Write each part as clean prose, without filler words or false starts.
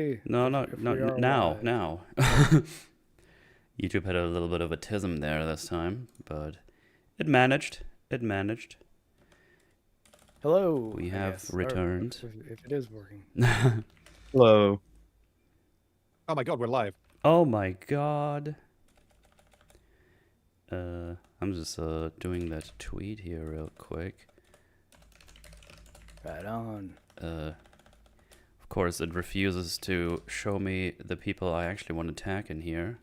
me. No, If no, we are now, live. now. YouTube had a little bit of a tism there this time, but it managed. It managed. Hello, We I have guess. Or returned. if it is working. Hello. Oh my god, we're live. Oh my god. I'm just doing that tweet here real quick. Right on. Of course, it refuses to show me the people I actually want to tag in here.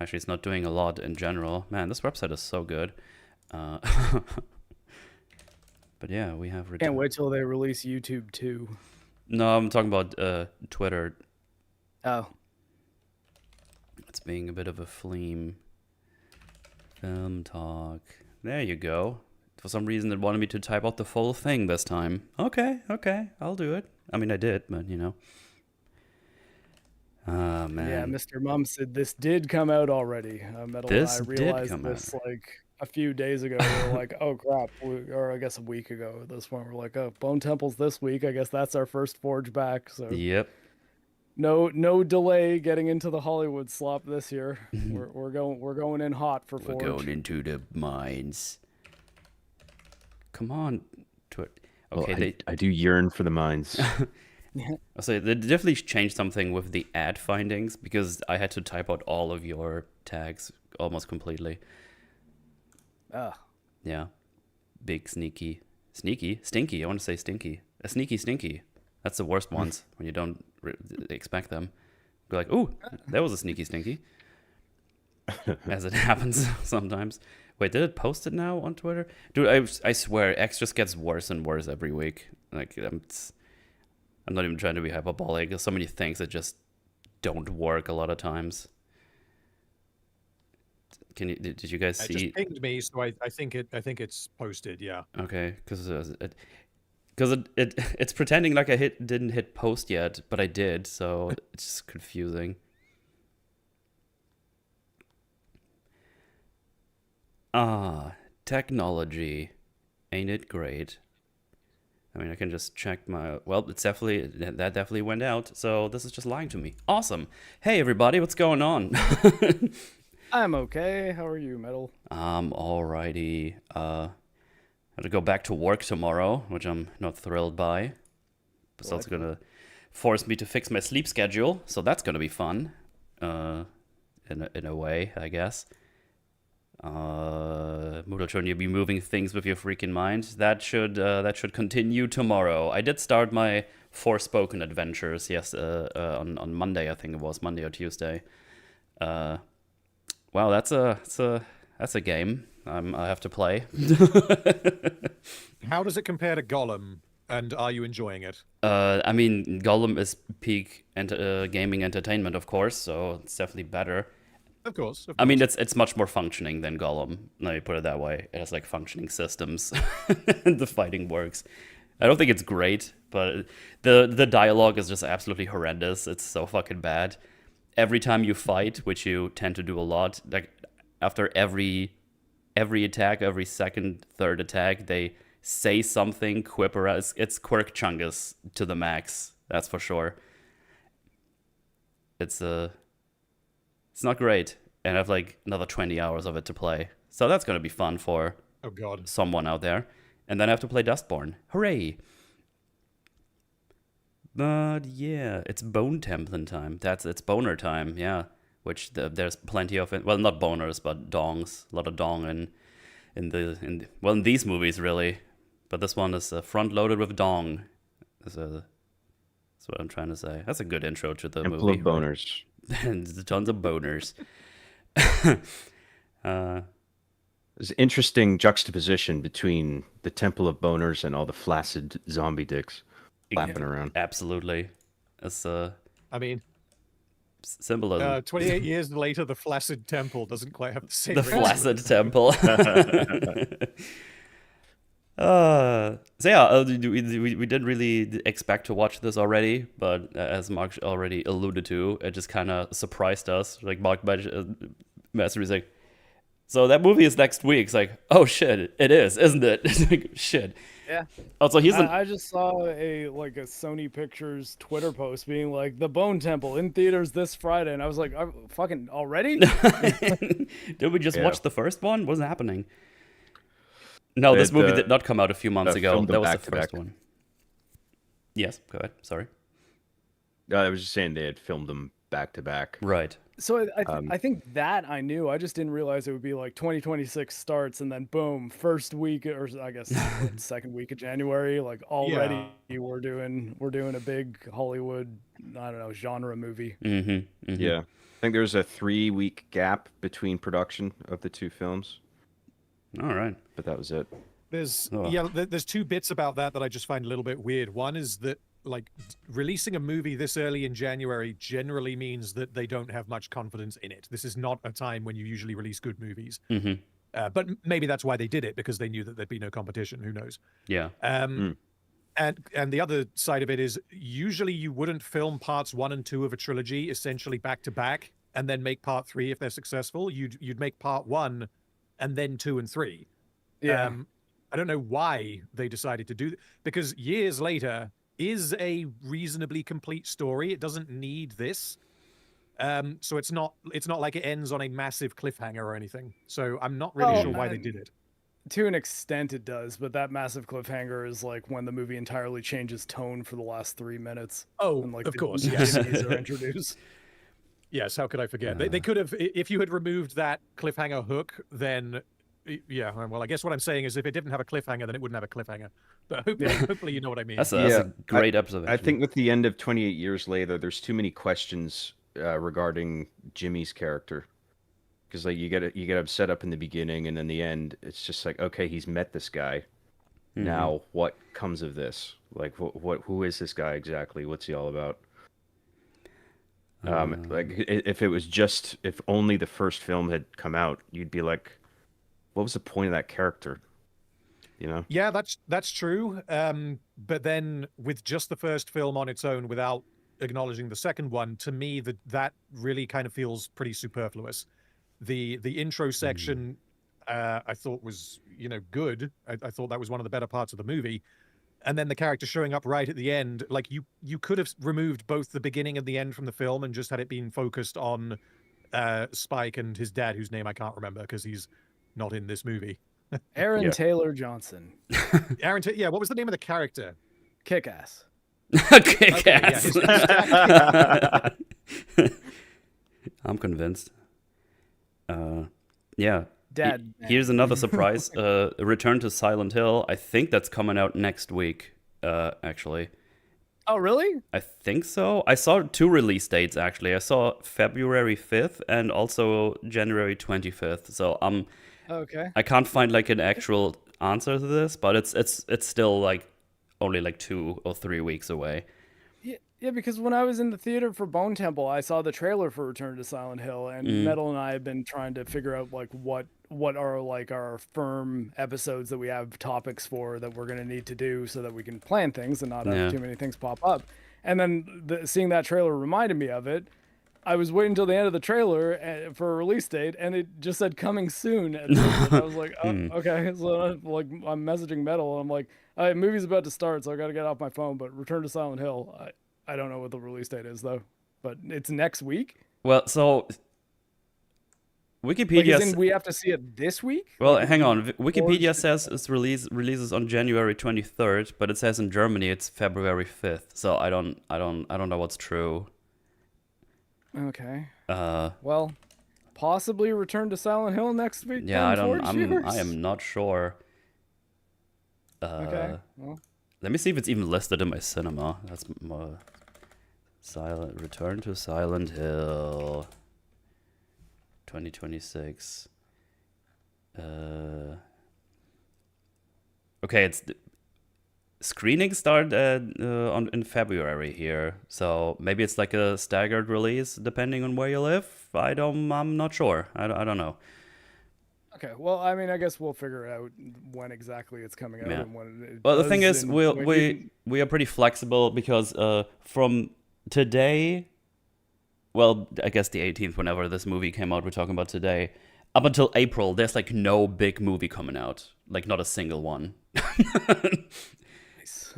Actually, it's not doing a lot in general. Man, this website is so good. But yeah, we have Can't wait till they release YouTube too. No, I'm talking about Twitter. Oh. It's being a bit of a flame. Film talk. There you go. For some reason, it wanted me to type out the full thing this time. Okay, I'll do it. I mean, I did, but you know. Ah, man. Yeah, Mr. Mum said this did come out already. Metal This and I did realized come this out. like a few days ago. We were like, oh crap, or I guess a week ago at this point. We're like, oh, Bone Temple's this week. I guess that's our first forge back. So Yep. no delay getting into the Hollywood slop this year. we're going in hot for We're forge. going into the mines. Come on. Okay, Well, I do yearn for the mines. I'll say they definitely changed something with the ad findings because I had to type out all of your tags almost completely. Ah. Yeah. Big sneaky. Stinky. I want to say stinky. A stinky. That's the worst ones when you don't expect them. Be like, ooh, that was a stinky. As it happens sometimes. Wait, did it post it now on Twitter? Dude, I swear, X just gets worse and worse every week. Like, I'm not even trying to be hyperbolic. There's so many things that just don't work a lot of times. Did you guys It see? just pinged me, so I think it's posted. Yeah. Okay, because it's pretending like I didn't hit post yet, but I did, so it's just confusing. Technology, ain't it great? I mean, I can just check my. Well, that definitely went out. So this is just lying to me. Awesome. Hey everybody, what's going on? I'm okay. How are you, Metal? Alrighty. I have to go back to work tomorrow, which I'm not thrilled by. It's also gonna force me to fix my sleep schedule, so that's gonna be fun. In a way, I guess. Moodle, you'll be moving things with your freaking mind. That should continue tomorrow. I did start my Forspoken adventures. Yes, on Monday, I think it was Monday or Tuesday. Wow, that's a game I have to play. How does it compare to Gollum? And are you enjoying it? I mean, Gollum is peak gaming entertainment, of course, so it's definitely better. Of course. I mean, it's much more functioning than Gollum. Let me put it that way. It has like functioning systems, and the fighting works. I don't think it's great, but the dialogue is just absolutely horrendous. It's so fucking bad. Every time you fight, which you tend to do a lot, like after every attack, every second, third attack, they say something quip around. It's Quirk Chungus to the max. That's for sure. It's not great, and I have like another 20 hours of it to play. So that's going to be fun for someone out there. And then I have to play Dustborn. Hooray! But yeah, it's Bone Templin time. It's boner time, yeah. Which there's plenty of it. Well, not boners, but dongs. A lot of dong in these movies, really. But this one is front-loaded with dong. That's what I'm trying to say. That's a good intro to the Temple movie. of boners. And tons of boners. There's an interesting juxtaposition between the Temple of Boners and all the flaccid zombie dicks flapping around. Absolutely. It's I mean, symbolism. 28 years later, the flaccid temple doesn't quite have the same. The flaccid temple. So yeah, we didn't really expect to watch this already, but as Marc already alluded to, it just kind of surprised us. Like Marc messaged me, like, So that movie is next week. It's like, oh shit, it is, isn't it? It's like, shit. Yeah. Also, he's I just saw a Sony Pictures Twitter post being like, the Bone Temple in theaters this Friday, and I was like, fucking already? Did we just watch the first one? What's happening? No, this movie did not come out a few months ago. That was the first one. Yes, go ahead. Sorry. I was just saying they had filmed them back to back. Right. So I think that I knew. I just didn't realize it would be like 2026 starts and then boom, first week, or I guess second week of January. Like already we're doing a big Hollywood, I don't know, genre movie. Yeah, I think there's a 3-week gap between production of the two films. All right, but that was it. There's two bits about that I just find a little bit weird. One is that like releasing a movie this early in January generally means that they don't have much confidence in it. This is not a time when you usually release good movies. But maybe that's why they did it, because they knew that there'd be no competition. Who knows? Yeah. And the other side of it is usually you wouldn't film parts 1 and 2 of a trilogy essentially back to back and then make part 3 if they're successful. You'd make part 1 and then 2 and 3. Yeah. I don't know why they decided to do that, because years later is a reasonably complete story. It doesn't need this. So it's not like it ends on a massive cliffhanger or anything. So I'm not really sure why they did it. To an extent it does, but that massive cliffhanger is like when the movie entirely changes tone for the last 3 minutes. Oh, when, like, of course. The Yes. enemies are introduced. Yes, how could I forget? They could have, if you had removed that cliffhanger hook, then yeah, well, I guess what I'm saying is if it didn't have a cliffhanger, then it wouldn't have a cliffhanger. But hopefully you know what I mean. That's a great observation. I think with the end of 28 years later, there's too many questions regarding Jimmy's character. Because like you get upset up in the beginning, and then the end, it's just like, okay, he's met this guy. Now what comes of this? Like, who is this guy exactly? What's he all about? Like if only the first film had come out, you'd be like, what was the point of that character? You know? Yeah, that's true. But then with just the first film on its own, without acknowledging the second one, to me that really kind of feels pretty superfluous. The intro section I thought was, good. I thought that was one of the better parts of the movie. And then the character showing up right at the end, like you could have removed both the beginning and the end from the film and just had it being focused on Spike and his dad, whose name I can't remember because he's not in this movie. Aaron Taylor Johnson. What was the name of the character? Kick-Ass. Kick-Ass. I'm convinced. Dad. Here's another surprise. Return to Silent Hill. I think that's coming out next week, actually. Oh, really? I think so. I saw 2 release dates, actually. I saw February 5th and also January 25th. So okay. I can't find like an actual answer to this, but it's still like only like 2 or 3 weeks away. Yeah, because when I was in the theater for Bone Temple, I saw the trailer for Return to Silent Hill, and Metal and I have been trying to figure out like what are like our firm episodes that we have topics for that we're going to need to do so that we can plan things and not have too many things pop up. And then seeing that trailer reminded me of it. I was waiting until the end of the trailer for a release date, and it just said coming soon. And I was like, oh, okay. So like I'm messaging Metal, and I'm like, movie's about to start, so I got to get off my phone. But Return to Silent Hill, I don't know what the release date is though, but it's next week. Well, so Wikipedia we have to see it this week. Well, hang on. Wikipedia says it releases on January 23rd, but it says in Germany it's February 5th. So I don't know what's true. Okay. Well, possibly Return to Silent Hill next week. Yeah, I am not sure. Okay. Well, let me see if it's even listed in my cinema. That's Return to Silent Hill 2026. Okay, it's screenings start in February here, so maybe it's like a staggered release depending on where you live. I'm not sure. I don't know. Okay, well, I mean, I guess we'll figure out when exactly it's coming out. Yeah. And when Well, the thing is, we are pretty flexible because from today, well, I guess the 18th, whenever this movie came out, we're talking about today, up until April, there's like no big movie coming out. Like not a single one.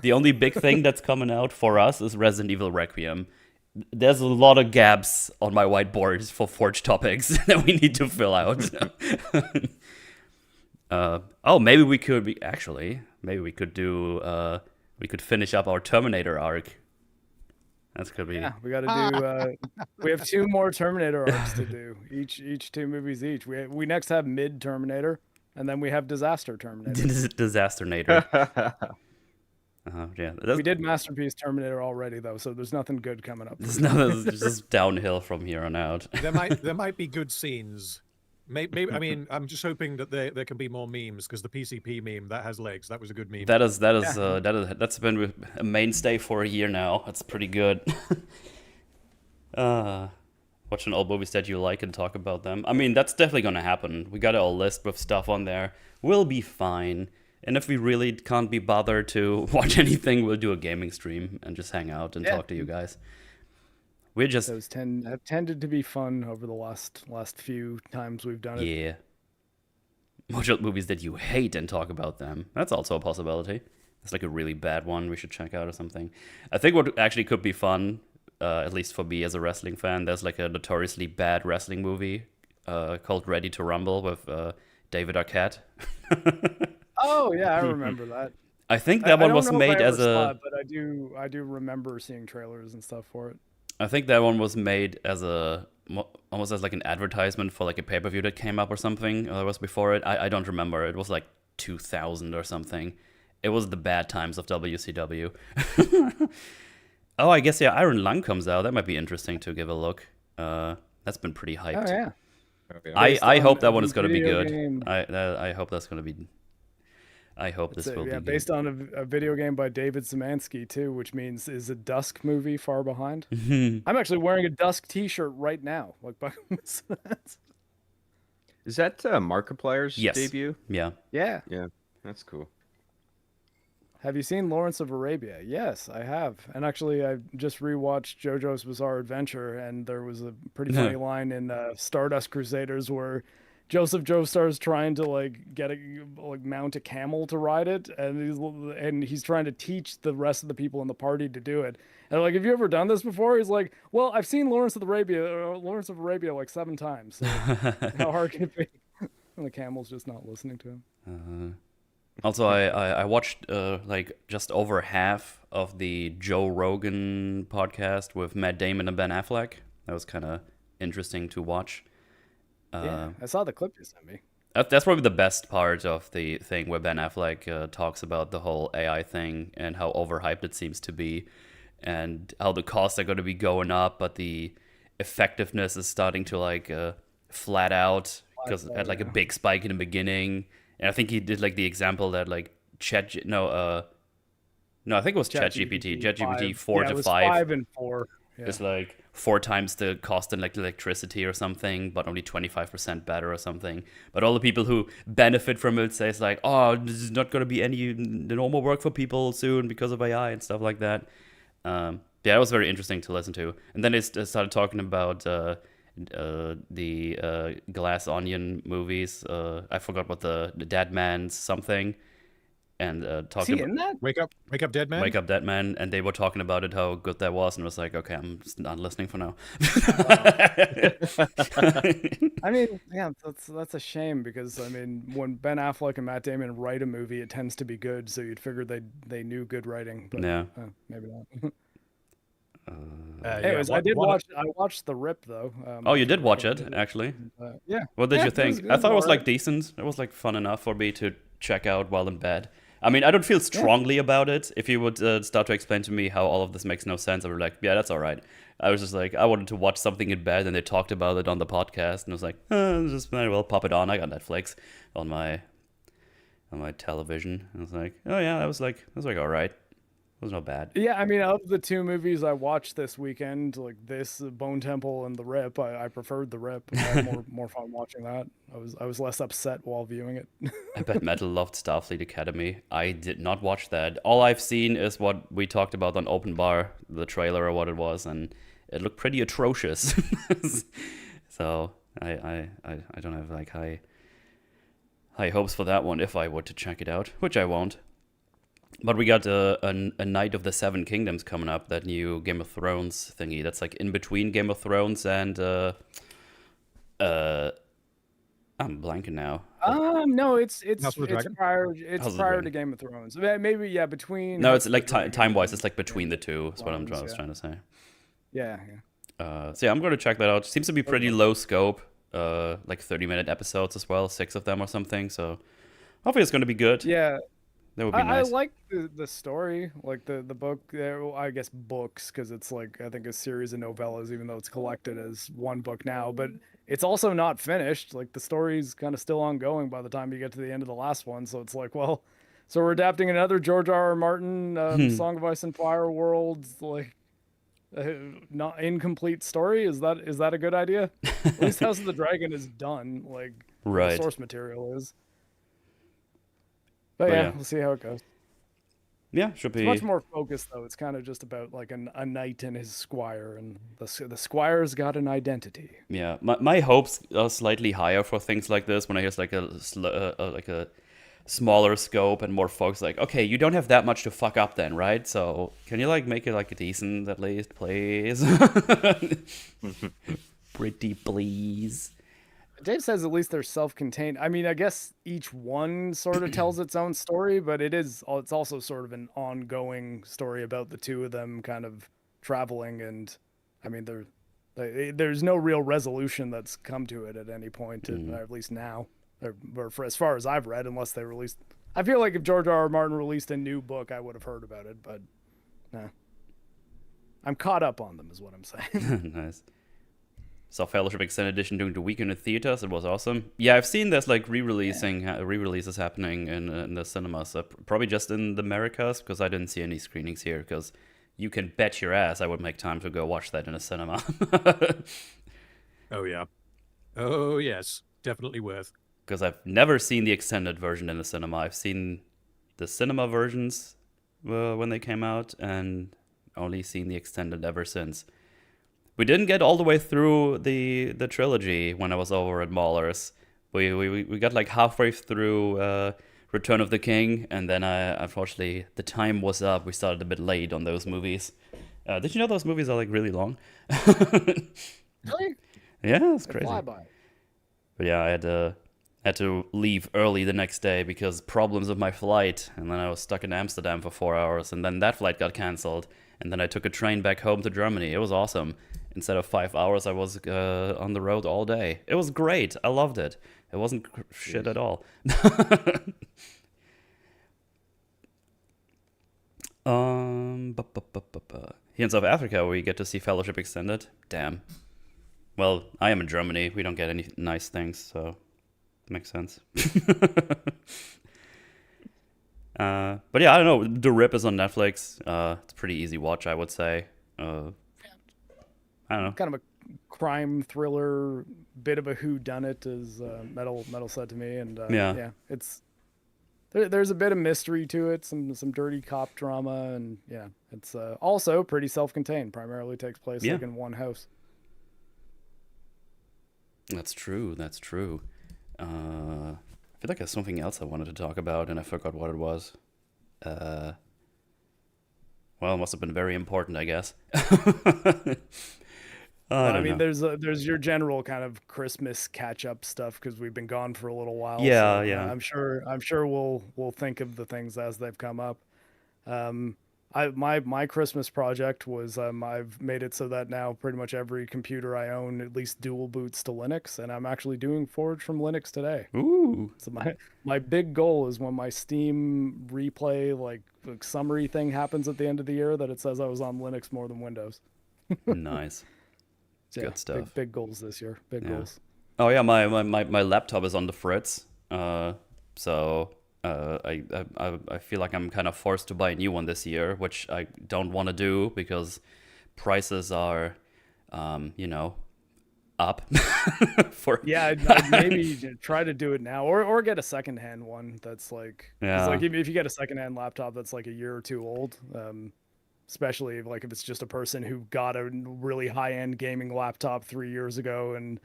The only big thing that's coming out for us is Resident Evil Requiem. There's a lot of gaps on my whiteboard for Forge topics that we need to fill out. Maybe we could we could finish up our Terminator arc. That's could be. Yeah, we got to do. We have 2 more Terminator arcs to do. Each 2 movies each. We next have Mid Terminator, and then we have Disaster Terminator. Disasternator. We did Masterpiece Terminator already, though, so there's nothing good coming up. There's nothing, just downhill from here on out. There might be good scenes. Maybe I mean, I'm just hoping that there can be more memes, because the PCP meme that has legs. That was a good meme. That's been a mainstay for a year now. That's pretty good. Watching old movies that you like and talk about them. I mean, that's definitely gonna happen. We got a list with stuff on there. We'll be fine. And if we really can't be bothered to watch anything, we'll do a gaming stream and just hang out and talk to you guys. We're just those have tended to be fun over the last few times we've done it. Yeah. Watch out movies that you hate and talk about them. That's also a possibility. It's like a really bad one we should check out or something. I think what actually could be fun, at least for me as a wrestling fan, there's like a notoriously bad wrestling movie called Ready to Rumble with David Arquette. Oh yeah, I remember that. I think that one was made as a. But I do remember seeing trailers and stuff for it. I think that one was made as almost as like an advertisement for like a pay-per-view that came up or something. Or that was before it. I don't remember. It was like 2000 or something. It was the bad times of WCW. Oh, I guess Iron Lung comes out. That might be interesting to give a look. That's been pretty hyped. Oh yeah. I hope that one is going to be good. I hope that's going to be. I hope this will be good. Based on a video game by David Szymanski too, which means is a Dusk movie far behind. I'm actually wearing a Dusk T-shirt right now. Like, is that Markiplier's debut? Yeah. Yeah. Yeah, that's cool. Have you seen Lawrence of Arabia? Yes, I have. And actually, I just rewatched JoJo's Bizarre Adventure, and there was a pretty funny line in Stardust Crusaders where Joseph Joestar's trying to mount a camel to ride it, and he's trying to teach the rest of the people in the party to do it. And like, have you ever done this before? He's like, well, I've seen Lawrence of Arabia like 7 times. So how hard can it be? And the camel's just not listening to him. Also, I watched like just over half of the Joe Rogan podcast with Matt Damon and Ben Affleck. That was kind of interesting to watch. Yeah, I saw the clip you sent me. That's probably the best part of the thing where Ben Affleck talks about the whole AI thing and how overhyped it seems to be, and how the costs are going to be going up, but the effectiveness is starting to flat out because it had like a big spike in the beginning. And I think he did like the example that like I think it was ChatGPT. ChatGPT 4 to 5. 5 and 4. Yeah. It's like 4 times the cost in like electricity or something, but only 25% better or something. But all the people who benefit from it say it's like, oh, this is not going to be any normal work for people soon because of AI and stuff like that. Yeah, it was very interesting to listen to. And then they started talking about the Glass Onion movies. I forgot what the Dead Man's something. And talking about in that? Wake Up Dead Man? Wake Up Dead Man, and they were talking about it, how good that was, and I was like, okay, I'm just not listening for now. I mean, yeah, that's a shame, because I mean, when Ben Affleck and Matt Damon write a movie, it tends to be good, so you'd figure they knew good writing, but yeah, maybe not. Anyways, I watched The Rip though. Oh, you did watch it, actually? Yeah. What did you think? I thought it was like decent. It was like fun enough for me to check out while in bed. I mean, I don't feel strongly about it. If you would start to explain to me how all of this makes no sense, I would be like, yeah, that's all right. I was just like, I wanted to watch something in bed, and they talked about it on the podcast, and I was like, just might as well pop it on. I got Netflix on my television. I was like, oh yeah, that was like all right. It was not bad. Yeah, I mean, of the 2 movies I watched this weekend, like this, Bone Temple and The Rip, I preferred The Rip. I had more fun watching that. I was less upset while viewing it. I bet Metal loved Starfleet Academy. I did not watch that. All I've seen is what we talked about on Open Bar, the trailer or what it was, and it looked pretty atrocious. So I don't have like high hopes for that one if I were to check it out, which I won't. But we got a Night of the Seven Kingdoms coming up, that new Game of Thrones thingy. That's like in between Game of Thrones and I'm blanking now. No, it's House of the Dragon? prior House of the prior Dragon. to Game of Thrones. Maybe yeah, between. No, House it's of like the Dragon time wise, and it's like between Game the of two. Is what I was Thrones, trying to say. Yeah. So yeah, I'm gonna check that out. Seems to be pretty low scope. Like 30-minute episodes as well, 6 of them or something. So hopefully it's gonna be good. Yeah, That would be I nice. like the story, like the book. Well, I guess books, because it's like I think a series of novellas, even though it's collected as one book now. But it's also not finished. Like the story's kind of still ongoing by the time you get to the end of the last one. So it's like, well, so we're adapting another George R. R. Martin Song of Ice and Fire worlds, like not incomplete story. Is that a good idea? At least House of the Dragon is done. Like the Right. source material is. But But yeah, yeah. we'll see how it goes. Yeah, should It's be. much more focused though. It's kind of just about like a knight and his squire, and the squire's got an identity. Yeah, my hopes are slightly higher for things like this when I hear it's like like a smaller scope and more focus. Like, okay, you don't have that much to fuck up then, right? So can you like make it like a decent at least, please? Pretty please. Dave says at least they're self-contained. I mean, I guess each one sort of tells its own story, but it's also sort of an ongoing story about the two of them kind of traveling, and I mean, there's no real resolution that's come to it at any point, at least now, or for as far as I've read, unless they released. I feel like if George R. R. Martin released a new book, I would have heard about it, but no. I'm caught up on them, is what I'm saying. Nice. Saw Fellowship Extended Edition doing the weekend in theaters. It was awesome. Yeah, I've seen there's like re-releases happening in the cinemas. Probably just in the Americas, because I didn't see any screenings here. Because you can bet your ass I would make time to go watch that in a cinema. Oh yeah. Oh yes, definitely worth. Because I've never seen the extended version in the cinema. I've seen the cinema versions when they came out, and only seen the extended ever since. We didn't get all the way through the trilogy when I was over at Mahler's. We got like halfway through Return of the King, and then unfortunately the time was up. We started a bit late on those movies. Did you know those movies are like really long? Really? Yeah, it's crazy. Fly by. But yeah, I had to leave early the next day because problems with my flight, and then I was stuck in Amsterdam for 4 hours, and then that flight got canceled, and then I took a train back home to Germany. It was awesome. Instead of 5 hours, I was on the road all day. It was great. I loved it. It wasn't shit at all. Here in South Africa, we get to see Fellowship Extended. Damn. Well, I am in Germany. We don't get any nice things, so makes sense. But yeah, I don't know. The Rip is on Netflix. It's a pretty easy watch, I would say. I don't know. Kind of a crime thriller, bit of a whodunit, as Metal said to me, and Yeah. it's there's a bit of mystery to it, some dirty cop drama, and yeah, it's also pretty self-contained. Primarily takes place like in one house. That's true. I feel like there's something else I wanted to talk about, and I forgot what it was. Well, it must have been very important, I guess. I mean, know. there's your general kind of Christmas catch-up stuff because we've been gone for a little while. Yeah, so, yeah. I'm sure we'll think of the things as they've come up. My Christmas project was I've made it so that now pretty much every computer I own at least dual boots to Linux, and I'm actually doing Forge from Linux today. Ooh. So my big goal is when my Steam replay like summary thing happens at the end of the year that it says I was on Linux more than Windows. Nice. So, Good stuff. Big goals this year. Big goals. Oh yeah, my laptop is on the fritz. So I feel like I'm kind of forced to buy a new one this year, which I don't want to do because prices are, up. I'd maybe try to do it now, or get a secondhand one that's like, 'cause, like if you get a secondhand laptop that's like a year or two old, especially like if it's just a person who got a really high-end gaming laptop 3 years ago and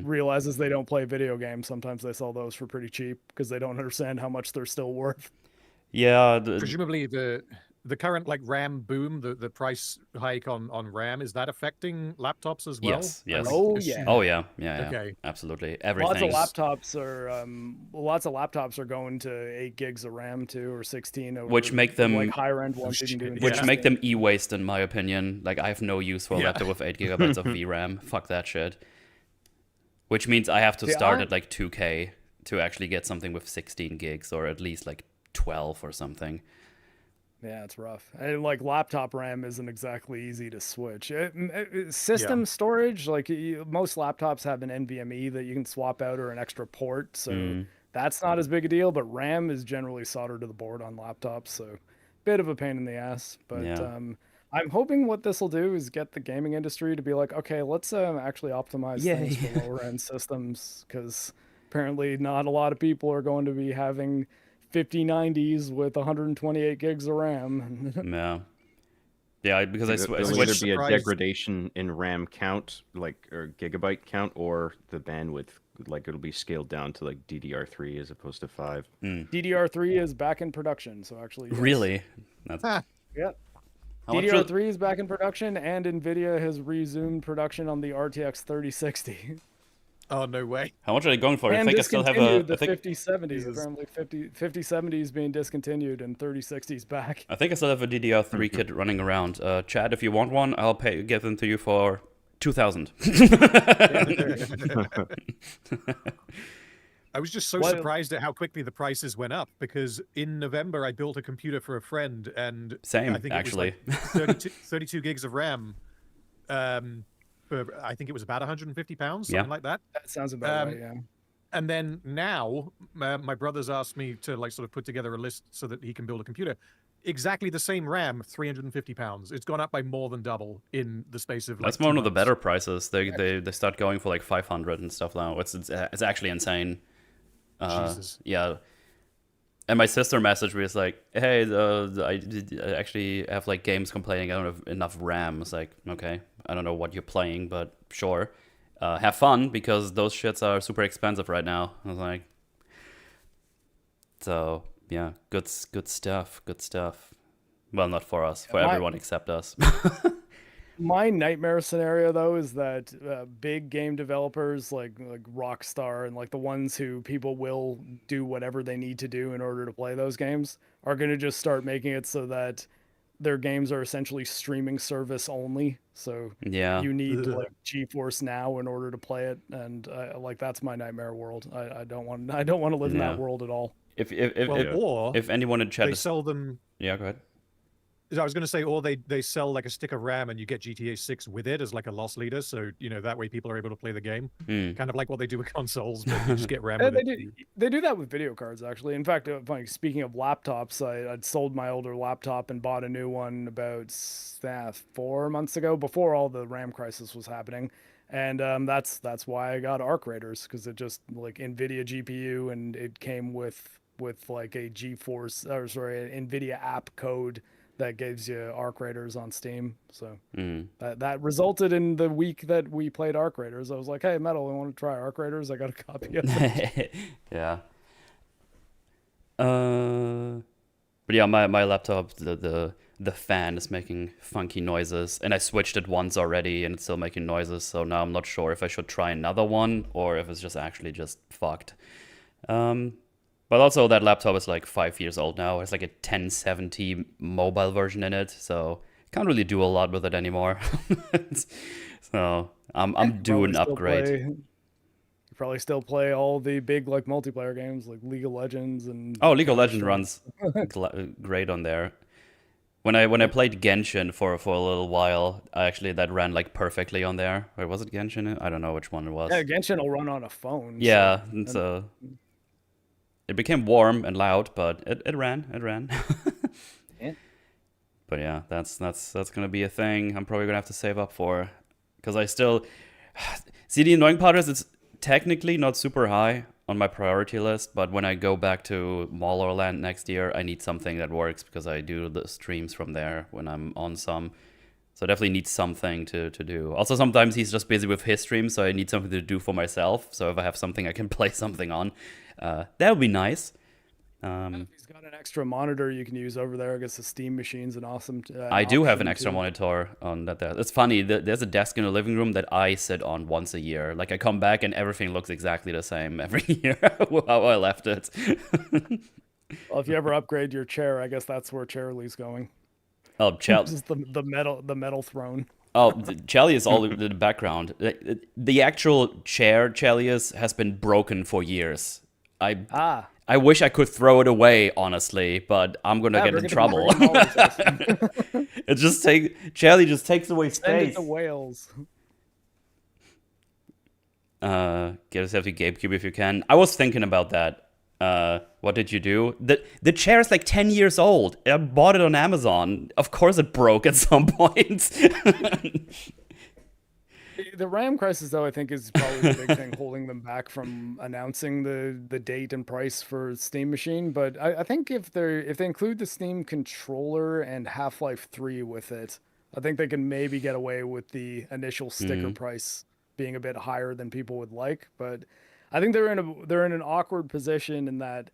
realizes they don't play video games. Sometimes they sell those for pretty cheap because they don't understand how much they're still worth. Yeah, Presumably the current like RAM boom, the price hike on RAM, is that affecting laptops as well? yes, yes. Oh yeah. Oh yeah, yeah, Okay. absolutely. Lots of Everything. laptops are going to 8 gigs of RAM too, or 16, or Which make them- like higher end ones. You can do Which Yeah. make them e-waste, in my opinion. Like, I have no use for a laptop with 8 gigabytes of VRAM. Fuck that shit. Which means I have to start at like 2K to actually get something with 16 gigs, or at least like 12 or something. Yeah, it's rough. And like laptop RAM isn't exactly easy to switch. System storage, like most laptops have an NVMe that you can swap out or an extra port, so that's not as big a deal. But RAM is generally soldered to the board on laptops, so bit of a pain in the ass. But Yeah. I'm hoping what this will do is get the gaming industry to be like, okay, let's actually optimize things for lower end systems, because apparently not a lot of people are going to be having 5090s with 128 gigs of RAM. Yeah. Yeah, because I There'll either switched. be a surprised- degradation in RAM count, like, or gigabyte count, or the bandwidth, like it'll be scaled down to like DDR3 as opposed to 5. DDR3 is back in production, so actually yes. Really? That's, Yeah. how much will- DDR3 is back in production, and NVIDIA has resumed production on the RTX 3060. Oh, no way. How much are they going for? I And think I still have discontinued a. I the think 5070s. Jesus. Apparently 5070s being discontinued and 3060s back. I think I still have a DDR3 kit running around. Chad, if you want one, I'll give them to you for 2,000. I was just so What- surprised at how quickly the prices went up, because in November I built a computer for a friend, and Same, I think actually. it was like 32 gigs of RAM. For, I think it was about 150 pounds, something Yeah. like that. That sounds about Um, right, yeah. And then now, my brother's asked me to like sort of put together a list so that he can build a computer. Exactly the same RAM, 350 pounds. It's gone up by more than double in the space of like That's 2 one of the months. better prices. They start going for like 500 and stuff now. It's actually insane. Jesus. Yeah. And my sister messaged me, it's like, hey, I actually have like games complaining I don't have enough RAM. It's like, okay, I don't know what you're playing, but sure. Have fun, because those shits are super expensive right now. I was like, so yeah, good stuff. Well, not for us, for everyone except us. My nightmare scenario, though, is that big game developers like Rockstar and like the ones who people will do whatever they need to do in order to play those games are going to just start making it so that their games are essentially streaming service only. So Yeah. you need like GeForce Now in order to play it, and like that's my nightmare world. I don't want to live in Yeah. that world at all. If Or if anyone in chat they is, sell them. yeah, go ahead. I was going to say, or they sell like a stick of RAM and you get GTA 6 with it as like a loss leader, so that way people are able to play the game. Kind of like what they do with consoles, but you just get RAM with it. They do that with video cards, actually. In fact, speaking of laptops, I'd sold my older laptop and bought a new one about 4 months ago, before all the RAM crisis was happening. And that's why I got Arc Raiders, because it just like NVIDIA GPU, and it came with like a GeForce, or sorry, an NVIDIA app code that gives you Arc Raiders on Steam. So that resulted in the week that we played Arc Raiders. I was like, hey, Metal, I want to try Arc Raiders. I got a copy of it. Yeah. But yeah, my laptop, the fan is making funky noises, and I switched it once already, and it's still making noises. So now I'm not sure if I should try another one or if it's just actually just fucked. But also that laptop is like 5 years old now. It's like a 1070 mobile version in it, so can't really do a lot with it anymore. So I'm due an upgrade. You probably still play all the big like multiplayer games like League of Legends and. Oh, League of Legends runs great on there. When I played Genshin for a little while, that ran like perfectly on there. Or was it Genshin? I don't know which one it was. Yeah, Genshin will run on a phone. Yeah, so it became warm and loud, but it ran. Yeah. But yeah, that's gonna be a thing I'm probably gonna have to save up for, because I still see, the annoying part is it's technically not super high. on my priority list, but when I go back to Maulerland next year, I need something that works because I do the streams from there when I'm on some. So I definitely need something to do. Also, sometimes he's just busy with his stream, so I need something to do for myself. So if I have something I can play something on, that would be nice. If he's got an extra monitor you can use over there, I guess the Steam machine's an awesome I do have an option, extra too. monitor on that. It's funny. There's a desk in the living room that I sit on once a year. Like I come back and everything looks exactly the same every year how I left it. Well, if you ever upgrade your chair, I guess that's where Charlie's going. Oh, Just the metal throne. Oh, Chelly is all in the background. The actual chair Chellius has been broken for years. I wish I could throw it away, honestly, but I'm gonna get in trouble. It just Chelly just takes away space. Send it to Wales. Get yourself to GameCube if you can. I was thinking about that. What did you do? The chair is like 10 years old. I bought it on Amazon. Of course it broke at some point. The RAM crisis, though, I think is probably the big thing holding them back from announcing the date and price for Steam Machine. But I think if they include the Steam controller and Half-Life 3 with it, I think they can maybe get away with the initial sticker price being a bit higher than people would like. But I think they're in an awkward position in that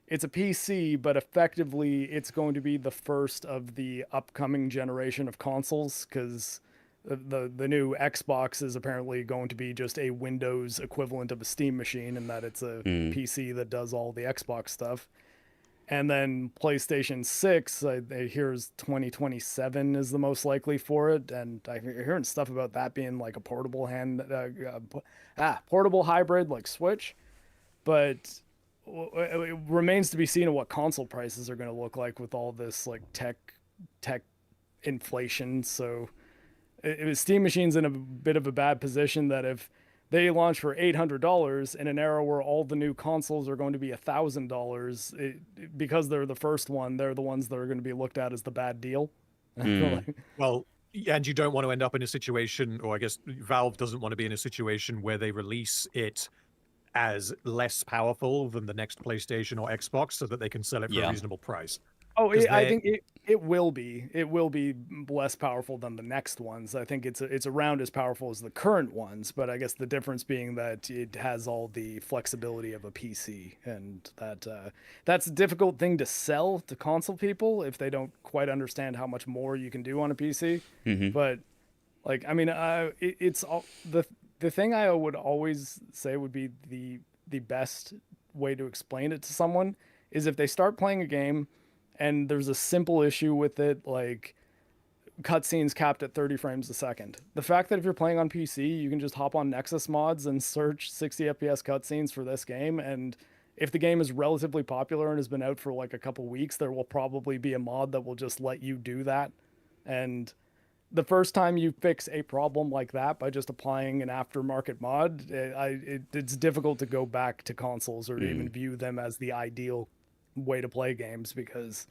it's a PC, but effectively it's going to be the first of the upcoming generation of consoles because the new Xbox is apparently going to be just a Windows equivalent of a Steam machine in that it's a PC that does all the Xbox stuff. And then PlayStation 6, I hear is 2027 is the most likely for it. And I'm hearing stuff about that being like a portable portable hybrid like Switch. But it remains to be seen what console prices are going to look like with all this like tech inflation. So Steam Machine's in a bit of a bad position that if they launch for $800 in an era where all the new consoles are going to be $1,000, because they're the first one, they're the ones that are going to be looked at as the bad deal. Well, and you don't want to end up in a situation, or I guess Valve doesn't want to be in a situation where they release it as less powerful than the next PlayStation or Xbox so that they can sell it for a reasonable price. Oh, I think it will be. It will be less powerful than the next ones. I think it's around as powerful as the current ones, but I guess the difference being that it has all the flexibility of a PC, and that's a difficult thing to sell to console people if they don't quite understand how much more you can do on a PC. But like, I mean, it's all the thing I would always say would be the best way to explain it to someone is if they start playing a game and there's a simple issue with it, like cutscenes capped at 30 frames a second. The fact that if you're playing on PC, you can just hop on Nexus mods and search 60 FPS cutscenes for this game, and if the game is relatively popular and has been out for like a couple weeks, there will probably be a mod that will just let you do that. And the first time you fix a problem like that by just applying an aftermarket mod, it's difficult to go back to consoles or to even view them as the ideal way to play games, because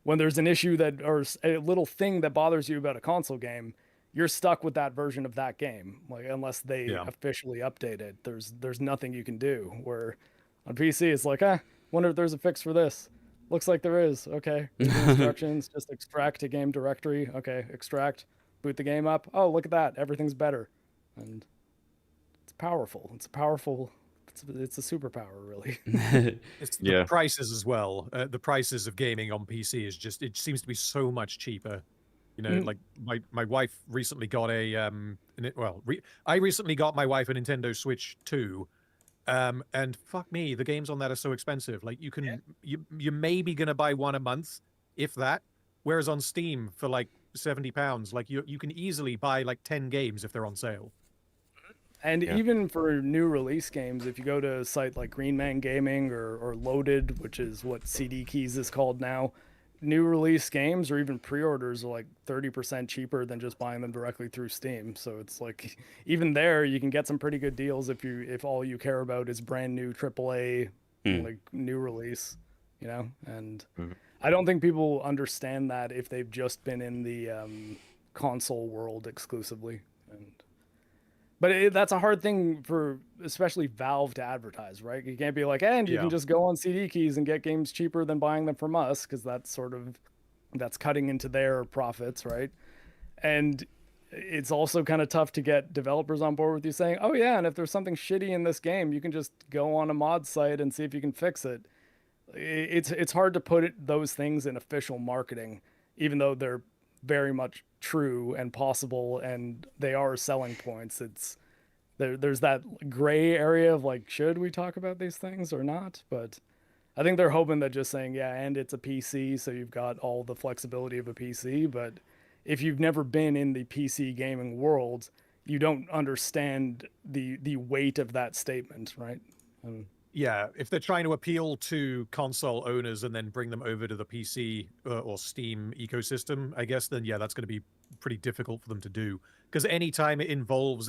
when there's an issue that or a little thing that bothers you about a console game, you're stuck with that version of that game, like unless they officially update it. There's nothing you can do. Where on PC it's like, wonder if there's a fix for this. Looks like there is. Okay, here's the instructions. Just extract to game directory. Okay, extract, boot the game up. Oh, look at that, everything's better, and it's powerful. It's a superpower, really. It's the prices as well. The prices of gaming on PC is just, it seems to be so much cheaper. You know, like my wife recently got I recently got my wife a Nintendo Switch 2. And fuck me, the games on that are so expensive. Like you're maybe gonna buy one a month, if that. Whereas on Steam for like £70, like you can easily buy like 10 games if they're on sale. And even for new release games, if you go to a site like Green Man Gaming or Loaded, which is what CD Keys is called now, new release games or even pre-orders are like 30% cheaper than just buying them directly through Steam. So it's like even there you can get some pretty good deals if all you care about is brand new AAA like new release, you know. And I don't think people understand that if they've just been in the console world exclusively. And But that's a hard thing for especially Valve to advertise, right? You can't be like, and you Yeah. can just go on CD keys and get games cheaper than buying them from us, because that's cutting into their profits, right? And it's also kind of tough to get developers on board with you saying, "Oh yeah, and if there's something shitty in this game, you can just go on a mod site and see if you can fix it." It's hard to put those things in official marketing, even though they're very much true and possible, and they are selling points. There's that gray area of like, should we talk about these things or not? But I think they're hoping that just saying, yeah, and it's a PC, so you've got all the flexibility of a PC. But if you've never been in the PC gaming world, you don't understand the weight of that statement, right? Yeah, if they're trying to appeal to console owners and then bring them over to the PC or Steam ecosystem, I guess, then yeah, that's going to be pretty difficult for them to do. Because anytime it involves,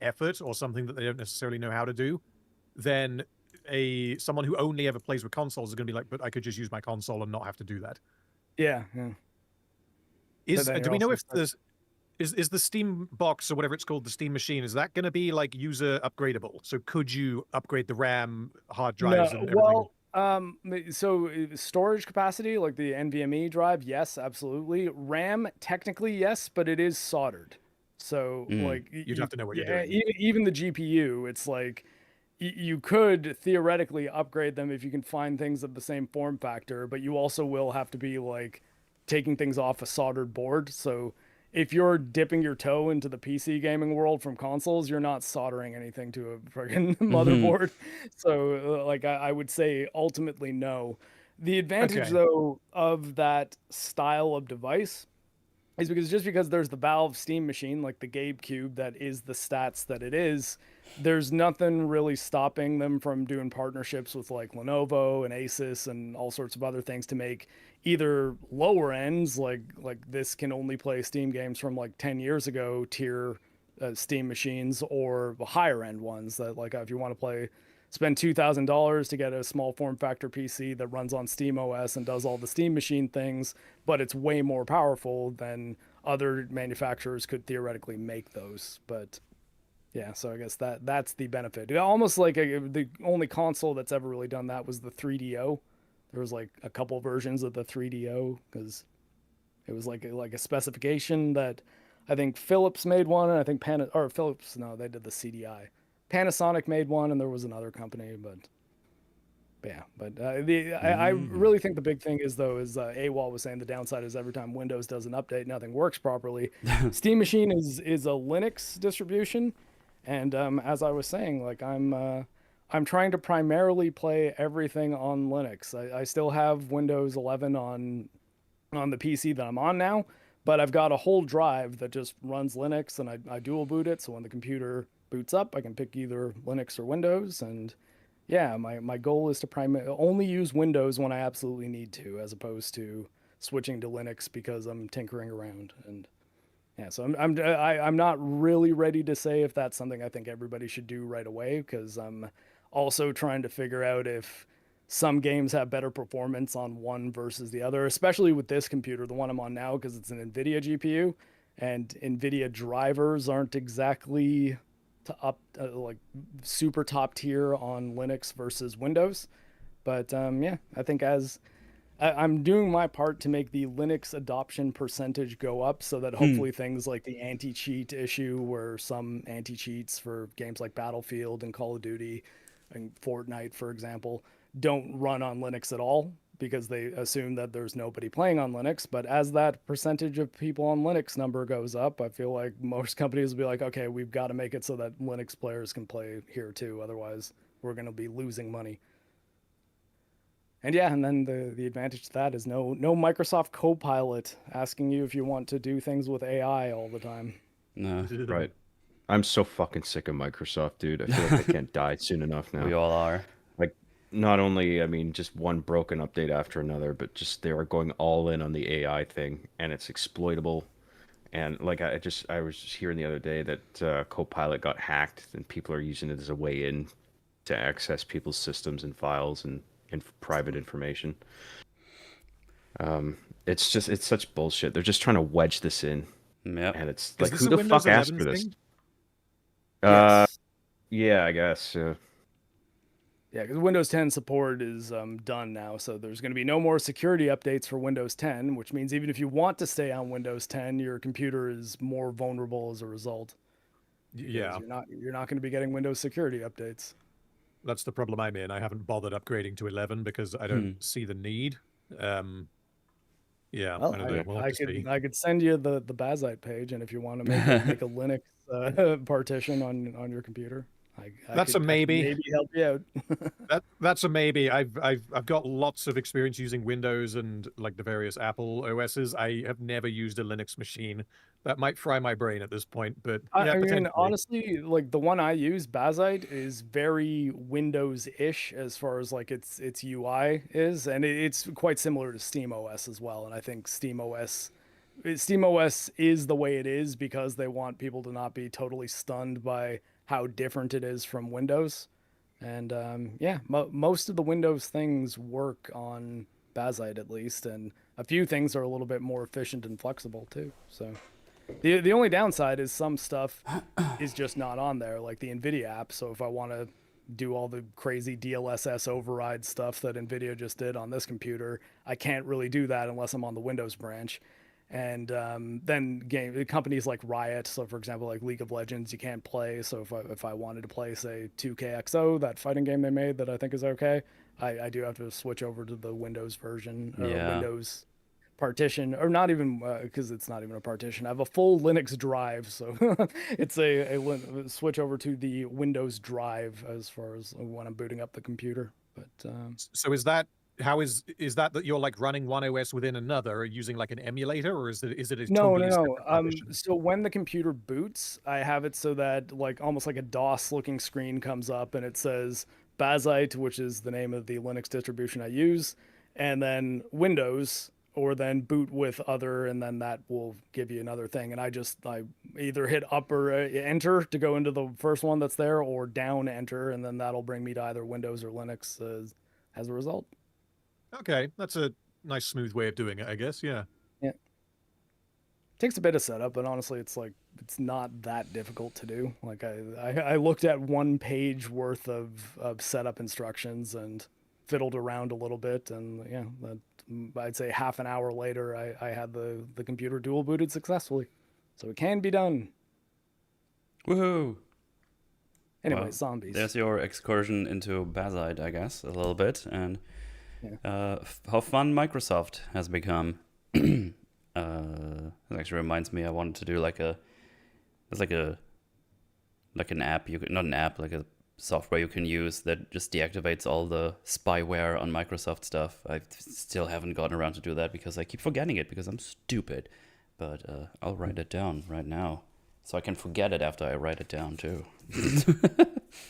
effort or something that they don't necessarily know how to do, then someone who only ever plays with consoles is going to be like, but I could just use my console and not have to do that. Yeah. Do we know if there's is the Steam box or whatever it's called, the Steam machine, is that going to be like user upgradable? So could you upgrade the RAM, hard drives, and everything? Well, so storage capacity, like the NVMe drive, yes, absolutely. RAM, technically, yes, but it is soldered. So like you'd have to know what you're doing. Even the GPU, it's like you could theoretically upgrade them if you can find things of the same form factor, but you also will have to be like taking things off a soldered board. So if you're dipping your toe into the PC gaming world from consoles, you're not soldering anything to a friggin' motherboard. So, like, I would say ultimately no. The advantage, though, of that style of device is because there's the Valve Steam machine, like the Gabe Cube, that is the stats that it is. There's nothing really stopping them from doing partnerships with like Lenovo and Asus and all sorts of other things to make either lower ends, like this can only play Steam games from like 10 years ago tier Steam machines, or higher end ones that like if you want to spend $2,000 to get a small form factor PC that runs on Steam OS and does all the Steam machine things, but it's way more powerful than other manufacturers could theoretically make those. But yeah, so I guess that's the benefit. Almost like the only console that's ever really done that was the 3DO. There was like a couple versions of the 3DO because it was like a specification that I think Philips made one, and I think Philips, no, they did the CDI. Panasonic made one, and there was another company, but yeah. But I really think the big thing is AWOL was saying the downside is every time Windows does an update, nothing works properly. Steam Machine is a Linux distribution, and as I was saying, like I'm trying to primarily play everything on Linux. I still have Windows 11 on the PC that I'm on now, but I've got a whole drive that just runs Linux, and I dual boot it, so when the computer boots up, I can pick either Linux or Windows. And yeah, my goal is to only use Windows when I absolutely need to, as opposed to switching to Linux because I'm tinkering around. And yeah, so I'm not really ready to say if that's something I think everybody should do right away, because I'm also trying to figure out if some games have better performance on one versus the other, especially with this computer, the one I'm on now, because it's an NVIDIA GPU, and NVIDIA drivers aren't exactly like super top tier on Linux versus Windows. But yeah, I think I'm doing my part to make the Linux adoption percentage go up, so that hopefully things like the anti-cheat issue, where some anti-cheats for games like Battlefield and Call of Duty and Fortnite, for example, don't run on Linux at all, because they assume that there's nobody playing on Linux. But as that percentage of people on Linux number goes up, I feel like most companies will be like, okay, we've got to make it so that Linux players can play here too. Otherwise, we're going to be losing money. And yeah, and then the advantage to that is no Microsoft Copilot asking you if you want to do things with AI all the time. No. Right. I'm so fucking sick of Microsoft, dude. I feel like they can't die soon enough now. We all are. Like, not only, I mean, just one broken update after another, but just they are going all in on the AI thing, and it's exploitable. And like I was just hearing the other day that Copilot got hacked, and people are using it as a way in to access people's systems and files and private information. It's such bullshit. They're just trying to wedge this in. Yep. And it's like, who the fuck asked for this? Yes. Yeah, I guess. Yeah, because Windows 10 support is done now, so there's going to be no more security updates for Windows 10, which means even if you want to stay on Windows 10, your computer is more vulnerable as a result. Yeah, You're not going to be getting Windows security updates. that's the problem I'm in. I haven't bothered upgrading to 11 because I don't see the need. Yeah, Well, I don't know. We'll have to see. I could send you the Bazite page, and if you want to make a Linux partition on your computer, That's a I could maybe. maybe help you out. That's a maybe. I've got lots of experience using Windows and like the various Apple OSs. I have never used a Linux machine. That might fry my brain at this point, but yeah, I mean, potentially. honestly, like the one I use, Bazite, is very Windows-ish as far as like its UI is, and it's quite similar to SteamOS as well. And I think SteamOS is the way it is because they want people to not be totally stunned by how different it is from Windows. And yeah, most of the Windows things work on Bazite at least, and a few things are a little bit more efficient and flexible too. So. The only downside is some stuff is just not on there, like the NVIDIA app. So if I want to do all the crazy DLSS override stuff that NVIDIA just did on this computer, I can't really do that unless I'm on the Windows branch. And then companies like Riot, so for example, like League of Legends, you can't play. So if I wanted to play, say, 2KXO, that fighting game they made that I think is okay, I do have to switch over to the Windows version, or Yeah. Windows partition, or not even because it's not even a partition. I have a full Linux drive, so it's a switch over to the Windows drive as far as when I'm booting up the computer. But So is that how is that you're like running one OS within another, or using like an emulator, or is it a totally separate partition? So when the computer boots, I have it so that like almost like a DOS looking screen comes up and it says Bazite, which is the name of the Linux distribution I use, and then Windows, or then boot with other, and then that will give you another thing. And I either hit up or enter to go into the first one that's there, or down enter, and then that'll bring me to either Windows or Linux as a result. Okay, that's a nice smooth way of doing it, I guess. Yeah. Yeah. Takes a bit of setup, but honestly, it's not that difficult to do. Like I looked at one page worth of setup instructions and fiddled around a little bit, and yeah, I'd say half an hour later, I had the computer dual booted successfully, so it can be done. Woohoo! Anyway, Well, zombies. There's your excursion into Bazite, I guess, a little bit, and how fun Microsoft has become. It actually reminds me, I wanted to do like an app, not an app, like a software you can use that just deactivates all the spyware on Microsoft stuff. I still haven't gotten around to do that because I keep forgetting it because I'm stupid. But I'll write it down right now so I can forget it after I write it down too. I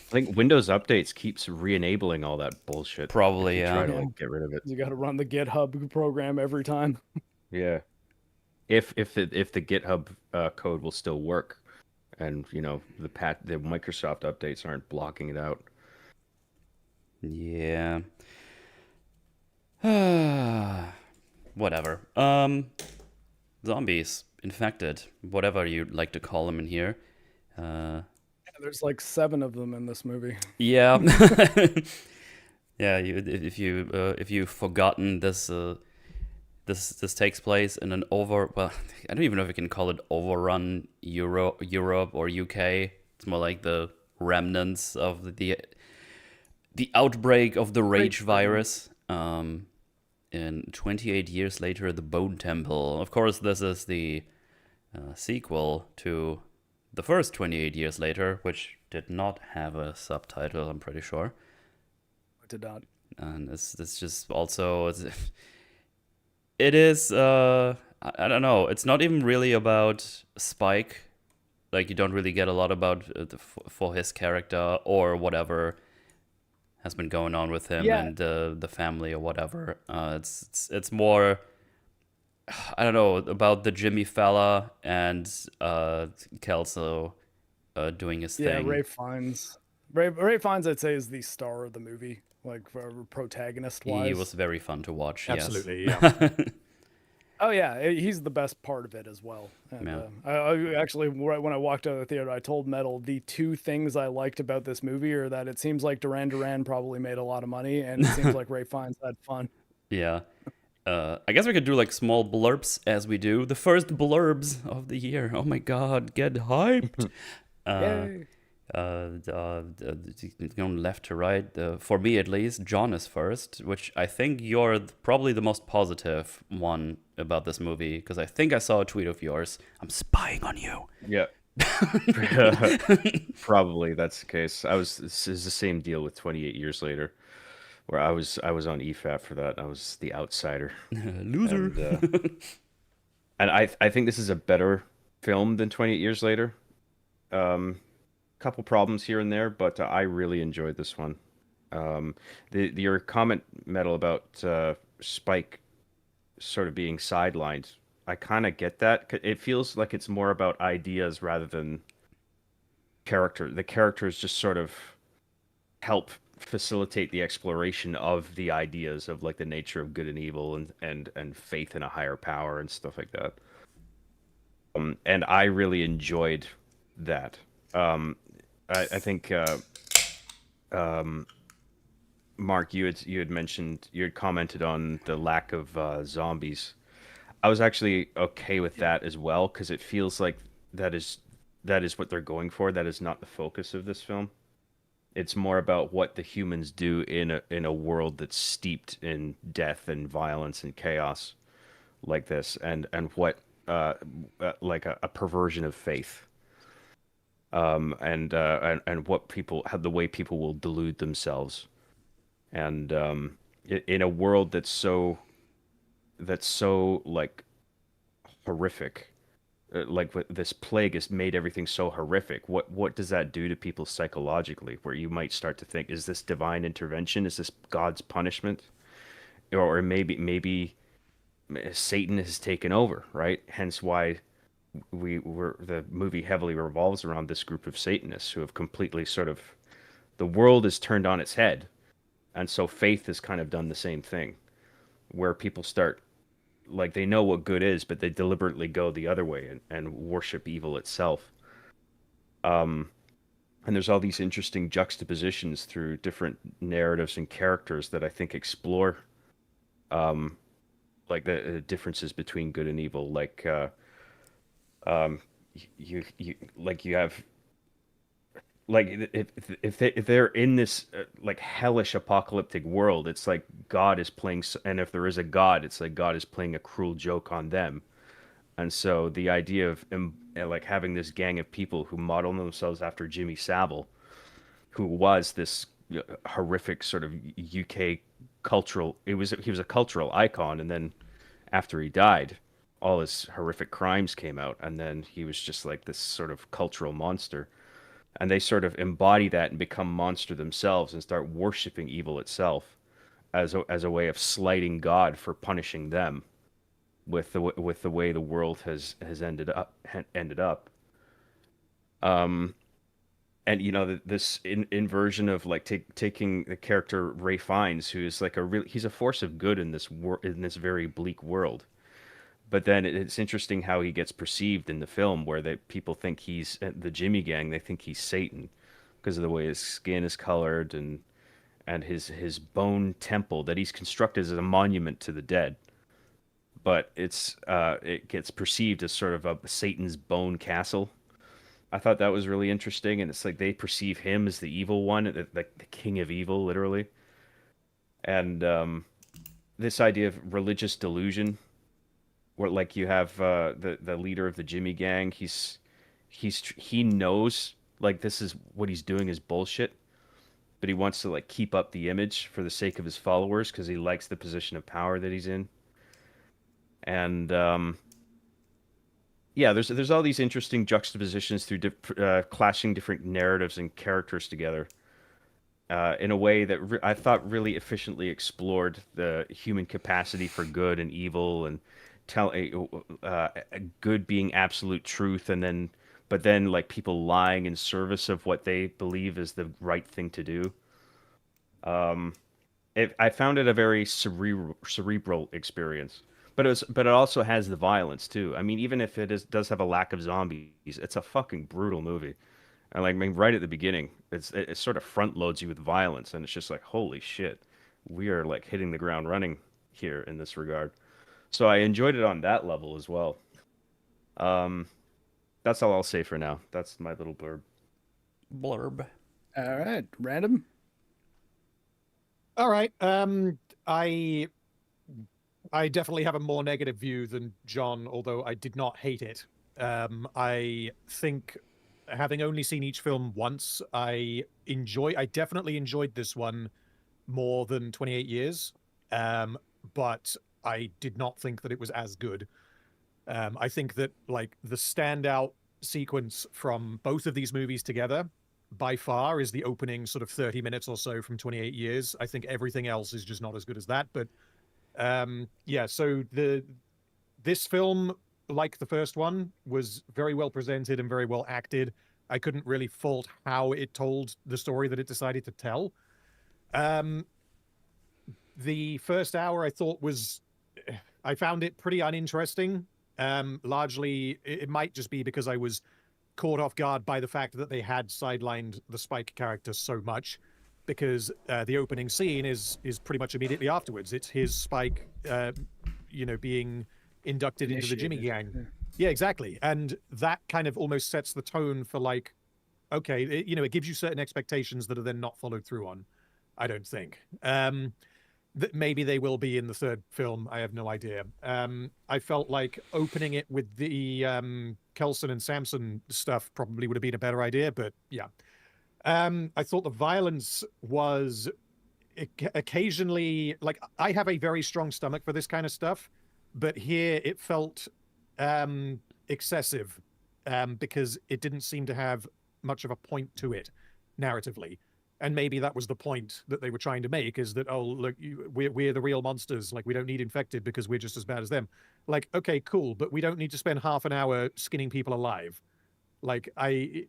think Windows updates keeps re-enabling all that bullshit. Probably, if you yeah. Try to like, get rid of it. You got to run the GitHub program every time. Yeah. If the GitHub code will still work, and the Microsoft updates aren't blocking it out. Yeah. Whatever. Zombies, infected, whatever you'd like to call them in here. There's like 7 of them in this movie. Yeah. Yeah, if you've forgotten this this takes place in an I don't even know if you can call it overrun Europe or UK. It's more like the remnants of the outbreak of the rage virus. In 28 years later, the Bone Temple. Of course, this is the sequel to the first 28 years later, which did not have a subtitle, I'm pretty sure. I did not. And it's just also... It is, I don't know, it's not even really about Spike. Like, you don't really get a lot about for his character or whatever has been going on with him and the family or whatever. It's more, I don't know, about the Jimmy fella and Kelso doing his thing. Yeah, Ray Fiennes. Ray Fiennes, I'd say, is the star of the movie, like protagonist-wise. He was very fun to watch. Absolutely, yes. yeah. Oh yeah, he's the best part of it as well. And Yeah. I actually, when I walked out of the theater, I told Metal the two things I liked about this movie are that it seems like Duran Duran probably made a lot of money, and it seems like Ray Fiennes had fun. Yeah. I guess we could do like small blurbs as we do. The first blurbs of the year. Oh my god, get hyped. Uh, Yay! Going left to right. For me at least, John is first, which I think you're probably the most positive one about this movie, because I think I saw a tweet of yours. I'm spying on you. Yeah. Probably that's the case. This is the same deal with 28 Years Later, where I was on EFAP for that. I was the outsider. Loser. And I think this is a better film than 28 Years Later. Couple problems here and there, but I really enjoyed this one. Your comment, Metal, about Spike sort of being sidelined, I kind of get that. It feels like it's more about ideas rather than character. The characters just sort of help facilitate the exploration of the ideas of like the nature of good and evil and faith in a higher power and stuff like that. And I really enjoyed that. I think Mark, you had mentioned, you had commented on the lack of zombies. I was actually okay with that as well, because it feels like that is what they're going for. That is not the focus of this film. It's more about what the humans do in a world that's steeped in death and violence and chaos like this, and what like a perversion of faith. And what people how the way people will delude themselves, and in a world that's so like horrific, like this plague has made everything so horrific. What does that do to people psychologically? Where you might start to think, is this divine intervention? Is this God's punishment? Or maybe Satan has taken over, right? Hence why the movie heavily revolves around this group of Satanists who have completely sort of, the world is turned on its head, and so faith has kind of done the same thing, where people start, like, they know what good is, but they deliberately go the other way and worship evil itself. And there's all these interesting juxtapositions through different narratives and characters that I think explore like the differences between good and evil. Like um, you have, like, if they're in this like hellish apocalyptic world, it's like God is playing, and if there is a God, it's like God is playing a cruel joke on them. And so the idea of like having this gang of people who model themselves after Jimmy Savile, who was this horrific sort of UK cultural, he was a cultural icon, and then after he died, all his horrific crimes came out, and then he was just like this sort of cultural monster. And they sort of embody that and become monster themselves and start worshiping evil itself as a way of slighting God for punishing them with the way the world has ended up. Um, and this inversion of like taking the character Ray Fiennes, who is like he's a force of good in this very bleak world. But then it's interesting how he gets perceived in the film, where people think he's the Jimmy Gang. They think he's Satan because of the way his skin is colored, and his bone temple that he's constructed as a monument to the dead. But it gets perceived as sort of a Satan's bone castle. I thought that was really interesting, and it's like they perceive him as the evil one, the king of evil, literally. And this idea of religious delusion, where like you have the leader of the Jimmy Gang, he knows like this is what he's doing is bullshit, but he wants to like keep up the image for the sake of his followers because he likes the position of power that he's in. And yeah, there's all these interesting juxtapositions through clashing different narratives and characters together in a way that I thought really efficiently explored the human capacity for good and evil, and good being absolute truth, but then like people lying in service of what they believe is the right thing to do. I found it a very cerebral experience, but it also has the violence too. I mean, even if does have a lack of zombies, it's a fucking brutal movie. And like, I mean, right at the beginning, it sort of front loads you with violence, and it's just like, holy shit, we are like hitting the ground running here in this regard. So I enjoyed it on that level as well. Um, that's all I'll say for now. That's my little blurb. Blurb. All right, Random. All right. I definitely have a more negative view than John, although I did not hate it. I think, having only seen each film once, I definitely enjoyed this one more than 28 Years. But I did not think that it was as good. I think that like the standout sequence from both of these movies together by far is the opening sort of 30 minutes or so from 28 Years. I think everything else is just not as good as that. But yeah, so this film, like the first one, was very well presented and very well acted. I couldn't really fault how it told the story that it decided to tell. The first hour I thought I found it pretty uninteresting. Largely, it might just be because I was caught off guard by the fact that they had sidelined the Spike character so much, because the opening scene is pretty much immediately afterwards. It's his Spike, being inducted into the Jimmy gang. Yeah, exactly. And that kind of almost sets the tone for like, okay, it gives you certain expectations that are then not followed through on, I don't think. That maybe they will be in the third film. I have no idea. I felt like opening it with the Kelson and Samson stuff probably would have been a better idea, but yeah. I thought the violence was occasionally, like, I have a very strong stomach for this kind of stuff, but here it felt excessive because it didn't seem to have much of a point to it narratively. And maybe that was the point that they were trying to make, is that, oh, look, we're the real monsters. Like, we don't need infected because we're just as bad as them. Like, okay, cool, but we don't need to spend half an hour skinning people alive. Like, I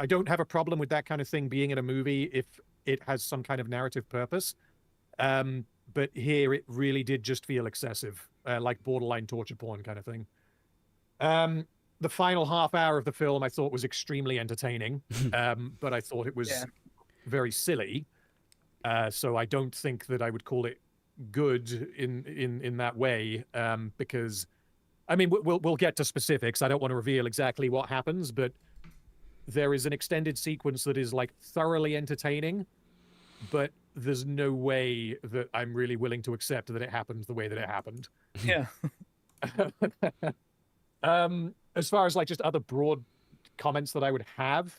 don't have a problem with that kind of thing being in a movie if it has some kind of narrative purpose. But here it really did just feel excessive, like borderline torture porn kind of thing. The final half hour of the film I thought was extremely entertaining, but I thought it was very silly. So I don't think that I would call it good in that way, because I mean, we'll get to specifics. I don't want to reveal exactly what happens, but there is an extended sequence that is like thoroughly entertaining, but there's no way that I'm really willing to accept that it happened the way that it happened. Yeah. As far as like just other broad comments that I would have,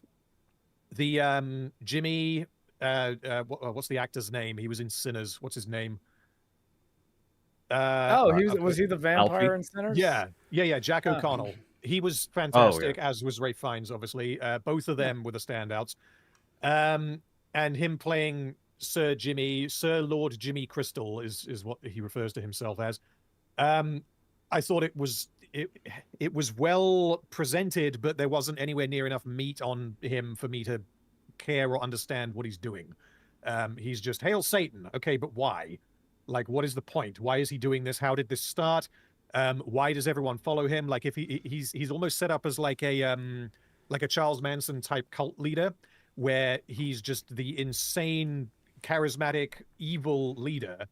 the Jimmy, what's the actor's name? He was in Sinners. What's his name? Was he the vampire in Sinners? Yeah. Jack O'Connell. He was fantastic, as was Ralph Fiennes, obviously. Both of them were the standouts. And him playing Sir Lord Jimmy Crystal is what he refers to himself as. I thought it was well presented, but there wasn't anywhere near enough meat on him for me to care or understand what he's doing. He's just, Hail Satan. Okay, but why? Like, what is the point? Why is he doing this? How did this start? Why does everyone follow him? Like, if he's almost set up as like a Charles Manson type cult leader, where he's just the insane, charismatic, evil leader,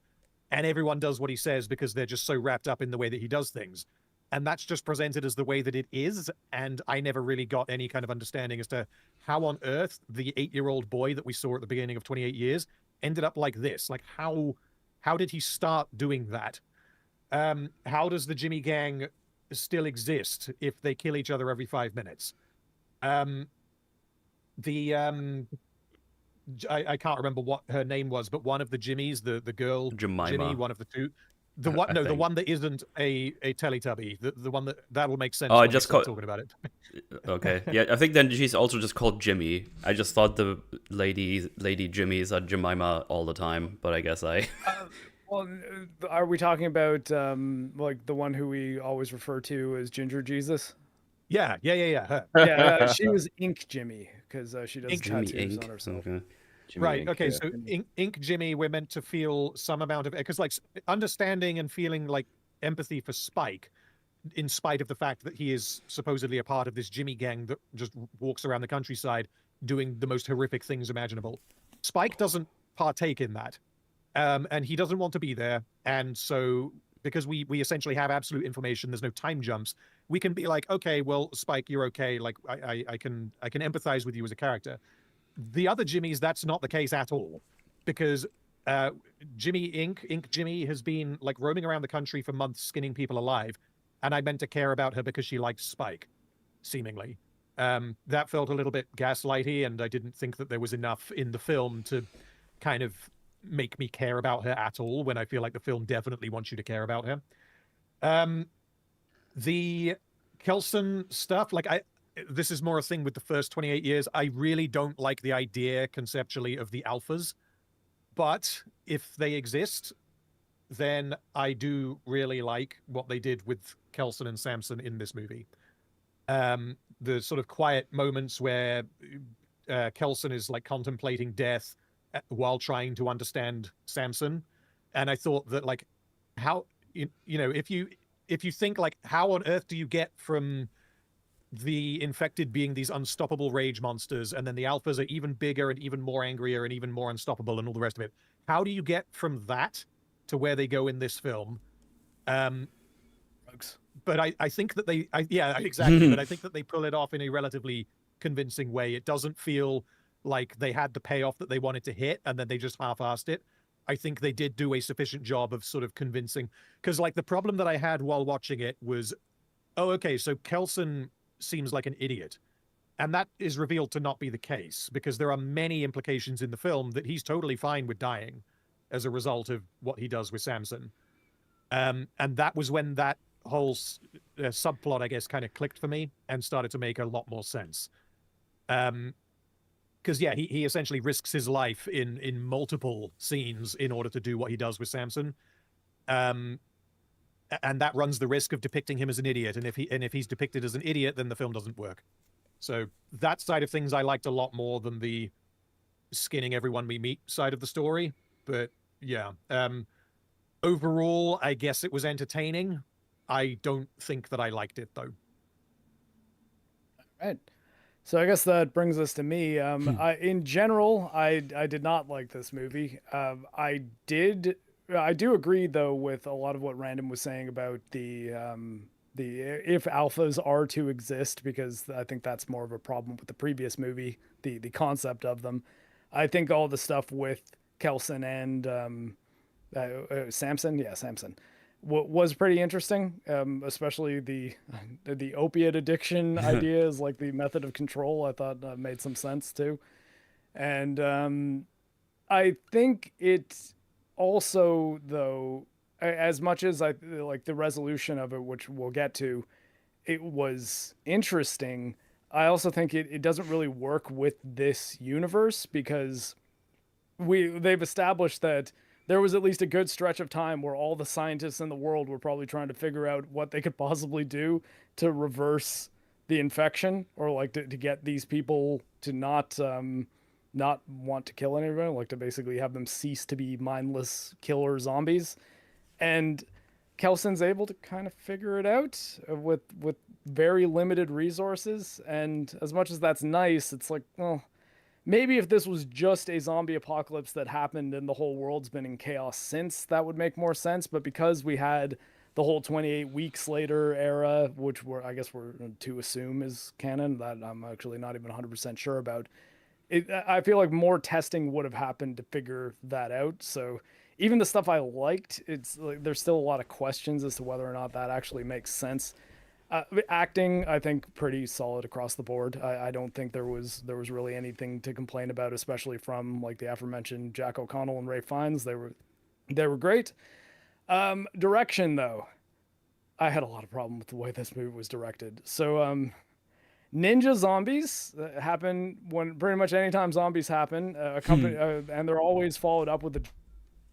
and everyone does what he says because they're just so wrapped up in the way that he does things. And that's just presented as the way that it is. And I never really got any kind of understanding as to how on earth the 8-year-old boy that we saw at the beginning of 28 Years ended up like this. Like, how did he start doing that? How does the Jimmy gang still exist if they kill each other every 5 minutes? I can't remember what her name was, but one of the Jimmys, the girl Jemima. Jimmy, one of the two. The one that isn't a Teletubby. The one that will make sense. Oh, I when just we start talking about it. Okay, yeah, I think then she's also just called Jimmy. I just thought the lady Jimmys are Jemima all the time, but I guess Well, are we talking about like the one who we always refer to as Ginger Jesus? Yeah. Her. Yeah, she was Ink Jimmy because she does tattoos Ink. on herself. Okay. Right. Ink, Okay. yeah. So Ink Jimmy, we're meant to feel some amount of, because like understanding and feeling like empathy for Spike, in spite of the fact that he is supposedly a part of this Jimmy gang that just walks around the countryside doing the most horrific things imaginable. Spike doesn't partake in that. And he doesn't want to be there. And so, because we essentially have absolute information, there's no time jumps, we can be like, okay, well, Spike, you're okay. Like, I can empathize with you as a character. The other Jimmys, that's not the case at all, because Jimmy Ink Jimmy has been like roaming around the country for months, skinning people alive, and I meant to care about her because she liked Spike, seemingly. That felt a little bit gaslighty, and I didn't think that there was enough in the film to kind of make me care about her at all, when I feel like the film definitely wants you to care about her. The Kelson stuff, like, this is more a thing with the first 28 years. I really don't like the idea conceptually of the alphas, but if they exist, then I do really like what they did with Kelson and Samson in this movie. The sort of quiet moments where Kelson is like contemplating death while trying to understand Samson. And I thought that, like, how, you know, if you think, like, how on earth do you get from the infected being these unstoppable rage monsters, and then the alphas are even bigger and even more angrier and even more unstoppable and all the rest of it? How do you get from that to where they go in this film? But I think that yeah, exactly. But I think that they pull it off in a relatively convincing way. It doesn't feel like they had the payoff that they wanted to hit and then they just half-assed it. I think they did do a sufficient job of sort of convincing, because, like, the problem that I had while watching it was, oh, okay, so Kelson seems like an idiot. And that is revealed to not be the case, because there are many implications in the film that he's totally fine with dying as a result of what he does with Samson. And that was when that whole subplot, I guess, kind of clicked for me and started to make a lot more sense. Because, yeah, he essentially risks his life in multiple scenes in order to do what he does with Samson. And that runs the risk of depicting him as an idiot. And if he's depicted as an idiot, then the film doesn't work. So that side of things I liked a lot more than the skinning everyone we meet side of the story. But yeah, overall, I guess it was entertaining. I don't think that I liked it, though. All right. So I guess that brings us to me. In general, I did not like this movie. I do agree, though, with a lot of what Random was saying about the if alphas are to exist, because I think that's more of a problem with the previous movie, the concept of them. I think all the stuff with Kelson and Samson, was pretty interesting, especially the opiate addiction idea is like the method of control. I thought made some sense too. And I think it also, though, as much as I like the resolution of it, which we'll get to, it was interesting. I also think it doesn't really work with this universe, because they've established that there was at least a good stretch of time where all the scientists in the world were probably trying to figure out what they could possibly do to reverse the infection, or like to get these people to not want to kill anyone, like to basically have them cease to be mindless killer zombies. And Kelson's able to kind of figure it out with very limited resources. And as much as that's nice, it's like, well, maybe if this was just a zombie apocalypse that happened and the whole world's been in chaos since, that would make more sense. But because we had the whole 28 weeks later era, which I guess we're to assume is canon, that I'm actually not even 100% sure about, I feel like more testing would have happened to figure that out. So even the stuff I liked, it's like there's still a lot of questions as to whether or not that actually makes sense. Acting, I think, pretty solid across the board. I don't think there was really anything to complain about, especially from like the aforementioned Jack O'Connell and Ray Fiennes. They were great. Direction, though, I had a lot of problem with the way this movie was directed. So ninja zombies happen when pretty much anytime zombies happen, and they're always followed up with a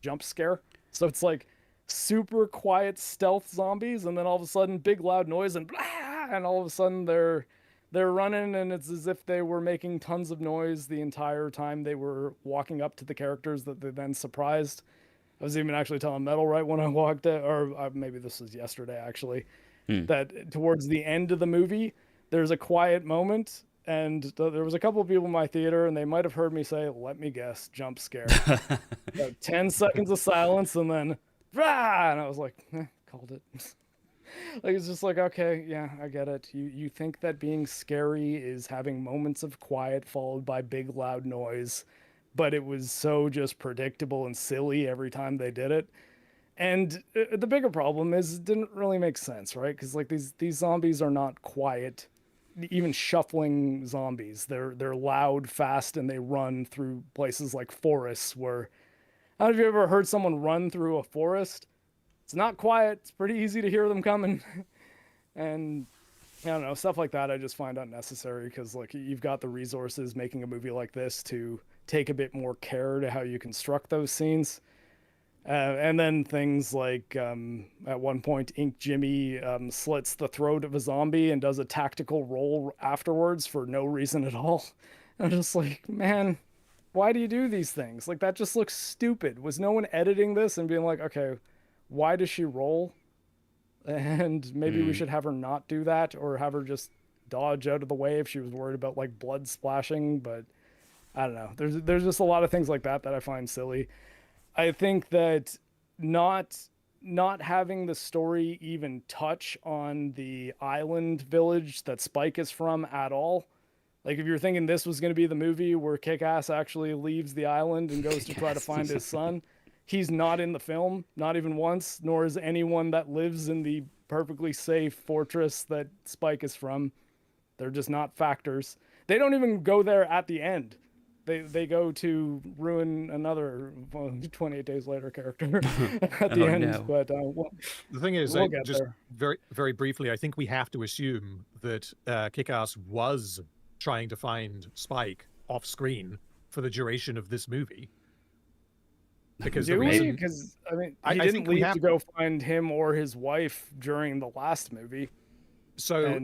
jump scare. So it's like super quiet stealth zombies, and then all of a sudden big loud noise and blah, and all of a sudden they're running, and it's as if they were making tons of noise the entire time they were walking up to the characters that they then surprised. I was even actually telling Metal right when I walked in, or maybe this was yesterday actually, that towards the end of the movie, there's a quiet moment, and there was a couple of people in my theater, and they might have heard me say, "Let me guess, jump scare." About 10 seconds of silence, and then, rah! And I was like, called it. Like, it's just like, okay, yeah, I get it. You think that being scary is having moments of quiet followed by big loud noise, but it was so just predictable and silly every time they did it. And the bigger problem is it didn't really make sense, right? Because like these zombies are not quiet, even shuffling zombies. They're loud, fast, and they run through places like forests where. I don't know if you ever heard someone run through a forest. It's not quiet. It's pretty easy to hear them coming. And I don't know, stuff like that I just find unnecessary because like you've got the resources making a movie like this to take a bit more care to how you construct those scenes. And then things like at one point, Ink Jimmy slits the throat of a zombie and does a tactical roll afterwards for no reason at all. I'm just like, man, why do you do these things? Like, that just looks stupid. Was no one editing this and being like, okay, why does she roll? And maybe we should have her not do that or have her just dodge out of the way if she was worried about like blood splashing. But I don't know. There's just a lot of things like that I find silly. I think that not having the story even touch on the island village that Spike is from at all. Like, if you're thinking this was going to be the movie where Kick-Ass actually leaves the island and goes to try to find his son, he's not in the film, not even once, nor is anyone that lives in the perfectly safe fortress that Spike is from. They're just not factors. They don't even go there at the end. They go to ruin another 28 Days Later character at the end. No. But the thing is, just very, very briefly, I think we have to assume that Kick-Ass was trying to find Spike off screen for the duration of this movie. Because I mean, he didn't leave to go find him or his wife during the last movie. So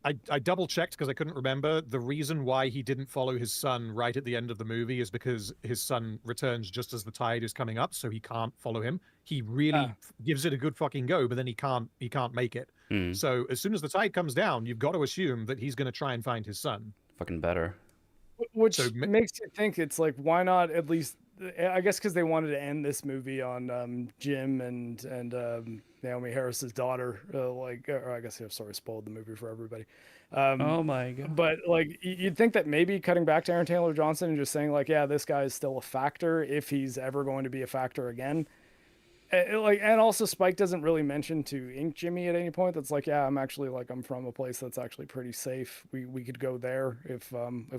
I double checked because I couldn't remember. The reason why he didn't follow his son right at the end of the movie is because his son returns just as the tide is coming up, so he can't follow him. He really gives it a good fucking go, but then he can't make it. So as soon as the tide comes down, you've got to assume that he's going to try and find his son. Fucking better. Which makes you think it's like, why not at least? I guess because they wanted to end this movie on Jim and Naomi Harris's daughter. Or I guess I've sort of spoiled the movie for everybody. Oh my god! But like, you'd think that maybe cutting back to Aaron Taylor Johnson and just saying like, yeah, this guy is still a factor if he's ever going to be a factor again. And also Spike doesn't really mention to Ink Jimmy at any point that's like, yeah, I'm from a place that's actually pretty safe. We could go there if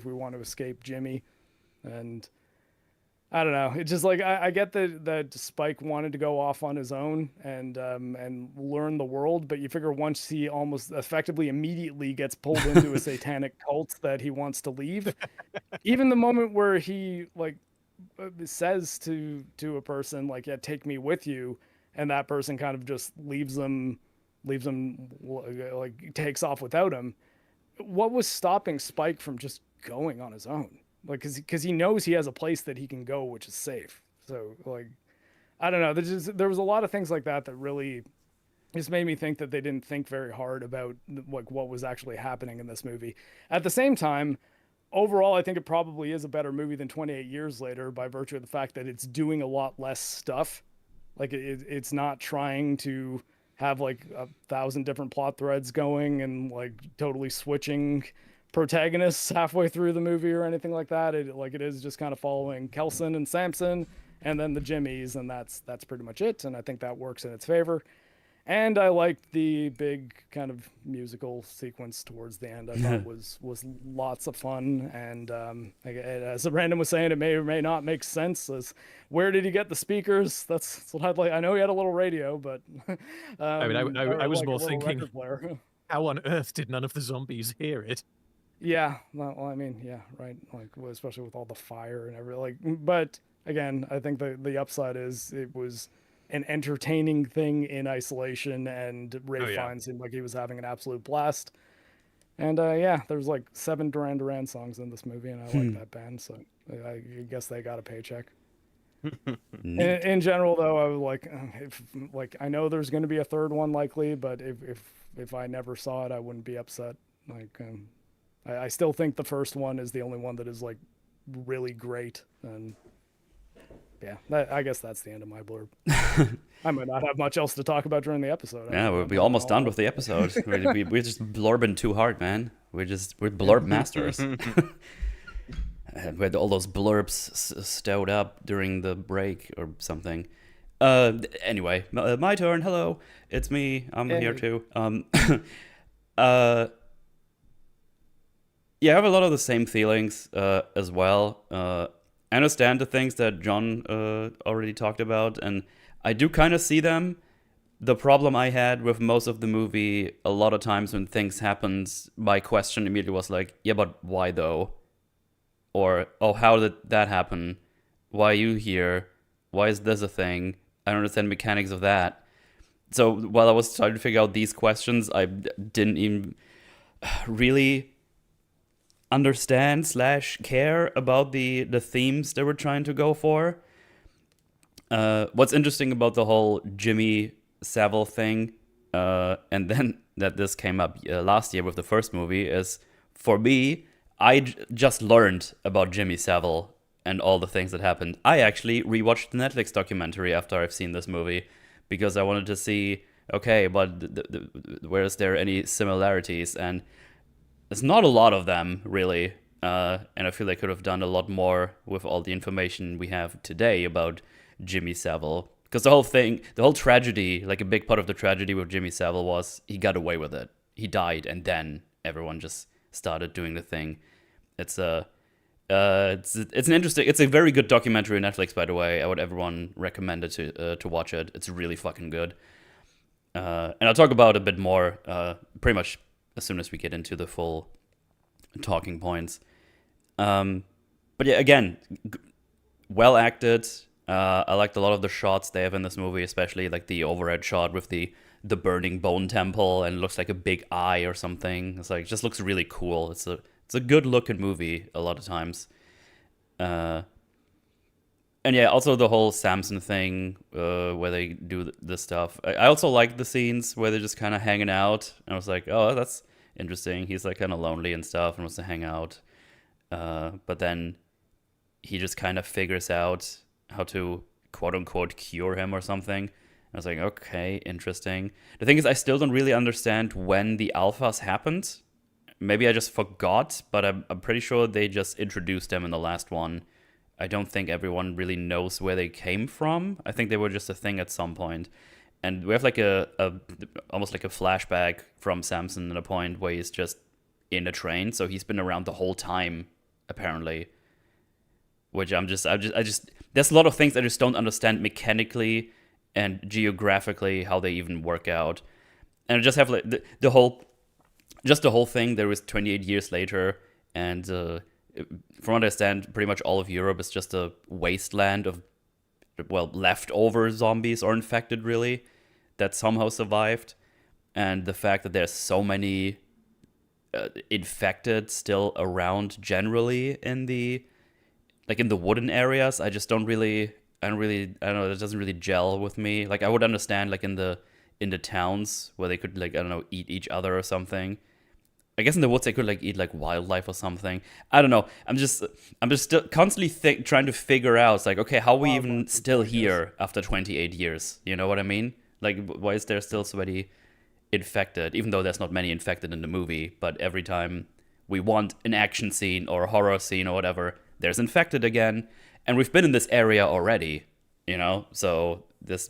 we want to escape Jimmy. And I don't know. It's just like I get that Spike wanted to go off on his own and learn the world, but you figure once he almost effectively immediately gets pulled into a satanic cult that he wants to leave. Even the moment where he like says to a person like, yeah, take me with you, and that person kind of just leaves him like takes off without him. What was stopping Spike from just going on his own? Like, because he knows he has a place that he can go which is safe. So like, I don't know, there was a lot of things like that really just made me think that they didn't think very hard about like what was actually happening in this movie. At the same time, overall, I think it probably is a better movie than 28 Years Later by virtue of the fact that it's doing a lot less stuff. Like, it's not trying to have like 1,000 different plot threads going and like totally switching protagonists halfway through the movie or anything like that. It is just kind of following Kelson and Samson and then the Jimmies, and that's pretty much it. And I think that works in its favor. And I liked the big kind of musical sequence towards the end. I thought was lots of fun. And as Random was saying, it may or may not make sense. As where did he get the speakers? That's what I'd like. I know he had a little radio, but I was like more thinking, how on earth did none of the zombies hear it? Yeah, well, I mean, yeah, right. Like, especially with all the fire and everything. Like, but again, I think the upside is it was an entertaining thing in isolation, and Ray Fiennes seemed like he was having an absolute blast. And there's like 7 Duran Duran songs in this movie, and I like that band, so I guess they got a paycheck. Neat. In general, though, I was like, if like I know there's going to be a third one likely, but if I never saw it, I wouldn't be upset. Like, I still think the first one is the only one that is like really great, and yeah, I guess that's the end of my blurb. I might not have much else to talk about during the episode. Yeah, we'll be almost done with the episode. We're just blurbing too hard, man. We're blurb masters. We had all those blurbs stowed up during the break or something. Anyway, my turn. Hello, it's me. I'm here too. Yeah, I have a lot of the same feelings as well. I understand the things that John already talked about, and I do kind of see them. The problem I had with most of the movie, a lot of times when things happened, my question immediately was like, yeah, but why though? Or, oh, how did that happen? Why are you here? Why is this a thing? I don't understand the mechanics of that. So while I was trying to figure out these questions, I didn't even really understand / care about the themes they were trying to go for. What's interesting about the whole Jimmy Savile thing, and then that this came up last year with the first movie, is for me, I just learned about Jimmy Savile and all the things that happened. I actually rewatched the Netflix documentary after I've seen this movie because I wanted to see, okay, but where is there any similarities? And there's not a lot of them, really. And I feel they could have done a lot more with all the information we have today about Jimmy Savile. Because the whole tragedy, like a big part of the tragedy with Jimmy Savile was he got away with it. He died, and then everyone just started doing the thing. It's an interesting, it's a very good documentary on Netflix, by the way. I would everyone recommend it to watch it. It's really fucking good. And I'll talk about it a bit more pretty much as soon as we get into the full talking points. But yeah, again, well acted. I liked a lot of the shots they have in this movie, especially like the overhead shot with the burning bone temple, and it looks like a big eye or something. It's like, it just looks really cool. It's a good looking movie a lot of times. And yeah, also the whole Samson thing, where they do this stuff. I also like the scenes where they're just kind of hanging out. And I was like, oh, that's interesting. He's like kind of lonely and stuff and wants to hang out. But then he just kind of figures out how to quote unquote cure him or something. I was like, okay, interesting. The thing is, I still don't really understand when the alphas happened. Maybe I just forgot, but I'm pretty sure they just introduced them in the last one. I don't think everyone really knows where they came from. I think they were just a thing at some point. And we have like a almost like a flashback from Samson at a point where he's just in a train. So he's been around the whole time, apparently. Which I just there's a lot of things I just don't understand mechanically and geographically how they even work out. And I just have like the whole thing. There was 28 years later, and from what I understand, pretty much all of Europe is just a wasteland of, well, leftover zombies or infected, really, that somehow survived. And the fact that there's so many infected still around generally in the wooden areas, I don't know, it doesn't really gel with me. Like, I would understand like in the towns where they could, like, I don't know, eat each other or something. I guess in the woods they could like eat like wildlife or something. I don't know. I'm just still constantly trying to figure out. It's like, okay, how are we even still here after 28 years? You know what I mean? Like, why is there still so many infected? Even though there's not many infected in the movie, but every time we want an action scene or a horror scene or whatever, there's infected again. And we've been in this area already, you know? So there's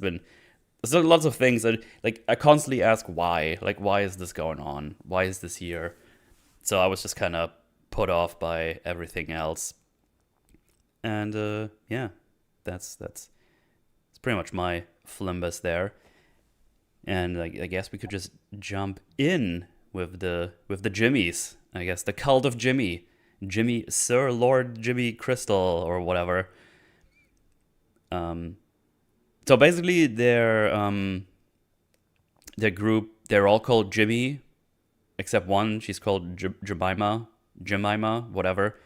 lots of things that, like, I constantly ask why. Like, why is this going on? Why is this here? So I was just kind of put off by everything else. And yeah, that's pretty much my flimbus there. And I guess we could just jump in with the Jimmies. I guess the cult of Jimmy. Sir Lord Jimmy Crystal or whatever. So basically their group, they're all called Jimmy, except one. She's called Jemima, whatever.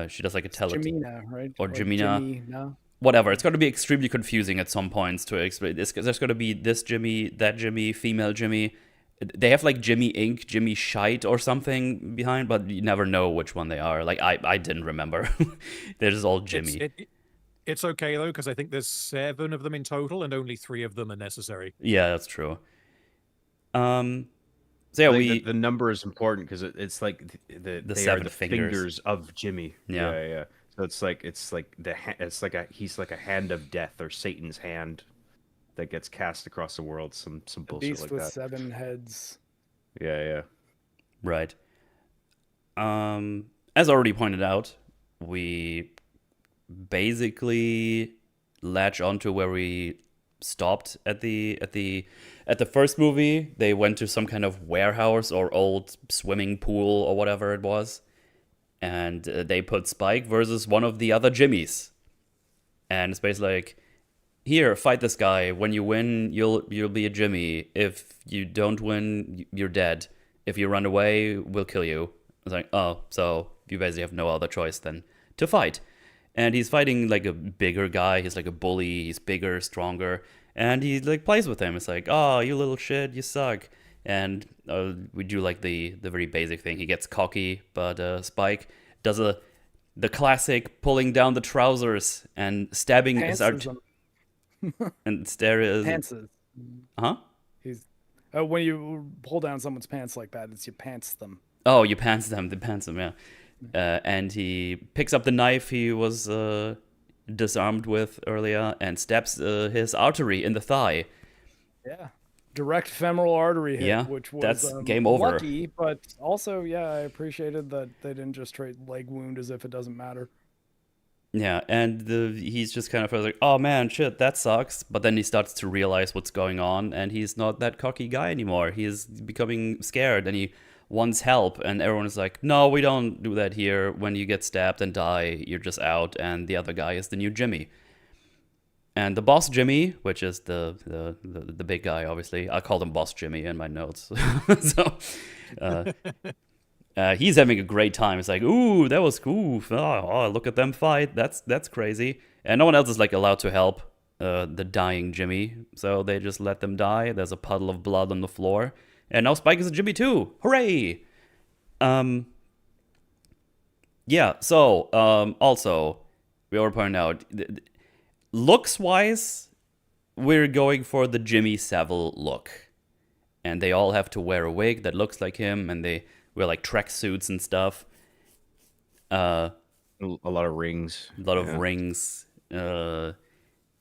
She does like a Jimina, right? or Jimina. Jimmy, no? whatever. It's going to be extremely confusing at some points to explain. There's going to be this Jimmy, that Jimmy, female Jimmy. They have like Jimmy Inc., Jimmy Shite or something behind, but you never know which one they are. Like I didn't remember. They're just all Jimmy. It's okay though, because I think there's 7 of them in total, and only 3 of them are necessary. Yeah, that's true. So yeah, the number is important because it's like they 7 are the fingers. fingers of Jimmy. Yeah. So it's like he's like a hand of death, or Satan's hand that gets cast across the world. Some bullshit beast like with that. 7 heads. Yeah. Right. As already pointed out, we basically latch onto where we stopped at the first movie. They went to some kind of warehouse or old swimming pool or whatever it was, and they put Spike versus one of the other Jimmys, and it's basically like, here, fight this guy. When you win, you'll be a Jimmy. If you don't win, you're dead. If you run away, we'll kill you. It's like, oh, so you basically have no other choice than to fight. And he's fighting like a bigger guy. He's like a bully. He's bigger, stronger. And he like plays with him. It's like, oh, you little shit, you suck. And we do like the very basic thing. He gets cocky, but Spike does the classic pulling down the trousers and stabbing his and Pantses. Huh? He's when you pull down someone's pants like that, it's you pants them. Oh, you pants them. Yeah. And he picks up the knife he was disarmed with earlier and stabs his artery in the thigh. Yeah. Direct femoral artery hit, which was that's game over. Lucky, but also, yeah, I appreciated that they didn't just treat leg wound as if it doesn't matter. Yeah, and he's just kind of like, oh man, shit, that sucks. But then he starts to realize what's going on, and he's not that cocky guy anymore. He is becoming scared, and he wants help. And everyone is like, no, we don't do that here. When you get stabbed and die, you're just out, and the other guy is the new Jimmy. And the boss Jimmy, which is the big guy, obviously. I called him Boss Jimmy in my notes. So... he's having a great time. It's like, ooh, that was cool. Oh, look at them fight. That's crazy. And no one else is like allowed to help the dying Jimmy, so they just let them die. There's a puddle of blood on the floor, and now Spike is a Jimmy too. Hooray! Yeah. So also, we were pointing out, looks wise, we're going for the Jimmy Savile look, and they all have to wear a wig that looks like him, and they wear like tracksuits and stuff. A lot of rings. A lot of rings. Very,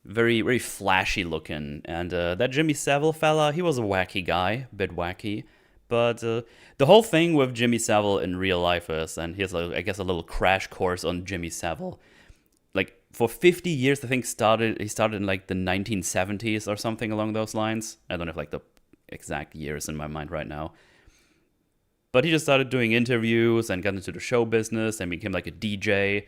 very flashy looking. And that Jimmy Savile fella, he was a wacky guy, a bit wacky. But the whole thing with Jimmy Savile in real life is, and here's, I guess, a little crash course on Jimmy Savile. Like, for 50 years, I think he started in like the 1970s or something along those lines. I don't have like the exact years in my mind right now. But he just started doing interviews and got into the show business and became like a DJ.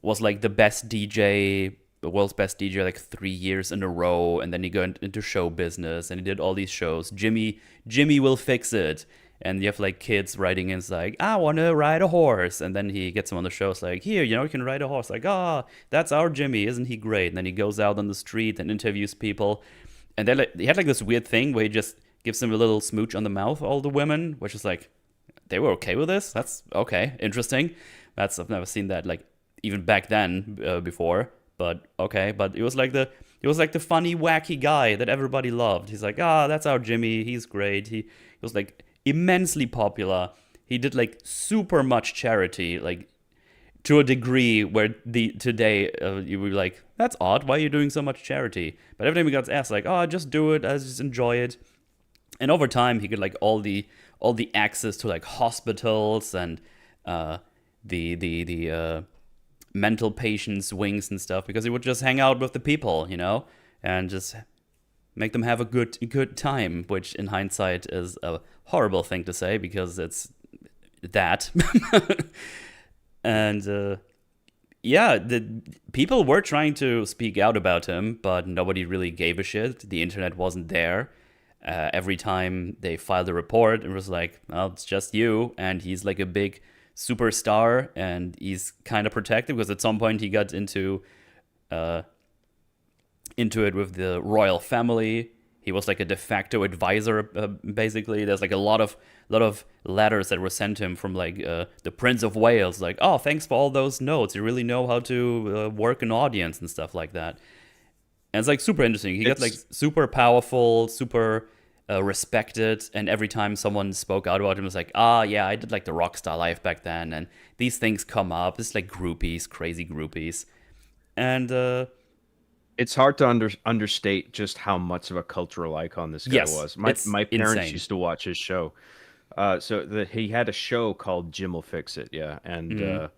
Was like the best DJ, the world's best DJ, like 3 years in a row. And then he got into show business and he did all these shows. Jimmy will fix it. And you have like kids writing in, it's like, I want to ride a horse. And then he gets him on the show. It's like, here, you can ride a horse. Like, that's our Jimmy. Isn't he great? And then he goes out on the street and interviews people. And then he had like this weird thing where he just gives them a little smooch on the mouth, all the women, which is like, they were okay with this? That's okay, interesting. I've never seen that like even back then before, but okay. But it was like the funny, wacky guy that everybody loved. He's like, that's our Jimmy. He's great. He was like immensely popular. He did like super much charity, like to a degree where today you would be like, that's odd. Why are you doing so much charity? But every time he got asked, like, I just do it. I just enjoy it. And over time, he got like all the access to like hospitals and the mental patients wings and stuff, because he would just hang out with the people, and just make them have a good time, which in hindsight is a horrible thing to say because it's that. And the people were trying to speak out about him, but nobody really gave a shit. The internet wasn't there. Every time they filed a report, it was like, well, it's just you. And he's like a big superstar, and he's kind of protected because at some point he got into into it with the royal family. He was like a de facto advisor, basically. There's like a lot of letters that were sent to him from like the Prince of Wales, like, oh, thanks for all those notes. You really know how to work an audience and stuff like that. And it's like super interesting. He got like super powerful, super respected, and every time someone spoke out about him, it was like, yeah, I did like the rock star life back then, and these things come up. It's like groupies, crazy groupies, and it's hard to understate just how much of a cultural icon this guy was. My parents insane. used to watch his show. He had a show called Jim Will Fix It, yeah. And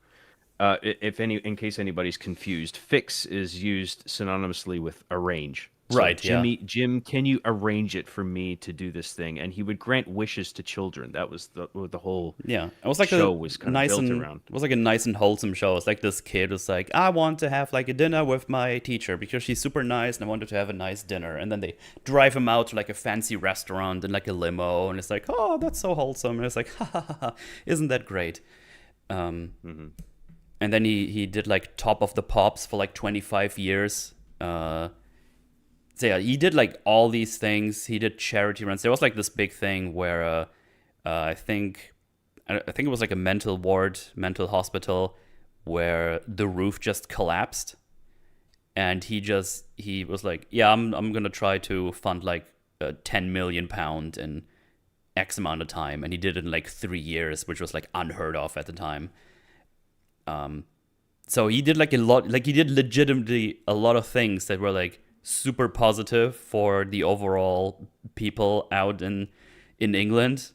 in case anybody's confused, fix is used synonymously with arrange. So, Right, yeah. Jim, can you arrange it for me to do this thing? And he would grant wishes to children. That was the whole Yeah, it was like show a was kind nice of built and around. it was like a nice and wholesome show. It's like this kid was like, I want to have like a dinner with my teacher because she's super nice, and I wanted to have a nice dinner. And then they drive him out to like a fancy restaurant in like a limo, and it's like, oh, that's so wholesome. And it's like, ha ha ha, isn't that great? And then he did like Top of the Pops for like 25 years. So yeah, he did like all these things. He did charity runs. There was like this big thing where I think it was like a mental hospital where the roof just collapsed, and he was like, yeah, I'm gonna try to fund like £10 million in X amount of time, and he did it in like 3 years, which was like unheard of at the time. So he did like a lot, like he did legitimately a lot of things that were like super positive for the overall people out in England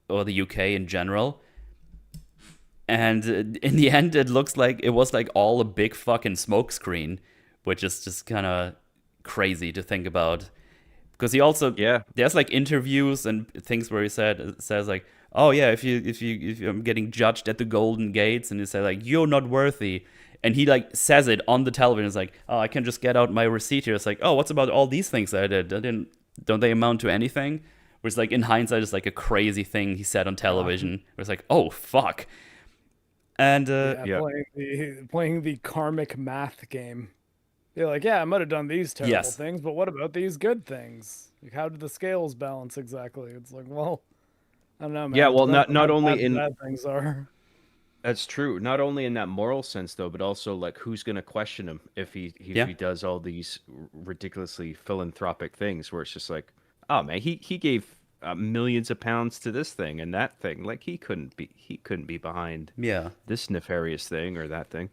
or the UK in general. And in the end, it looks like it was like all a big fucking smokescreen, which is just kind of crazy to think about. Because he also, there's like interviews and things where he says like, oh yeah, if I'm getting judged at the Golden Gates, and he said like, you're not worthy. And he like says it on the television. It's like, oh, I can just get out my receipt here. It's like, oh, what's about all these things that I did? Don't they amount to anything? Whereas like in hindsight, it's like a crazy thing he said on television. Where it's like, oh fuck. And playing the karmic math game. You're like, yeah, I might have done these terrible things, but what about these good things? Like, how did the scales balance exactly? It's like, well, I don't know, man. Yeah, well, not only in bad things are. That's true. Not only in that moral sense, though, but also like who's going to question him if he does all these ridiculously philanthropic things, where it's just like, oh man, he gave millions of pounds to this thing and that thing. Like he couldn't be behind this nefarious thing or that thing.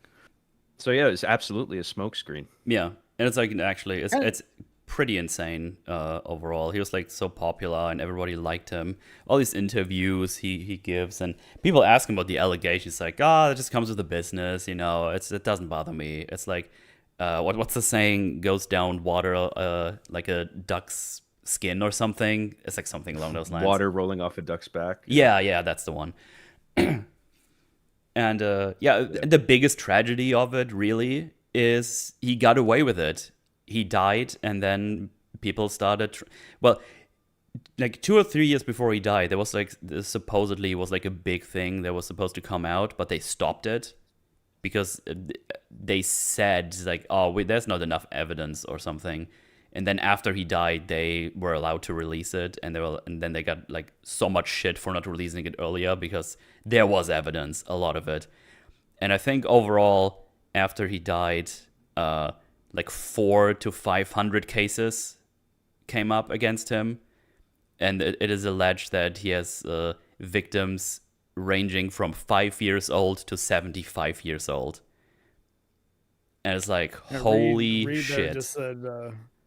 So yeah, it's absolutely a smokescreen. Yeah, and it's like actually it's pretty insane overall. He was like so popular and everybody liked him. All these interviews he gives, and people ask him about the allegations. Like, that just comes with the business, you know. It doesn't bother me. It's like, what's the saying? Goes down water like a duck's skin or something. It's like something along those lines. Water rolling off a duck's back. Yeah, that's the one. And the biggest tragedy of it really is he got away with it. He died, and then people started. Like 2 or 3 years before he died, there was like supposedly was like a big thing that was supposed to come out, but they stopped it because they said like, oh, there's not enough evidence or something. And then after he died, they were allowed to release it, and then they got like so much shit for not releasing it earlier because there was evidence, a lot of it. And I think overall, after he died, like 400 to 500 cases came up against him, and it is alleged that he has victims ranging from 5 years old to 75 years old. And it's like, holy Reed shit. Just said,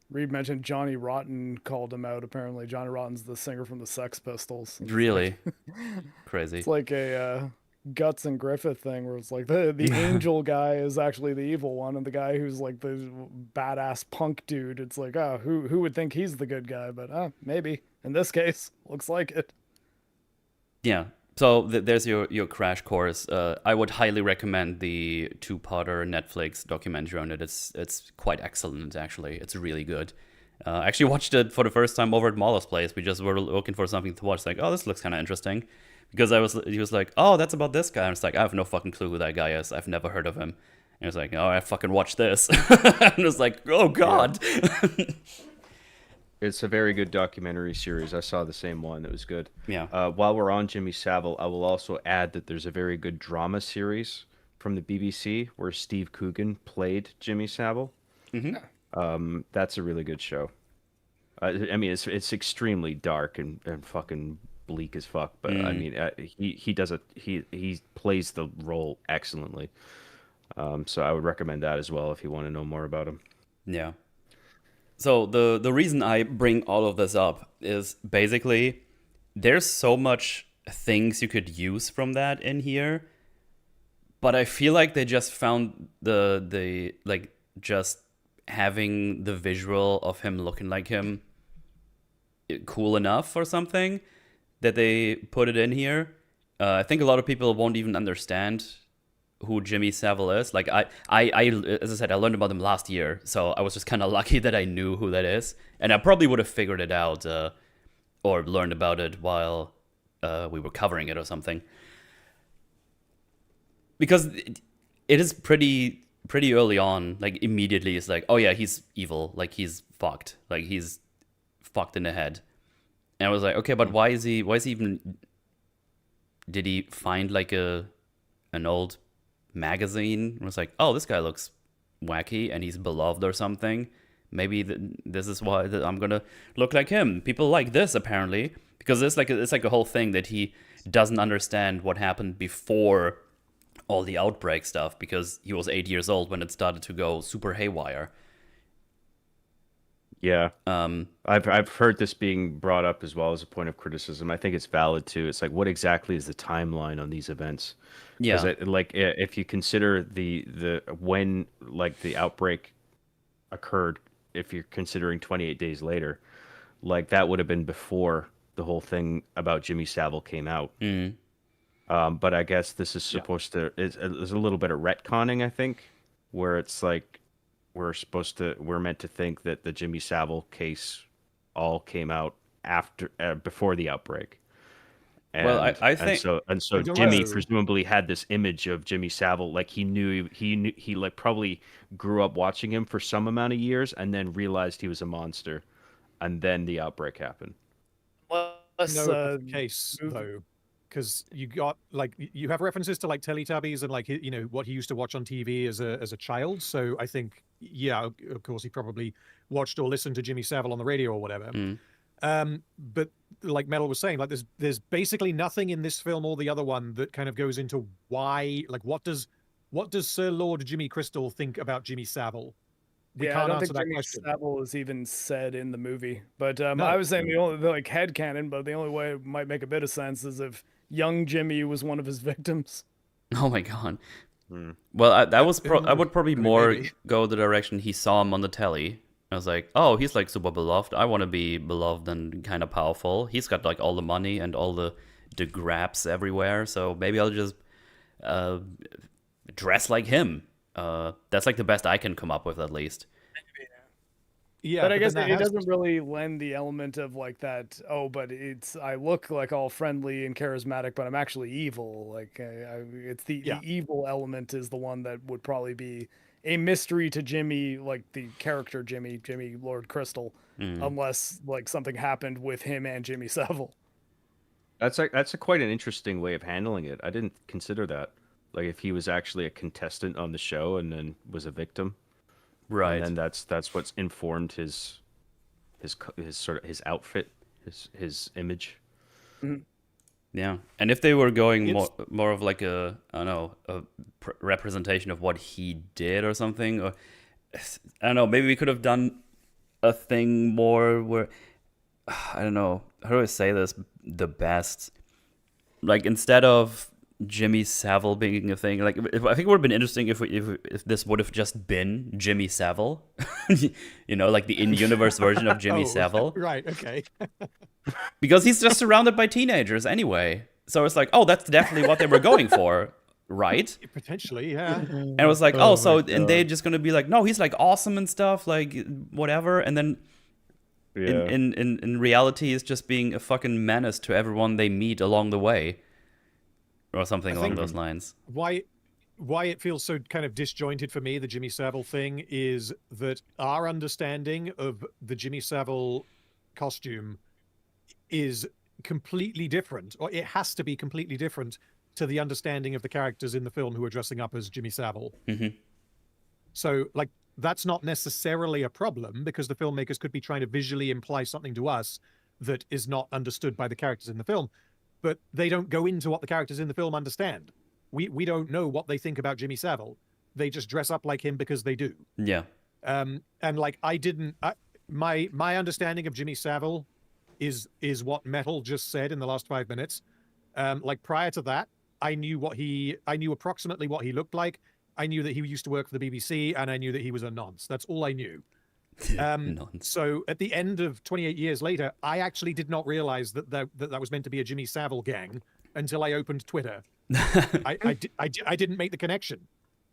Reed mentioned Johnny Rotten called him out. Apparently, Johnny Rotten's the singer from the Sex Pistols. Really? Crazy. It's like a Guts and Griffith thing where it's like the angel guy is actually the evil one, and the guy who's like the badass punk dude, it's like, who would think he's the good guy? But maybe in this case, looks like it. Yeah. So there's your crash course. I would highly recommend the 2-parter Netflix documentary on it. It's quite excellent, actually. It's really good. I actually watched it for the first time over at Mahler's place. We just were looking for something to watch. Like, oh, this looks kind of interesting. Because he was like, oh, that's about this guy. And it's like, I have no fucking clue who that guy is. I've never heard of him. And it's like, oh, I fucking watched this. And it's like, oh god. It's a very good documentary series. I saw the same one. It was good. Yeah. While we're on Jimmy Savile, I will also add that there's a very good drama series from the BBC where Steve Coogan played Jimmy Savile. That's a really good show. I mean, it's extremely dark and fucking bleak as fuck. But I mean, he plays the role excellently. So I would recommend that as well if you want to know more about him. Yeah. So the reason I bring all of this up is basically there's so much things you could use from that in here, but I feel like they just found the like just having the visual of him looking like him cool enough or something that they put it in here. I think a lot of people won't even understand who Jimmy Savile is. Like I as I said, I learned about him last year, so I was just kind of lucky that I knew who that is, and I probably would have figured it out or learned about it while we were covering it or something. Because it is pretty early on. Like immediately, it's like, oh yeah, he's evil. Like he's fucked. Like he's fucked in the head. And I was like, okay, but why is he even? Did he find like an old magazine? And was like, oh, this guy looks wacky and he's beloved or something. Maybe this is why I'm gonna look like him. People like this apparently, because it's like a whole thing that he doesn't understand what happened before all the outbreak stuff, because he was 8 years old when it started to go super haywire. Yeah. I've heard this being brought up as well as a point of criticism. I think it's valid too. It's like, what exactly is the timeline on these events? Yeah. If you consider the when like the outbreak occurred, if you're considering 28 days later, like that would have been before the whole thing about Jimmy Savile came out. But I guess this is supposed to is a little bit of retconning, I think, where it's like we're meant to think that the Jimmy Savile case all came out before the outbreak. And, well, I think and so Jimmy presumably had this image of Jimmy Savile, like he knew he like probably grew up watching him for some amount of years and then realized he was a monster, and then the outbreak happened. No case though, because you got like you have references to like Teletubbies and like what he used to watch on TV as a child. So I think of course he probably watched or listened to Jimmy Savile on the radio or whatever. But like Metal was saying, like there's basically nothing in this film or the other one that kind of goes into why, like what does Sir Lord Jimmy Crystal think about Jimmy Savile? I don't think Jimmy Savile is even said in the movie. But No. I was saying the only headcanon, but the only way it might make a bit of sense is if young Jimmy was one of his victims. Oh my god. Well, I would probably more go the direction he saw him on the telly. I was like, oh, he's like super beloved. I want to be beloved and kind of powerful. He's got like all the money and all the grabs everywhere. So maybe I'll just dress like him. That's like the best I can come up with, at least. Yeah, but I guess it doesn't really lend the element of like that. Oh, but I look like all friendly and charismatic, but I'm actually evil. Like it's the evil element is the one that would probably be a mystery to Jimmy, like the character Jimmy Lord Crystal, unless like something happened with him and Jimmy Savile. That's quite an interesting way of handling it. I didn't consider that. Like if he was actually a contestant on the show and then was a victim, right? And that's what's informed his sort of his outfit, his image. Yeah, and if they were going more of like a representation of what he did or something, or I don't know, maybe we could have done a thing more where I don't know how do I say this the best. Like instead of Jimmy Savile being a thing, like I think it would have been interesting if this would have just been Jimmy Savile, like the in-universe version of Jimmy Savile. Right. Okay. Because he's just surrounded by teenagers anyway. So it's like, oh, that's definitely what they were going for, right? Potentially, yeah. And it was like, and they're just going to be like, no, he's like awesome and stuff, like whatever. And then in reality, he's just being a fucking menace to everyone they meet along the way. Or something along those lines. Why why it feels so kind of disjointed for me, the Jimmy Savile thing, is that our understanding of the Jimmy Savile costume is completely different, or it has to be completely different to the understanding of the characters in the film who are dressing up as Jimmy Savile. So, like, that's not necessarily a problem because the filmmakers could be trying to visually imply something to us that is not understood by the characters in the film, but they don't go into what the characters in the film understand. We don't know what they think about Jimmy Savile. They just dress up like him because they do. Yeah. And like my understanding of Jimmy Savile is what Metal just said in the last 5 minutes. Like prior to that, I knew approximately what he looked like. I knew that he used to work for the BBC, and I knew that he was a nonce. That's all I knew. So at the end of 28 years later, I actually did not realize that was meant to be a Jimmy Savile gang until I opened Twitter. I didn't make the connection.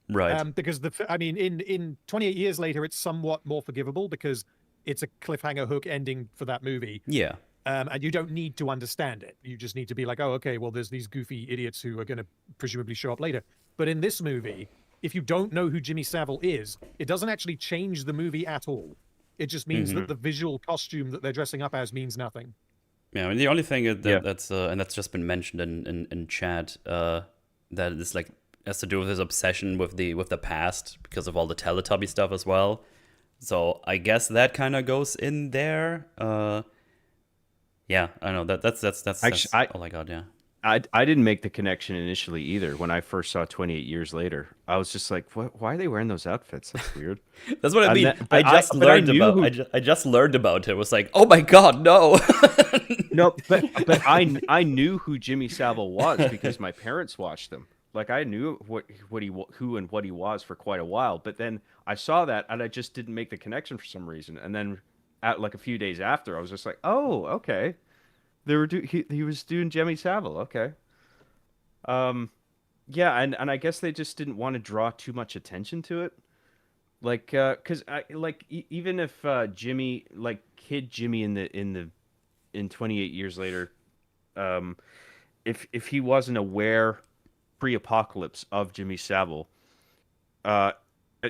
Right. Because in 28 years later, it's somewhat more forgivable because it's a cliffhanger hook ending for that movie. Yeah. And you don't need to understand it. You just need to be like, oh, okay, well, there's these goofy idiots who are going to presumably show up later. But in this movie, if you don't know who Jimmy Savile is, it doesn't actually change the movie at all. It just means that the visual costume that they're dressing up as means nothing. Yeah, I mean, the only thing that's and that's just been mentioned in chat that is like has to do with his obsession with the past because of all the Teletubby stuff as well. So I guess that kind of goes in there. Yeah, I know that's Actually, oh my god, yeah. I didn't make the connection initially either. When I first saw 28 Years Later, I was just like, "What? Why are they wearing those outfits? That's weird." That's what I mean. I just learned about it. It was like, oh my god, no. No, but I knew who Jimmy Savile was because my parents watched them. Like I knew who and what he was for quite a while. But then I saw that and I just didn't make the connection for some reason. And then at like a few days after, I was just like, "Oh, okay." He was doing Jimmy Savile. Okay. Yeah, and I guess they just didn't want to draw too much attention to it. Like, because even if Jimmy, like kid Jimmy in 28 Years Later, if he wasn't aware pre-apocalypse of Jimmy Savile,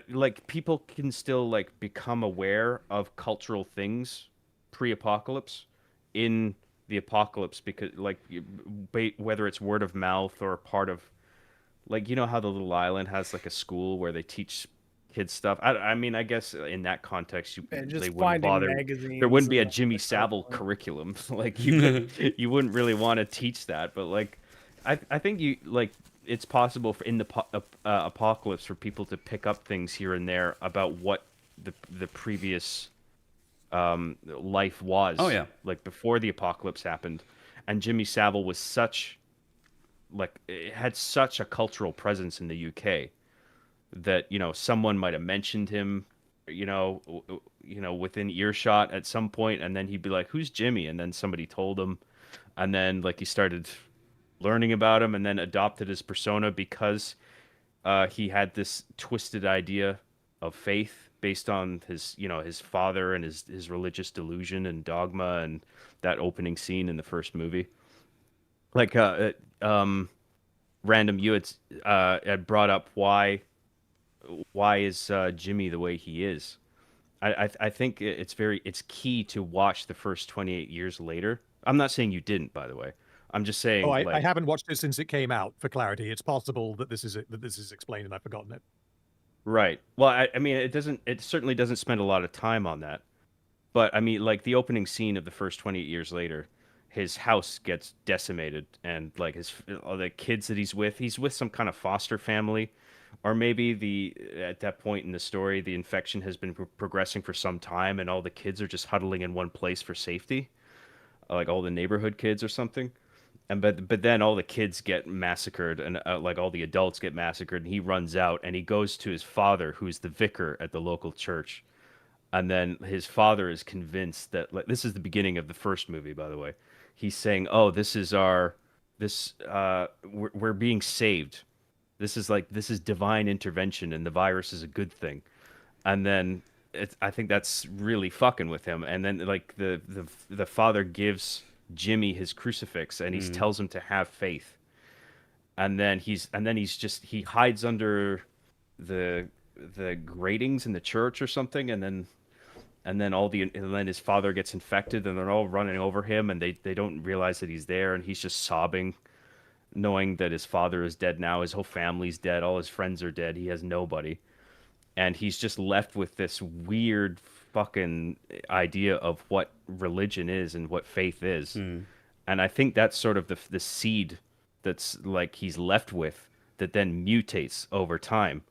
like people can still like become aware of cultural things pre-apocalypse in the apocalypse because like whether it's word of mouth or part of like how the little island has like a school where they teach kids stuff. I mean I guess in that context they wouldn't bother. There wouldn't be a Jimmy Savile curriculum. Like you wouldn't really want to teach that. But like I think it's possible for in the apocalypse for people to pick up things here and there about what the previous life was. Oh yeah, like before the apocalypse happened, and Jimmy Savile was it had such a cultural presence in the UK that someone might have mentioned him, within earshot at some point, and then he'd be like, "Who's Jimmy?" And then somebody told him, and then like he started learning about him, and then adopted his persona because he had this twisted idea of faith based on his father and his religious delusion and dogma and that opening scene in the first movie. Like Random, you had brought up why is Jimmy the way he is. I think it's key to watch the first 28 Years Later. I'm not saying you didn't, by the way. I'm just saying. Oh, I haven't watched it since it came out. For clarity, it's possible that this is explained and I've forgotten it. Right. Well, I mean, it certainly doesn't spend a lot of time on that. But I mean, like the opening scene of the first 28 Years Later, his house gets decimated, and like the kids that he's with some kind of foster family, or maybe at that point in the story, the infection has been progressing for some time, and all the kids are just huddling in one place for safety, like all the neighborhood kids or something. And but then all the kids get massacred, and like all the adults get massacred, and he runs out and he goes to his father, who's the vicar at the local church. And then his father is convinced that, like, this is the beginning of the first movie, by the way. He's saying, "Oh, we're being saved. This is divine intervention, and the virus is a good thing." And then I think that's really fucking with him. And then like the father gives Jimmy his crucifix, and he tells him to have faith. and then he hides under the gratings in the church or something, and then his father gets infected, and they're all running over him, and they don't realize that he's there, and he's just sobbing, knowing that his father is dead now, his whole family's dead, all his friends are dead, he has nobody, and he's just left with this weird fucking idea of what religion is and what faith is. And I think that's sort of the seed that's like he's left with, that then mutates over time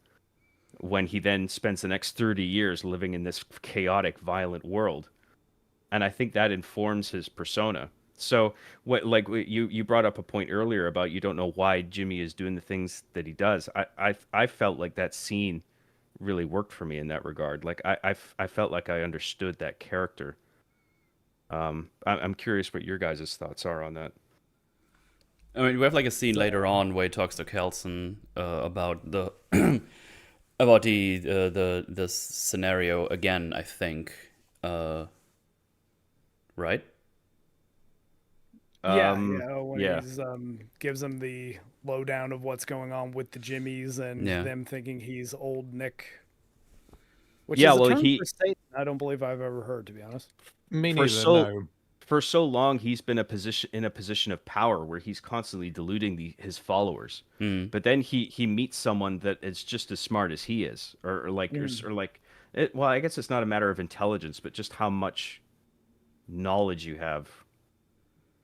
when he then spends the next 30 years living in this chaotic, violent world. And I think that informs his persona. So you brought up a point earlier about you don't know why Jimmy is doing the things that he does. I felt like that scene really worked for me in that regard. Like I felt like I understood that character. I'm curious what your guys' thoughts are on that. I mean, we have like a scene later on where he talks to Kelson about the about the scenario again, I think. Right? When he's gives him the lowdown of what's going on with the Jimmies and them thinking he's old Nick. Which is a term for Satan I don't believe I've ever heard, to be honest. Me neither, no. For so long, he's been in a position of power where he's constantly deluding his followers. But then he meets someone that is just as smart as he is, or well, I guess it's not a matter of intelligence, but just how much knowledge you have.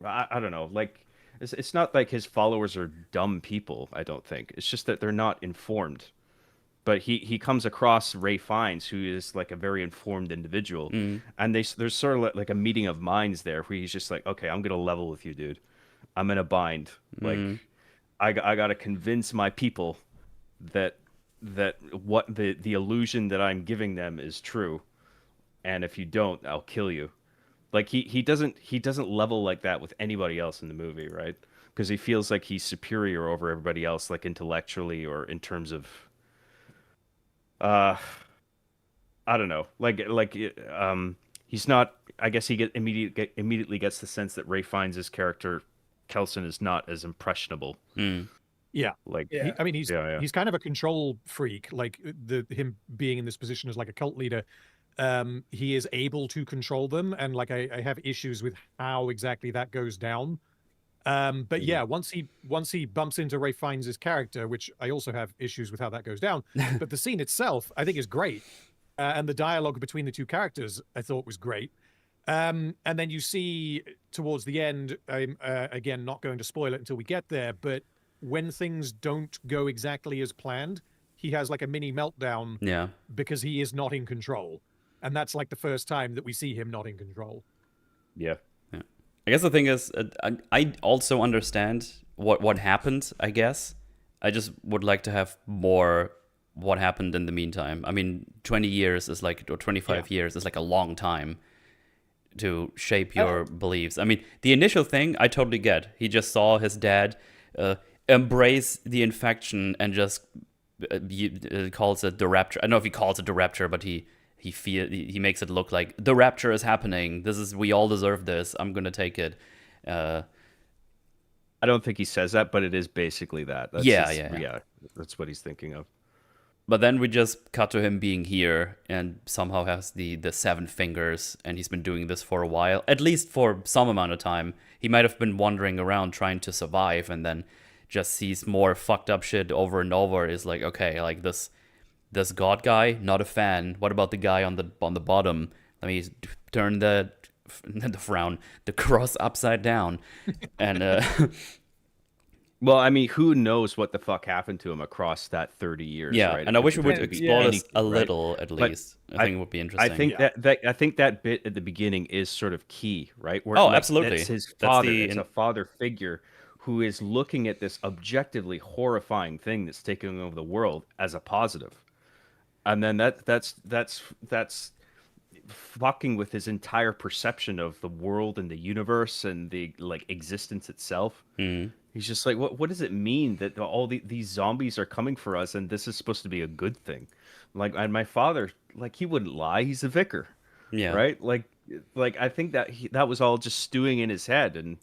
I don't know. Like, it's not like his followers are dumb people. I don't think it's just that they're not informed. But he comes across Ray Fiennes, who is like a very informed individual, and there's sort of like a meeting of minds there, where he's just like, okay, I'm gonna level with you, dude. I'm in a bind. Like, I gotta convince my people that what the illusion that I'm giving them is true, and if you don't, I'll kill you. Like he doesn't level like that with anybody else in the movie, right? Because he feels like he's superior over everybody else, like intellectually or in terms of. I don't know. He's not. I guess he immediately gets the sense that Ray Fiennes' character Kelson is not as impressionable. Yeah, I mean, he's kind of a control freak. Like him being in this position as like a cult leader, he is able to control them, and like I have issues with how exactly that goes down. But yeah, once he bumps into Ray Fiennes' character, which I also have issues with how that goes down, but the scene itself I think is great, and the dialogue between the two characters I thought was great. And then you see towards the end, I'm again not going to spoil it until we get there, but when things don't go exactly as planned, he has like a mini meltdown, because he is not in control, and that's like the first time that we see him not in control. Yeah. I guess the thing is, I also understand what happened, I guess. I just would like to have more what happened in the meantime. I mean, 20 years is like, or 25 years is like a long time to shape your beliefs. I mean, the initial thing, I totally get. He just saw his dad embrace the infection and just calls it the rapture. I don't know if he calls it the rapture, but he makes it look like the rapture is happening. We all deserve this. I'm gonna take it. I don't think he says that, but it is basically that. That's what he's thinking of. But then we just cut to him being here and somehow has the 7 fingers, and he's been doing this for a while, at least for some amount of time. He might have been wandering around trying to survive, and then just sees more fucked up shit over and over. Is like, okay, like this God guy, not a fan. What about the guy on the bottom? Let me turn the cross upside down, and well, I mean, who knows what the fuck happened to him across that 30 years? Yeah, right? And I wish we would explore this a little, at least. I think it would be interesting. I think that bit at the beginning is sort of key, right? Where, absolutely. It's his father. It's a father figure who is looking at this objectively horrifying thing that's taking over the world as a positive. And then that's fucking with his entire perception of the world and the universe and the like existence itself. He's just like, what does it mean that all these zombies are coming for us and this is supposed to be a good thing? Like, and my father, like, he wouldn't lie. He's a vicar, right? Like I think that was all just stewing in his head, and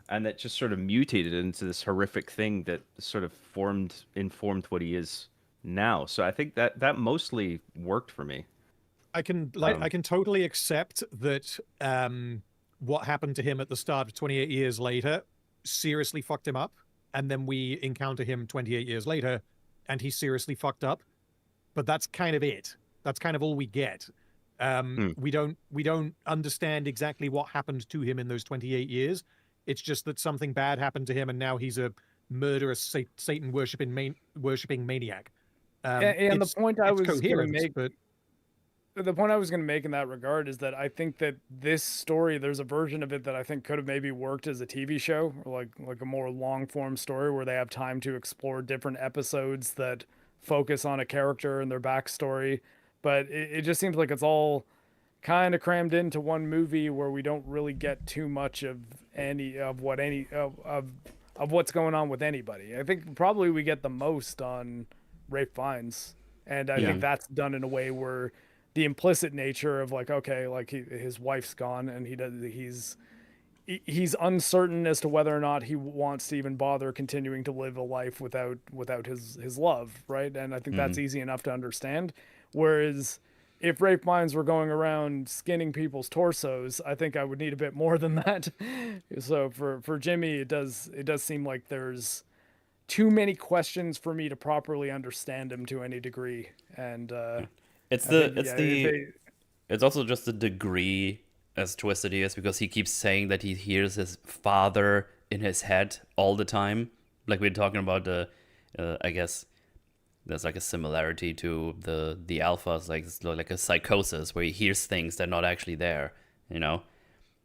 and that just sort of mutated into this horrific thing that sort of informed what he is now. So I think that mostly worked for me. I can Um, I can totally accept that what happened to him at the start of 28 years later seriously fucked him up, and then we encounter him 28 years later and he's seriously fucked up, but that's kind of it. That's kind of all we get. We don't understand exactly what happened to him in those 28 years. It's just that something bad happened to him and now he's a murderous Satan worshipping maniac. And the point I it's was going to coherent, make, but the point I was going to make in that regard is that I think that this story, there's a version of it that I think could have maybe worked as a TV show, or like a more long form story where they have time to explore different episodes that focus on a character and their backstory. But it just seems like it's all kind of crammed into one movie where we don't really get too much of of what's going on with anybody. I think probably we get the most on Rafe Fiennes, and I think that's done in a way where the implicit nature of like, okay, like his wife's gone and he's uncertain as to whether or not he wants to even bother continuing to live a life without his love, right? And I think that's easy enough to understand. Whereas if Rafe Fiennes were going around skinning people's torsos, I think I would need a bit more than that. So for Jimmy, it does seem like there's too many questions for me to properly understand him to any degree. And It's I the think, it's yeah, the it's also just the degree as twisted he is because he keeps saying that he hears his father in his head all the time. Like we were talking about the, I guess there's like a similarity to the alphas, like it's like a psychosis where he hears things that are not actually there. You know,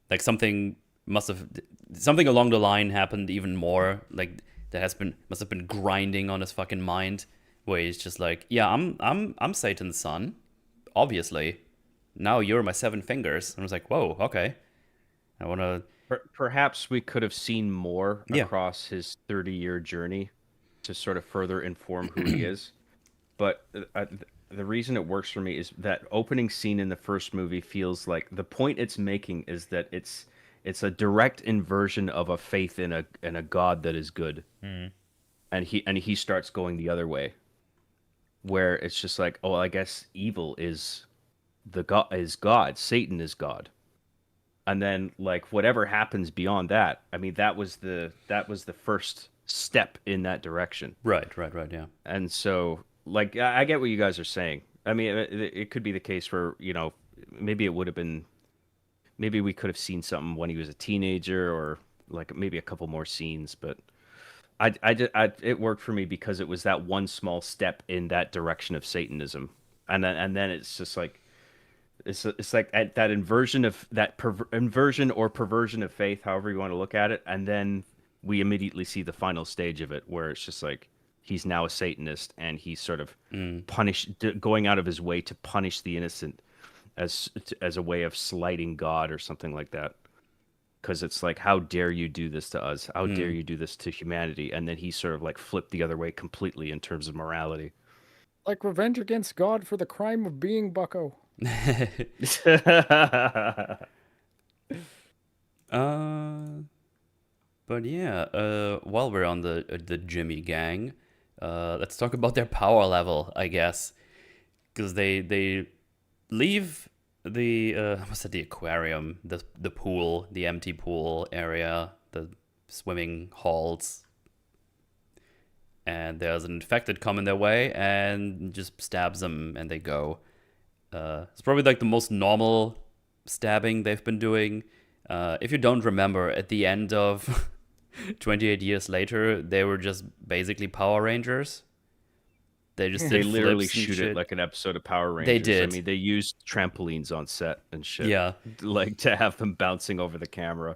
like something along the line happened even more. Like that must have been grinding on his fucking mind, where he's just like, yeah, I'm Satan's son, obviously. Now you're my seven fingers. And I was like, whoa, okay. I want to. Perhaps we could have seen more Yeah. across his 30-year journey to sort of further inform who he is. But the reason it works for me is that opening scene in the first movie feels like the point it's making is that it's a direct inversion of a faith in a God that is good, and he starts going the other way, where it's just like, oh, I guess evil is God, Satan is God. And then like whatever happens beyond that, I mean that was the first step in that direction. Right, yeah. And so like I get what you guys are saying. I mean it could be the case where, you know, maybe we could have seen something when he was a teenager or like maybe a couple more scenes, but it worked for me because it was that one small step in that direction of Satanism. And then it's just like it's like that inversion of inversion or perversion of faith, however you want to look at it, and then we immediately see the final stage of it, where it's just like he's now a Satanist and he's sort of going out of his way to punish the innocent as a way of slighting God or something like that. Because it's like, how dare you do this to us? How dare you do this to humanity? And then he sort of like flipped the other way completely in terms of morality. like revenge against God for the crime of being Bucko. But yeah, while we're on the Jimmy gang, let's talk about their power level, I guess, because they leave the what's that, the aquarium, the pool, the empty pool area, the swimming halls, and there's an infected coming their way and just stabs them and they go. It's probably like the most normal stabbing they've been doing. If you don't remember, at the end of 28 years later, they were just basically Power Rangers. They just They did literally flips and shoot shit. it like an episode of Power Rangers. They did. I mean, they used trampolines on set and shit. Yeah. Like to have them bouncing over the camera.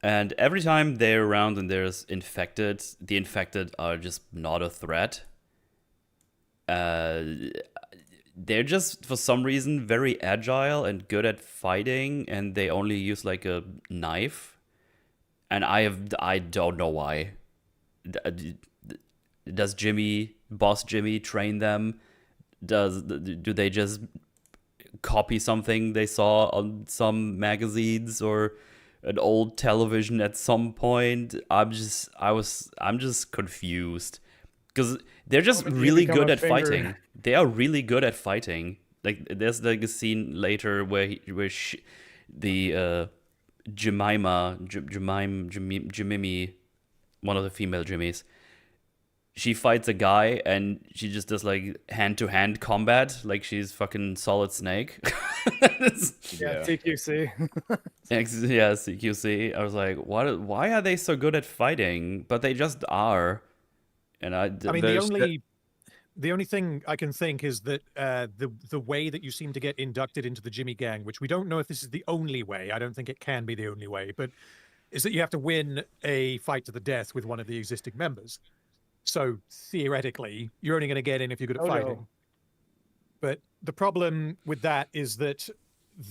And every time they're around and there's infected, the infected are just not a threat. They're just, for some reason, very agile and good at fighting, and they only use like a knife. And I don't know why. Does Boss Jimmy train them? Do they just copy something they saw on some magazines, or an old television at some point. I'm just confused because they're just Did he really become good a at finger? fighting. They are really good at fighting. Like there's like a scene later where Jemima, one of the female Jimmies, she fights a guy and she just does like hand-to-hand combat like she's fucking Solid Snake. Yeah, TQC. Yeah, CQC. I was like, why are they so good at fighting? But they just are. And I mean, the only thing I can think is that the way that you seem to get inducted into the Jimmy gang, which we don't know if this is the only way. I don't think it can be the only way, but is that you have to win a fight to the death with one of the existing members. So theoretically, you're only going to get in if you're good at fighting. No. But the problem with that is that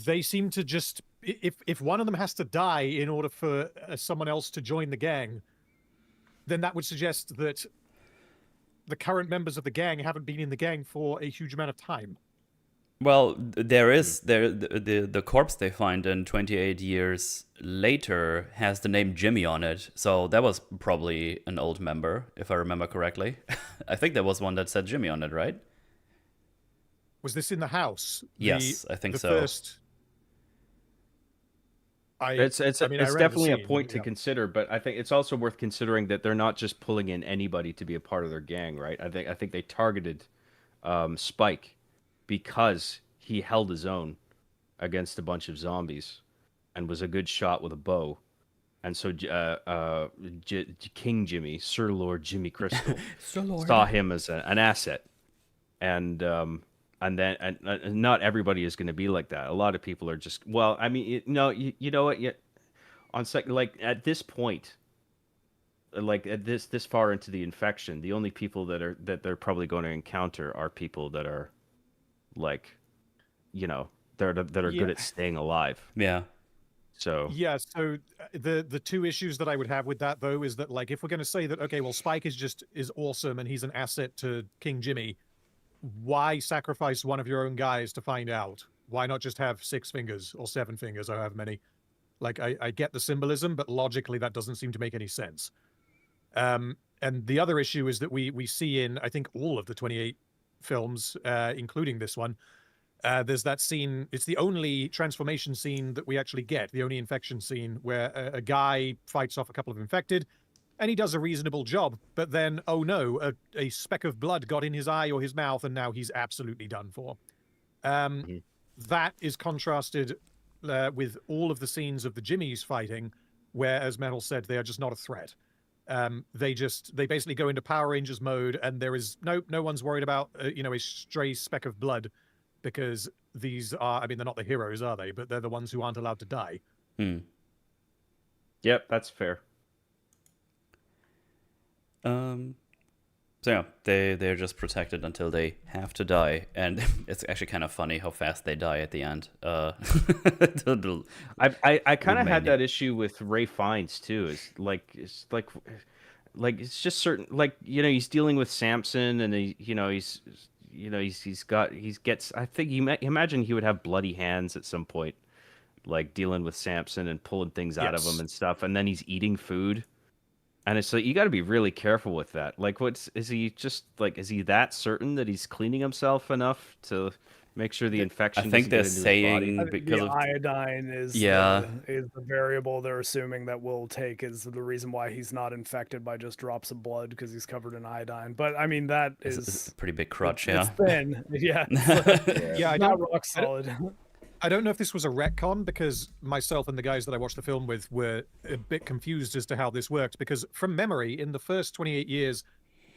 they seem to just, if one of them has to die in order for someone else to join the gang, then that would suggest that the current members of the gang haven't been in the gang for a huge amount of time. well, the corpse they find in 28 years later has the name Jimmy on it. So that was probably an old member, if I remember correctly. I think there was one that said Jimmy on it, right? Was this in the house? Yes, I think the so. First... It's I mean, I read the definitely a scene, point to yeah. consider, but I think it's also worth considering that they're not just pulling in anybody to be a part of their gang, right? I think they targeted Spike because he held his own against a bunch of zombies and was a good shot with a bow. And so King Jimmy, Sir Lord Jimmy Crystal, saw him as an asset. And not everybody is going to be like that. A lot of people are just, well, I mean, you know what? Like at this point, like at this far into the infection, the only people that they're probably going to encounter are people that are like, you know, that are good at staying alive. Yeah. So yeah, so the two issues that I would have with that though is that, like, if we're going to say that, okay, well, Spike is awesome and he's an asset to King Jimmy, why sacrifice one of your own guys to find out? Why not just have 6 fingers or 7 fingers or however many? Like, I get the symbolism, but logically that doesn't seem to make any sense. And the other issue is that we see in, I think, all of the 28 films, including this one, there's that scene. It's the only transformation scene that we actually get, the only infection scene, where a guy fights off a couple of infected, and he does a reasonable job, but then, oh no, a speck of blood got in his eye or his mouth, and now he's absolutely done for. That is contrasted with all of the scenes of the Jimmies fighting, where, as Metal said, they are just not a threat. They basically go into Power Rangers mode, and there is no one's worried about a stray speck of blood, because these are, I mean, they're not the heroes, are they? But they're the ones who aren't allowed to die. Yep, that's fair. So yeah, they're just protected until they have to die, and it's actually kind of funny how fast they die at the end. I kind of had that issue with Ray Fiennes too. It's like it's just certain, like, he's dealing with Samson, and I think imagine he would have bloody hands at some point, like dealing with Samson and pulling things out of him and stuff, and then he's eating food. And it's like, you got to be really careful with that. Like, is he that certain that he's cleaning himself enough to make sure the infection? I think they're saying because the iodine is the variable they're assuming that we'll take is the reason why he's not infected by just drops of blood, because he's covered in iodine. But I mean, that is a pretty big crutch. It's thin. Yeah. Yeah, not rock solid. I don't know if this was a retcon, because myself and the guys that I watched the film with were a bit confused as to how this worked, because from memory, in the first 28 years,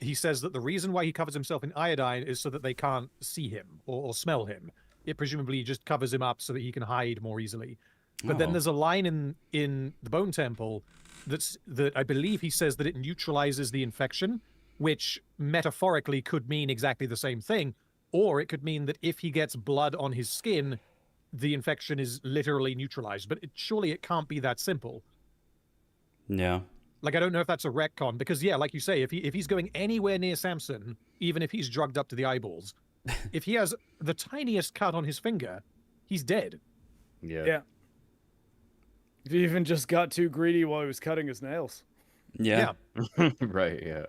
he says that the reason why he covers himself in iodine is so that they can't see him or smell him. It presumably just covers him up so that he can hide more easily. But then there's a line in the Bone Temple that I believe he says that it neutralizes the infection, which metaphorically could mean exactly the same thing, or it could mean that if he gets blood on his skin, the infection is literally neutralized. But surely it can't be that simple. Yeah. Like, I don't know if that's a retcon, because yeah, like you say, if he's going anywhere near Samson, even if he's drugged up to the eyeballs, if he has the tiniest cut on his finger, he's dead. Yeah. He even just got too greedy while he was cutting his nails. Yeah. Right. Yeah.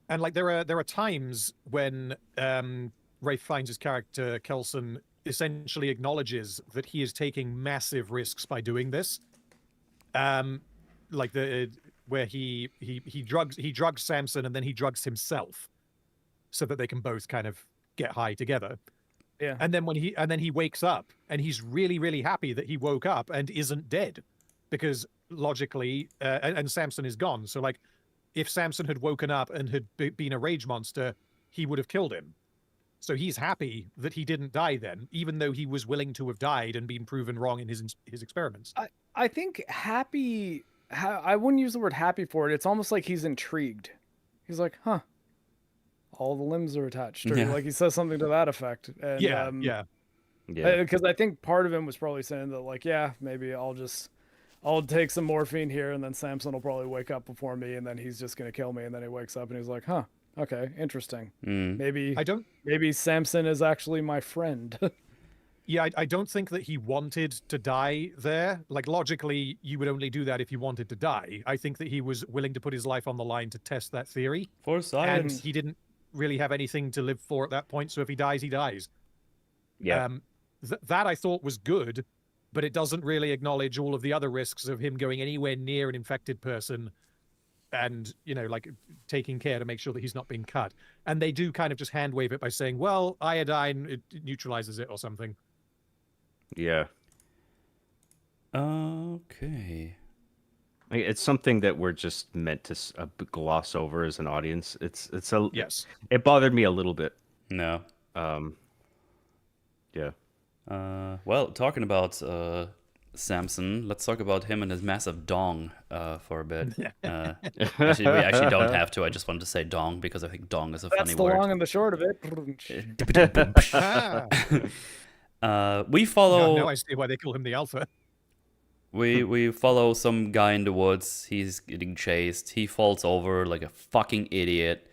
And like there are times when Rafe Fiennes' character Kelson essentially acknowledges that he is taking massive risks by doing this. Like where he drugs Samson and then he drugs himself so that they can both kind of get high together. Yeah. And then he wakes up and he's really, really happy that he woke up and isn't dead, because logically, and Samson is gone. So like, if Samson had woken up and had been a rage monster, he would have killed him. So he's happy that he didn't die then, even though he was willing to have died and been proven wrong in his experiments. I think happy, I wouldn't use the word happy for it. It's almost like he's intrigued. He's like, huh, all the limbs are attached. Or like he says something to that effect. And, yeah. Because I think part of him was probably saying that, like, yeah, maybe I'll take some morphine here, and then Samson will probably wake up before me, and then he's just going to kill me. And then he wakes up and he's like, huh, okay, interesting. Maybe Samson is actually my friend. Yeah, I don't think that he wanted to die there. Like, logically, you would only do that if you wanted to die. I think that he was willing to put his life on the line to test that theory. For science. And he didn't really have anything to live for at that point, so if he dies, he dies. Yeah. That I thought was good, but it doesn't really acknowledge all of the other risks of him going anywhere near an infected person and, you know, like taking care to make sure that he's not being cut. And they do kind of just hand wave it by saying, well, iodine, it neutralizes it or something. Yeah. Okay. It's something that we're just meant to gloss over as an audience. It's a yes. It bothered me a little bit. No. Yeah. Well, talking about Samson, let's talk about him and his massive dong for a bit. Actually, we actually don't have to. I just wanted to say dong because I think dong is a funny word. That's the long and the short of it. We follow. No idea why they call him the Alpha. We follow some guy in the woods. He's getting chased. He falls over like a fucking idiot.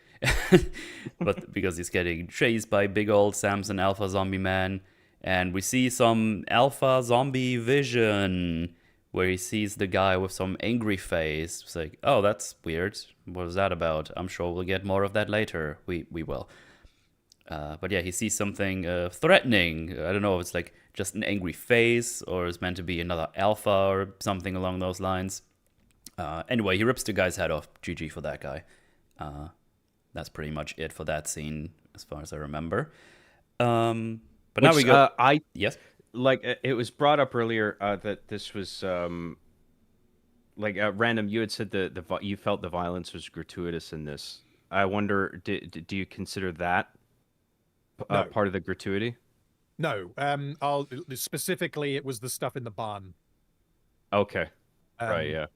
But because he's getting chased by big old Samson Alpha Zombie Man. And we see some Alpha Zombie vision where he sees the guy with some angry face. It's like, oh, that's weird. What is that about? I'm sure we'll get more of that later. We will. But yeah, he sees something threatening. I don't know if it's like just an angry face or it's meant to be another alpha or something along those lines. Anyway, he rips the guy's head off. GG for that guy. That's pretty much it for that scene as far as I remember. But now we go. Yes? Like, it was brought up earlier that this was... Random, you had said you felt the violence was gratuitous in this. I wonder, do you consider that part of the gratuity? No. Specifically, it was the stuff in the barn. Okay. Right. Yeah.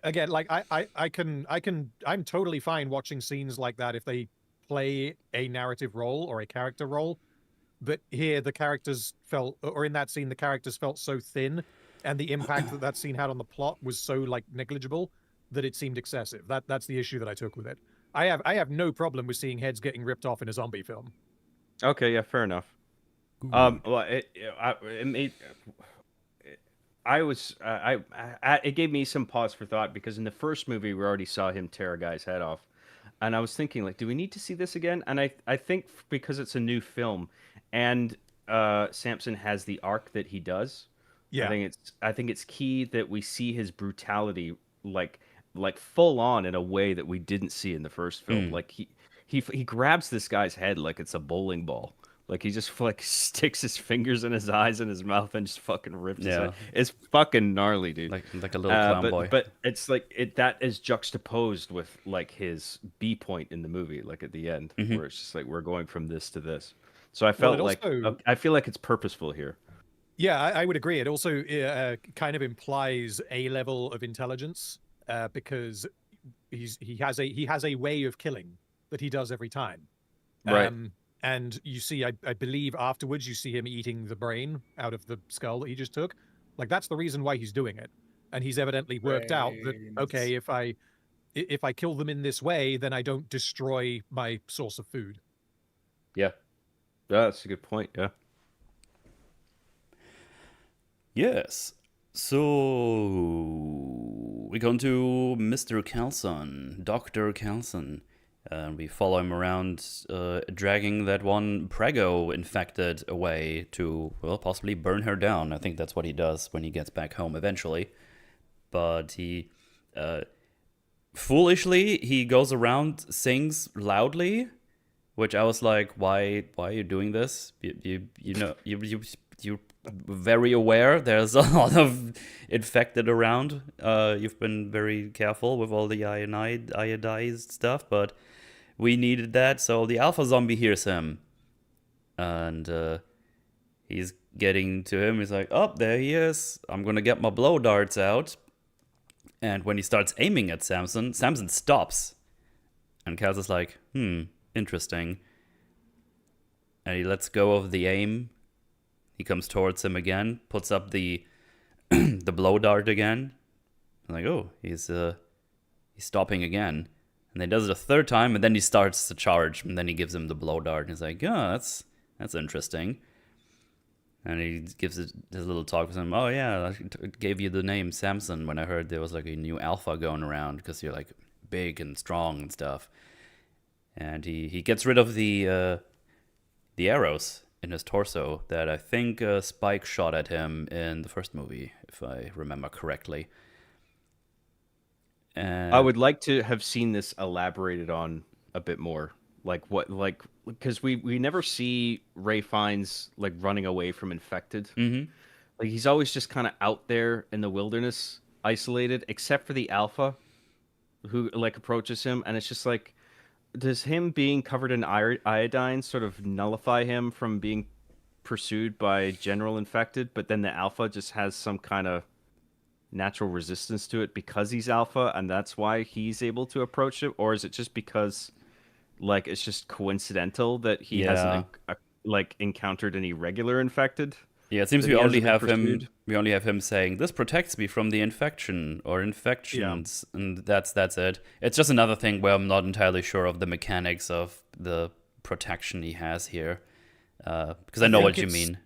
Again, like I'm totally fine watching scenes like that if they play a narrative role or a character role. But here, the characters felt, or in that scene, the characters felt so thin, and the impact that scene had on the plot was so like negligible that it seemed excessive. That's the issue that I took with it. I have no problem with seeing heads getting ripped off in a zombie film. Okay, yeah, fair enough. It gave me some pause for thought because in the first movie we already saw him tear a guy's head off, and I was thinking, like, do we need to see this again? And I think because it's a new film, and Samson has the arc that he does. Yeah, I think it's key that we see his brutality like full on in a way that we didn't see in the first film. Like he grabs this guy's head like it's a bowling ball. Like he just like sticks his fingers in his eyes and his mouth and just fucking rips his head. It's fucking gnarly, dude. Like a little clown boy. But it's like that is juxtaposed with like his B point in the movie, like at the end, where it's just like we're going from this to this. So I felt I feel like it's purposeful here. Yeah, I would agree. It also kind of implies a level of intelligence because he has a way of killing that he does every time. Right. And you see, I believe afterwards, you see him eating the brain out of the skull that he just took. Like, that's the reason why he's doing it. And he's evidently worked out that, okay, if I kill them in this way, then I don't destroy my source of food. Yeah. That's a good point, yeah. Yes. So we go to Mr. Kelson, Dr. Kelson. We follow him around, dragging that one Prego infected away to, well, possibly burn her down. I think that's what he does when he gets back home eventually. But he, foolishly, he goes around, sings loudly, which I was like, why are you doing this? You're very aware there's a lot of infected around. You've been very careful with all the iodized stuff, but we needed that, so the alpha zombie hears him. And he's getting to him. He's like, oh, there he is. I'm gonna get my blow darts out. And when he starts aiming at Samson stops. And Kaz is like, interesting. And he lets go of the aim. He comes towards him again, puts up the the blow dart again. I'm like, oh, he's stopping again. And then he does it a third time, and then he starts to charge, and then he gives him the blow dart, and he's like, yeah, that's interesting. And he gives his little talk with him. Oh yeah, I gave you the name Samson when I heard there was like a new alpha going around because you're like big and strong and stuff. And he gets rid of the arrows in his torso that I think Spike shot at him in the first movie, if I remember correctly. I would like to have seen this elaborated on a bit more. Because we never see Ray Fiennes like running away from infected. Mm-hmm. Like he's always just kind of out there in the wilderness, isolated, except for the alpha, who like approaches him, and it's just like, does him being covered in iodine sort of nullify him from being pursued by general infected? But then the alpha just has some kind of natural resistance to it because he's alpha, and that's why he's able to approach it? Or is it just because like it's just coincidental that he hasn't like encountered any regular infected? Yeah, it seems we only have him saying, this protects me from the infection or infections, and that's it. It's just another thing where I'm not entirely sure of the mechanics of the protection he has here, because I know what you mean.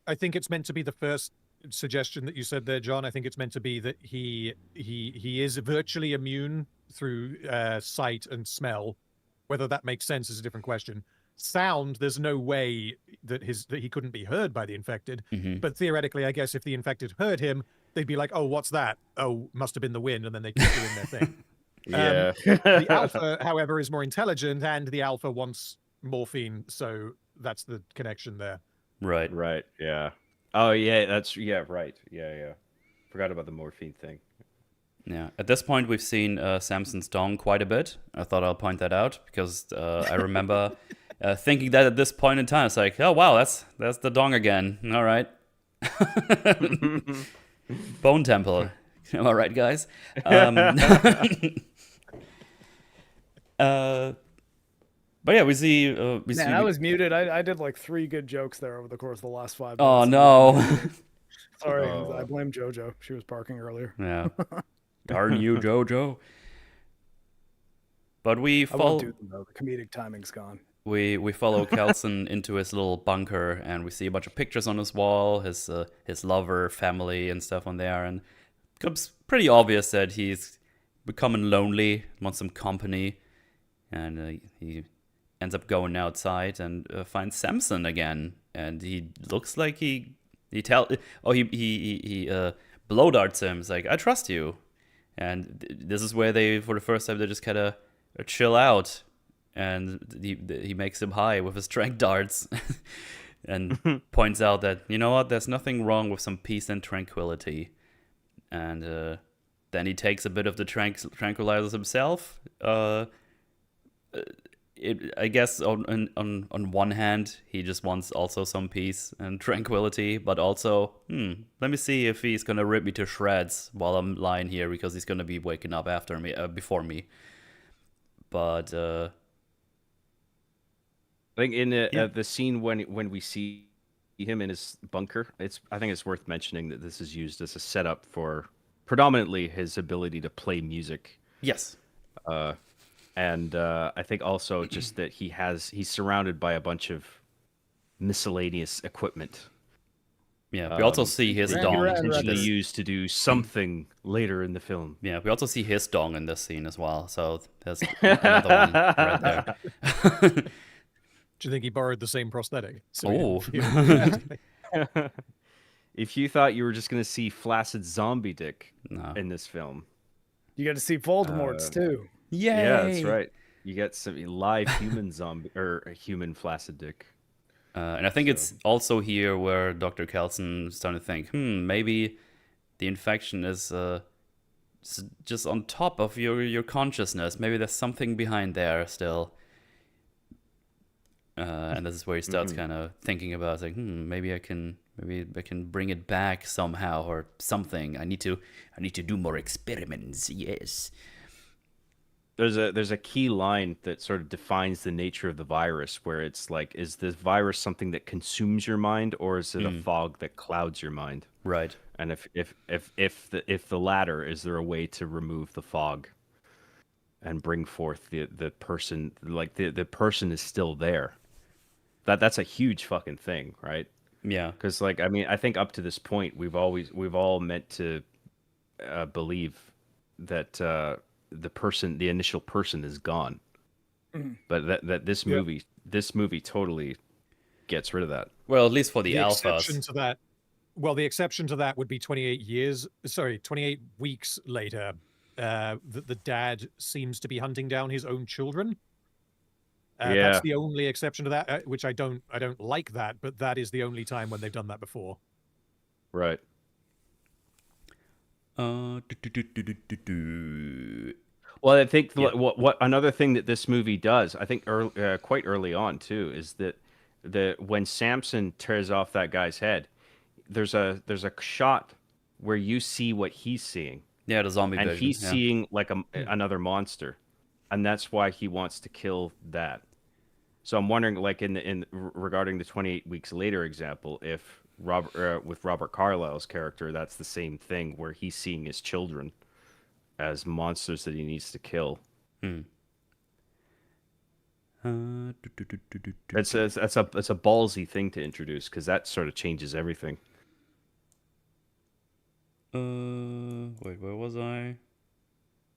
I think it's meant to be the first suggestion that you said there, John. I think it's meant to be that he is virtually immune through sight and smell. Whether that makes sense is a different question. Sound, there's no way that he couldn't be heard by the infected. Mm-hmm. But theoretically, I guess if the infected heard him, they'd be like, oh, what's that? Oh, must have been the wind, and then they keep doing their thing. Yeah. The alpha, however, is more intelligent, and the alpha wants morphine, so that's the connection there. Right. Yeah. Oh yeah, right. Yeah. Forgot about the morphine thing. Yeah. At this point, we've seen Samson's dong quite a bit. I thought I'll point that out because I remember thinking that at this point in time, it's like, oh wow, that's the dong again. All right. Bone Temple. Am I right, guys? But yeah, we see. I was muted. I did like 3 good jokes there over the course of the last 5 minutes. Oh no! Sorry, I blame JoJo. She was barking earlier. Yeah. Darn you, JoJo. But we follow. I won't do them though. The comedic timing's gone. We follow Kelson into his little bunker, and we see a bunch of pictures on his wall, his lover, family, and stuff on there, and it becomes pretty obvious that he's becoming lonely, wants some company, and he ends up going outside and finds Samson again, and he looks like he blow darts him. He's like, I trust you, and this is where they, for the first time, they just kind of chill out. And he makes him high with his tranq darts and points out that, you know what, there's nothing wrong with some peace and tranquility. And then he takes a bit of the tranquilizers himself. I guess on one hand, he just wants also some peace and tranquility, but also, let me see if he's going to rip me to shreds while I'm lying here, because he's going to be waking up after me, before me. But... I think in the scene when we see him in his bunker, I think it's worth mentioning that this is used as a setup for predominantly his ability to play music. Yes. And I think also just that he's surrounded by a bunch of miscellaneous equipment. Yeah, we also see his Randy dong. Rat- Potentially Rabbit. used to do something later in the film. Yeah, we also see his dong in this scene as well. So there's another one right there. Do you think he borrowed the same prosthetic? So he Oh. didn't feel- If you thought you were just going to see flaccid zombie dick No. in this film, You got to see Voldemort's too. Yay! yeah, that's right. You get some live human zombie or a human flaccid dick. And I think it's also here where Dr. Kelson is starting to think, maybe the infection is just on top of your consciousness. Maybe there's something behind there still. And this is where he starts kind of thinking about, like, maybe I can bring it back somehow or something. I need to do more experiments. Yes. There's a key line that sort of defines the nature of the virus, where it's like, is this virus something that consumes your mind, or is it a fog that clouds your mind? Right. And if the latter, is there a way to remove the fog and bring forth the person? Like the person is still there. That's a huge fucking thing, right? Yeah. Because, like, I mean, I think up to this point, we've all meant to believe that the initial person is gone, but that this movie totally gets rid of that. Well, at least for the exception alphas. to that, well, the exception to that would be 28 weeks later, the dad seems to be hunting down his own children. Yeah. That's the only exception to that, which I don't like that, but that is the only time when they've done that before. Right. Uh, Well, I think what another thing that this movie does, I think quite early on too, is that when Samson tears off that guy's head, there's a shot where you see what he's seeing, Yeah, the zombie and vision. he's yeah. seeing like another monster, and that's why he wants to kill that. So I'm wondering, like in regarding the 28 weeks later example, if with Robert Carlyle's character, that's the same thing where he's seeing his children as monsters that he needs to kill. That's a ballsy thing to introduce, because that sort of changes everything. Wait, where was I?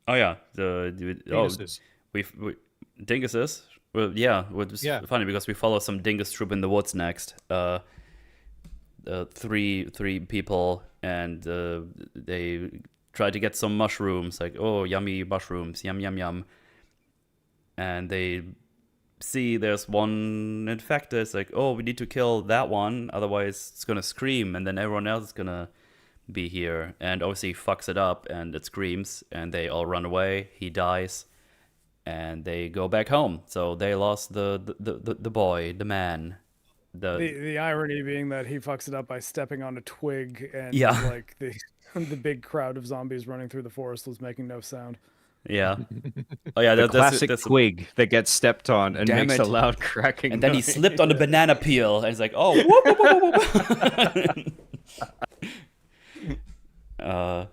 Oh yeah, Penises. we dinguses. Well, yeah, it's funny because we follow some dingus troop in the woods next. Three people, and they try to get some mushrooms. Like, oh, yummy mushrooms, yum yum yum. And they see there's one infected. It's like, oh, we need to kill that one, otherwise it's gonna scream, and then everyone else is gonna be here. And obviously he fucks it up, and it screams, and they all run away. He dies, and they go back home. So they lost the boy, the man. The irony being that he fucks it up by stepping on a twig, and Yeah. like the big crowd of zombies running through the forest was making no sound. Yeah. Oh yeah, The that's classic twig that gets stepped on and Damn makes it. a loud cracking And then he noise. slipped on the banana peel, and he's like, oh, whoop, whoop, whoop, whoop, whoop.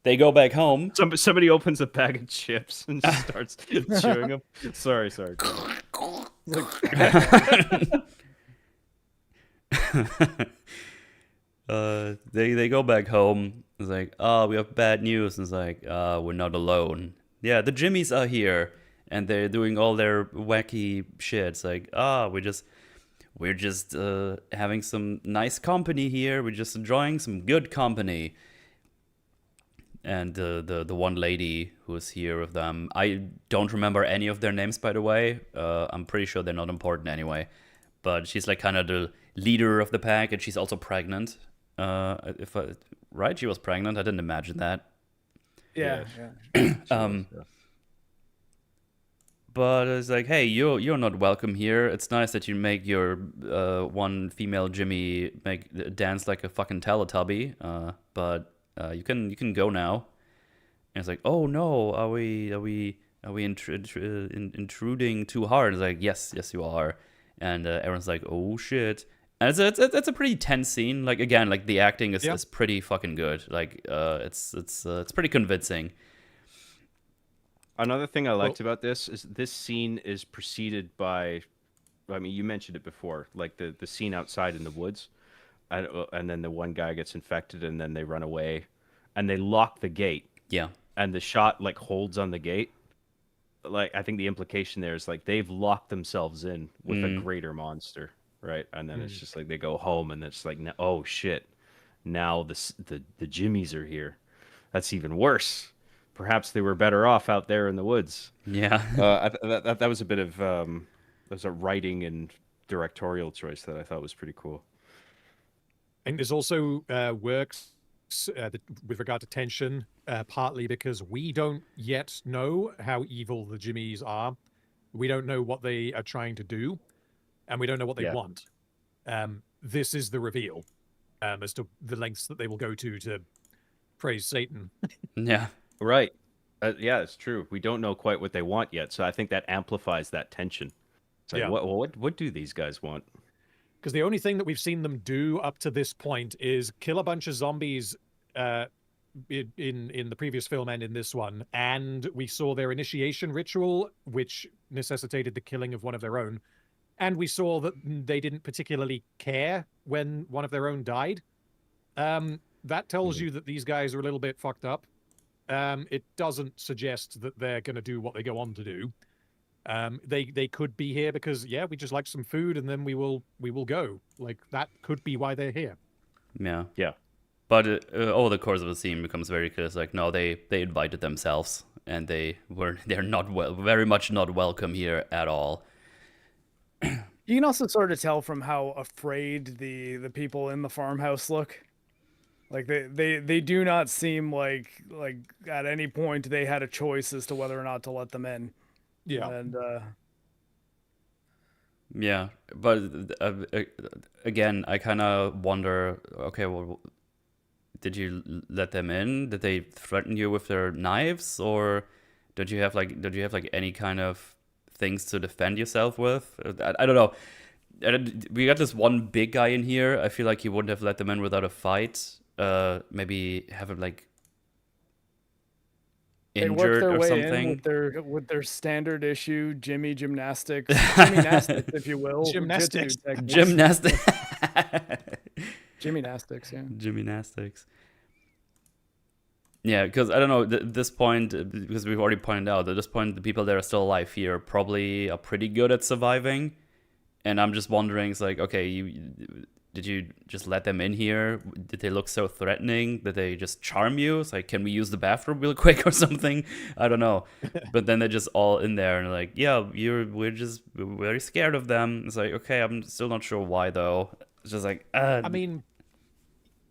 They go back home. Somebody opens a bag of chips and starts chewing them. Sorry. They go back home. It's like, oh, we have bad news. And it's like, we're not alone. Yeah, the Jimmies are here, and they're doing all their wacky shit. It's like, we're just having some nice company here. We're just enjoying some good company. And the one lady who's here with them, I don't remember any of their names, by the way. I'm pretty sure they're not important anyway. But she's like kind of the leader of the pack, and she's also pregnant. Right? She was pregnant. I didn't imagine that. Yeah. But it's like, hey, you're not welcome here. It's nice that you make your one female Jimmy dance like a fucking Teletubby. But you can go now. And it's like, oh no, are we intruding too hard? It's like, yes, you are. And everyone's like, oh shit. And it's a pretty tense scene. Like, again, like the acting is pretty fucking good. Like it's pretty convincing. Another thing I liked about this is this scene is preceded by, I mean, you mentioned it before, like the scene outside in the woods. and then the one guy gets infected, and then they run away, and they lock the gate, Yeah. and the shot like holds on the gate. Like I think the implication there is like they've locked themselves in with a greater monster, right? And then it's just like they go home, and it's like, oh shit, now the Jimmies are here. That's even worse. Perhaps they were better off out there in the woods. Yeah. That was a bit of that was a writing and directorial choice that I thought was pretty cool. I think there's also works with regard to tension, partly because we don't yet know how evil the Jimmies are. We don't know what they are trying to do, and we don't know what they want. This is the reveal as to the lengths that they will go to praise Satan. Yeah. Right. Yeah, it's true. We don't know quite what they want yet, so I think that amplifies that tension. It's like, what do these guys want? Because the only thing that we've seen them do up to this point is kill a bunch of zombies in the previous film and in this one, and we saw their initiation ritual, which necessitated the killing of one of their own, and we saw that they didn't particularly care when one of their own died. That tells you that these guys are a little bit fucked up. It doesn't suggest that they're going to do what they go on to do. They could be here because we just like some food, and then we will go. Like that could be why they're here. Yeah. Yeah. But over the course of the scene, becomes very clear. It's like, no, they invited themselves, and they're not very much not welcome here at all. You can also sort of tell from how afraid the people in the farmhouse look. Like they do not seem like at any point they had a choice as to whether or not to let them in. Yeah. And yeah, but again, I kind of wonder. Okay, well, did you let them in? Did they threaten you with their knives, or did you have like any kind of things to defend yourself with? I don't know. We got this one big guy in here. I feel like he wouldn't have let them in without a fight. Maybe have him like injured or something. With their standard issue gymnastics, if you will. Gymnastics. Gymnastics. Gymnastics, yeah. Gymnastics. Yeah, because I don't know, at this point, because we've already pointed out, at this point, the people that are still alive here probably are pretty good at surviving. And I'm just wondering, it's like, okay, did you just let them in here? Did they look so threatening? Did they just charm you? It's like, can we use the bathroom real quick or something? I don't know. But then they're just all in there and like, yeah, we're just very scared of them. It's like, okay, I'm still not sure why though. It's just like, I mean,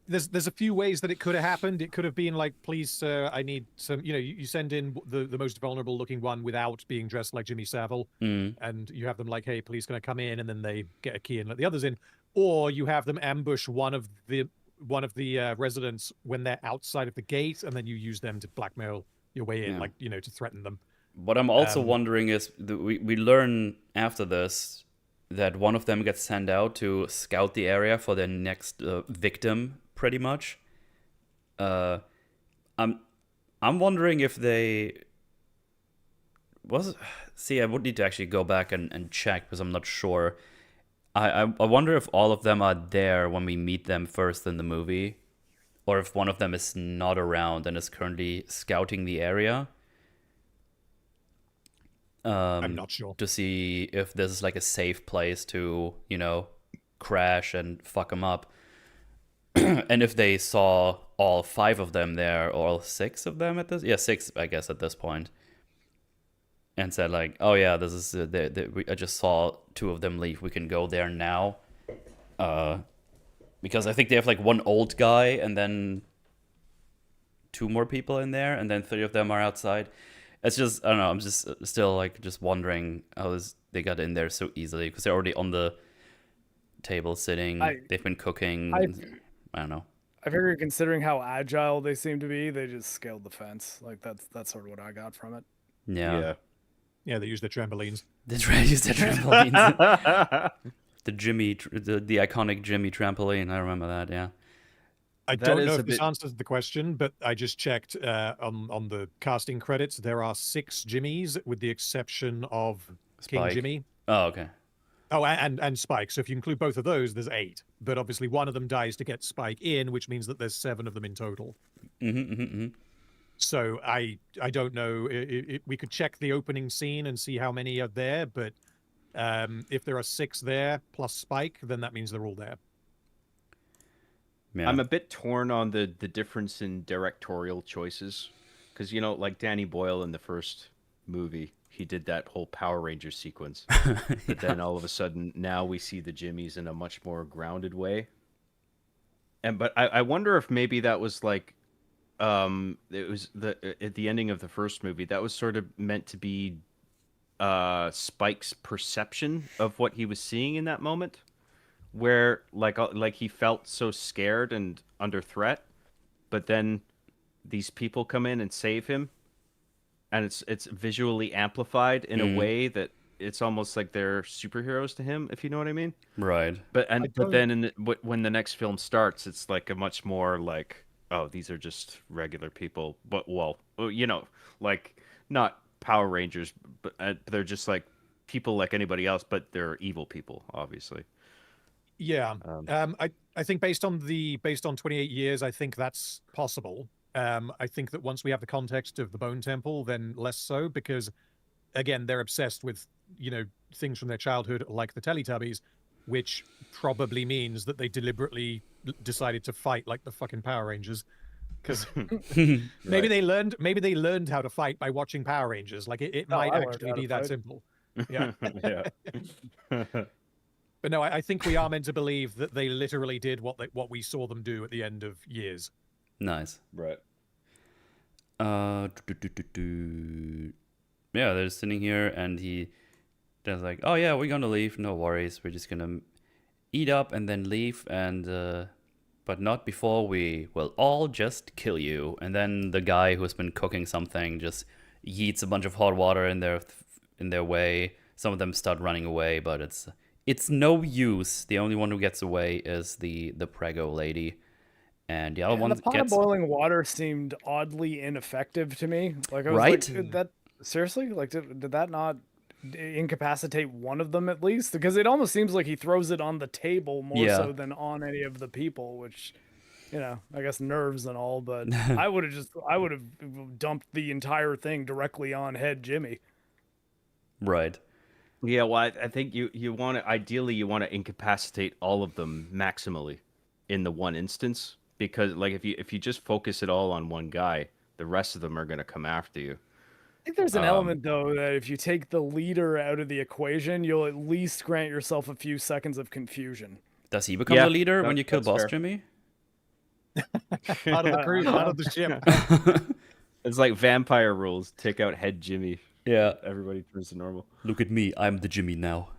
there's a few ways that it could have happened. It could have been like, please, I need some, you send in the most vulnerable looking one without being dressed like Jimmy Savile. And you have them like, hey, please, can I come in? And then they get a key and let the others in. Or you have them ambush one of the residents when they're outside of the gate, and then you use them to blackmail your way in, to threaten them. What I'm also wondering is, we learn after this that one of them gets sent out to scout the area for their next victim, pretty much. I'm wondering if they I would need to actually go back and check because I'm not sure. I wonder if all of them are there when we meet them first in the movie, or if one of them is not around and is currently scouting the area. I'm not sure. To see if this is like a safe place to, crash and fuck them up. And if they saw all 5 of them there, or all 6 of them at this... Yeah, 6, I guess, at this point. And said like, oh yeah, this is I just saw 2 of them leave. We can go there now. Because I think they have like one old guy and then 2 more people in there, and then 3 of them are outside. It's just, I don't know, I'm just still like just wondering how they got in there so easily, because they're already on the table sitting. They've been cooking. I don't know. I figure considering how agile they seem to be, they just scaled the fence. Like that's sort of what I got from it. Yeah. Yeah, they use their trampolines. They use their trampolines. the iconic Jimmy trampoline. I remember that. Yeah. I don't know if this answers the question, but I just checked on the casting credits. There are 6 Jimmys, with the exception of Spike. King Jimmy. Oh, okay. Oh, and Spike. So if you include both of those, there's 8. But obviously one of them dies to get Spike in, which means that there's 7 of them in total. So I don't know. We could check the opening scene and see how many are there, but if there are 6 there plus Spike, then that means they're all there. Yeah. I'm a bit torn on the difference in directorial choices, because like Danny Boyle in the first movie, he did that whole Power Rangers sequence, but then all of a sudden now we see the Jimmies in a much more grounded way. But I wonder if maybe that was like, it was at the ending of the first movie, that was sort of meant to be Spike's perception of what he was seeing in that moment, where like he felt so scared and under threat, but then these people come in and save him, and it's visually amplified in a way that it's almost like they're superheroes to him, if you know what I mean. Right. But then when the next film starts, it's like a much more like, oh, these are just regular people, but like not Power Rangers, but they're just like people like anybody else, but they're evil people, obviously. Yeah. I think based on 28 years, I think that's possible. I think that once we have the context of the Bone Temple, then less so, because again, they're obsessed with, things from their childhood, like the Teletubbies, which probably means that they deliberately decided to fight like the fucking Power Rangers. Because maybe they learned how to fight by watching Power Rangers. Like it might actually be that simple. Yeah. Yeah. But no, I think we are meant to believe that they literally did what we saw them do at the end of years. Nice. Right. Yeah, they're sitting here, and they're like, "Oh yeah, we're gonna leave. No worries. We're just gonna eat up and then leave, and but not before we will all just kill you." And then the guy who's been cooking something just yeets a bunch of hot water in their way. Some of them start running away, but it's no use. The only one who gets away is the prego lady. And the other one the pot of boiling water seemed oddly ineffective to me. Like I was Right? like, that seriously? Like did that not incapacitate one of them at least? Because it almost seems like he throws it on the table more so than on any of the people, which I guess nerves and all, but I would have dumped the entire thing directly on head Jimmy. Right. Yeah, well, I think you want to incapacitate all of them maximally in the one instance, because like if you just focus it all on one guy, the rest of them are going to come after you. I think there's an element though that if you take the leader out of the equation, you'll at least grant yourself a few seconds of confusion. Does he become the leader when you kill Boss fair. Jimmy? Out of the cruise, out of the ship. It's like vampire rules. Take out head Jimmy. Yeah. Everybody turns to normal. Look at me. I'm the Jimmy now.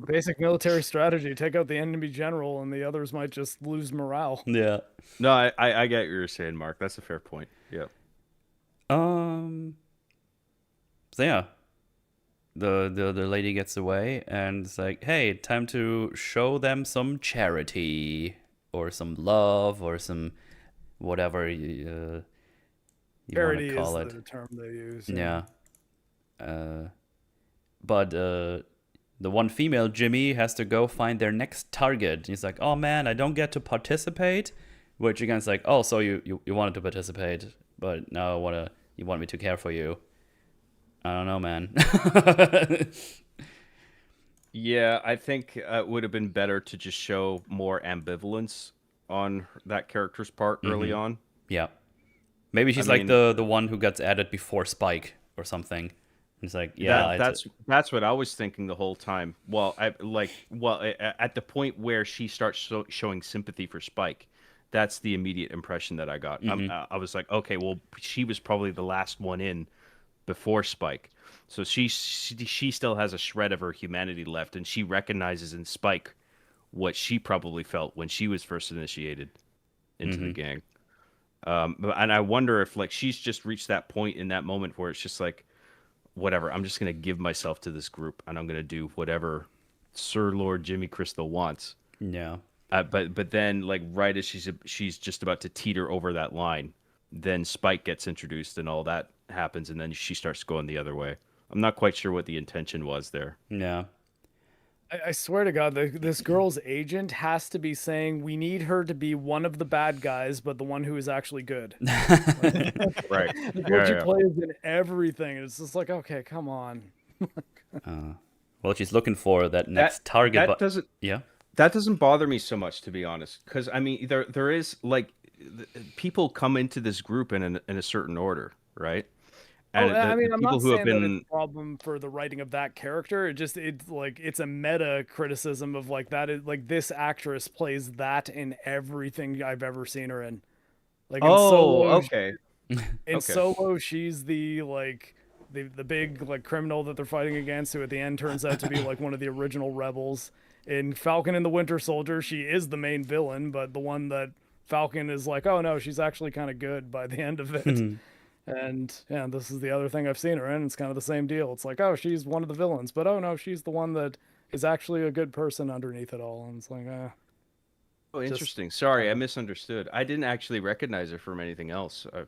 Basic military strategy. Take out the enemy general and the others might just lose morale. Yeah. No, I get what you're saying, Mark. That's a fair point. Yeah. So yeah. The lady gets away, and it's like, hey, time to show them some charity or some love or some whatever you want to call it. Is the term they use. Yeah. But the one female Jimmy has to go find their next target. He's like, oh man, I don't get to participate. Which again is like, oh, so you wanted to participate, but now you want me to care for you. I don't know, man. Yeah, I think it would have been better to just show more ambivalence on that character's part early on. Yeah. Maybe she's like the one who gets added before Spike or something. It's like, yeah, that's what I was thinking the whole time. Well, at the point where she starts showing sympathy for Spike, that's the immediate impression that I got. I was like, okay, well, she was probably the last one in before Spike, so she still has a shred of her humanity left, and she recognizes in Spike what she probably felt when she was first initiated into the gang. And I wonder if like she's just reached that point in that moment where it's just like, whatever, I'm just gonna give myself to this group, and I'm gonna do whatever Sir Lord Jimmy Crystal wants. Yeah. But then like right as she's just about to teeter over that line, then Spike gets introduced and all that happens, and then she starts going the other way. I'm not quite sure what the intention was there. Yeah. I swear to God, this girl's agent has to be saying we need her to be one of the bad guys, but the one who is actually good. Like, Right. like Yeah, what she yeah. plays in everything. It's just like, okay, come on. Well, she's looking for that next target. That But doesn't yeah. that doesn't bother me so much, to be honest, because I mean there is like people come into this group in a certain order, right? Oh, And I the mean, I'm people not who have saying that it's been a problem for the writing of that character. It's like it's a meta criticism of like that is like this actress plays that in everything I've ever seen her in. Like in oh, Solo, okay, in okay, Solo, she's the like the big like criminal that they're fighting against, who at the end turns out to be like one of the original rebels. In Falcon and the Winter Soldier, she is the main villain, but the one that Falcon is like, oh no, she's actually kind of good by the end of it. And yeah, this is the other thing I've seen her in. It's kind of the same deal. It's like, oh, she's one of the villains, but oh no, she's the one that is actually a good person underneath it all. And it's like, oh, just interesting. Sorry, I misunderstood. I didn't actually recognize her from anything else. I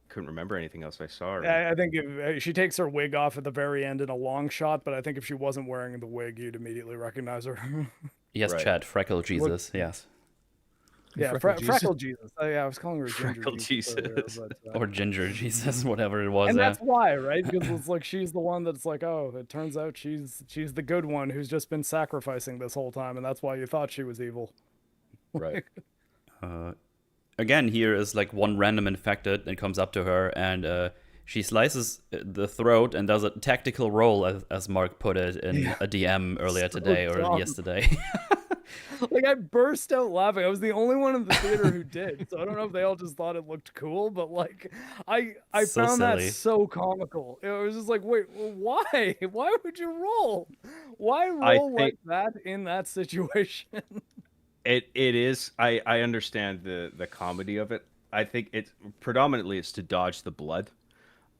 couldn't remember anything else I saw her in. I think if she takes her wig off at the very end in a long shot, but I think if she wasn't wearing the wig, you'd immediately recognize her. Yes, Right. Chad. Freckle Jesus. Yes. Yeah, Freckle Jesus. Oh, yeah, I was calling her Ginger Freckle Jesus. earlier, Jesus. but, Or Ginger Jesus, whatever it was. and Yeah. that's why, right? Because it's like she's the one that's like, oh, it turns out she's the good one who's just been sacrificing this whole time, and that's why you thought she was evil. Right. Again, here is like one random infected and comes up to her and she slices the throat and does a tactical roll, as Mark put it in a DM earlier So today or dumb. yesterday. Like I burst out laughing. I was the only one in the theater who did. So I don't know if they all just thought it looked cool, but like I So found that silly. so comical. It was just like, wait, why? Why would you roll? Why I roll like think that in that situation? it is. I understand the comedy of it. I think it's predominantly it's to dodge the blood.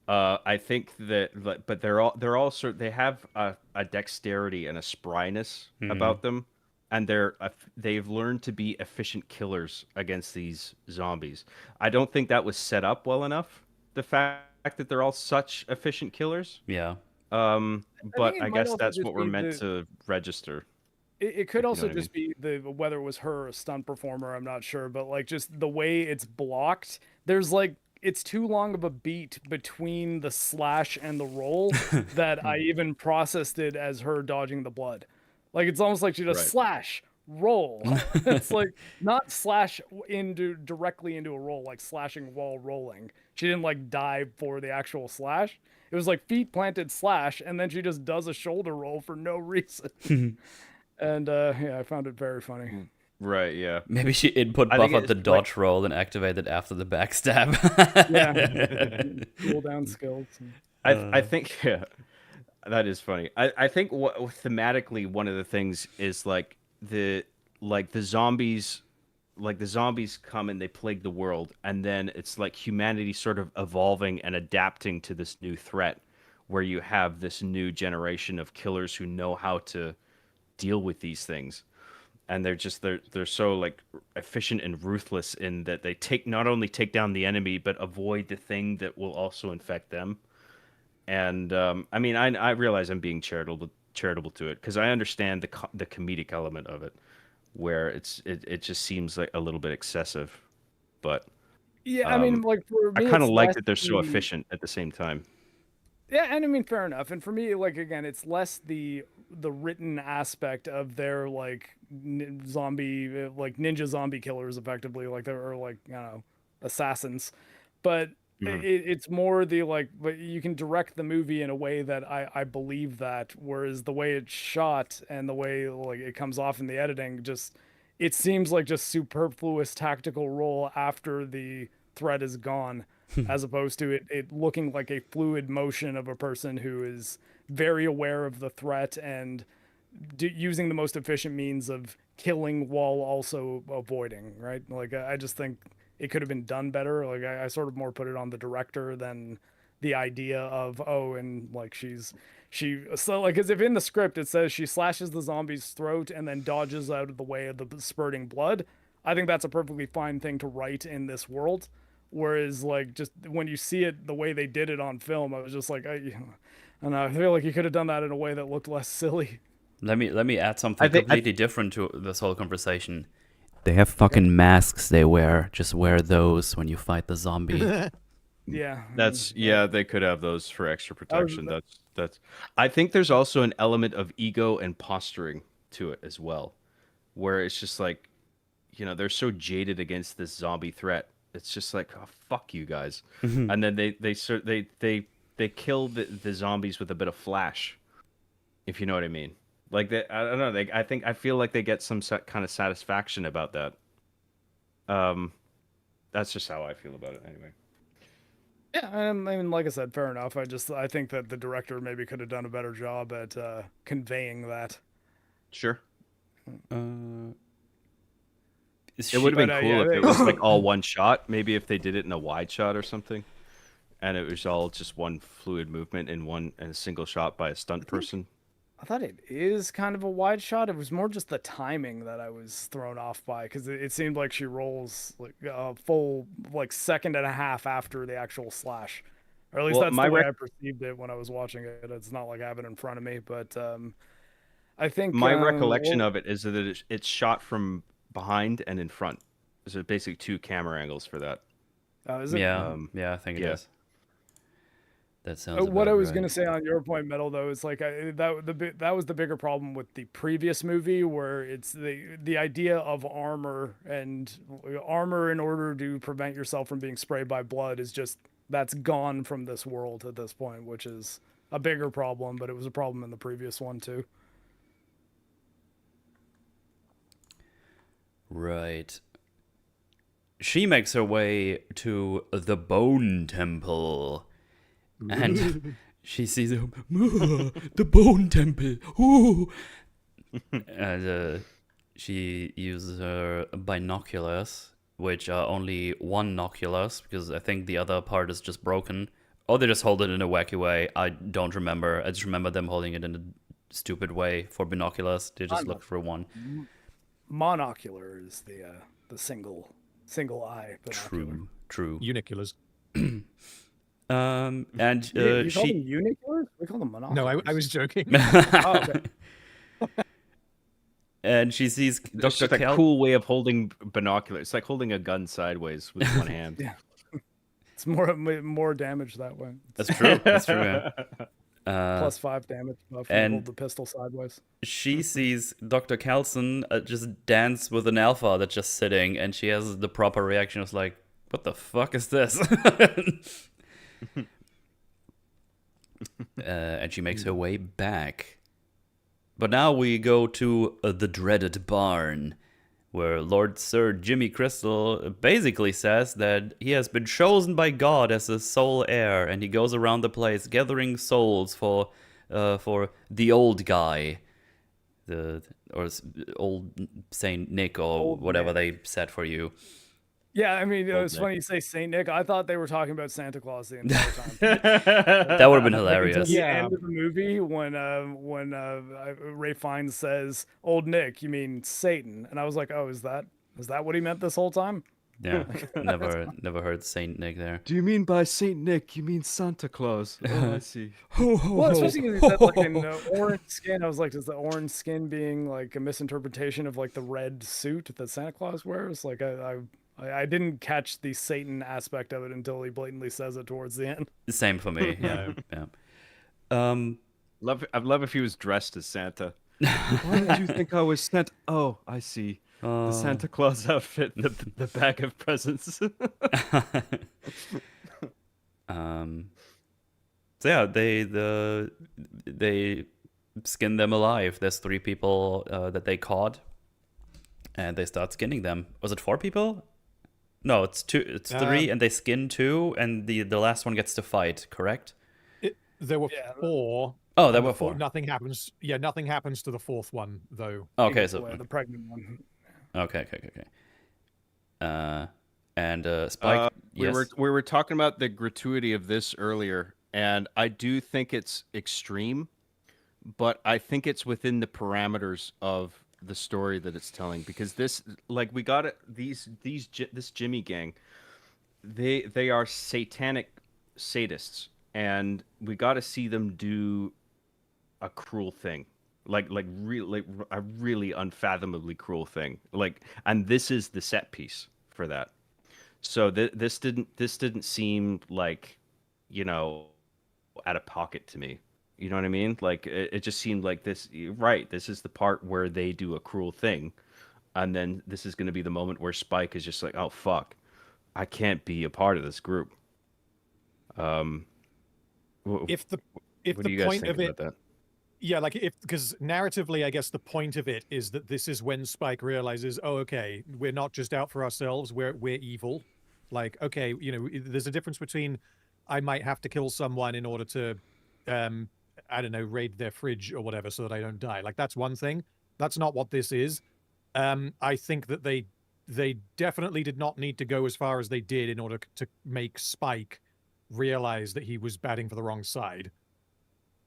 I think that, but they're also they have a dexterity and a spryness about them, and they've learned to be efficient killers against these zombies. I don't think that was set up well enough. The fact that they're all such efficient killers. Yeah. But it I might guess also that's just what we're be meant the to register. it could If you know also what I mean. just be the whether it was her or a stunt performer, I'm not sure, but like just the way it's blocked, there's like it's too long of a beat between the slash and the roll that I even processed it as her dodging the blood. Like it's almost like she does Right. slash roll. It's like not slash into directly into a roll, like slashing while rolling. She didn't like dive for the actual slash. It was like feet planted slash, and then she just does a shoulder roll for no reason. And yeah, I found it very funny. Right. Yeah. Maybe she input I think buffered the it's dodge roll and activated after the backstab. Yeah, cool down skills. I think yeah, that is funny. I think what thematically one of the things is the zombies come and they plague the world, and then it's like humanity sort of evolving and adapting to this new threat, where you have this new generation of killers who know how to deal with these things, and they're so like efficient and ruthless in that they not only take down the enemy but avoid the thing that will also infect them. And I mean, I realize I'm being charitable to it because I understand the comedic element of it, where it just seems like a little bit excessive, but Yeah, I mean, like for I me, kind it's of like less that they're so the efficient at the same time. yeah, and I mean, fair enough. And for me, like again, it's less the written aspect of their like zombie, like ninja zombie killers, effectively, like they're like I don't know assassins, but Mhm. it's more the like, but you can direct the movie in a way that I believe that, whereas the way it's shot and the way like it comes off in the editing, just it seems like just superfluous tactical role after the threat is gone, as opposed to it looking like a fluid motion of a person who is very aware of the threat and using the most efficient means of killing while also avoiding, right? Like I just think it could have been done better. Like I sort of more put it on the director than the idea of oh, and like she so like as if in the script it says she slashes the zombie's throat and then dodges out of the way of the spurting blood. I think that's a perfectly fine thing to write in this world. Whereas like just when you see it the way they did it on film, I was just like And I feel like you could have done that in a way that looked less silly. Let me add I something think completely different to this whole conversation. They have fucking masks they wear. Just wear those when you fight the zombie. Yeah. they could have those for extra That was- protection. That's I think there's also an element of ego and posturing to it as well, where it's just like, they're so jaded against this zombie threat. It's just like, oh, fuck you guys. And then they kill the zombies with a bit of flash, if you know what I mean. Like I don't know. I feel like they get some kind of satisfaction about that. That's just how I feel about it, anyway. Yeah, I mean, like I said, fair enough. I think that the director maybe could have done a better job at conveying that. Sure. Is It would have But, been cool yeah, if it was like all one shot. Maybe if they did it in a wide shot or something, and it was all just one fluid movement in a single shot by a stunt person. I thought it is kind of a wide shot. It was more just the timing that I was thrown off by, because it seemed like she rolls like a full like second and a half after the actual slash, or at least Well, that's my the way I perceived it when I was watching it. It's not like I have it in front of me, but I think My recollection well, of it is that it's shot from behind and in front. So basically two camera angles for that. is it? Yeah, I think it yeah. is. That sounds What about I was right. gonna say on your point, Metal, though, is like that was the bigger problem with the previous movie, where it's the idea of armor in order to prevent yourself from being sprayed by blood is just that's gone from this world at this point, which is a bigger problem, but it was a problem in the previous one too. Right. She makes her way to the Bone Temple. And she sees the Bone Temple. Ooh. And she uses her binoculars, which are only one noculus, because I think the other part is just broken. Or they just hold it in a wacky way. I don't remember. I just remember them holding it in a stupid way for binoculars. They just look for one. Monocular is the single eye binocular. True. Uniculars. And You call she them uniculars? We call them monoculars. No, I was joking. Oh, okay. and she sees It's Dr. just a Kel. cool way of holding binoculars. It's like holding a gun sideways with one hand. Yeah. It's more damage that way. That's true. That's true. Yeah. Plus 5 damage if you and- hold the pistol sideways. She sees Dr. Kelson just dance with an alpha that's just sitting, and she has the proper reaction. It's like, what the fuck is this? And she makes her way back. But now we go to the dreaded barn, where Lord Sir Jimmy Crystal basically says that he has been chosen by God as the sole heir, and he goes around the place gathering souls for the old guy, old Saint Nick or Old whatever Nick. they said for you. Yeah, I mean, Old it's Nick. funny you say Saint Nick. I thought they were talking about Santa Claus the entire time. That would have been Until hilarious. the Yeah. end of the movie, when Ray Fiennes says "Old Nick," you mean Satan, and I was like, "Oh, is that what he meant this whole time?" Yeah, never heard Saint Nick there. Do you mean by Saint Nick, you mean Santa Claus? Oh, I see. Well, especially because he said like an orange skin. I was like, is the orange skin being like a misinterpretation of like the red suit that Santa Claus wears? Like I didn't catch the Satan aspect of it until he blatantly says it towards the end. Same for me. Yeah. I'd love if he was dressed as Santa. Why did you think I was Santa? Oh, I see. The Santa Claus outfit, the bag of presents. So yeah, they skin them alive. There's 3 people that they caught, and they start skinning them. Was it 4 people? No, it's 2. It's 3, and they skin 2, and the last one gets to fight. Correct? There were Yeah. 4. Oh, there and were the 4. Nothing happens. Yeah, nothing happens to the 4th one though. Okay, so the pregnant one. okay. And Spike. Yes. We were talking about the gratuity of this earlier, and I do think it's extreme, but I think it's within the parameters of the story that it's telling, because this, like, we got it. This Jimmy gang, they are satanic sadists, and we got to see them do a cruel thing, like a really unfathomably cruel thing. Like, and this is the set piece for that. So this didn't seem like, you know, out of pocket to me. You know what I mean? Like it just seemed like this. Right, this is the part where they do a cruel thing, and then this is going to be the moment where Spike is just like, oh fuck, I can't be a part of this group. Um, wh- If the if what the do you guys point think of it, about that? yeah, like if because narratively, I guess the point of it is that this is when Spike realizes, oh, okay, we're not just out for ourselves, we're evil. Like, okay, you know, there's a difference between I might have to kill someone in order to, um, I don't know, raid their fridge or whatever so that I don't die. Like that's one thing. That's not what this is. I think that they definitely did not need to go as far as they did in order to make Spike realize that he was batting for the wrong side.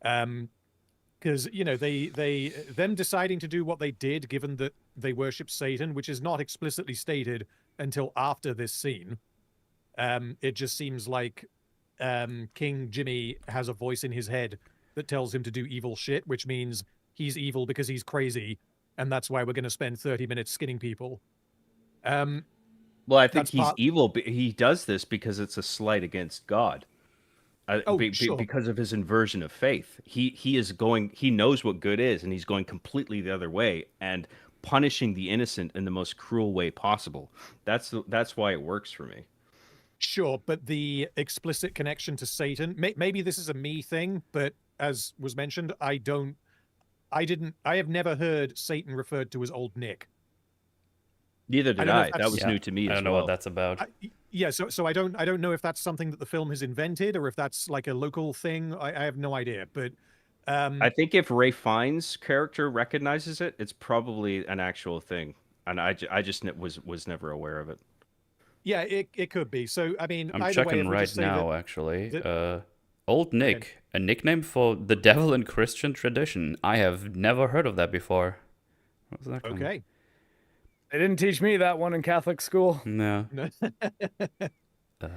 Because you know they them deciding to do what they did, given that they worship Satan, which is not explicitly stated until after this scene. It just seems like King Jimmy has a voice in his head that tells him to do evil shit, which means he's evil because he's crazy, and that's why we're going to spend 30 minutes skinning people. Well, I think That's he's part. evil. But he does this because it's a slight against God. Oh, sure. Because of his inversion of faith. He is going. He knows what good is, and he's going completely the other way and punishing the innocent in the most cruel way possible. That's why it works for me. Sure, but the explicit connection to Satan, maybe this is a me thing, but as was mentioned, I have never heard Satan referred to as Old Nick. Neither I did don't know if I. That was Yeah, new to me I as don't know well. what that's about. yeah, so I don't know if that's something that the film has invented or if that's like a local thing. I have no idea, but I think if Ray Fiennes' character recognizes it, it's probably an actual thing, and I just was never aware of it. yeah, it could be. So I mean, I'm either way, checking if we right just say now, actually. that Old okay, Nick, a nickname for the devil in Christian tradition. I have never heard of that before. What was that called? okay. They didn't teach me that one in Catholic school. No. No. Uh,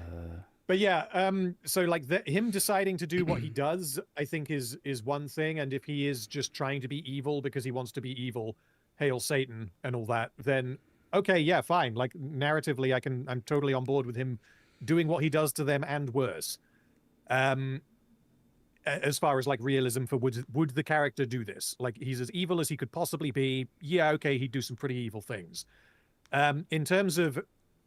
But yeah, so like him deciding to do what he does, I think is one thing, and if he is just trying to be evil because he wants to be evil, hail Satan and all that, then okay, yeah, fine. Like narratively, I'm totally on board with him doing what he does to them and worse. As far as like realism for would the character do this? Like he's as evil as he could possibly be. Yeah, okay, he'd do some pretty evil things. In terms of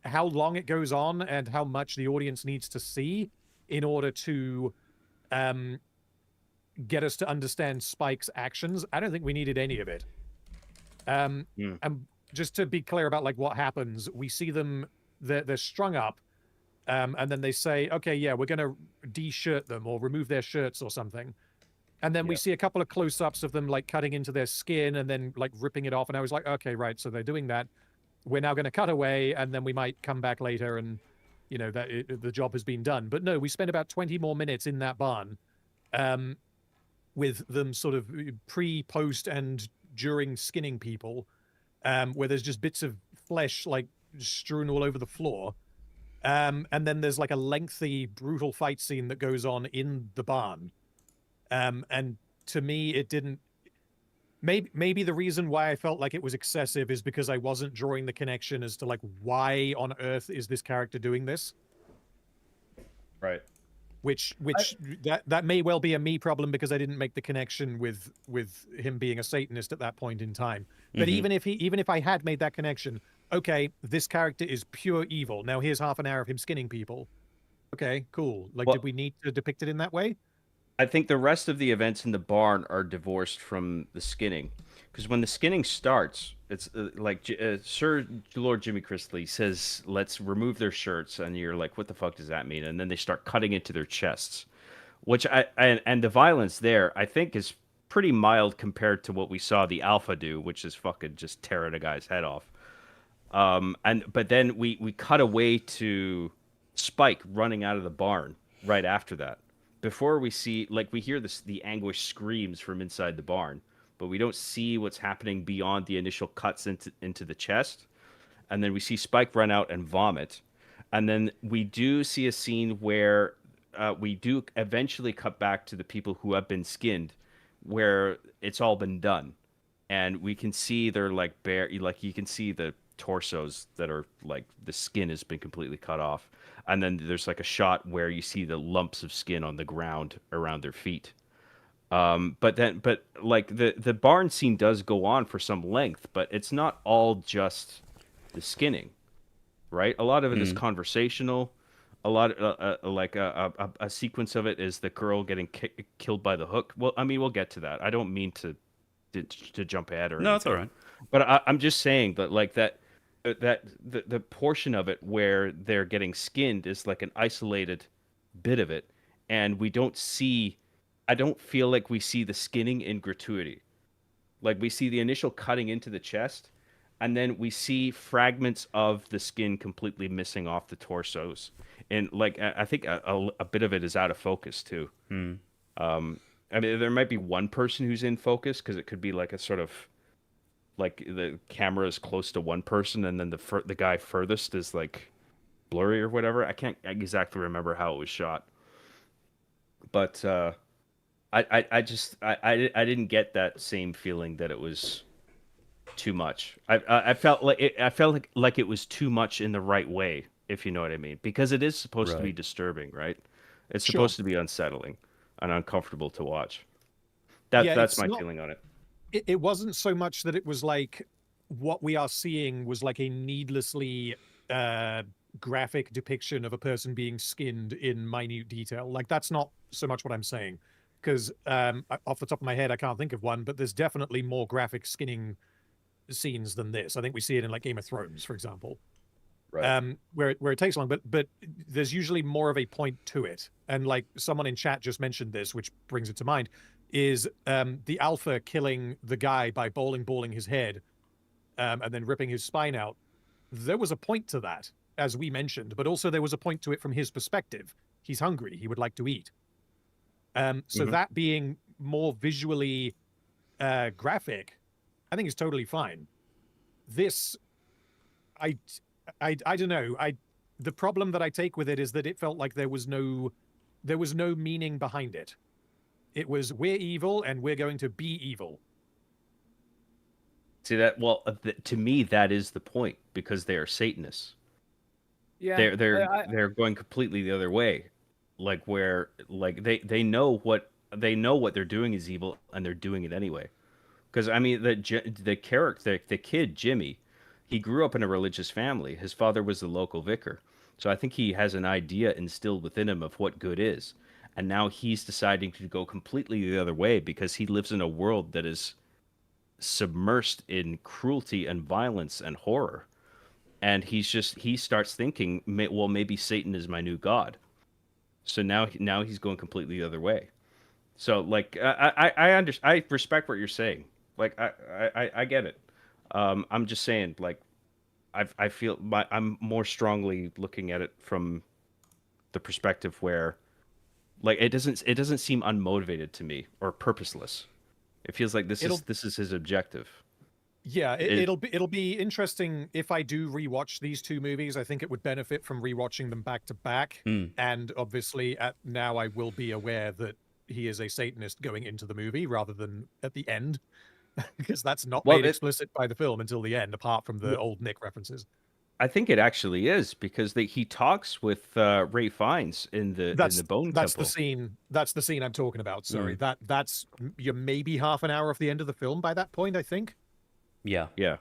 how long it goes on and how much the audience needs to see in order to get us to understand Spike's actions, I don't think we needed any of it. And just to be clear about like what happens, we see them, they're strung up, and then they say, okay, yeah, we're going to de-shirt them or remove their shirts or something. And then we see a couple of close-ups of them like cutting into their skin and then like ripping it off. And I was like, okay, right, so they're doing that. We're now going to cut away, and then we might come back later and, you know, that the job has been done. But no, we spent about 20 more minutes in that barn with them sort of pre, post, and during skinning people, where there's just bits of flesh like strewn all over the floor. And then there's like a lengthy, brutal fight scene that goes on in the barn. And to me, it didn't. Maybe the reason why I felt like it was excessive is because I wasn't drawing the connection as to like why on earth is this character doing this. Right. Which that may well be a me problem because I didn't make the connection with him being a Satanist at that point in time. But even if I had made that connection, okay, this character is pure evil. Now here's half an hour of him skinning people. Okay, cool. Like, Well, did we need to depict it in that way? I think the rest of the events in the barn are divorced from the skinning, because when the skinning starts, it's Sir Lord Jimmy Chrisley says, "Let's remove their shirts," and you're like, "What the fuck does that mean?" And then they start cutting into their chests, which and the violence there I think is pretty mild compared to what we saw the Alpha do, which is fucking just tearing a guy's head off. But then we cut away to Spike running out of the barn right after that. Before we see, like, we hear the anguish screams from inside the barn, but we don't see what's happening beyond the initial cuts into the chest. And then we see Spike run out and vomit. And then we do see a scene where we do eventually cut back to the people who have been skinned, where it's all been done, and we can see they're like bare, like you can see the torsos that are like the skin has been completely cut off, and then there's like a shot where you see the lumps of skin on the ground around their feet. But like the barn scene does go on for some length, but it's not all just the skinning, right? A lot of it is conversational. A lot, a sequence of it is the girl getting killed by the hook. Well, I mean, we'll get to that. I don't mean to jump ahead or No, it's all anything, right. but I'm just saying that like that the portion of it where they're getting skinned is like an isolated bit of it, and we don't see. I don't feel like we see the skinning in gratuity. Like we see the initial cutting into the chest, and then we see fragments of the skin completely missing off the torsos, and like I think a bit of it is out of focus too. I mean, there might be one person who's in focus because it could be like a sort of like the camera is close to one person, and then the guy furthest is like blurry or whatever. I can't exactly remember how it was shot, but I didn't get that same feeling that it was too much. I felt like like it was too much in the right way, if you know what I mean, because it is supposed to be Right. disturbing, right? It's Sure. supposed to be unsettling and uncomfortable to watch. Yeah, That's it's my not. feeling on it. It wasn't so much that it was like what we are seeing was like a needlessly graphic depiction of a person being skinned in minute detail. Like that's not so much what I'm saying, because off the top of my head, I can't think of one, but there's definitely more graphic skinning scenes than this. I think we see it in like Game of Thrones, for example, Right. where it takes long, but there's usually more of a point to it. And like someone in chat just mentioned this, which brings it to mind, is the alpha killing the guy by balling his head, and then ripping his spine out. There was a point to that, as we mentioned, but also there was a point to it from his perspective. He's hungry. He would like to eat. So Mhm. that being more visually graphic, I think is totally fine. This, I, I don't know. The problem that I take with it is that it felt like there was no meaning behind it. It was we're evil and we're going to be evil. See that? Well, to me, that is the point because they are Satanists. Yeah, They're going completely the other way, like where like they know what they're doing is evil and they're doing it anyway. Because I mean, the character, the kid Jimmy, he grew up in a religious family. His father was the local vicar, so I think he has an idea instilled within him of what good is, and now he's deciding to go completely the other way because he lives in a world that is submersed in cruelty and violence and horror. And he starts thinking, well, maybe Satan is my new god. So now he's going completely the other way. So like I respect what you're saying. Like I get it. I'm just saying like I feel I'm more strongly looking at it from the perspective where like it doesn't seem unmotivated to me or purposeless. It feels like It'll this is his objective. Yeah, It it'll be interesting if I do rewatch these two movies. I think it would benefit from rewatching them back to back. Mm. And obviously, at now I will be aware that he is a Satanist going into the movie rather than at the end, because that's not well made it explicit by the film until the end, apart from the old Nick references. I think it actually is because he talks with Ray Fiennes in the Bone That's the Temple. scene. That's the scene I'm talking about. Sorry, Mm. that's you're maybe half an hour off the end of the film by that point, I think. Yeah. Yeah.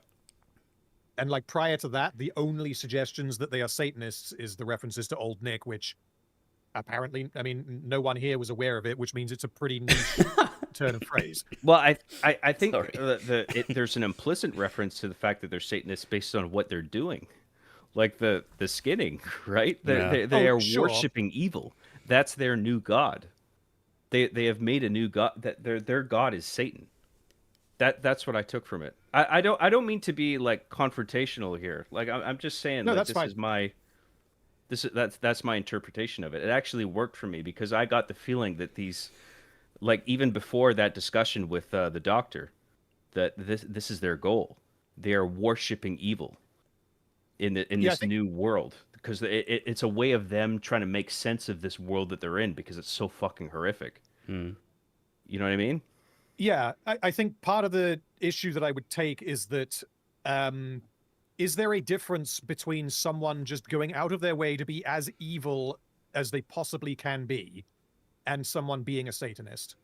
And like prior to that, the only suggestions that they are Satanists is the references to Old Nick, which apparently, I mean, no one here was aware of it, which means it's a pretty niche turn of phrase. Well, I think Sorry. there's an implicit reference to the fact that they're Satanists based on what they're doing, like the skinning, right? Yeah. They Oh, are sure. worshiping evil. That's their new god. They have made a new god. That their god is Satan. That's what I took from it. I don't mean to be like confrontational here. Like I'm just saying No, like that's this fine. is my that's my interpretation of it. It actually worked for me because I got the feeling that these like even before that discussion with the doctor that this is their goal. They are worshiping evil. in this new world, because it's a way of them trying to make sense of this world that they're in, because it's so fucking horrific. You know what I mean? Yeah, I think part of the issue that I would take is that is there a difference between someone just going out of their way to be as evil as they possibly can be and someone being a Satanist?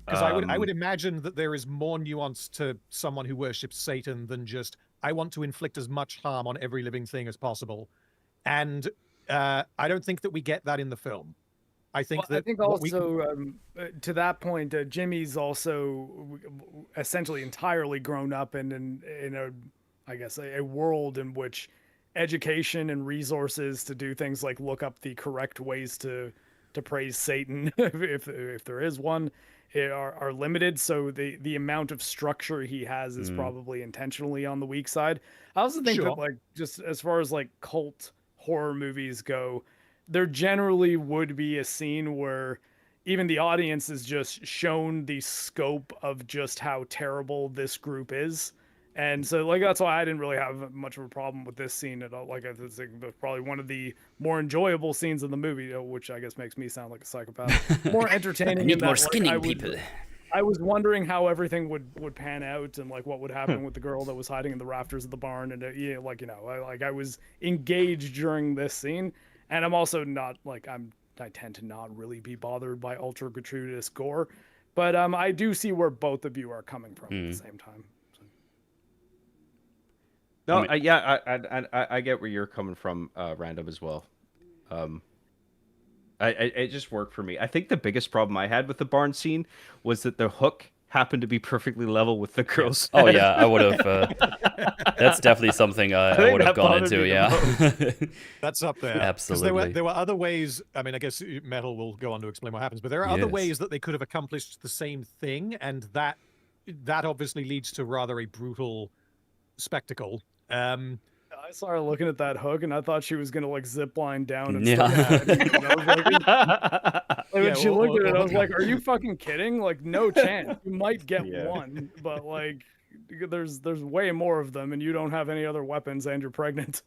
Because I would imagine that there is more nuance to someone who worships Satan than just, I want to inflict as much harm on every living thing as possible. And I don't think that we get that in the film. I think also to that point, Jimmy's also essentially entirely grown up in a, I guess, a world in which education and resources to do things like look up the correct ways to praise Satan, if there is one, are limited. So the amount of structure he has is probably intentionally on the weak side. I also think that, like, just as far as like cult horror movies go, there generally would be a scene where even the audience is just shown the scope of just how terrible this group is. And so, like, that's why I didn't really have much of a problem with this scene at all. Like, I think it's probably one of the more enjoyable scenes in the movie, which I guess makes me sound like a psychopath. More entertaining. I need more skinning people. I was wondering how everything would pan out, and like what would happen with the girl that was hiding in the rafters of the barn, and I was engaged during this scene. And I'm also not, like, I tend to not really be bothered by ultra gratuitous gore, but I do see where both of you are coming from at the same time. So. No, I get where you're coming from, Random, as well. It just worked for me. I think the biggest problem I had with the barn scene was that the hook happened to be perfectly level with the girl's head. Oh yeah, I would have. That's definitely something I would have gone into. Yeah, that's up there. Absolutely. There were other ways. I mean, I guess Metal will go on to explain what happens, but there are other ways that they could have accomplished the same thing, and that obviously leads to rather a brutal spectacle. I saw her looking at that hook, and I thought she was gonna like zip line down and when she looked at it, I was like, "Are you fucking kidding? Like, no chance. You might get one, but like, there's way more of them, and you don't have any other weapons, and you're pregnant."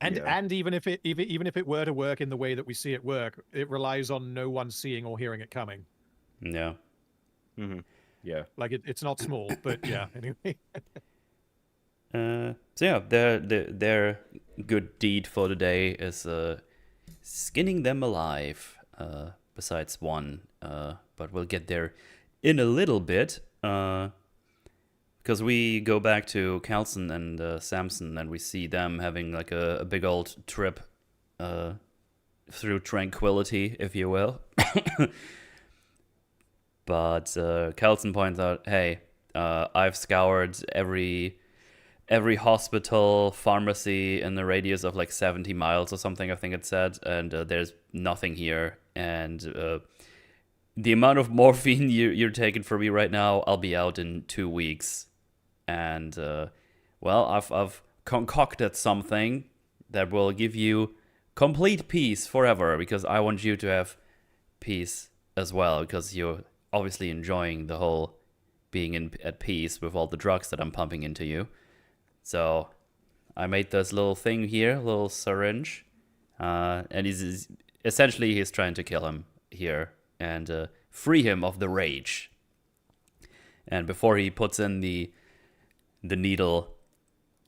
And even if it were to work in the way that we see it work, it relies on no one seeing or hearing it coming. Yeah. Mm-hmm. Yeah. Like it's not small, but yeah. Anyway. So yeah, their good deed for the day is skinning them alive. Besides one, but we'll get there in a little bit. Because we go back to Kelson and Samson, and we see them having like a big old trip through tranquility, if you will. But Kelson points out, "Hey, I've scoured every hospital, pharmacy in the radius of like 70 miles or something, I think it said, and there's nothing here. And the amount of morphine you're taking from me right now, I'll be out in 2 weeks. And I've concocted something that will give you complete peace forever, because I want you to have peace as well, because you're obviously enjoying the whole being at peace with all the drugs that I'm pumping into you. So I made this little thing here, a little syringe, and he's trying to kill him here and free him of the rage. And before he puts in the needle,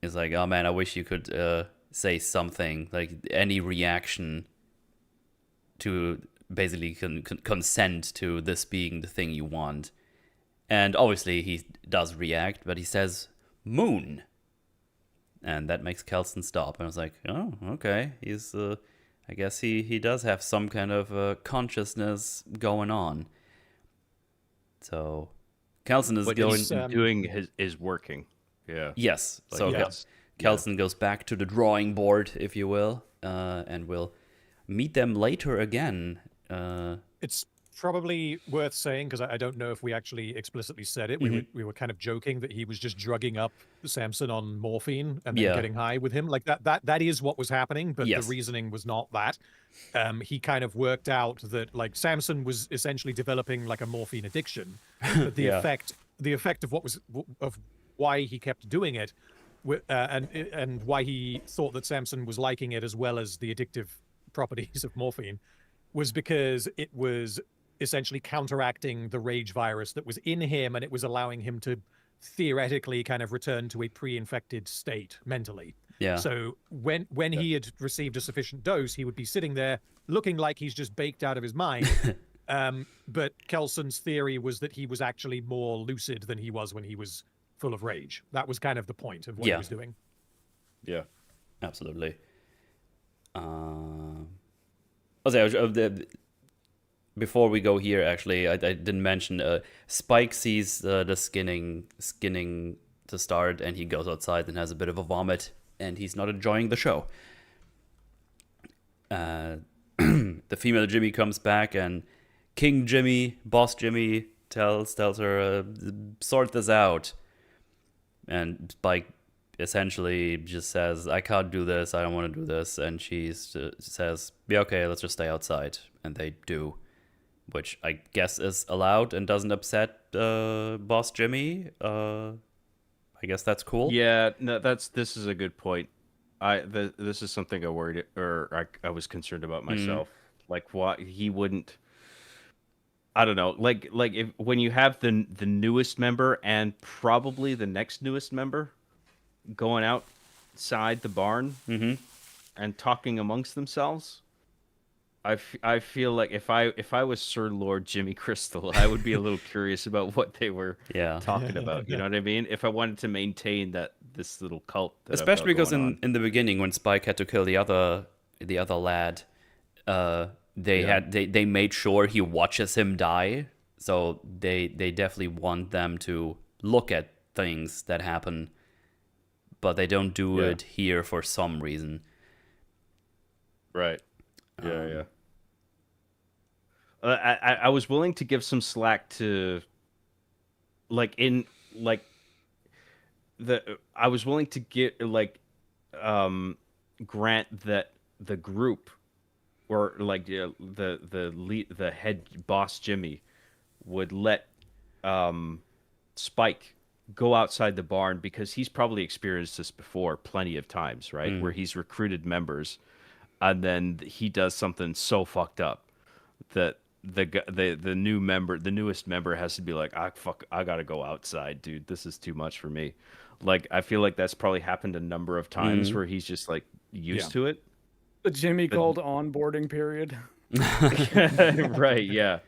he's like, "Oh man, I wish you could say something, like any reaction to basically consent to this being the thing you want." And obviously he does react, but he says moon. And that makes Kelson stop. And I was like, oh, okay. He's, I guess he does have some kind of consciousness going on. So Kelson is doing is working. Yeah. Yes. Like, so Kelson goes back to the drawing board, if you will, and we'll meet them later again. It's probably worth saying, because I don't know if we actually explicitly said it. We were kind of joking that he was just drugging up Samson on morphine and then getting high with him. Like that is what was happening, but the reasoning was not that. He kind of worked out that like Samson was essentially developing like a morphine addiction, but the effect of why he kept doing it and why he thought that Samson was liking it as well as the addictive properties of morphine was because it was essentially counteracting the rage virus that was in him, and it was allowing him to theoretically kind of return to a pre-infected state mentally. Yeah. So when he had received a sufficient dose, he would be sitting there looking like he's just baked out of his mind. But Kelson's theory was that he was actually more lucid than he was when he was full of rage. That was kind of the point of what he was doing. Yeah. Absolutely. Before we go here, actually, I didn't mention Spike sees the skinning to start, and he goes outside and has a bit of a vomit, and he's not enjoying the show. The female Jimmy comes back, and King Jimmy, Boss Jimmy, tells her, sort this out. And Spike essentially just says, I can't do this, I don't want to do this. And she says, yeah, okay, let's just stay outside. And they do, which I guess is allowed and doesn't upset Boss Jimmy. I guess that's cool. Yeah, no, this is a good point. This is something I worried I was concerned about myself. Like, why he wouldn't. I don't know. Like if when you have the newest member and probably the next newest member going outside the barn and talking amongst themselves, I feel like if I was Sir Lord Jimmy Crystal, I would be a little curious about what they were talking about. You know what I mean? If I wanted to maintain this little cult, especially because in the beginning when Spike had to kill the other lad, they made sure he watches him die. So they definitely want them to look at things that happen, but they don't do it here for some reason. Right. Yeah. I was willing to give some slack to, I was willing to get grant that the group, or like the head boss Jimmy, would let Spike go outside the barn, because he's probably experienced this before plenty of times, right? Where he's recruited members, and then he does something so fucked up that the newest member has to be like, I gotta go outside, dude. This is too much for me. Like, I feel like that's probably happened a number of times where he's just like used to it. The Jimmy called onboarding period. Right, yeah.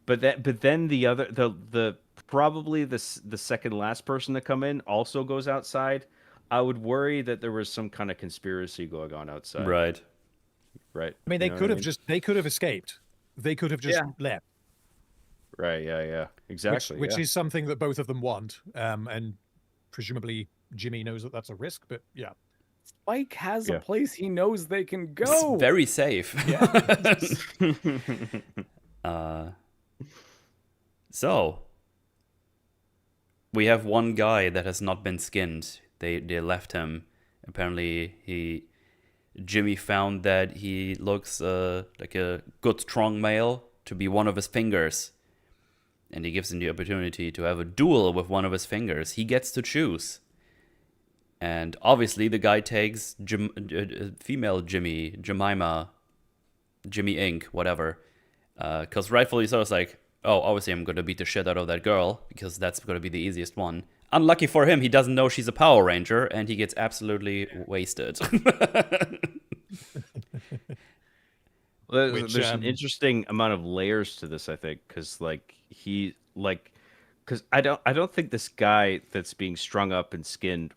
But then the probably the second last person to come in also goes outside. I would worry that there was some kind of conspiracy going on outside. Right. I mean, they could have escaped. They could have just left. Right, yeah. Exactly. Which is something that both of them want. And presumably Jimmy knows that that's a risk, but yeah. Spike has a place he knows they can go. It's very safe. So we have one guy that has not been skinned. They left him. Apparently Jimmy found that he looks like a good strong male to be one of his fingers. And he gives him the opportunity to have a duel with one of his fingers. He gets to choose. And obviously the guy takes female Jimmy, Jemima, Jimmy Inc., whatever. Because rightfully so, it's like, oh, obviously I'm going to beat the shit out of that girl, because that's going to be the easiest one. Unlucky for him, he doesn't know she's a Power Ranger, and he gets absolutely wasted. Well, there's an interesting amount of layers to this, I think, because I don't think this guy that's being strung up and skinned,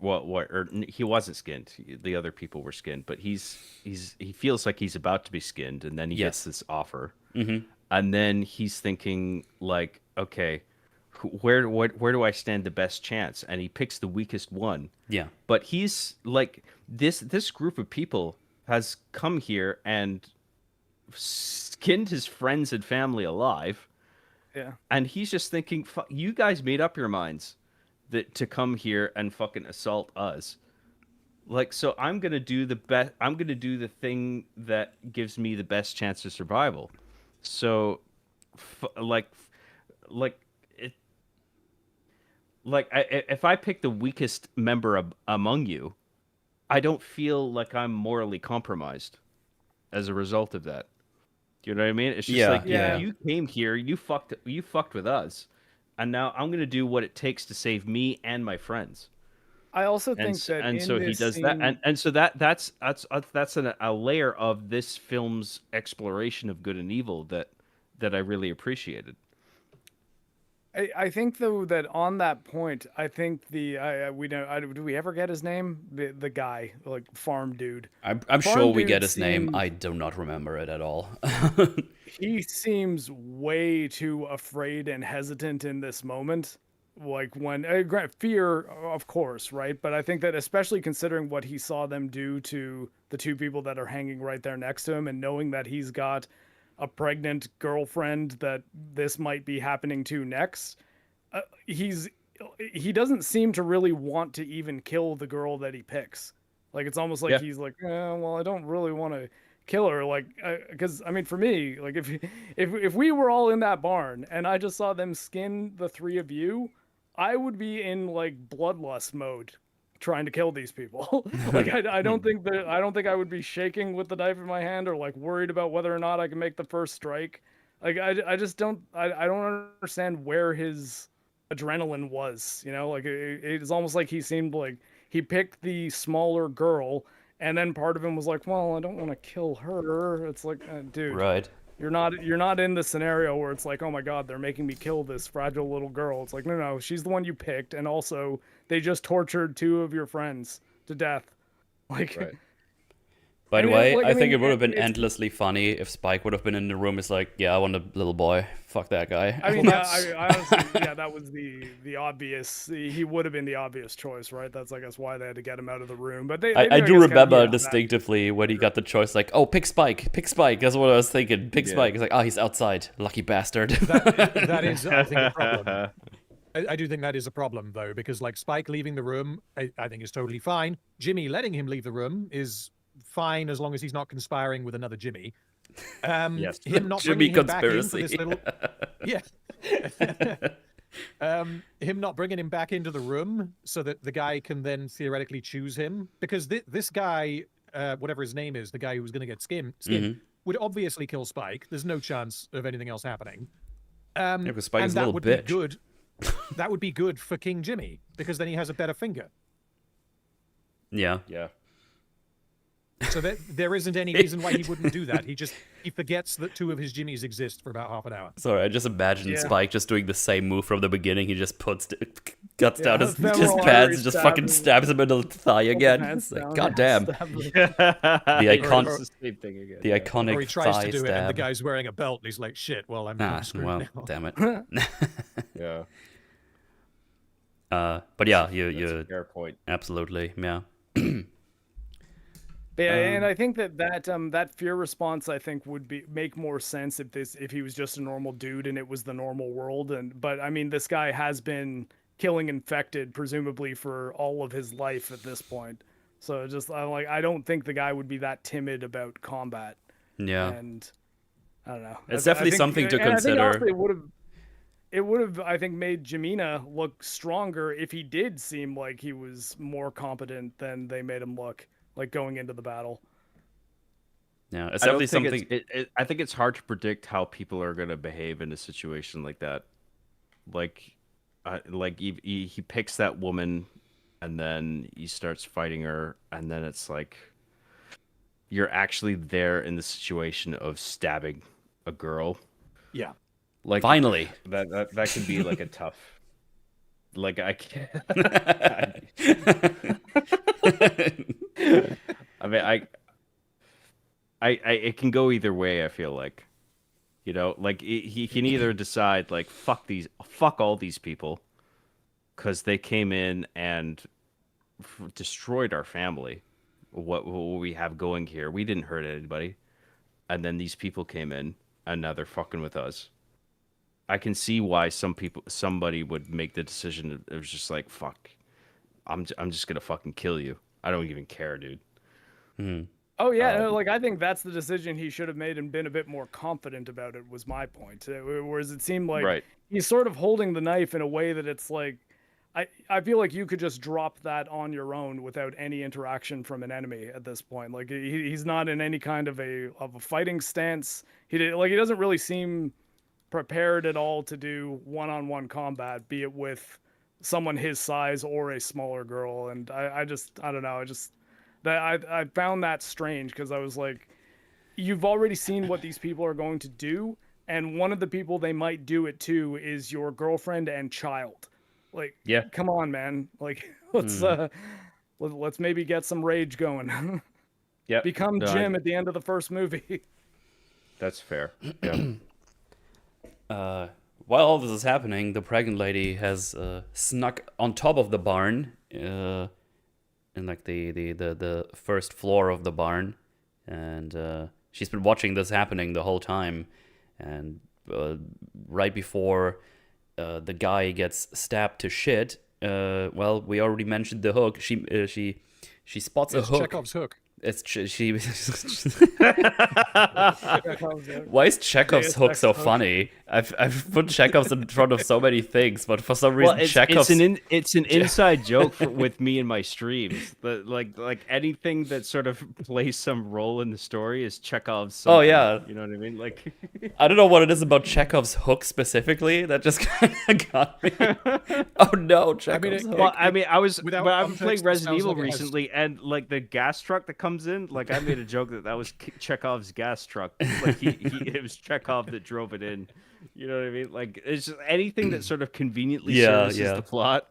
he wasn't skinned. The other people were skinned, but he feels like he's about to be skinned, and then he gets this offer, and then he's thinking like, okay, where do I stand the best chance? And he picks the weakest one. Yeah. But he's like, this group of people has come here and skinned his friends and family alive. Yeah. And he's just thinking, you guys made up your minds to come here and fucking assault us. Like, so I'm going to do the best. I'm going to do the thing that gives me the best chance of survival. So like it, like if I pick the weakest member among you, I don't feel like I'm morally compromised as a result of that. Do you know what I mean? It's just Yeah, like Yeah. yeah. you came here, you fucked with us, and now I'm gonna do what it takes to save me and my friends. I also And think that in so he this does that, scene, and so that's a layer of this film's exploration of good and evil that I really appreciated. I think though that on that point, I think we don't do we ever get his name? The guy, like farm dude. I'm sure Farm we get dude his name. seems I do not remember it at all. he seems way too afraid and hesitant in this moment. Like when fear, of course, right? But I think that especially considering what he saw them do to the two people that are hanging right there next to him, and knowing that he's got a pregnant girlfriend that this might be happening to next, uh, he's he doesn't seem to really want to even kill the girl that he picks. Like it's almost like Yeah, he's like, well, I don't really want to kill her. Like, because I mean, for me, like if we were all in that barn and I just saw them skin the three of you, I would be in like bloodlust mode trying to kill these people. Like I don't think that I don't think I would be shaking with the knife in my hand or like worried about whether or not I can make the first strike. Like I just don't I don't understand where his adrenaline was, you know? Like it's almost like he seemed like he picked the smaller girl and then part of him was like, "Well, I don't want to kill her." It's like, dude, Right. you're not in the scenario where it's like, oh my god, they're making me kill this fragile little girl. It's like, no, she's the one you picked, and also they just tortured two of your friends to death. Like, right. By I the mean, way, like, I think it would have been it's. endlessly funny if Spike would have been in the room. It's like, yeah, I want a little boy. Fuck that guy. I mean, Well, yeah, that's I honestly, yeah, that was the obvious. He would have been the obvious choice, right? That's I guess why they had to get him out of the room. But they I do, I do guess, remember yeah, that, distinctively when he got the choice, like, oh, pick Spike, pick Spike. That's what I was thinking. Pick Yeah. Spike. It's like, oh, he's outside. Lucky bastard. that is, I think, a problem. I do think that is a problem, though, because like Spike leaving the room, I think is totally fine. Jimmy letting him leave the room is fine as long as he's not conspiring with another Jimmy. Yes. Him not Jimmy bringing him back in for conspiracy. this little, yeah. Him not bringing him back into the room so that the guy can then theoretically choose him, because this guy, whatever his name is, the guy who was going to get skinned, would obviously kill Spike. There's no chance of anything else happening. Yeah, because Spike And is a that little would bitch. be good. That would be good for King Jimmy, because then he has a better finger. Yeah. Yeah. So there isn't any reason why he wouldn't do that. He forgets that two of his Jimmys exist for about half an hour. Sorry, I just imagine Yeah. Spike just doing the same move from the beginning. He just cuts down his femoral pants artery and just fucking stabs him in the thigh again. pants It's like, down, God yeah, damn. stab him. The icon- It's the same thing again. The yeah. iconic Or he tries thigh to do stab. it, and the guy's wearing a belt, and he's like, "Shit, well, I'm Ah, screwed well, now." damn it. Yeah. But yeah, That's you a fair point. absolutely, yeah. Yeah, and I think that fear response I think would make more sense if he was just a normal dude and it was the normal world. But I mean, this guy has been killing infected presumably for all of his life at this point. So I don't think the guy would be that timid about combat. Yeah. And I don't know. It's I definitely think- something to and I think consider. also it would have I think made Jamina look stronger if he did seem like he was more competent than they made him look, like going into the battle. Yeah, it's I don't definitely think something. I think it's hard to predict how people are going to behave in a situation like that. Like he picks that woman, and then he starts fighting her, and then it's like you're actually there in the situation of stabbing a girl. Yeah. Like Finally. that can be like a tough. Like I can't. I mean, I it can go either way. I feel like, you know, like he can either decide like fuck all these people, because they came in and destroyed our family. What we have going here, we didn't hurt anybody, and then these people came in and now they're fucking with us. I can see why somebody would make the decision. It was just like, fuck, I'm just gonna fucking kill you. I don't even care, dude. Oh yeah, no, like I think that's the decision he should have made and been a bit more confident about it. Was my point. Whereas it seemed like Right. he's sort of holding the knife in a way that it's like, I feel like you could just drop that on your own without any interaction from an enemy at this point. Like he's not in any kind of a fighting stance. He doesn't really seem prepared at all to do one-on-one combat, be it with someone his size or a smaller girl. And I don't know. I found that strange because I was like, you've already seen what these people are going to do, and one of the people they might do it to is your girlfriend and child. Like, Yeah. come on, man. Like, let's maybe get some rage going. Yeah. Become Jim at the end of the first movie. That's fair. Yeah. While all this is happening, the pregnant lady has snuck on top of the barn, in like the first floor of the barn, and she's been watching this happening the whole time. And right before the guy gets stabbed to shit, well, we already mentioned the hook. She spots a hook. Chekhov's hook. It's she. Why is Chekhov's hook so funny? I've put Chekhov's in front of so many things, but for some reason Chekhov's. It's an inside joke with me and my streams. Like anything that sort of plays some role in the story is Chekhov's. Something, oh yeah, you know what I mean. Like I don't know what it is about Chekhov's hook specifically that just kind of got me. Oh no, Chekhov's hook. Well, I mean, I was playing context, Resident it sounds Evil like it has- recently, and like the gas truck that comes in, like I made a joke that was Chekhov's gas truck. Like it was Chekhov that drove it in. You know what I mean? Like it's just anything that sort of conveniently services the plot.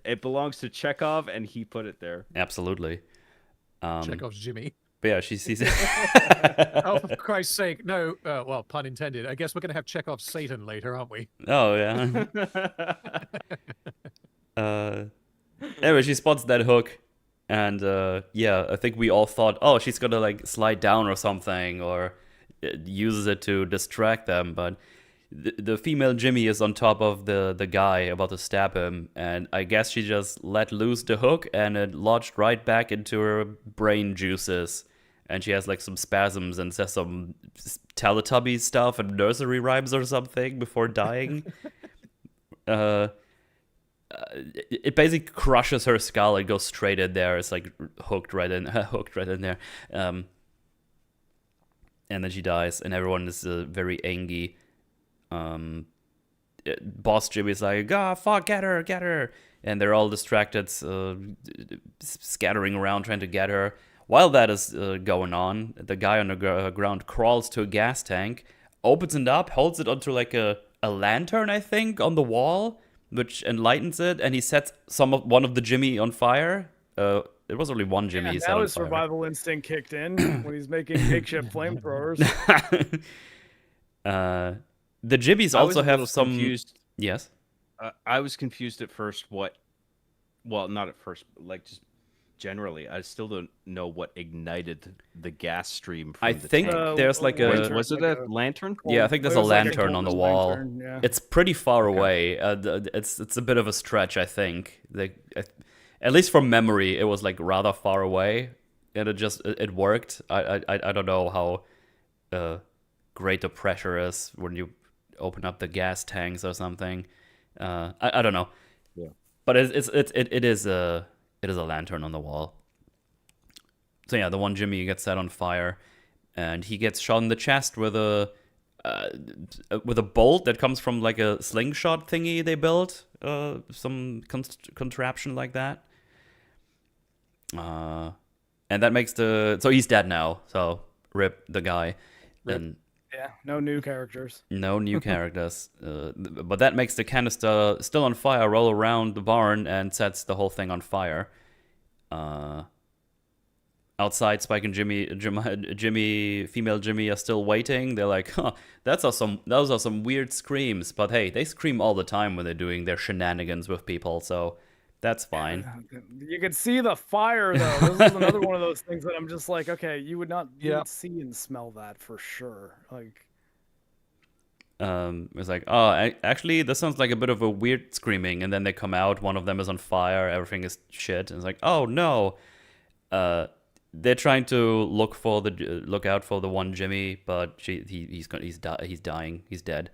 It belongs to Chekhov, and he put it there. Absolutely. Chekhov's Jimmy. But yeah, she sees it. Oh, for Christ's sake. No, well, pun intended. I guess we're going to have Chekhov's Satan later, aren't we? Oh yeah. Anyway, she spots that hook, and yeah, I think we all thought, oh, she's gonna like slide down or something, or uses it to distract them. But the female Jimmy is on top of the guy about to stab him, and I guess she just let loose the hook, and it lodged right back into her brain juices, and she has like some spasms and says some Teletubby stuff and nursery rhymes or something before dying. It basically crushes her skull and goes straight in there. It's like hooked right in there, and then she dies, and everyone is very angry. Boss Jimmy's like, fuck, get her, and they're all distracted, scattering around trying to get her. While that is going on, the guy on the ground crawls to a gas tank, opens it up, holds it onto like a lantern, I think, on the wall, which enlightens it, and he sets one of the Jimmy on fire. It was only one Jimmy. Yeah, now his survival instinct kicked in when he's making makeshift flamethrowers. The Jimmies also have some. Confused. Yes. I was confused at first. Well, not at first, but like just generally, I still don't know what ignited the gas stream. From I the think tank. there's like a. Was it a lantern? Yeah, I think there's a lantern on the wall. Lantern, yeah. It's pretty far away. It's a bit of a stretch, I think. At least from memory, it was like rather far away, and it worked. I don't know how great the pressure is when you open up the gas tanks or something. I don't know. Yeah. But it is a lantern on the wall. So yeah, the one Jimmy gets set on fire, and he gets shot in the chest with a bolt that comes from like a slingshot thingy they built, some contraption like that. And that makes so he's dead now. So rip the guy. Rip. And yeah, no new characters. No new characters. But that makes the canister still on fire roll around the barn and sets the whole thing on fire. Outside, Spike and Jimmy, female Jimmy are still waiting. They're like, huh, those are some weird screams. But hey, they scream all the time when they're doing their shenanigans with people, so that's fine. You could see the fire, though. This is another one of those things that I'm just like, okay, you would see and smell that for sure. Like, it's like, oh, actually, this sounds like a bit of a weird screaming. And then they come out. One of them is on fire. Everything is shit. And it's like, oh no. They're trying to look out for the one Jimmy, but he's dying. He's dead.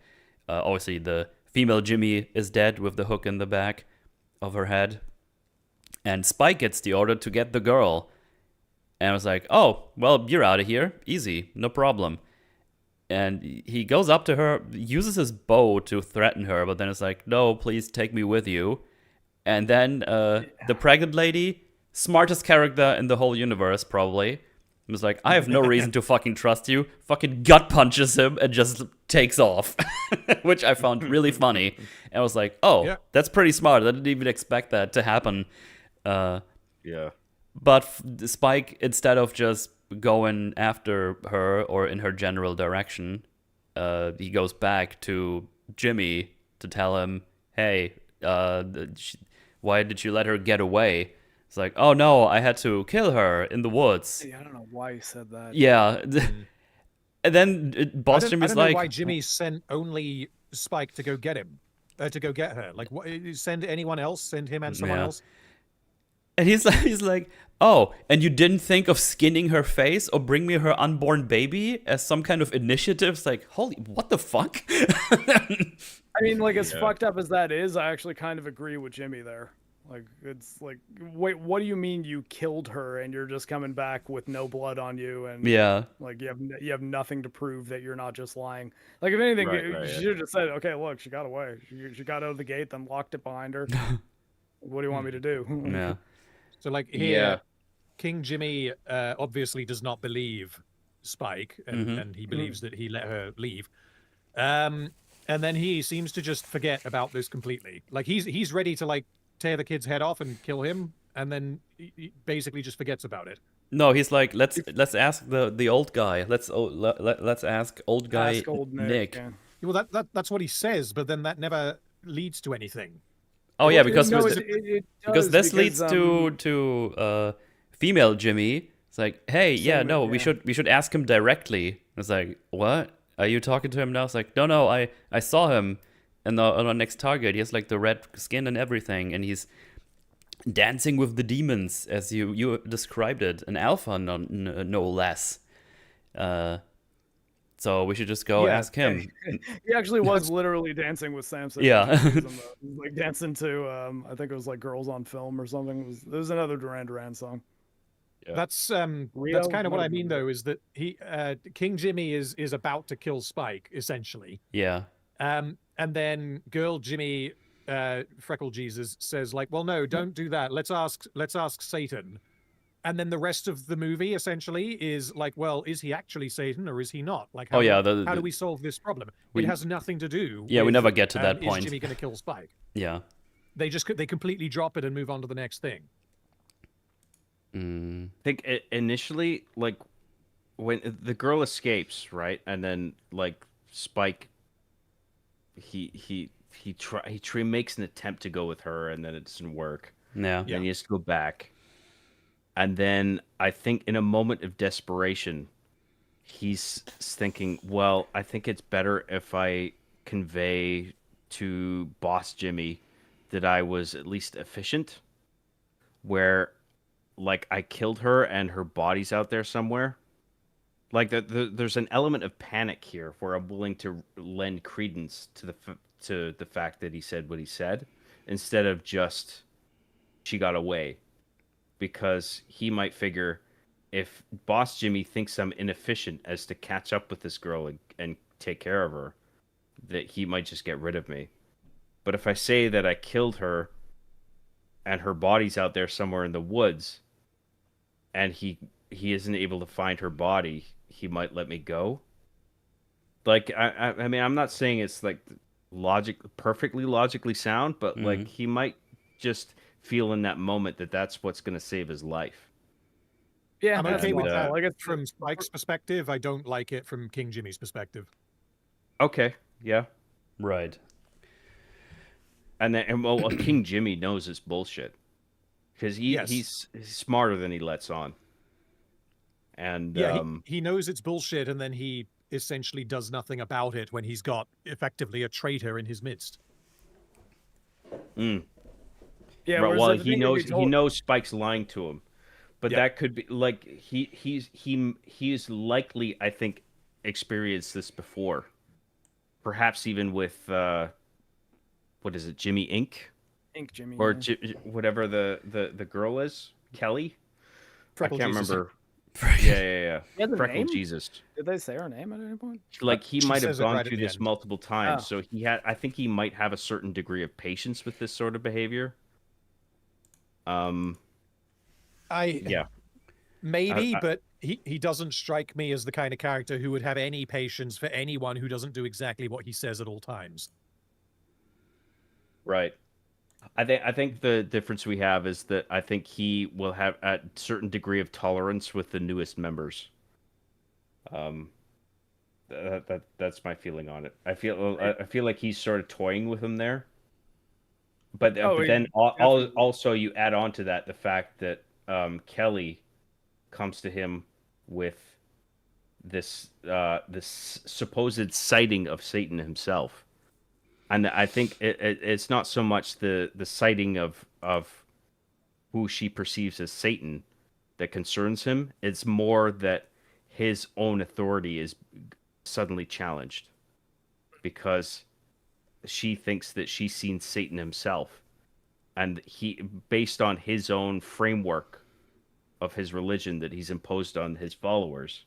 Obviously, the female Jimmy is dead with the hook in the back. of her head. And Spike gets the order to get the girl. And I was like, oh, well, you're out of here. Easy. No problem. And he goes up to her, uses his bow to threaten her, but then it's like, no, please take me with you. And then the pregnant lady, smartest character in the whole universe, probably, was like, I have no reason to fucking trust you. Fucking gut punches him and just takes off, which I found really funny. And I was like, oh, Yeah. that's pretty smart. I didn't even expect that to happen. Yeah. But Spike, instead of just going after her or in her general direction, he goes back to Jimmy to tell him, hey, why did you let her get away? It's like, oh no, I had to kill her in the woods. Yeah, I don't know why you said that. Yeah. And then Boss I Jimmy's don't know like, why Jimmy sent only Spike to go get him, to go get her. Like, send anyone else? Send him and someone Yeah. else? and he's like, oh, and you didn't think of skinning her face or bring me her unborn baby as some kind of initiative? It's like, holy, what the fuck? I mean, like, as fucked up as that is, I actually kind of agree with Jimmy there. Like, it's like, wait, what do you mean you killed her and you're just coming back with no blood on you and Yeah. like you have nothing to prove that you're not just lying. Like, if anything, Right, you right, should have just said, okay, look, she got away. She got out of the gate, then locked it behind her. What do you want me to do? Yeah. So, like, here, Yeah. King Jimmy obviously does not believe Spike, and he believes that he let her leave. And then he seems to just forget about this completely. Like, he's ready to, like, tear the kid's head off and kill him, and then he basically just forgets about it. No, he's like, let's ask the old guy. Let's ask old guy Ask old Nick. yeah. Well, that's what he says, but then that never leads to anything. Oh yeah, because No, with it because does, this leads to female Jimmy. It's like, hey, yeah, Same, no, yeah. we should ask him directly. It's like, what? Are you talking to him now? It's like, no, I saw him on our next target. He has like the red skin and everything, and he's dancing with the demons, as you described it, an alpha, no less. So we should just go Yeah. ask him. He actually was literally dancing with Samson. Yeah. He was like dancing to I think it was like Girls on Film or something. There was another Duran Duran song. Yeah. That's Rio, kind of what I whatever. mean, though, is that he King Jimmy is about to kill Spike, essentially. Yeah. And then girl Jimmy, Freckle Jesus, says like, well, no, don't do that. Let's ask Satan. And then the rest of the movie essentially is like, well, is he actually Satan or is he not? Like, how, how do we solve this problem? It has nothing to do. Yeah, we with, never get to that point. Is Jimmy going to kill Spike? Yeah. They completely drop it and move on to the next thing. I think initially, like, when the girl escapes, right, and then like Spike, he makes an attempt to go with her, and then it doesn't work. Yeah. And he has to go back. And then I think in a moment of desperation, he's thinking, well, I think it's better if I convey to Boss Jimmy that I was at least efficient, where, like, I killed her and her body's out there somewhere. Like, there's an element of panic here where I'm willing to lend credence to the fact that he said what he said, instead of just she got away. Because he might figure, if Boss Jimmy thinks I'm inefficient as to catch up with this girl and take care of her, that he might just get rid of me. But if I say that I killed her and her body's out there somewhere in the woods, and he isn't able to find her body, he might let me go. Like, I mean, I'm not saying it's like perfectly logically sound, but like, he might just feel in that moment that that's what's going to save his life. Yeah, I'm that's okay with that. like it's From Spike's perspective, I don't like it from King Jimmy's perspective. Okay, yeah. Right. And then, well, King Jimmy knows it's bullshit. Because he's smarter than he lets on. And yeah, he knows it's bullshit, and then he essentially does nothing about it when he's got effectively a traitor in his midst. Yeah, right, well, I think he knows Spike's lying to him, but that could be like he's likely, I think, experienced this before, perhaps even with what is it, Jimmy Inc. Ink Jimmy. or Yeah. whatever the girl is, Kelly. Freckle I can't Jesus. remember. Yeah. He has a Freckle name? Jesus. Did they say her name at any point? Like he She might have says it gone right at through the this end. multiple times, Oh. so I think he might have a certain degree of patience with this sort of behavior. Yeah. Maybe, I- but he doesn't strike me as the kind of character who would have any patience for anyone who doesn't do exactly what he says at all times. Right. I think the difference we have is that I think he will have a certain degree of tolerance with the newest members. That's my feeling on it. I feel like he's sort of toying with him there. But Oh, but then definitely. also you add on to that the fact that Kelly comes to him with this supposed sighting of Satan himself. And I think it's not so much the sighting of who she perceives as Satan that concerns him. It's more that his own authority is suddenly challenged because she thinks that she's seen Satan himself, and he, based on his own framework of his religion that he's imposed on his followers,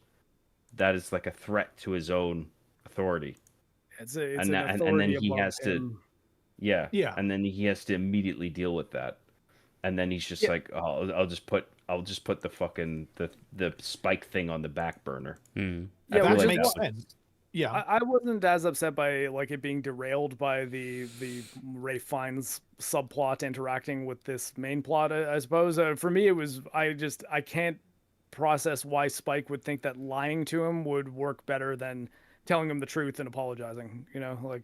that is like a threat to his own authority. It's And an and then authority he above has to, him. yeah, Yeah. and then he has to immediately deal with that. And then he's just Yeah. like, oh, I'll just put the fucking the spike thing on the back burner. Hmm. I Yeah, feel That like makes that- sense. Yeah. I wasn't as upset by like it being derailed by the Ray Fiennes subplot interacting with this main plot. I suppose for me it was I can't process why Spike would think that lying to him would work better than telling him the truth and apologizing. You know,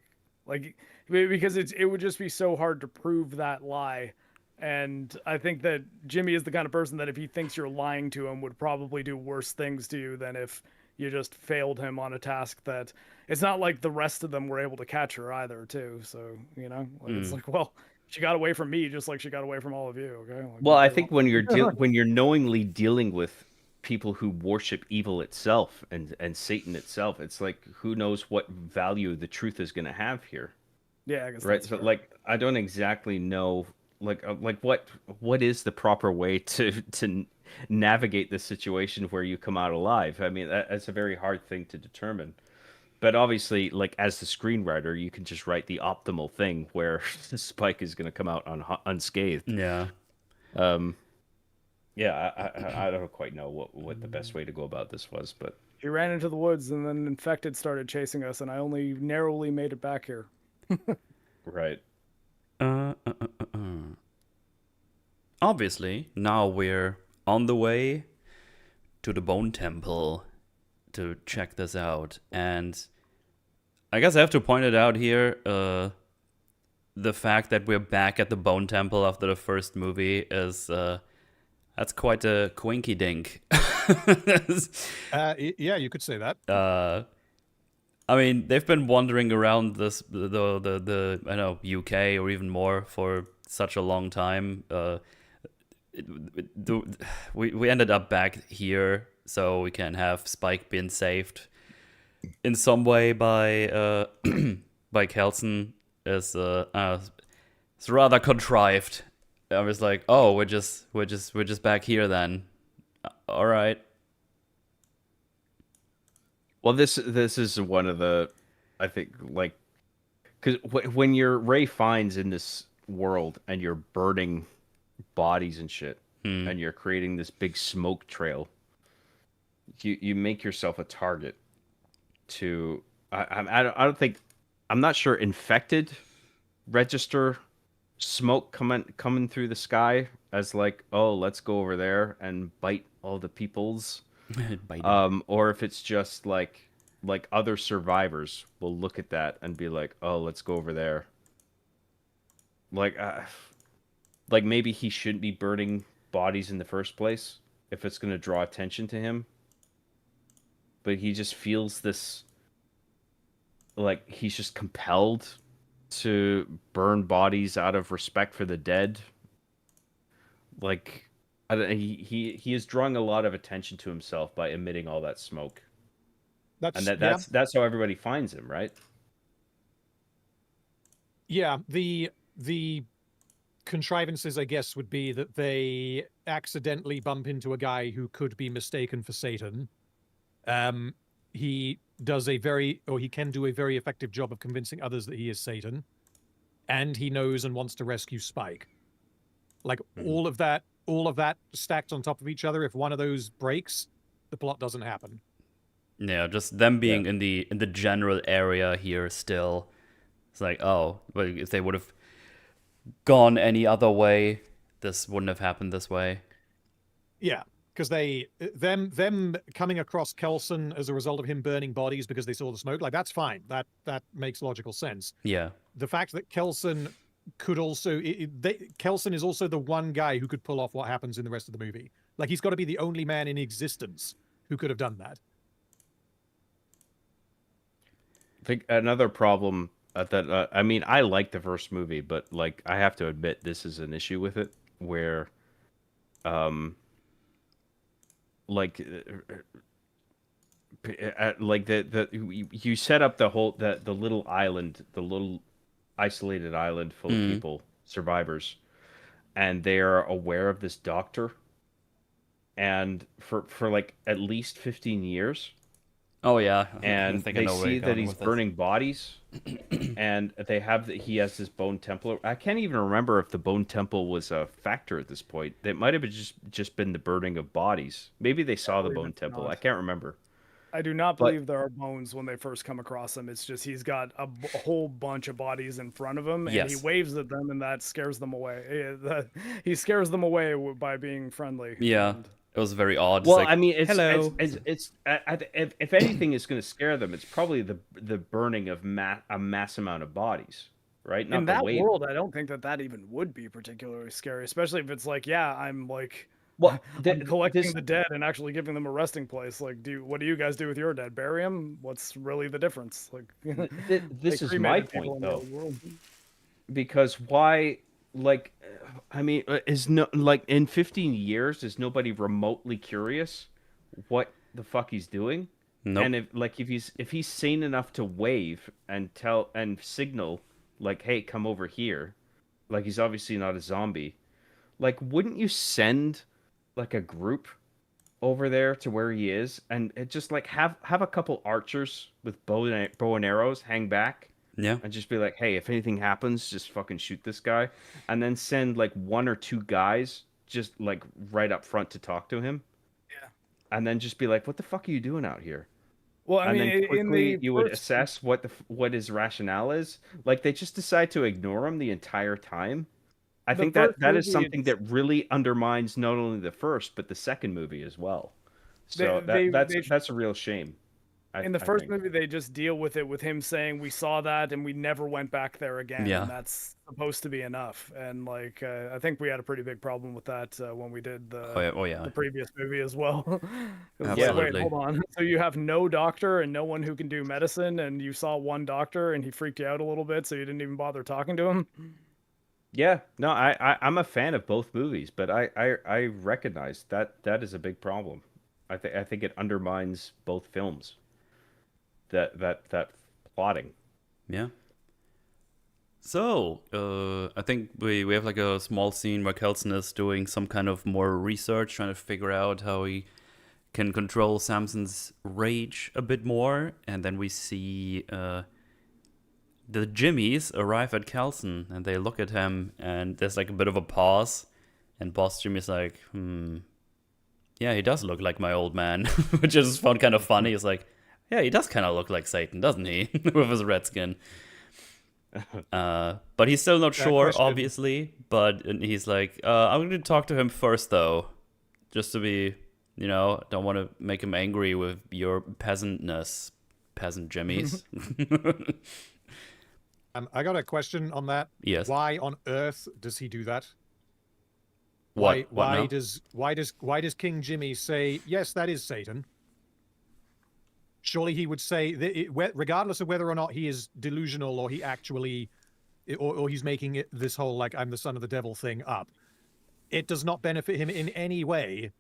like because it would just be so hard to prove that lie. And I think that Jimmy is the kind of person that if he thinks you're lying to him would probably do worse things to you than if you just failed him on a task that it's not like the rest of them were able to catch her either too. So you know, like it's like, well, she got away from me just like she got away from all of you. Okay. Like, Well, what I do you think want? when you're knowingly dealing with people who worship evil itself and Satan itself, it's like who knows what value the truth is going to have here, Yeah, I guess right? that's So fair. like I don't exactly know like what is the proper way to navigate this situation where you come out alive? I mean, that's a very hard thing to determine. But obviously, like as the screenwriter, you can just write the optimal thing where Spike is going to come out unscathed. Yeah. Yeah, I don't quite know what the best way to go about this was, but She ran into the woods and then infected started chasing us, and I only narrowly made it back here. right. Obviously, now we're on the way to the Bone Temple to check this out. And I guess I have to point it out here, the fact that we're back at the Bone Temple after the first movie is that's quite a quinky dink. Yeah, you could say that. I mean, they've been wandering around the I know UK or even more for such a long time. We ended up back here so we can have Spike being saved in some way by by Kelson. It's rather contrived. I was like, oh, we're just back here then. All right. Well, this is one of the, I think, like, because when you're Ray Fiennes in this world and you're burning bodies and shit, and you're creating this big smoke trail, you make yourself a target to. I don't think, I'm not sure infected register smoke coming through the sky as like, oh, let's go over there and bite all the peoples. Or if it's just like other survivors will look at that and be like, oh, let's go over there. Like maybe he shouldn't be burning bodies in the first place if it's going to draw attention to him. But he just feels this, like he's just compelled to burn bodies out of respect for the dead. Like he is drawing a lot of attention to himself by emitting all that smoke. That's how everybody finds him, right? Yeah, the contrivances, I guess, would be that they accidentally bump into a guy who could be mistaken for Satan. He can do a very effective job of convincing others that he is Satan, and he knows and wants to rescue Spike. Like all of that stacked on top of each other. If one of those breaks, the plot doesn't happen. Yeah, just them being in the general area here still. It's like, oh, but if they would have gone any other way, this wouldn't have happened this way. Yeah, because them coming across Kelson as a result of him burning bodies because they saw the smoke, like that's fine. That makes logical sense. Yeah. The fact that Kelson could also Kelson is also the one guy who could pull off what happens in the rest of the movie. Like he's got to be the only man in existence who could have done that. I think another problem that I mean, I like the first movie, but like I have to admit this is an issue with it where, like you set up the little island, the little isolated island full of people, survivors, and they are aware of this doctor, and for like at least 15 years. Oh yeah, and they see that he's burning bodies, and he has this bone temple. I can't even remember if the bone temple was a factor at this point. It might have just been the burning of bodies. Maybe they saw the bone temple. I can't remember. I do not believe there are bones when they first come across him. It's just he's got a whole bunch of bodies in front of him, and he waves at them, and that scares them away. He scares them away by being friendly. Yeah. It was very odd. Well, like, I mean, hello. If anything is going to scare them, it's probably the burning of a mass amount of bodies, right? Not in that world, I don't think that even would be particularly scary, especially if it's like, I'm like, I'm collecting the dead and actually giving them a resting place. Like, what do you guys do with your dead? Bury them? What's really the difference? Like, this is my point though, because why? Like, I mean, in 15 years, is nobody remotely curious what the fuck he's doing? Nope. And if he's sane enough to wave and signal, like, hey, come over here, like he's obviously not a zombie. Like, wouldn't you send like a group over there to where he is, and just like have a couple archers with bow and arrows hang back? Yeah. And just be like, hey, if anything happens, just fucking shoot this guy. And then send like one or two guys just like right up front to talk to him. Yeah. And then just be like, what the fuck are you doing out here? Well, I mean, then quickly you would assess what his rationale is. Like they just decide to ignore him the entire time. I think that is something that really undermines not only the first, but the second movie as well. So that's a real shame. In the first movie, they just deal with it with him saying, we saw that and we never went back there again. Yeah. And that's supposed to be enough. And like, I think we had a pretty big problem with that when we did the previous movie as well. Absolutely. Like, wait, hold on. So you have no doctor and no one who can do medicine, and you saw one doctor and he freaked you out a little bit, so you didn't even bother talking to him? Yeah, no, I'm a fan of both movies, but I recognize that is a big problem. I think it undermines both films. That plotting. Yeah. So, I think we have like a small scene where Kelson is doing some kind of more research, trying to figure out how he can control Samson's rage a bit more, and then we see the Jimmies arrive at Kelson, and they look at him, and there's like a bit of a pause, and Boss Jimmy's like, yeah, he does look like my old man, which I just found kind of funny. It's like, yeah, he does kind of look like Satan, doesn't he? With his red skin. But he's still not sure, obviously. But he's like, I'm going to talk to him first, though. Just to be, don't want to make him angry with your peasantness, peasant Jimmies. I got a question on that. Yes. Why on earth does he do that? Why does King Jimmy say, yes, that is Satan? Surely he would say, regardless of whether or not he is delusional or he actually, or he's making it this whole, like, I'm the son of the devil thing up. It does not benefit him in any way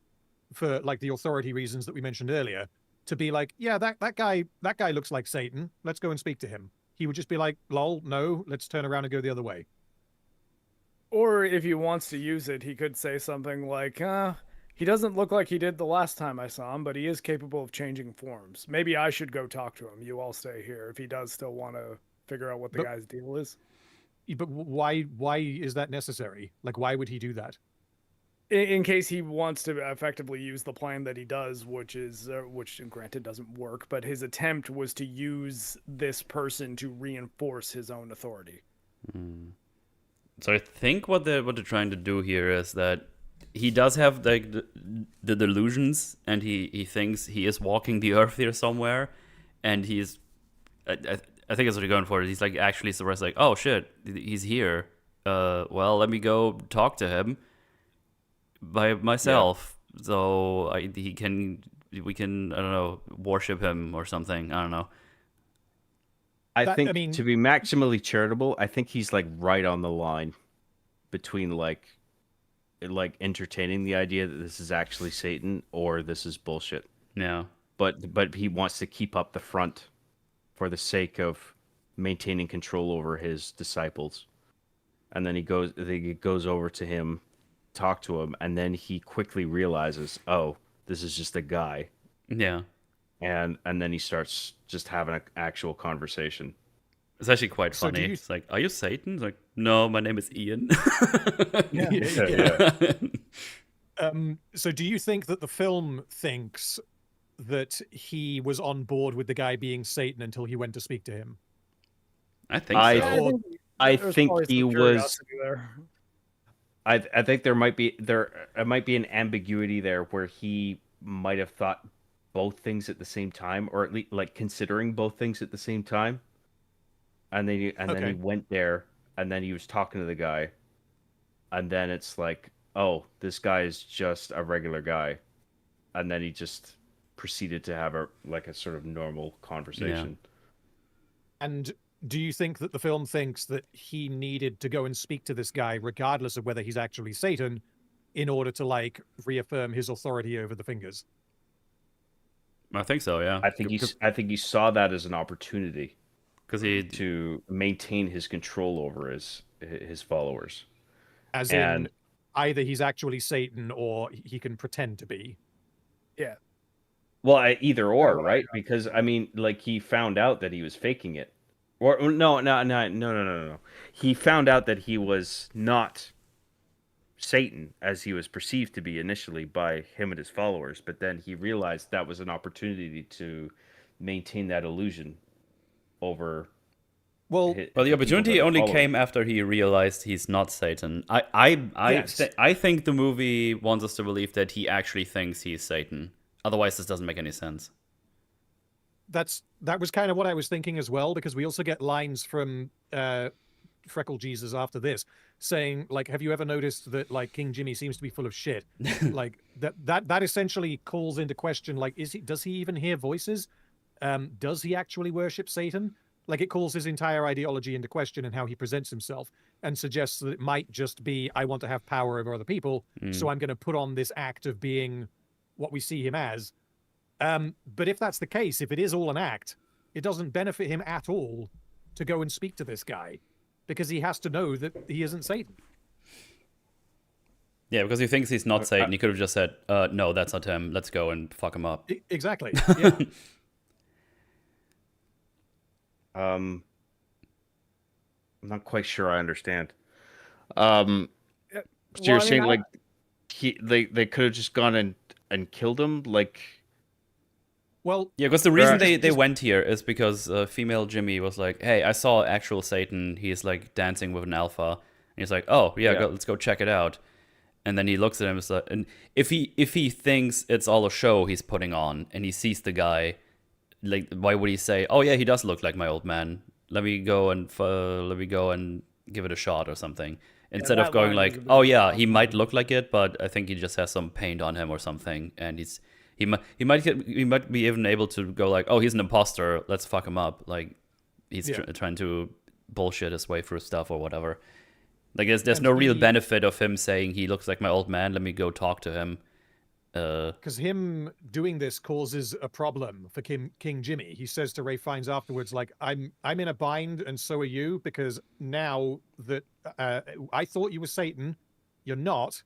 for, like, the authority reasons that we mentioned earlier, to be like, yeah, that guy looks like Satan. Let's go and speak to him. He would just be like, lol, no, let's turn around and go the other way. Or if he wants to use it, he could say something like, he doesn't look like he did the last time I saw him, but he is capable of changing forms. Maybe I should go talk to him. You all stay here if he does still want to figure out what the But- guy's deal is. But why is that necessary? Like, why would he do that? In case he wants to effectively use the plan that he does, which granted doesn't work, but his attempt was to use this person to reinforce his own authority. So I think what they're trying to do here is that he does have like the delusions, and he thinks he is walking the earth here somewhere, and he's I think that's what you're going for. He's like actually surprised, like, oh shit, he's here. Well, let me go talk to him by myself. Yeah. So we can I don't know, worship him or something. I don't know. I think to be maximally charitable, I think he's like right on the line between like entertaining the idea that this is actually Satan or this is bullshit. Yeah. But he wants to keep up the front for the sake of maintaining control over his disciples. And then he goes over to him, talk to him, and then he quickly realizes, oh, this is just a guy. Yeah. And then he starts just having an actual conversation. It's actually quite funny. It's like, are you Satan? It's like, no, my name is Ian. Yeah. So do you think that the film thinks that he was on board with the guy being Satan until he went to speak to him? I think so. I think he was. I think there might be an ambiguity there where he might have thought both things at the same time, or at least like considering both things at the same time. And then he went there, and then he was talking to the guy, and then it's like, oh, this guy is just a regular guy, and then he just proceeded to have a sort of normal conversation. Yeah. And do you think that the film thinks that he needed to go and speak to this guy, regardless of whether he's actually Satan, in order to like reaffirm his authority over the fingers? I think so. Yeah. I think he saw that as an opportunity. Because to maintain his control over his followers, in either he's actually Satan or he can pretend to be. Yeah. Well, either or, right? Because I mean, like he found out that he was faking it, or no. He found out that he was not Satan as he was perceived to be initially by him and his followers, but then he realized that was an opportunity to maintain that illusion over. Well, the opportunity only came after he realized he's not Satan. I think the movie wants us to believe that he actually thinks he's Satan. Otherwise, this doesn't make any sense. That was kind of what I was thinking as well, because we also get lines from Freckle Jesus after this saying, like, have you ever noticed that like King Jimmy seems to be full of shit? Like that essentially calls into question, like, does he even hear voices? Does he actually worship Satan? Like, it calls his entire ideology into question and how he presents himself, and suggests that it might just be, I want to have power over other people, so I'm going to put on this act of being what we see him as. But if that's the case, if it is all an act, it doesn't benefit him at all to go and speak to this guy, because he has to know that he isn't Satan. Yeah, because he thinks he's not Satan. He could have just said, no, that's not him. Let's go and fuck him up. Exactly. Yeah. I'm not quite sure I understand. So you're saying like they could have just gone and killed him, like? Well, yeah, because the reason they went here is because female Jimmy was like, "Hey, I saw actual Satan. He's like dancing with an alpha." And he's like, "Oh yeah, let's go check it out." And then he looks at him and if he thinks it's all a show he's putting on, and he sees the guy, like, why would he say, "Oh yeah, he does look like my old man. Let me go and give it a shot" or something? Instead of going like, "Oh yeah, he might look like it, but I think he just has some paint on him or something," and he might be even able to go like, "Oh, he's an imposter. Let's fuck him up." Like he's trying to bullshit his way through stuff or whatever. Like there's no real benefit of him saying he looks like my old man. Let me go talk to him. Because him doing this causes a problem for King Jimmy. He says to Ray Fiennes afterwards, like, I'm in a bind, and so are you, because now that I thought you were Satan, you're not,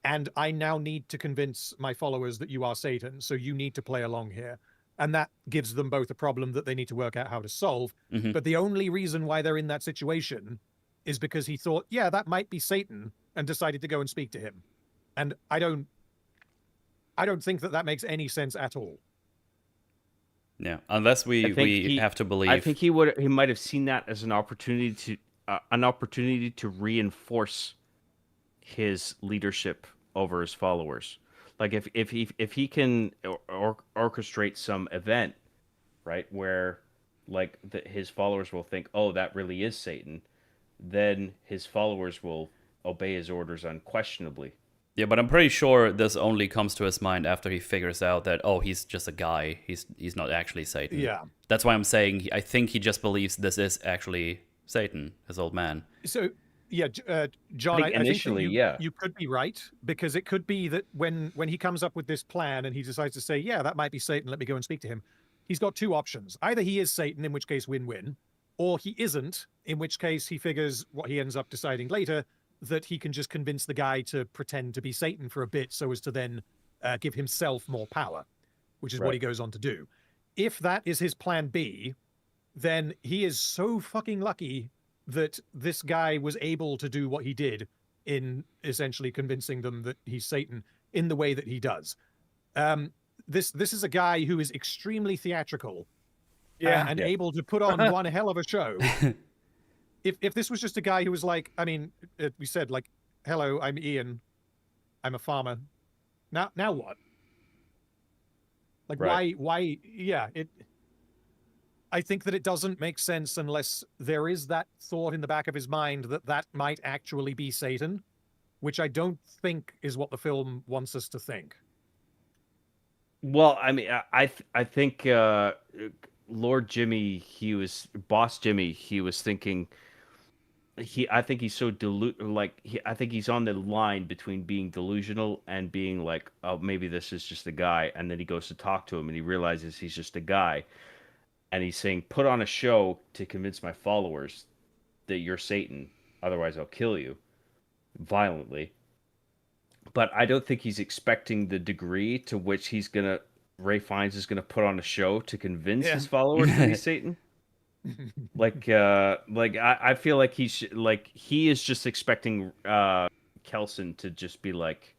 and I now need to convince my followers that you are Satan, so you need to play along here. And that gives them both a problem that they need to work out how to solve. Mhm. But the only reason why they're in that situation is because he thought, yeah, that might be Satan, and decided to go and speak to him. And I don't think that makes any sense at all. Yeah, unless we have to believe. I think he might have seen that as an opportunity to reinforce his leadership over his followers. Like if he can orchestrate some event, right, where like his followers will think, oh, that really is Satan, then his followers will obey his orders unquestionably. Yeah, but I'm pretty sure this only comes to his mind after he figures out that, oh, he's just a guy. He's not actually Satan. Yeah. That's why I'm saying I think he just believes this is actually Satan, his old man. So, yeah, John, I think initially, you could be right, because it could be that when he comes up with this plan and he decides to say, yeah, that might be Satan, let me go and speak to him, he's got two options. Either he is Satan, in which case win-win, or he isn't, in which case he figures what he ends up deciding later, that he can just convince the guy to pretend to be Satan for a bit so as to then give himself more power, which is what he goes on to do. If that is his plan B, then he is so fucking lucky that this guy was able to do what he did in essentially convincing them that he's Satan in the way that he does. This is a guy who is extremely theatrical and able to put on one hell of a show. If this was just a guy who was like, I mean, we said like, hello, I'm Ian, I'm a farmer. Now what? Like, why? Yeah, I think that it doesn't make sense unless there is that thought in the back of his mind that might actually be Satan, which I don't think is what the film wants us to think. Well, I mean, I think Lord Jimmy, Boss Jimmy, he was thinking. I think he's so I think he's on the line between being delusional and being like, oh, maybe this is just a guy, and then he goes to talk to him and he realizes he's just a guy, and he's saying, put on a show to convince my followers that you're Satan, otherwise I'll kill you violently. But I don't think he's expecting the degree to which Ray Fiennes is gonna put on a show to convince his followers that he's Satan. I feel like he is just expecting Kelson to just be like,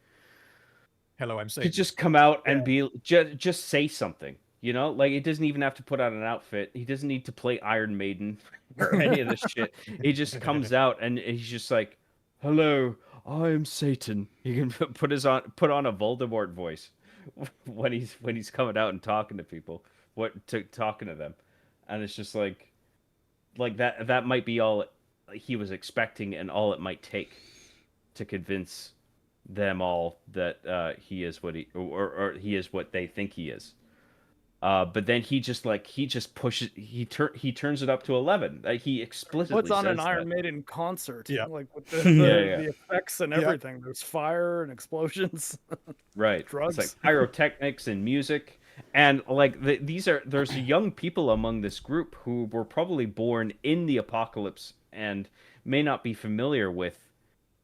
hello, I'm Satan. To just come out and be just say something, you know, like it doesn't even have to put on an outfit. He doesn't need to play Iron Maiden or any of this shit. He just comes out and he's just like, hello, I'm Satan. He can put on a Voldemort voice when he's coming out and talking to people, talking to them, and it's just like that might be all he was expecting and all it might take to convince them all that he is what he is what they think he is. But then he turns it up to 11. He explicitly puts on says an Iron that. Maiden concert, like with the effects and everything. There's fire and explosions. Right. Drugs. It's like pyrotechnics and music. And like there's young people among this group who were probably born in the apocalypse and may not be familiar with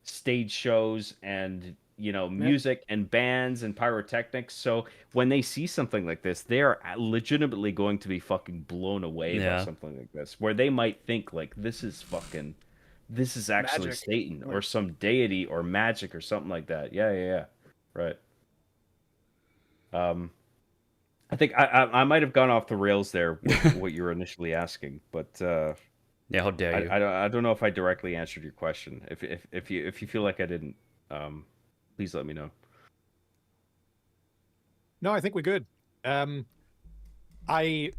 stage shows and music and bands and pyrotechnics. So when they see something like this, they are legitimately going to be fucking blown away by something like this, where they might think like this is actually magic. Satan or some deity or magic or something like that. Yeah. Right. I think I might have gone off the rails there with what you were initially asking, but how dare you? I don't know if I directly answered your question. If you feel like I didn't, please let me know. No, I think we're good. I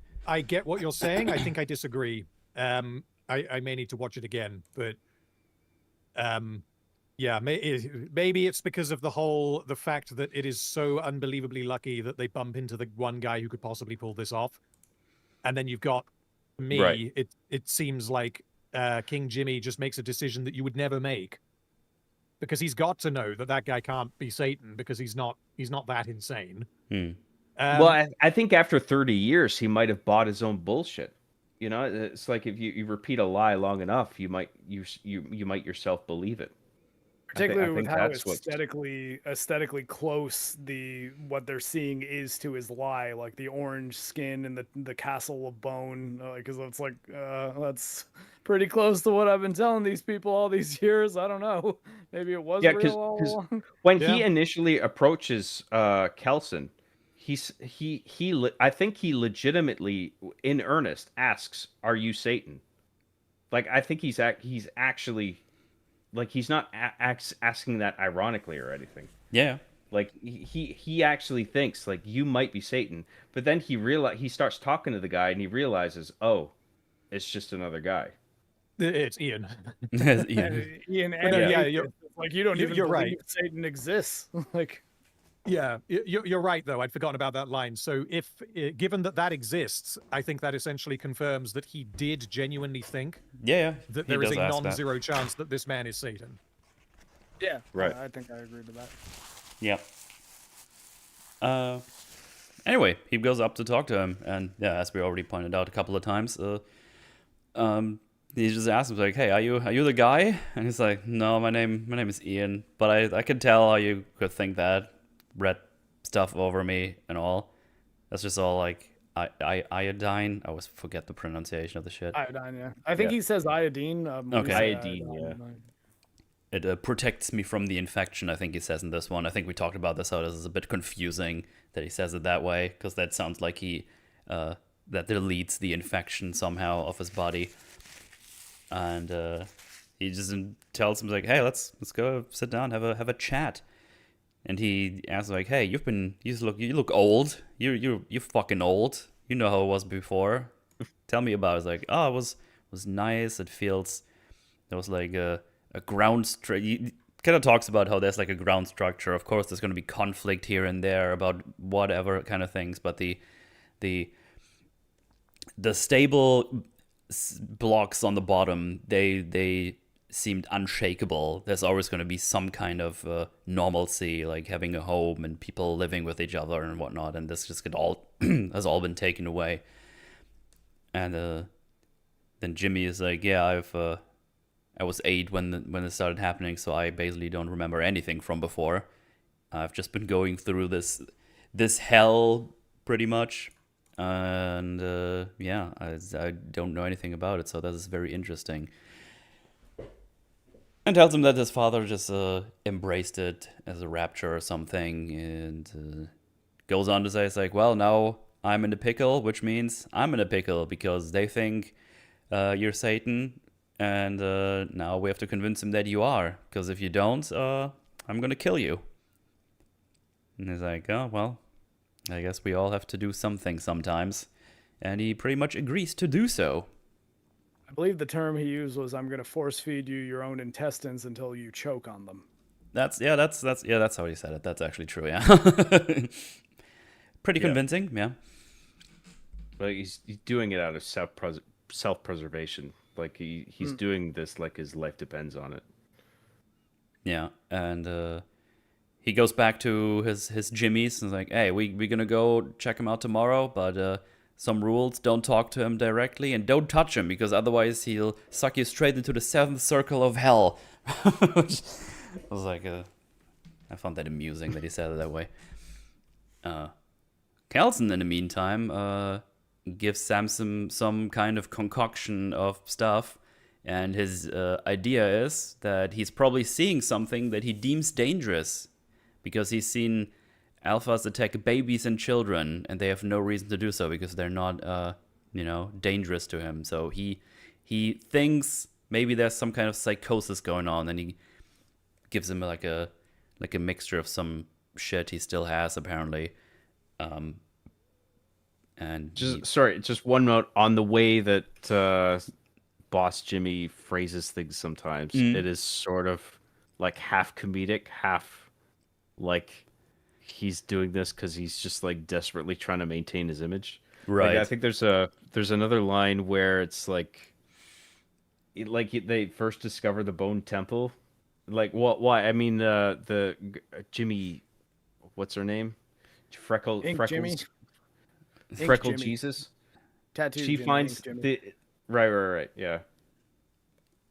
get what you're saying. I think I disagree. I may need to watch it again, but yeah, maybe it's because of the fact that it is so unbelievably lucky that they bump into the one guy who could possibly pull this off. And then you've got me. Right. It seems like King Jimmy just makes a decision that you would never make because he's got to know that guy can't be Satan because he's not that insane. Well, I think after 30 years, he might have bought his own bullshit. You know, it's like if you repeat a lie long enough, you might yourself believe it. Particularly I with think how that's what's... aesthetically close what they're seeing is to his lie, like the orange skin and the castle of bone, because it's like that's pretty close to what I've been telling these people all these years. I don't know, maybe it was Yeah, real all along. when Yeah. he initially approaches Kelson, I think he legitimately, in earnest, asks, "Are you Satan?" Like, I think he's actually, like, he's not asking that ironically or anything. Yeah. Like, he actually thinks, like, you might be Satan. But then he starts talking to the guy and he realizes, oh, it's just another guy. It's Ian. Ian. Ian, But no, and yeah, atheist. Like you don't even you're believe right. Satan exists. Like, Yeah, you're right, though. I'd forgotten about that line. So given that exists, I think that essentially confirms that he did genuinely think Yeah. that He there is does a ask that. non-zero chance that this man is Satan. yeah, Right. I think I agree with that. Yeah. Anyway, he goes up to talk to him, and yeah, as we already pointed out a couple of times, he just asks him like, "Hey, are you the guy?" And he's like, "No, my name is Ian, but I can tell how you could think that, read stuff over me and all. That's just all like iodine. I always forget the pronunciation of the shit. Iodine, yeah. I think Yeah. he says iodine. When we Okay. say Iodine, yeah. It protects me from the infection, I think he says in this one. I think we talked about this, how this is a bit confusing that he says it that way, because that sounds like he that deletes the infection somehow of his body. And he just tells him like, "Hey, let's go sit down, have a chat." And he asks like, "Hey, you look old. You're fucking old. You know how it was before. Tell me about it." It's like, "Oh, it was nice. It feels there was like a ground structure." He kind of talks about how there's like a ground structure. Of course, there's going to be conflict here and there about whatever kind of things, but the stable blocks on the bottom, they seemed unshakable. There's always going to be some kind of normalcy, like having a home and people living with each other and whatnot. And this just has all been taken away. And then Jimmy is like, "Yeah, I was 8 when it started happening, so I basically don't remember anything from before. I've just been going through this hell pretty much, and yeah, I don't know anything about it, so that is very interesting." And tells him that his father just embraced it as a rapture or something, and goes on to say, it's like, "Well, now I'm in a pickle, which means I'm in a pickle because they think you're Satan, and now we have to convince him that you are, because if you don't, I'm gonna kill you." And he's like, "Oh, well, I guess we all have to do something sometimes." And he pretty much agrees to do so. I believe the term he used was, "I'm going to force feed you your own intestines until you choke on them." That's how he said it. That's actually true, yeah. Pretty convincing, yeah. But he's doing it out of self-preservation. Like he's doing this like his life depends on it. Yeah, and he goes back to his Jimmy's and is like, "Hey, we're gonna go check him out tomorrow, but some rules: don't talk to him directly and don't touch him, because otherwise he'll suck you straight into the 7th circle of hell." Which I was like, I found that amusing that he said it that way. Kelson, in the meantime, gives Samson some kind of concoction of stuff, and his idea is that he's probably seeing something that he deems dangerous, because he's seen alphas attack babies and children, and they have no reason to do so because they're not, dangerous to him. So he thinks maybe there's some kind of psychosis going on, and he gives him like a mixture of some shit he still has apparently. And just one note on the way that Boss Jimmy phrases things sometimes. It is sort of like half comedic, half like he's doing this because he's just like desperately trying to maintain his image. right. Like, I think there's another line where it's like they first discover the Bone Temple, Like, why? I mean, Jimmy, what's her name? Ink Jimmy, Ink Freckle Jimmy, Jesus. Tattoo She Jimmy, Ink finds Jimmy. the right. Yeah.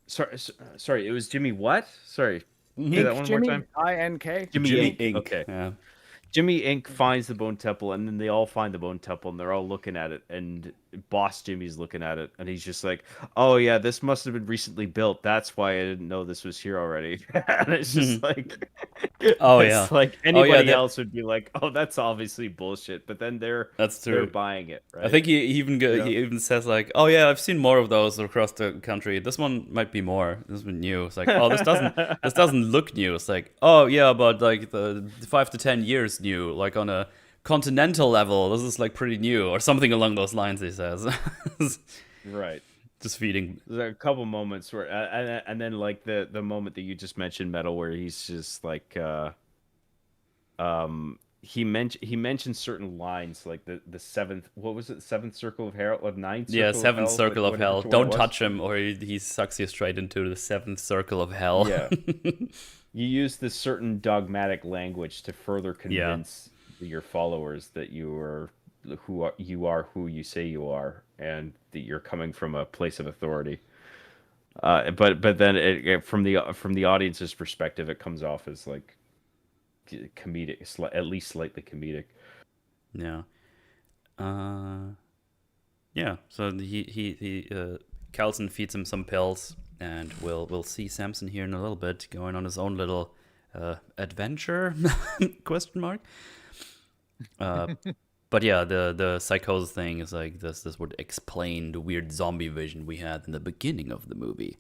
Sorry. It was Jimmy. What? Sorry. Say that Ink one more Jimmy, time. INK. Jimmy Jimmy Ink. Ink. Okay. Yeah. Jimmy Ink finds the Bone Temple, and then they all find the Bone Temple, and they're all looking at it, and Boss Jimmy's looking at it, and he's just like, "Oh yeah, this must have been recently built. That's why I didn't know this was here already." And it's just like, Oh yeah. it's like Oh yeah. anybody else would be like, "Oh, that's obviously bullshit," but then That's they're true. buying it, I right? think he even You know? he even says like, "Oh yeah, I've seen more of those across the country. This one might be more. This one new." It's like, "Oh, this doesn't look new." It's like, "Oh yeah, but like the 5 to 10 years new, like on a continental level. This is like pretty new or something along those lines." He says, Right. just feeding. There's a couple moments where, and then like the moment that you just mentioned, Metal, where he's just like, he mentioned certain lines like the seventh, what was it, seventh circle of hell, of ninth Yeah, circle of seventh hell, like circle of whatever hell. what it Don't was. touch him, or he sucks you straight into the seventh circle of hell. Yeah, you use this certain dogmatic language to further Yeah. convince your followers that you are who you say you are, and that you're coming from a place of authority. But then from the audience's perspective, it comes off as like comedic, at least slightly comedic. Yeah. Yeah. So he Carlson feeds him some pills, and we'll see Samson here in a little bit going on his own little adventure question mark. But yeah, the psychosis thing is like this would explain the weird zombie vision we had in the beginning of the movie.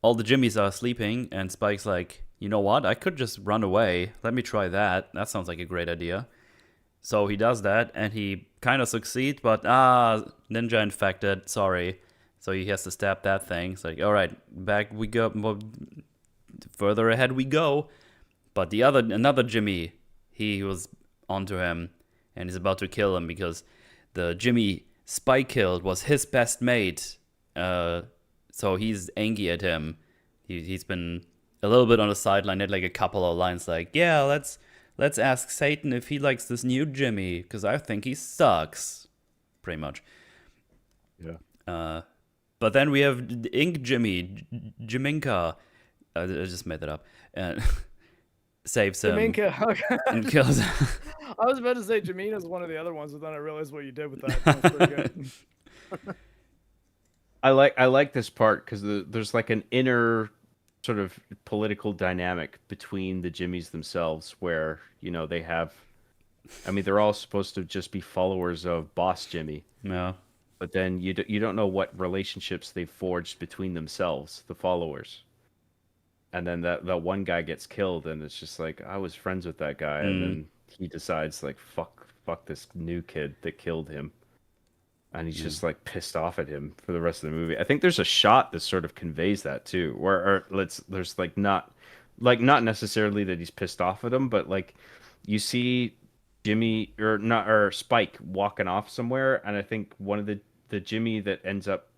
All the Jimmies are sleeping, and Spike's like, you know what? I could just run away. Let me try that. That sounds like a great idea. So he does that, and he kind of succeeds, but ninja infected. Sorry. So he has to stab that thing. It's like, all right, back we go. Further ahead we go. But another Jimmy, he was onto him, and he's about to kill him because the Jimmy Spike killed was his best mate. So he's angry at him. He's been a little bit on the sideline, had like a couple of lines like, yeah, let's ask Satan if he likes this new Jimmy, because I think he sucks. Pretty much. Yeah. But then we have Ink Jimmy, Jiminka. I just made that up. And saves him Jaminka. Okay. and kills him. I was about to say Jamina's one of the other ones, but then I realized what you did with that. That was pretty good. I like this part because there's like an inner sort of political dynamic between the Jimmies themselves, where they have, I mean, they're all supposed to just be followers of Boss Jimmy, Yeah. but then you don't know what relationships they've forged between themselves, the followers. And then that one guy gets killed, and it's just like, I was friends with that guy, and then he decides like, fuck this new kid that killed him. And he's just like pissed off at him for the rest of the movie. I think there's a shot that sort of conveys that too, where there's like not necessarily that he's pissed off at him, but like you see Jimmy or Spike walking off somewhere, and I think one of the Jimmy that ends up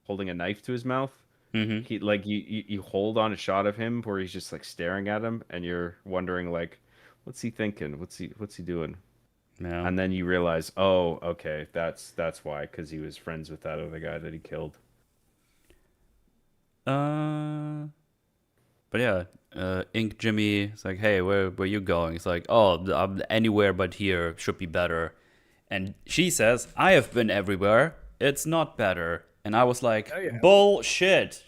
holding a knife to his mouth, he like you hold on a shot of him where he's just like staring at him, and you're wondering like, what's he thinking? What's he doing? Yeah. And then you realize, oh, okay, that's why, because he was friends with that other guy that he killed. But yeah, Ink Jimmy is like, hey, where you going? It's like, oh, anywhere but here should be better. And she says, I have been everywhere. It's not better. And I was like, bullshit.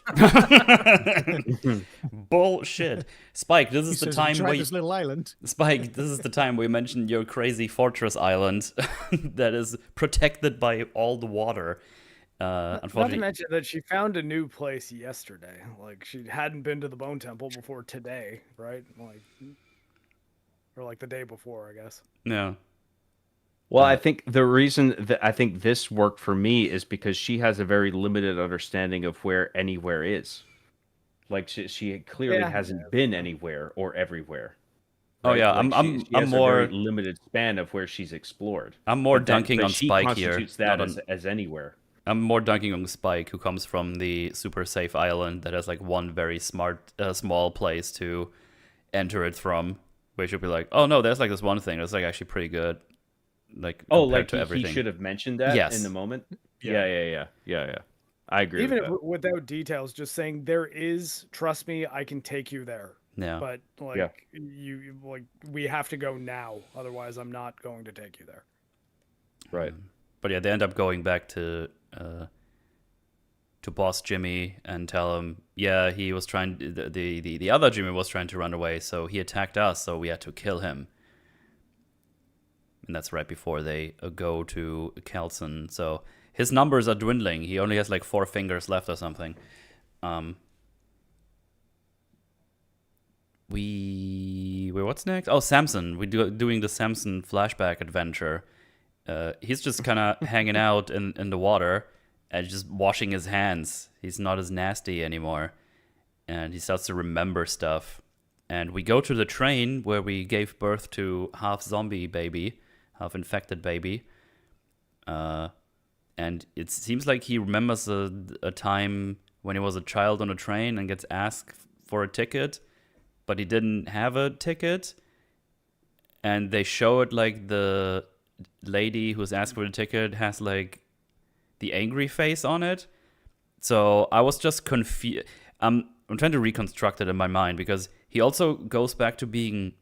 Bullshit. Spike, this is the time where this little island. Spike, this is the time we mentioned your crazy fortress island that is protected by all the water. Not to Unfortunately, mention that she found a new place yesterday. Like, she hadn't been to the Bone Temple before today, right? Or like the day before, I guess. yeah. Well, I think the reason that I think this worked for me is because she has a very limited understanding of where anywhere is. Like she clearly hasn't been anywhere or everywhere. Oh right? yeah, Like I'm she has more a very limited span of where she's explored. I'm more But then- dunking but on she Spike here. constitutes that not on- as anywhere. I'm more dunking on Spike, who comes from the super safe island that has like one very small place to enter it from. Where you should be like, oh no, there's like this one thing that's like actually pretty good, like Oh, compared like to he everything. should have mentioned that Yes. in the moment. Yeah. Yeah. I agree Even with that. without details, just saying there is, trust me, I can take you there. Yeah. But like we have to go now, otherwise I'm not going to take you there. Right. But yeah, they end up going back to boss Jimmy and tell him, yeah, he was trying. The other Jimmy was trying to run away, so he attacked us, so we had to kill him. And that's right before they go to Kelson. So his numbers are dwindling. He only has like 4 fingers left or something. What's next? Oh, Samson. We're doing the Samson flashback adventure. He's just kind of hanging out in the water and just washing his hands. He's not as nasty anymore. And he starts to remember stuff. And we go to the train where we gave birth to half zombie baby, half infected baby. And it seems like he remembers a time when he was a child on a train and gets asked for a ticket, but he didn't have a ticket. And they show it like the lady who's asked for the ticket has like the angry face on it. So I was just confused. I'm trying to reconstruct it in my mind because he also goes back to being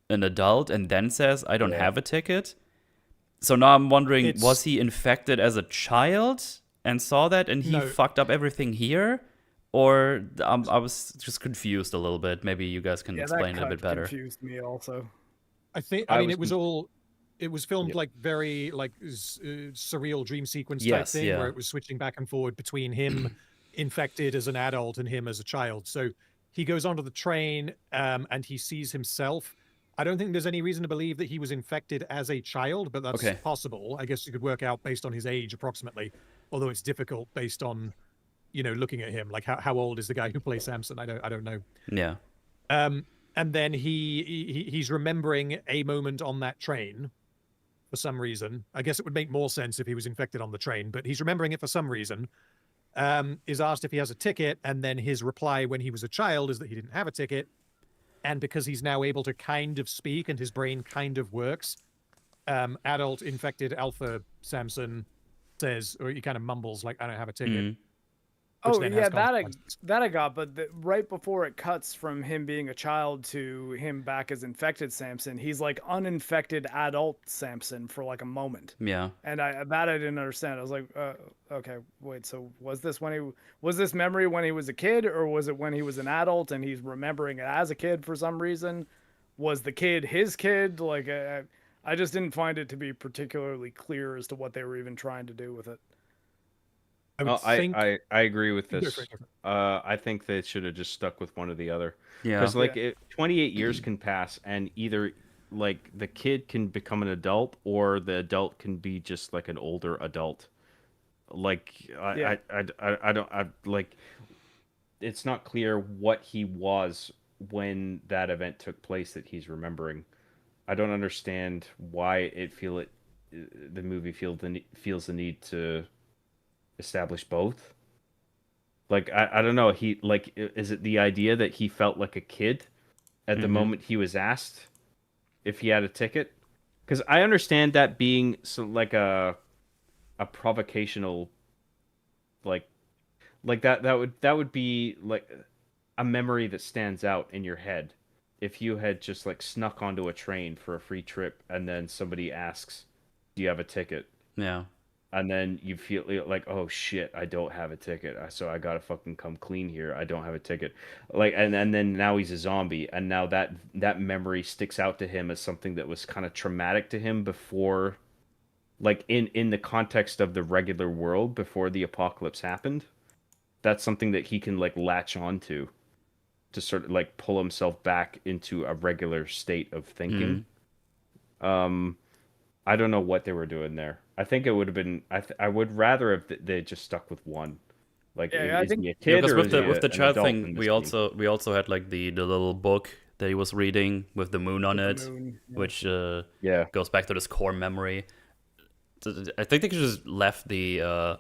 an adult and then says, I don't have a ticket. So now I'm wondering, was he infected as a child and saw that and he fucked up everything here? Or I was just confused a little bit. Maybe you guys can explain it a bit better. Confused me also. I mean, it was filmed like very like surreal dream sequence type thing where it was switching back and forward between him infected as an adult and him as a child. So he goes onto the train and he sees himself. I don't think there's any reason to believe that he was infected as a child, but that's possible. I guess you could work out based on his age approximately, although it's difficult based on, looking at him. Like how old is the guy who plays Samson? I don't know. Yeah. And then he's remembering a moment on that train for some reason. I guess it would make more sense if he was infected on the train, but he's remembering it for some reason. Is asked if he has a ticket, and then his reply when he was a child is that he didn't have a ticket. And because he's now able to kind of speak and his brain kind of works, adult infected alpha Samson says, or he kind of mumbles like, I don't have a ticket. Oh, yeah, that I got, but right before it cuts from him being a child to him back as infected Samson, he's like uninfected adult Samson for like a moment. Yeah. And I didn't understand. I was like, okay, wait, so was this memory when he was a kid, or was it when he was an adult and he's remembering it as a kid for some reason? Was the kid his kid? Like, I just didn't find it to be particularly clear as to what they were even trying to do with it. I agree with this. I think they should have just stuck with one or the other. Yeah. Because 28 years can pass, and either like the kid can become an adult, or the adult can be just like an older adult. Like I don't like. It's not clear what he was when that event took place that he's remembering. I don't understand why the movie feels the need to establish both. Like I don't know, is it the idea that he felt like a kid at the moment he was asked if he had a ticket? Because I understand that being like a provocational, like that would be like a memory that stands out in your head if you had just like snuck onto a train for a free trip and then somebody asks, do you have a ticket? Yeah. And then you feel like, oh shit, I don't have a ticket, so I gotta fucking come clean here. I don't have a ticket, like, and then now he's a zombie, and now that memory sticks out to him as something that was kind of traumatic to him before, like in the context of the regular world before the apocalypse happened. That's something that he can like latch onto to sort of like pull himself back into a regular state of thinking. I don't know what they were doing there. I think it would have been. I would rather if they just stuck with one. Like, is he a kid or is he with the child thing, we also had like the little book that he was reading with the moon on it, which goes back to this core memory. I think they could just left the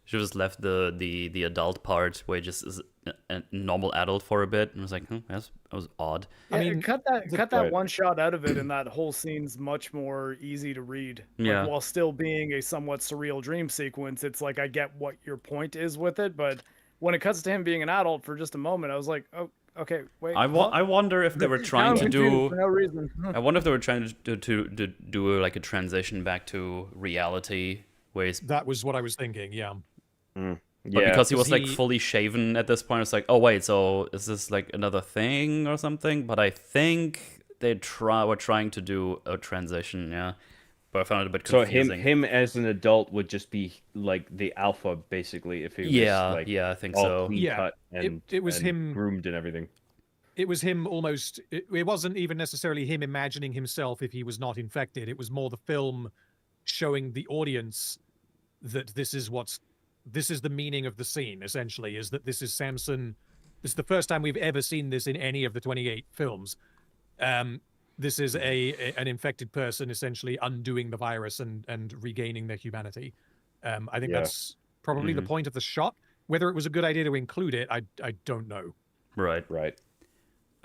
Should have just left the adult part where he just is a normal adult for a bit, and was like, that was odd. Yeah, I mean, cut that right. one shot out of it, and that whole scene's much more easy to read. Yeah. Like, while still being a somewhat surreal dream sequence, it's like I get what your point is with it, but when it cuts to him being an adult for just a moment, I was like, oh, okay, wait. I wonder if they were Now trying I'm to confused do. for no reason. I wonder if they were trying to do like a transition back to reality, where he's. That was what I was thinking. Yeah. But Yeah, because he was like he- fully shaven at this point, it's like, oh wait, so is this like another thing or something? But I think they were trying to do a transition, yeah. But I found it a bit so confusing. him as an adult would just be like the alpha, basically, if he was like I think all so. clean Yeah, cut and it was and him- groomed and everything. It was him almost. It wasn't even necessarily him imagining himself if he was not infected. It was more the film showing the audience that this is the meaning of the scene. Essentially, is that this is Samson. This is the first time we've ever seen this in any of the 28 films. This is an infected person essentially undoing the virus and regaining their humanity. I think Yeah. that's probably the point of the shot. Whether it was a good idea to include it, I don't know. Right. Right.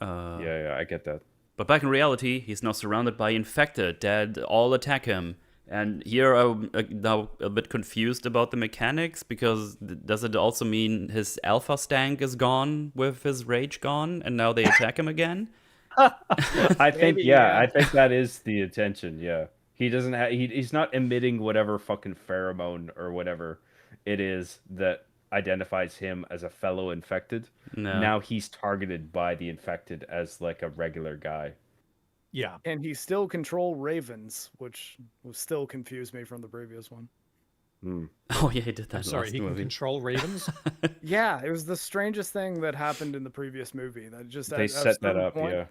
Yeah, I get that. But back in reality, he's now surrounded by infected that all attack him. And here I'm now a bit confused about the mechanics, because does it also mean his alpha stank is gone with his rage gone, and now they attack him again? I think Maybe, yeah, yeah. I think that is the intention. Yeah, he doesn't have he's not emitting whatever fucking pheromone or whatever it is that identifies him as a fellow infected. No. Now he's targeted by the infected as like a regular guy. Yeah. Can he still control ravens, which will still confuse me from the previous one. Oh yeah, he did that. I'm in the sorry, last he can movie. control ravens. Yeah, it was the strangest thing that happened in the previous movie. That just They at a set that certain up, point, yeah.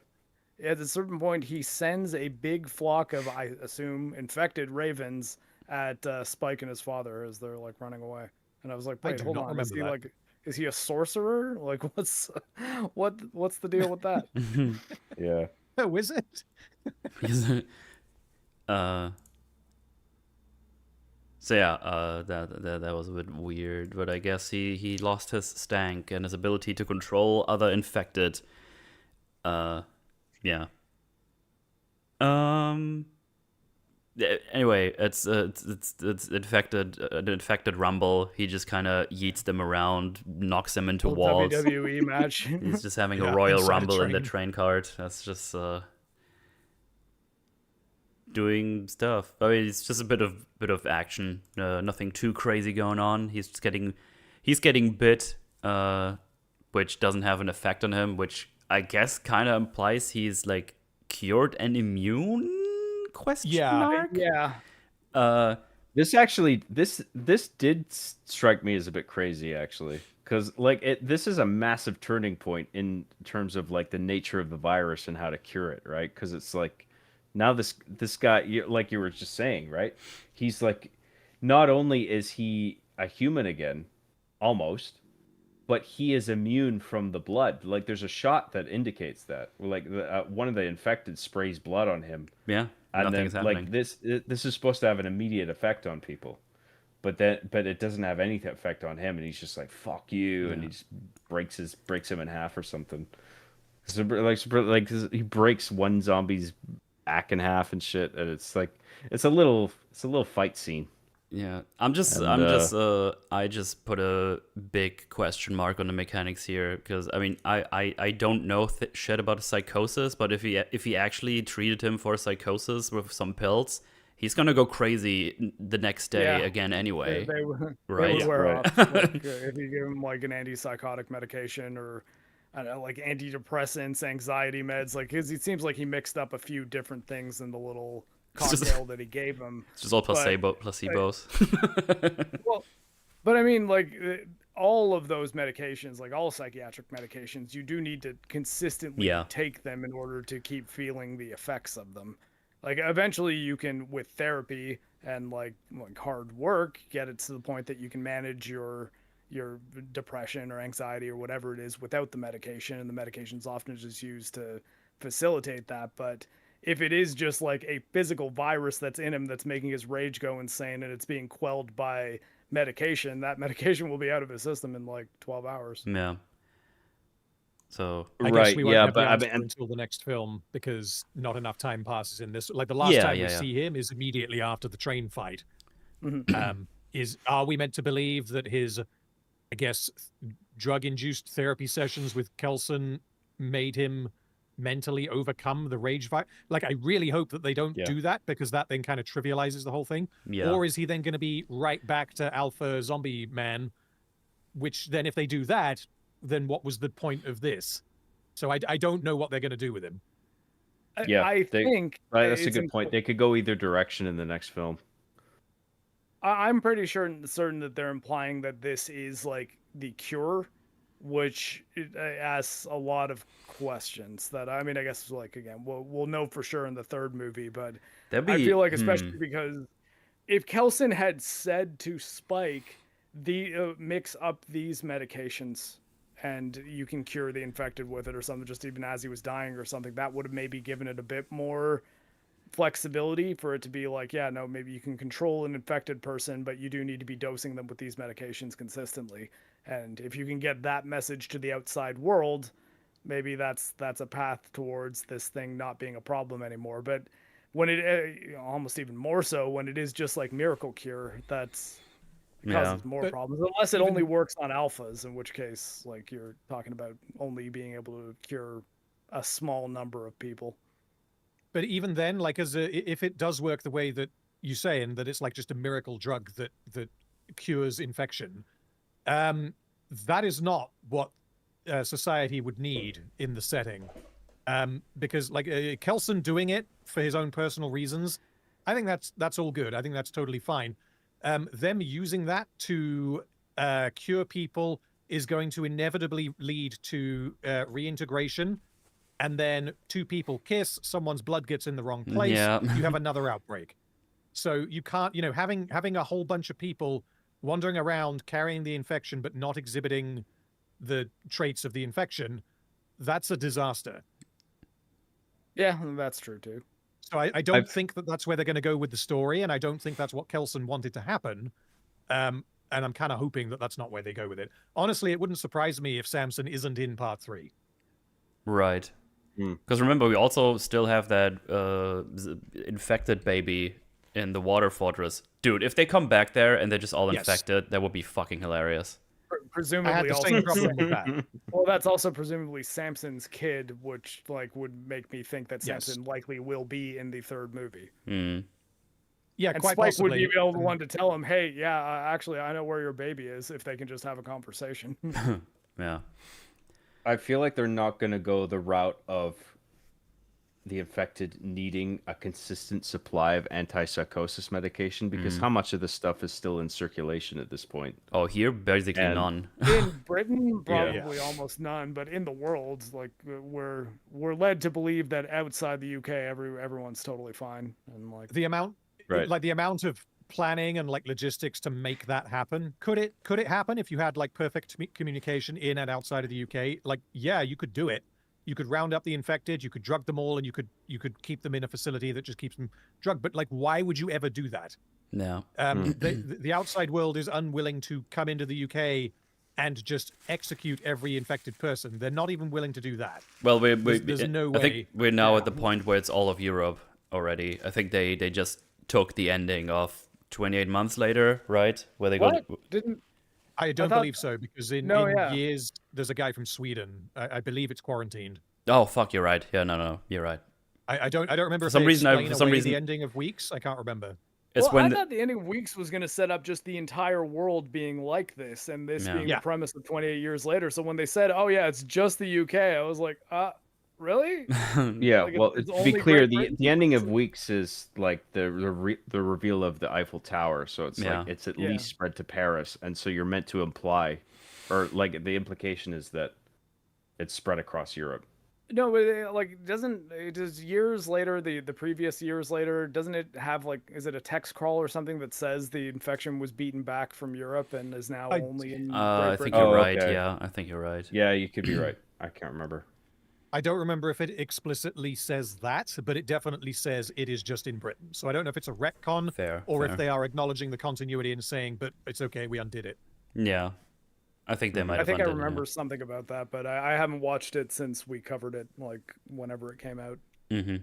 At a certain point, he sends a big flock of, I assume, infected ravens at Spike and his father as they're like running away. And I was like, I wait, do hold not on, is he remember that. like, is he a sorcerer? Like, what's the deal with that? Yeah. Oh, is it? So yeah, that was a bit weird, but I guess he lost his stank and his ability to control other infected. Yeah. Anyway, it's infected, an infected Rumble. He just kind of yeets them around, knocks them into Old walls. WWE match. He's just having Yeah, a Royal inside a Rumble in the train. train cart. That's just doing stuff. I mean, it's just a bit of action. Nothing too crazy going on. He's getting bit, which doesn't have an effect on him. Which I guess kind of implies he's like cured and immune? Question Yeah. mark? Yeah. This did strike me as a bit crazy, actually, because like this is a massive turning point in terms of like the nature of the virus and how to cure it, right? Because it's like now this guy, like you were just saying, right? He's like, not only is he a human again, almost, but he is immune from the blood. Like there's a shot that indicates that. Like one of the infected sprays blood on him. Yeah. And Nothing's then, happening. like this is supposed to have an immediate effect on people, but it doesn't have any effect on him, and he's just like fuck you, and he just breaks him in half or something. So like he breaks one zombie's back in half and shit, and it's like it's a little fight scene. Yeah, I just put a big question mark on the mechanics here, because I mean I don't know shit about a psychosis, but if he actually treated him for psychosis with some pills, he's gonna go crazy the next day again anyway. They would Right. wear Right. off. Like, if you give him like an antipsychotic medication or I don't know, like antidepressants, anxiety meds, like it seems like he mixed up a few different things in the little It's just- cocktail that he gave him. It's just all placebos. Well, but I mean, like all of those medications, like all psychiatric medications, you do need to consistently Yeah. take them in order to keep feeling the effects of them. Like eventually you can, with therapy and like hard work, get it to the point that you can manage your depression or anxiety or whatever it is without the medication, and the medication's often just used to facilitate that. But if it is just like a physical virus that's in him that's making his rage go insane, and it's being quelled by medication, that medication will be out of his system in like 12 hours. Yeah. So I guess Right, we won't yeah, have the but I answer mean, until the next film because not enough time passes in this. Like the last time we see him is immediately after the train fight. Are we meant to believe that his, I guess, drug-induced therapy sessions with Kelson made him mentally overcome the rage fight? Like, I really hope that they don't do that because that then kind of trivializes the whole thing. Yeah. Or is he then going to be right back to Alpha Zombie Man? Which then, if they do that, then what was the point of this? So I don't know what they're going to do with him. Yeah, I think that's a good point. They could go either direction in the next film. I'm pretty certain that they're implying that this is like the cure, which asks a lot of questions that, I mean, I guess like, again, we'll know for sure in the third movie, but I feel like especially because if Kelson had said to Spike, mix up these medications and you can cure the infected with it or something, just even as he was dying or something, that would have maybe given it a bit more flexibility for it to be like, yeah, no, maybe you can control an infected person, but you do need to be dosing them with these medications consistently. And if you can get that message to the outside world, maybe that's a path towards this thing not being a problem anymore. But when it almost even more so when it is just like miracle cure, that's causes more problems, unless it only works on alphas, in which case like you're talking about only being able to cure a small number of people. But even then, like, if it does work the way that you say, and that it's like just a miracle drug that cures infection, that is not what society would need in the setting. Because like Kelson doing it for his own personal reasons, I think that's all good. I think that's totally fine. Them using that to cure people is going to inevitably lead to reintegration. And then two people kiss, someone's blood gets in the wrong place, you have another outbreak. So you can't, having a whole bunch of people wandering around carrying the infection but not exhibiting the traits of the infection, that's a disaster. Yeah, that's true too. So I don't think that's where they're going to go with the story, and I don't think that's what Kelson wanted to happen. And I'm kind of hoping that that's not where they go with it. Honestly, it wouldn't surprise me if Samson isn't in part 3. Right. Because remember, we also still have that infected baby in the water fortress. Dude, if they come back there and they're just all infected, that would be fucking hilarious. Presumably, I had the same problem with that. Well, that's also presumably Samson's kid, which like would make me think that Samson likely will be in the third movie. Yeah, and quite Spike possibly. would be the one to tell him, "Hey, yeah, actually, I know where your baby is." If they can just have a conversation. Yeah. I feel like they're not going to go the route of the infected needing a consistent supply of antipsychosis medication, because how much of this stuff is still in circulation at this point? Oh, here, basically none. In Britain, probably almost none, but in the world, like we're led to believe that outside the UK, everyone's totally fine, and like the amount, like the amount of planning and like logistics to make that happen. Could it happen if you had like perfect communication in and outside of the UK? Like, yeah, you could do it. You could round up the infected, you could drug them all, and you could keep them in a facility that just keeps them drugged. But like, why would you ever do that? No. The outside world is unwilling to come into the UK and just execute every infected person. They're not even willing to do that. Well, there's no way. I think we're now at the point where it's all of Europe already. I think they just took the ending of 28 months later, right? Where they what? go. I don't believe so, because in years there's a guy from Sweden. I believe it's quarantined. Oh fuck, you're right. Yeah, no, you're right. I don't remember. For some reason, the ending of Weeks. I can't remember. It's I thought the ending of Weeks was going to set up just the entire world being like this, and this being the premise of 28 years later. So when they said, "Oh yeah, it's just the UK," I was like, really? Yeah, like, well, to be clear, the ending of Weeks is like the reveal of the Eiffel Tower, so it's like it's at least spread to Paris, and so you're meant to imply, or like the implication is that it's spread across Europe. No, but like does years later, the previous years later, doesn't it have like, is it a text crawl or something that says the infection was beaten back from Europe and is now only in Great I Britain? think you're right. Okay. Yeah, I think you're right. Yeah, you could be right. I can't remember. I don't remember if it explicitly says that, but it definitely says it is just in Britain. So I don't know if it's a retcon or if they are acknowledging the continuity and saying, but it's okay, we undid it. Yeah. I think they might have I think I undid it, remember yeah. something about that, but I haven't watched it since we covered it, like, whenever it came out. Mm-hmm.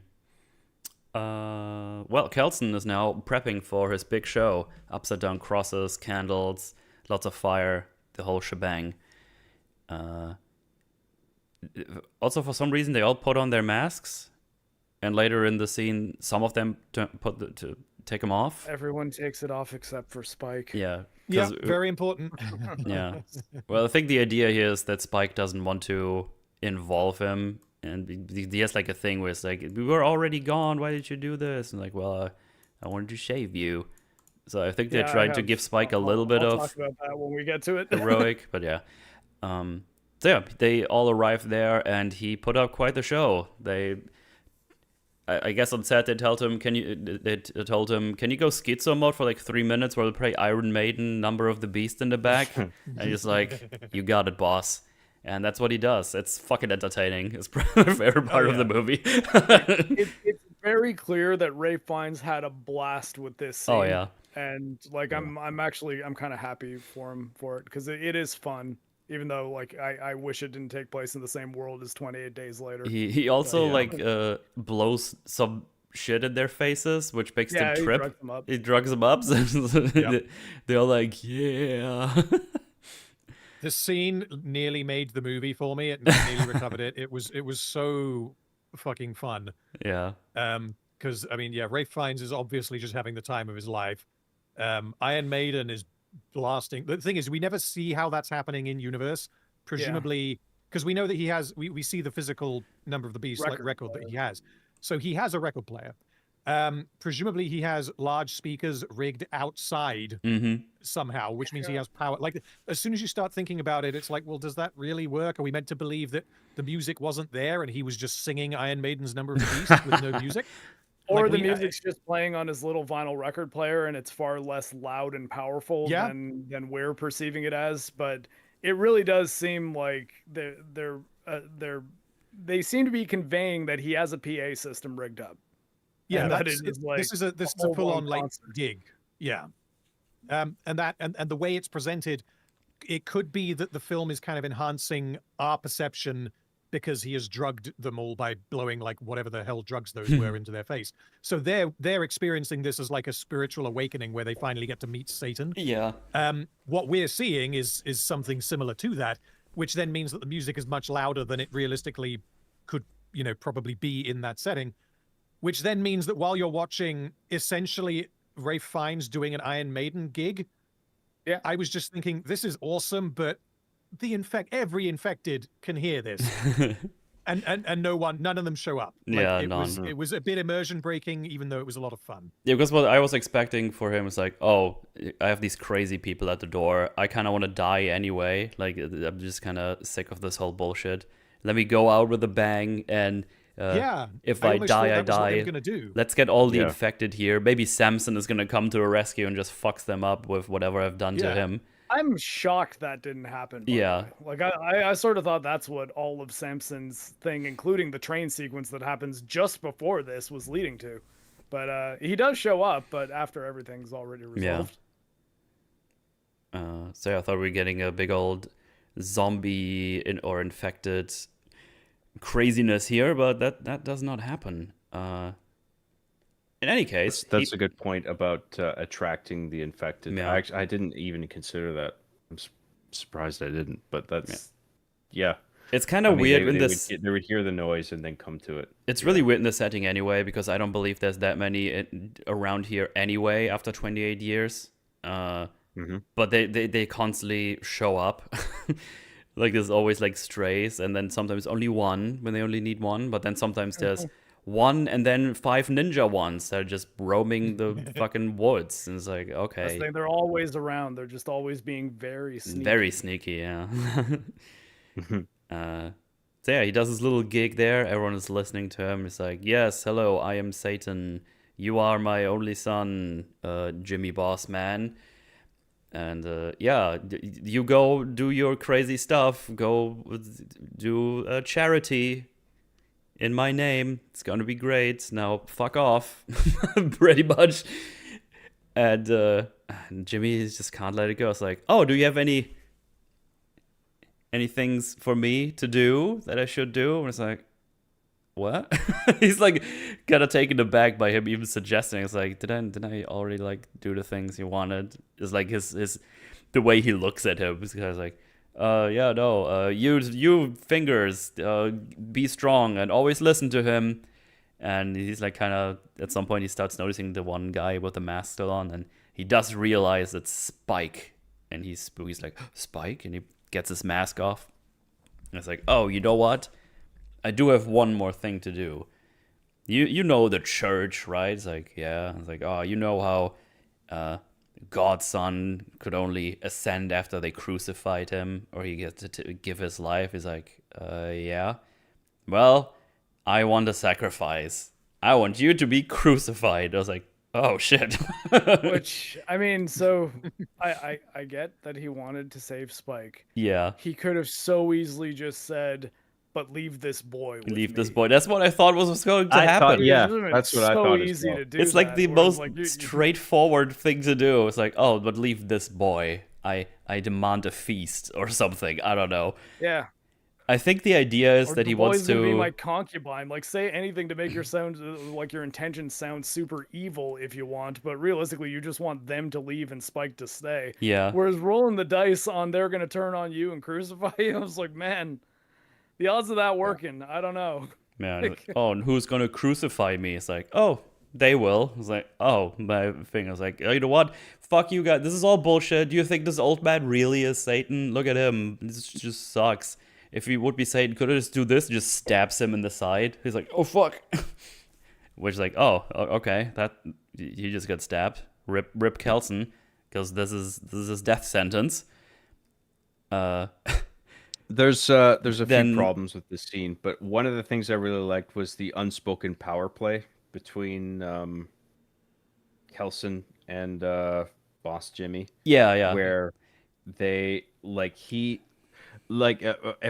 Well, Kelson is now prepping for his big show. Upside down crosses, candles, lots of fire, the whole shebang. Also, for some reason, they all put on their masks, and later in the scene, some of them take them off. Everyone takes it off except for Spike. Yeah. Yeah, very important. Yeah. Well, I think the idea here is that Spike doesn't want to involve him, and he has like a thing where it's like, we were already gone. Why did you do this? And like, well, I wanted to shave you. So I think they're trying to give Spike a little bit I'll of talk about that when we get to it. heroic, but yeah. So yeah, they all arrived there, and he put up quite the show. I guess on set they told him, can you go schizo mode for like 3 minutes where we play Iron Maiden, Number of the Beast in the back? And he's like, you got it, boss. And that's what he does. It's fucking entertaining. It's probably my favorite part of the movie. It's very clear that Ralph Fiennes had a blast with this scene. Oh yeah. And like I'm kind of happy for him for it, because it is fun. Even though, like, I wish it didn't take place in the same world as 28 Days Later. He also blows some shit in their faces, which makes them trip. He drugs them up. So they're like, yeah. This scene nearly made the movie for me. It nearly recovered it. It was so fucking fun. Yeah. Because I mean, Ralph Fiennes is obviously just having the time of his life. Iron Maiden is blasting. The thing is, we never see how that's happening in universe, presumably because we know that he has, we see the physical Number of the Beast record that he has. So he has a record player. Presumably he has large speakers rigged outside somehow, which means he has power. Like, as soon as you start thinking about it, it's like, well, does that really work? Are we meant to believe that the music wasn't there and he was just singing Iron Maiden's Number of the Beast with no music? Or the music's just playing on his little vinyl record player, and it's far less loud and powerful than we're perceiving it as. But it really does seem like they seem to be conveying that he has a PA system rigged up. Yeah, this is a full on like gig. Yeah, and the way it's presented, it could be that the film is kind of enhancing our perception, because he has drugged them all by blowing like whatever the hell drugs those were into their face. So they're experiencing this as like a spiritual awakening where they finally get to meet Satan. Yeah. What we're seeing is something similar to that, which then means that the music is much louder than it realistically could, probably be in that setting. Which then means that while you're watching essentially Ralph Fiennes doing an Iron Maiden gig, I was just thinking, this is awesome, but every infected can hear this, and none of them show up. It was a bit immersion breaking, even though it was a lot of fun. Yeah, because what I was expecting for him was like, oh, I have these crazy people at the door. I kind of want to die anyway. Like, I'm just kind of sick of this whole bullshit. Let me go out with a bang, and if I die, I die. Let's get all the infected here. Maybe Samson is gonna come to a rescue and just fucks them up with whatever I've done to him. I'm shocked that didn't happen. Like I sort of thought that's what all of Samson's thing, including the train sequence that happens just before this, was leading to. But he does show up, but after everything's already resolved. So I thought we were getting a big old zombie or infected craziness here, but that does not happen. In any case, that's a good point about attracting the infected. Yeah. I didn't even consider that. I'm surprised I didn't, but that's It's kind of weird they would hear the noise and then come to it. It's really weird in the setting anyway, because I don't believe there's that many around here anyway after 28 years. But they constantly show up. Like, there's always like strays, and then sometimes only one when they only need one, but then sometimes there's one and then 5 ninja ones that are just roaming the fucking woods. And it's like, okay. They're always around. They're just always being very sneaky. Very sneaky, yeah. So yeah, he does his little gig there. Everyone is listening to him. It's like, yes, hello, I am Satan. You are my only son, Jimmy Boss Man. And you go do your crazy stuff. Go do charity. in my name. It's gonna be great. Now fuck off, pretty much. And Jimmy just can't let it go. It's like, oh, do you have any things for me to do that I should do? And it's like, what? He's like kind of taken aback by him even suggesting. It's like, did I already like do the things you wanted? It's like his the way he looks at him. He's kind of like, yeah, no, you fingers, be strong and always listen to him. And he's like kind of, at some point he starts noticing the one guy with the mask still on, and he does realize it's Spike. And he's like, Spike? And he gets his mask off. And it's like, oh, you know what? I do have one more thing to do. You know the church, right? It's like, yeah. It's like, oh, you know how God's son could only ascend after they crucified him, or he gets to give his life. He's like, yeah. Well, I want a sacrifice. I want you to be crucified. I was like, oh shit. Which, I mean, so I get that he wanted to save Spike. Yeah. He could have so easily just said, but leave this boy with Leave me. this boy. That's what I thought was going to happen. Thought, yeah, It would have been that's what I so thought as easy well. to do It's like that, the where most like, straightforward thing to do. It's like, oh, but leave this boy. I demand a feast or something. I don't know. Yeah. I think the idea is Or that the he wants boy's gonna be to. my concubine. Like, say anything to make your sound like your intentions sound super evil if you want, but realistically, you just want them to leave and Spike to stay. Yeah. Whereas rolling the dice on they're gonna turn on you and crucify you, I was like, man, the odds of that working, I don't know. Man, it's like, oh, and who's gonna crucify me? It's like, oh, they will. It's like, oh, my thing. I was like, oh, you know what? Fuck you guys. This is all bullshit. Do you think this old man really is Satan? Look at him. This just sucks. If he would be Satan, could I just do this? Just stabs him in the side. He's like, oh fuck. Which is like, oh, okay, that he just got stabbed. Rip Kelson, because this is his death sentence. There's a few problems with this scene, but one of the things I really liked was the unspoken power play between Kelson and Boss Jimmy. Yeah. Where they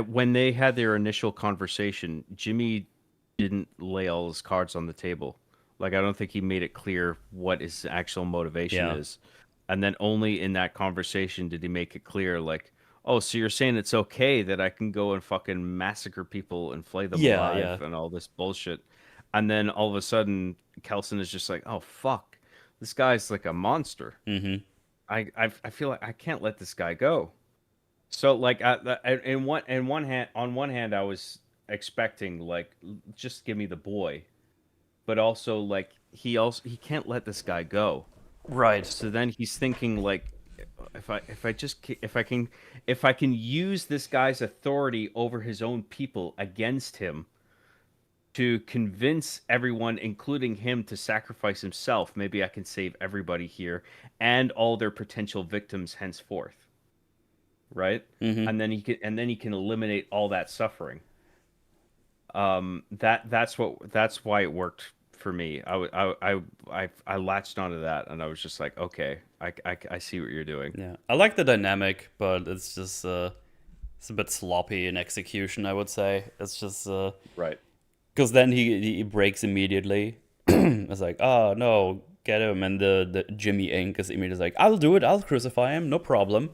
when they had their initial conversation, Jimmy didn't lay all his cards on the table. Like, I don't think he made it clear what his actual motivation is. And then only in that conversation did he make it clear, like, oh, so you're saying it's okay that I can go and fucking massacre people and flay them alive and all this bullshit. And then all of a sudden, Kelson is just like, oh, fuck. This guy's like a monster. Mm-hmm. I feel like I can't let this guy go. So, like, on one hand, I was expecting, like, just give me the boy. But also, like, he can't let this guy go. Right. So then he's thinking, like, if I can use this guy's authority over his own people against him to convince everyone, including him, to sacrifice himself, maybe I can save everybody here and all their potential victims henceforth. Right? Mm-hmm. And then he can eliminate all that suffering. That's why it worked for me. I latched onto that, and I was just like, okay, I see what you're doing. Yeah, I like the dynamic, but it's just it's a bit sloppy in execution, I would say. It's just Right. Because then he breaks immediately. It's like, oh no, get him, and the Jimmy Inc. is immediately like, I'll do it, I'll crucify him, no problem.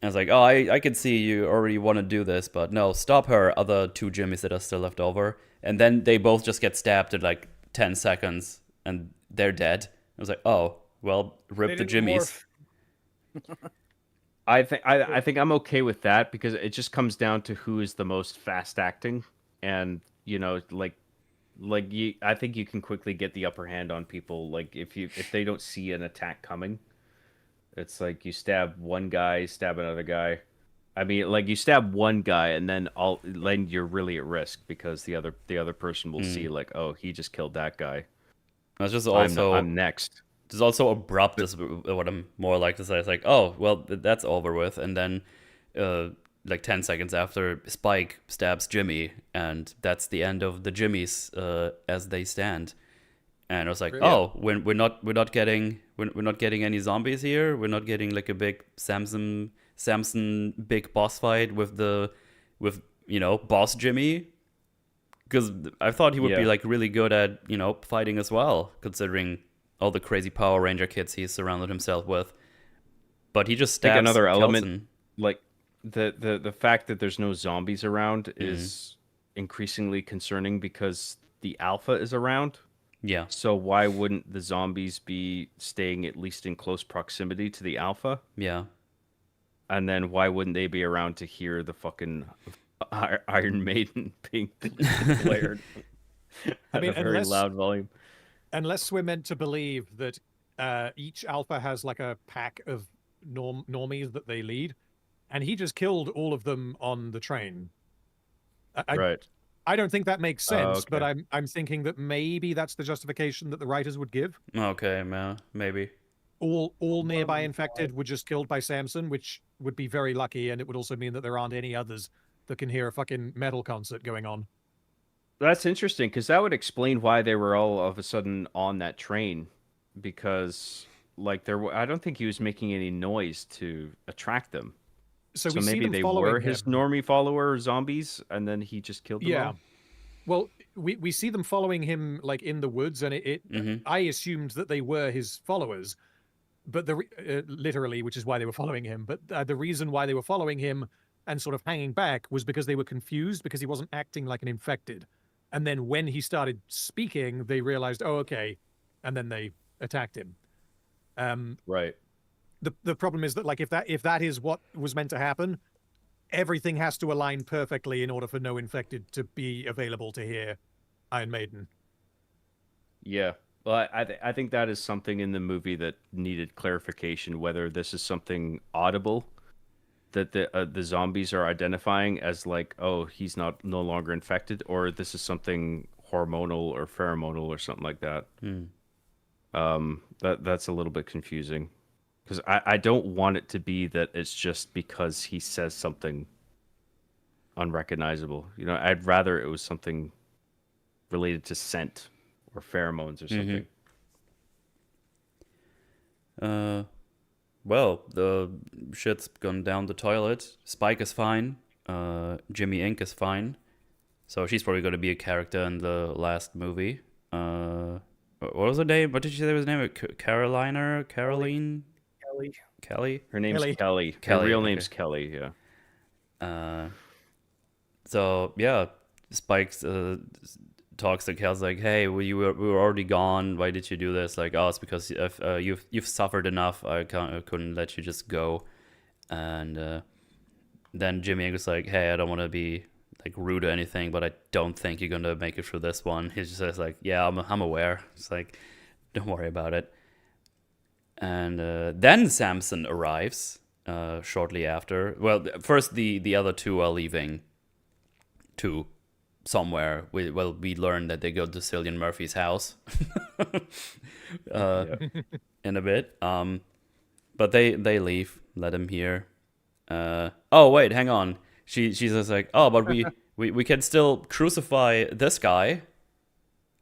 And it's like, oh, I can see you already want to do this, but no, stop her, other two Jimmys that are still left over. And then they both just get stabbed in like 10 seconds, and they're dead. I was like, oh, well, rip the Jimmys. I think I'm okay with that, because it just comes down to who is the most fast acting, and you know, I think you can quickly get the upper hand on people. Like if they don't see an attack coming, it's like you stab one guy, stab another guy. I mean, like, you stab one guy, and then you're really at risk, because the other person will see, like, oh, he just killed that guy. That's just also I'm next. It's also abrupt, is what I'm more like to say. It's like, oh, well, that's over with, and then like 10 seconds after, Spike stabs Jimmy, and that's the end of the Jimmys as they stand. And I was like, oh, we're not getting any zombies here. We're not getting like a big Samson big boss fight with Boss Jimmy. Because I thought he would be Yeah. like really good at, fighting as well, considering all the crazy Power Ranger kids he's surrounded himself with. But he just I think stabs another element, Kelson. like the fact that there's no zombies around is increasingly concerning because the alpha is around. Yeah. So why wouldn't the zombies be staying at least in close proximity to the alpha? Yeah. And then why wouldn't they be around to hear the fucking Iron Maiden being blared at a very loud volume? Unless we're meant to believe that each alpha has like a pack of normies that they lead, and he just killed all of them on the train. Right. I don't think that makes sense, but okay. I'm thinking that maybe that's the justification that the writers would give. Okay, maybe. All nearby infected were just killed by Samson, which would be very lucky, and it would also mean that there aren't any others that can hear a fucking metal concert going on. That's interesting because that would explain why they were all of a sudden on that train, because like I don't think he was making any noise to attract them. So we maybe see them they following were his him. normie follower zombies, and then he just killed them all. Well, we see them following him like in the woods, and I assumed that they were his followers, but literally, which is why they were following him. But the reason why they were following him and sort of hanging back was because they were confused because he wasn't acting like an infected. And then when he started speaking, they realized, oh, okay, and then they attacked him. Right. The problem is that like if that is what was meant to happen, everything has to align perfectly in order for no infected to be available to hear Iron Maiden. Yeah. Well, I think that is something in the movie that needed clarification, whether this is something audible that the zombies are identifying as like, oh, he's no longer infected, or this is something hormonal or pheromonal or something like that. That's a little bit confusing. Because I don't want it to be that it's just because he says something unrecognizable. I'd rather it was something related to scent or pheromones or something. Well, the shit's gone down the toilet. Spike is fine. Jimmy Inc. is fine. So she's probably going to be a character in the last movie. What was her name? What did she say was her name? Carolina? Caroline? Kelly? Her name's Kelly. Her real name's Kelly, yeah. So, yeah, Spike talks to Kel's like, hey, we were already gone. Why did you do this? Like, oh, it's because you've suffered enough. I couldn't let you just go. And then Jimmy was like, hey, I don't want to be like rude or anything, but I don't think you're going to make it through this one. He just says like, yeah, I'm aware. It's like, don't worry about it. And then Samson arrives shortly after. Well, first the other two are leaving to somewhere. We learn that they go to Cillian Murphy's house in a bit. But they leave, let him here. Oh wait, hang on. She's just like, oh, but we can still crucify this guy.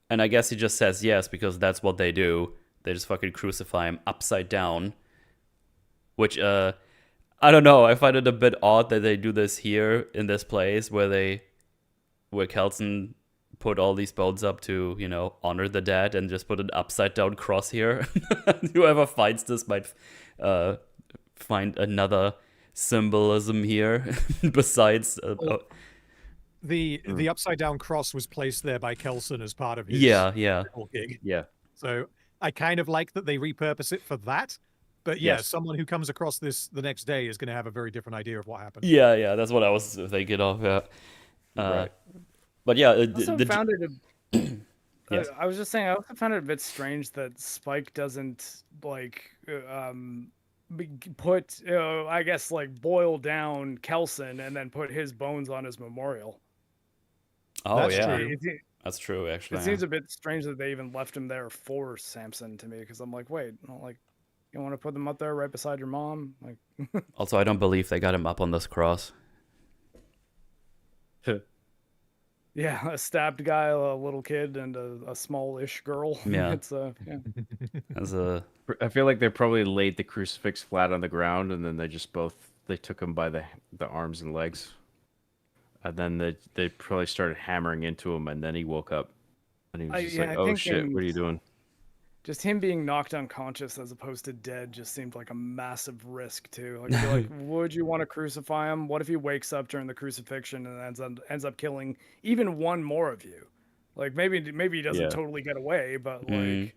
And I guess he just says yes because that's what they do. They just fucking crucify him upside down. Which, I don't know. I find it a bit odd that they do this here in this place where Kelson put all these bones up to, honor the dead and just put an upside down cross here. Whoever finds this might find another symbolism here besides... The upside down cross was placed there by Kelson as part of his gig. Yeah. So I kind of like that they repurpose it for that. But yeah, someone who comes across this the next day is going to have a very different idea of what happened. Yeah, that's what I was thinking of. Yeah. Right. But yeah, I was just saying, I also found it a bit strange that Spike doesn't put, I guess, like boil down Kelson and then put his bones on his memorial. Oh, that's yeah. True. That's true, actually. It seems a bit strange that they even left him there for Samson to me, because I'm like, wait, you want to put them up there right beside your mom? Like, also, I don't believe they got him up on this cross. Yeah, a stabbed guy, a little kid, and a small-ish girl. Yeah. I feel like they probably laid the crucifix flat on the ground, and then they took him by the arms and legs. And then they probably started hammering into him, and then he woke up, and he was just like, I "Oh think shit, what are you doing?" just him being knocked unconscious as opposed to dead just seemed like a massive risk too. Like, I feel like, would you want to crucify him? What if he wakes up during the crucifixion and ends up killing even one more of you? Like maybe he doesn't Yeah. totally get away, but like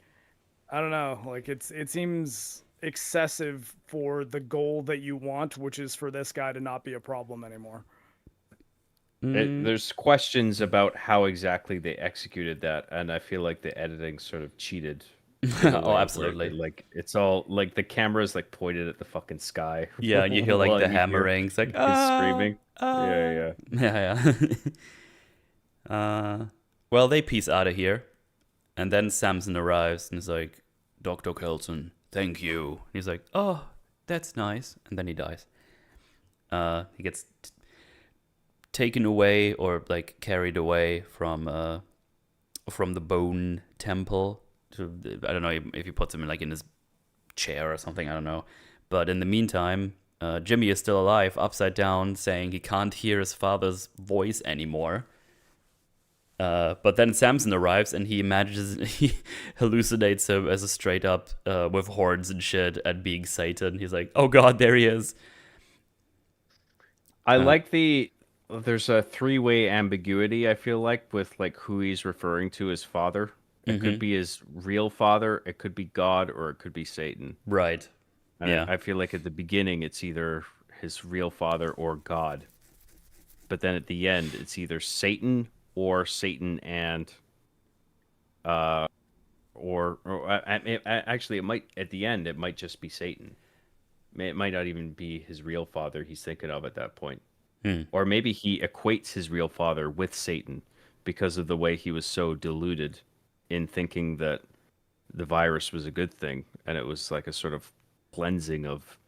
I don't know. Like it seems excessive for the goal that you want, which is for this guy to not be a problem anymore. There's questions about how exactly they executed that, and I feel like the editing sort of cheated. In a Oh, way absolutely. where, like it's all like the camera's like pointed at the fucking sky. Yeah, and you hear like while the you hear hammering. It's like he's screaming. Yeah. yeah. Well, they peace out of here, and then Samson arrives and is like, Dr. Kelson, thank you. And he's like, oh, that's nice, and then he dies. He gets taken away or like carried away from the bone temple. I don't know if he puts him in like in his chair or something. I don't know. But in the meantime, Jimmy is still alive, upside down, saying he can't hear his father's voice anymore. But then Samson arrives and he hallucinates him as a straight up with horns and shit and being Satan. He's like, oh god, there he is. I like there's a three-way ambiguity, I feel like, with like who he's referring to as father. It could be his real father, it could be God, or it could be Satan. Right. And Yeah. I feel like at the beginning it's either his real father or God. But then at the end it's either Satan or Satan and actually it might at the end it might just be Satan. It might not even be his real father he's thinking of at that point. Or maybe he equates his real father with Satan because of the way he was so deluded in thinking that the virus was a good thing and it was like a sort of cleansing of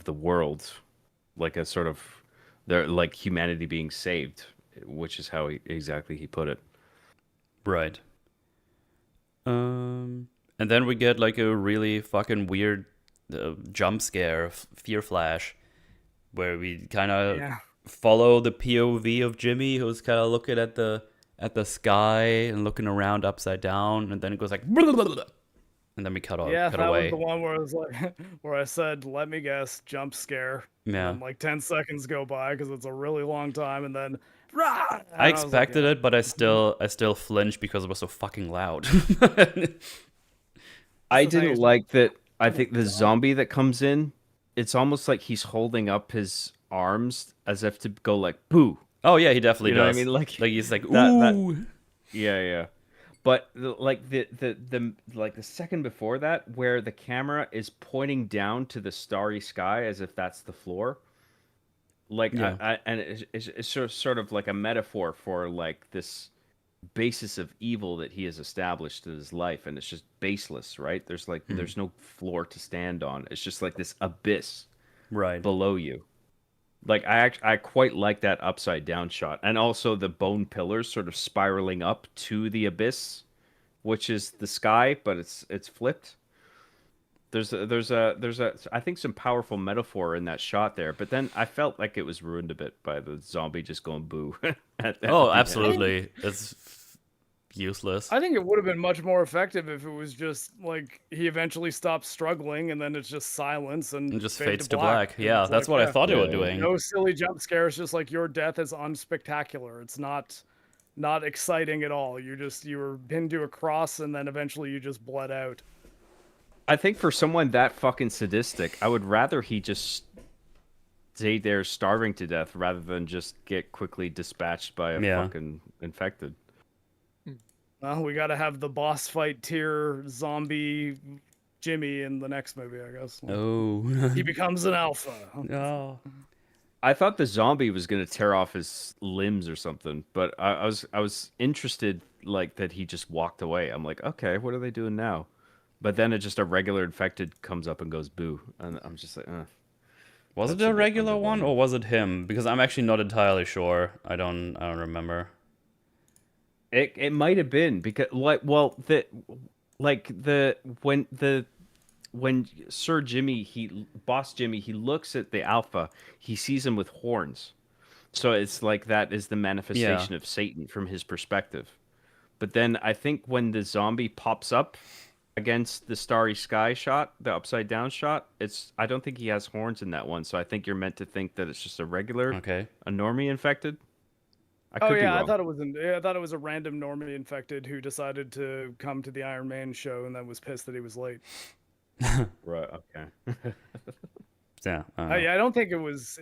the world, like a sort of like humanity being saved, which is how exactly he put it. Right. And then we get like a really fucking weird jump scare, fear flash, where we kind of follow the POV of Jimmy, who's kind of looking at the sky and looking around upside down, and then it goes like, and then we cut away. Yeah, that was the one where it was like, where I said, "Let me guess, jump scare." Yeah. And like 10 seconds go by because it's a really long time, and then I expected it, but I still flinched because it was so fucking loud. I didn't like that. I think the zombie that comes in, it's almost like he's holding up his arms as if to go like boo. Oh yeah, he definitely You know what I does. mean? Like he's like, that- ooh. Yeah. But like the like the second before that, where the camera is pointing down to the starry sky as if that's the floor, like Yeah. and it's sort of like a metaphor for like this basis of evil that he has established in his life, and it's just baseless, right? There's like there's no floor to stand on. It's just like this abyss Right. below you. Like I quite like that upside down shot, and also the bone pillars sort of spiraling up to the abyss, which is the sky, but it's flipped. There's a I think some powerful metaphor in that shot there, but then I felt like it was ruined a bit by the zombie just going boo. Oh, absolutely. It's useless. I think it would have been much more effective if it was just like he eventually stops struggling and then it's just silence and just fade fades to black. black. And Yeah, it's that's like, what I thought they were doing. No silly jump scares, just like your death is unspectacular. It's not exciting at all. You were pinned to a cross and then eventually you just bled out. I think for someone that fucking sadistic, I would rather he just stay there starving to death rather than just get quickly dispatched by a fucking infected. Well, we got to have the boss fight tier zombie Jimmy in the next movie, I guess. Oh. He becomes an alpha. Oh. I thought the zombie was gonna tear off his limbs or something, but I was interested like that he just walked away. I'm like, okay, what are they doing now? But then it just a regular infected comes up and goes boo, and I'm just like, Was it a regular one or was it him? Because I'm actually not entirely sure. I don't remember. It might have been because when Sir Jimmy Boss Jimmy he looks at the alpha, he sees him with horns. So it's like that is the manifestation of Satan from his perspective. But then I think when the zombie pops up against the starry sky shot, the upside down shot, I don't think he has horns in that one. So I think you're meant to think that it's just a regular, a normie infected. I could be wrong. I thought it was a random normie infected who decided to come to the Iron Man show and then was pissed that he was late. Right. Okay. Yeah. I don't think it was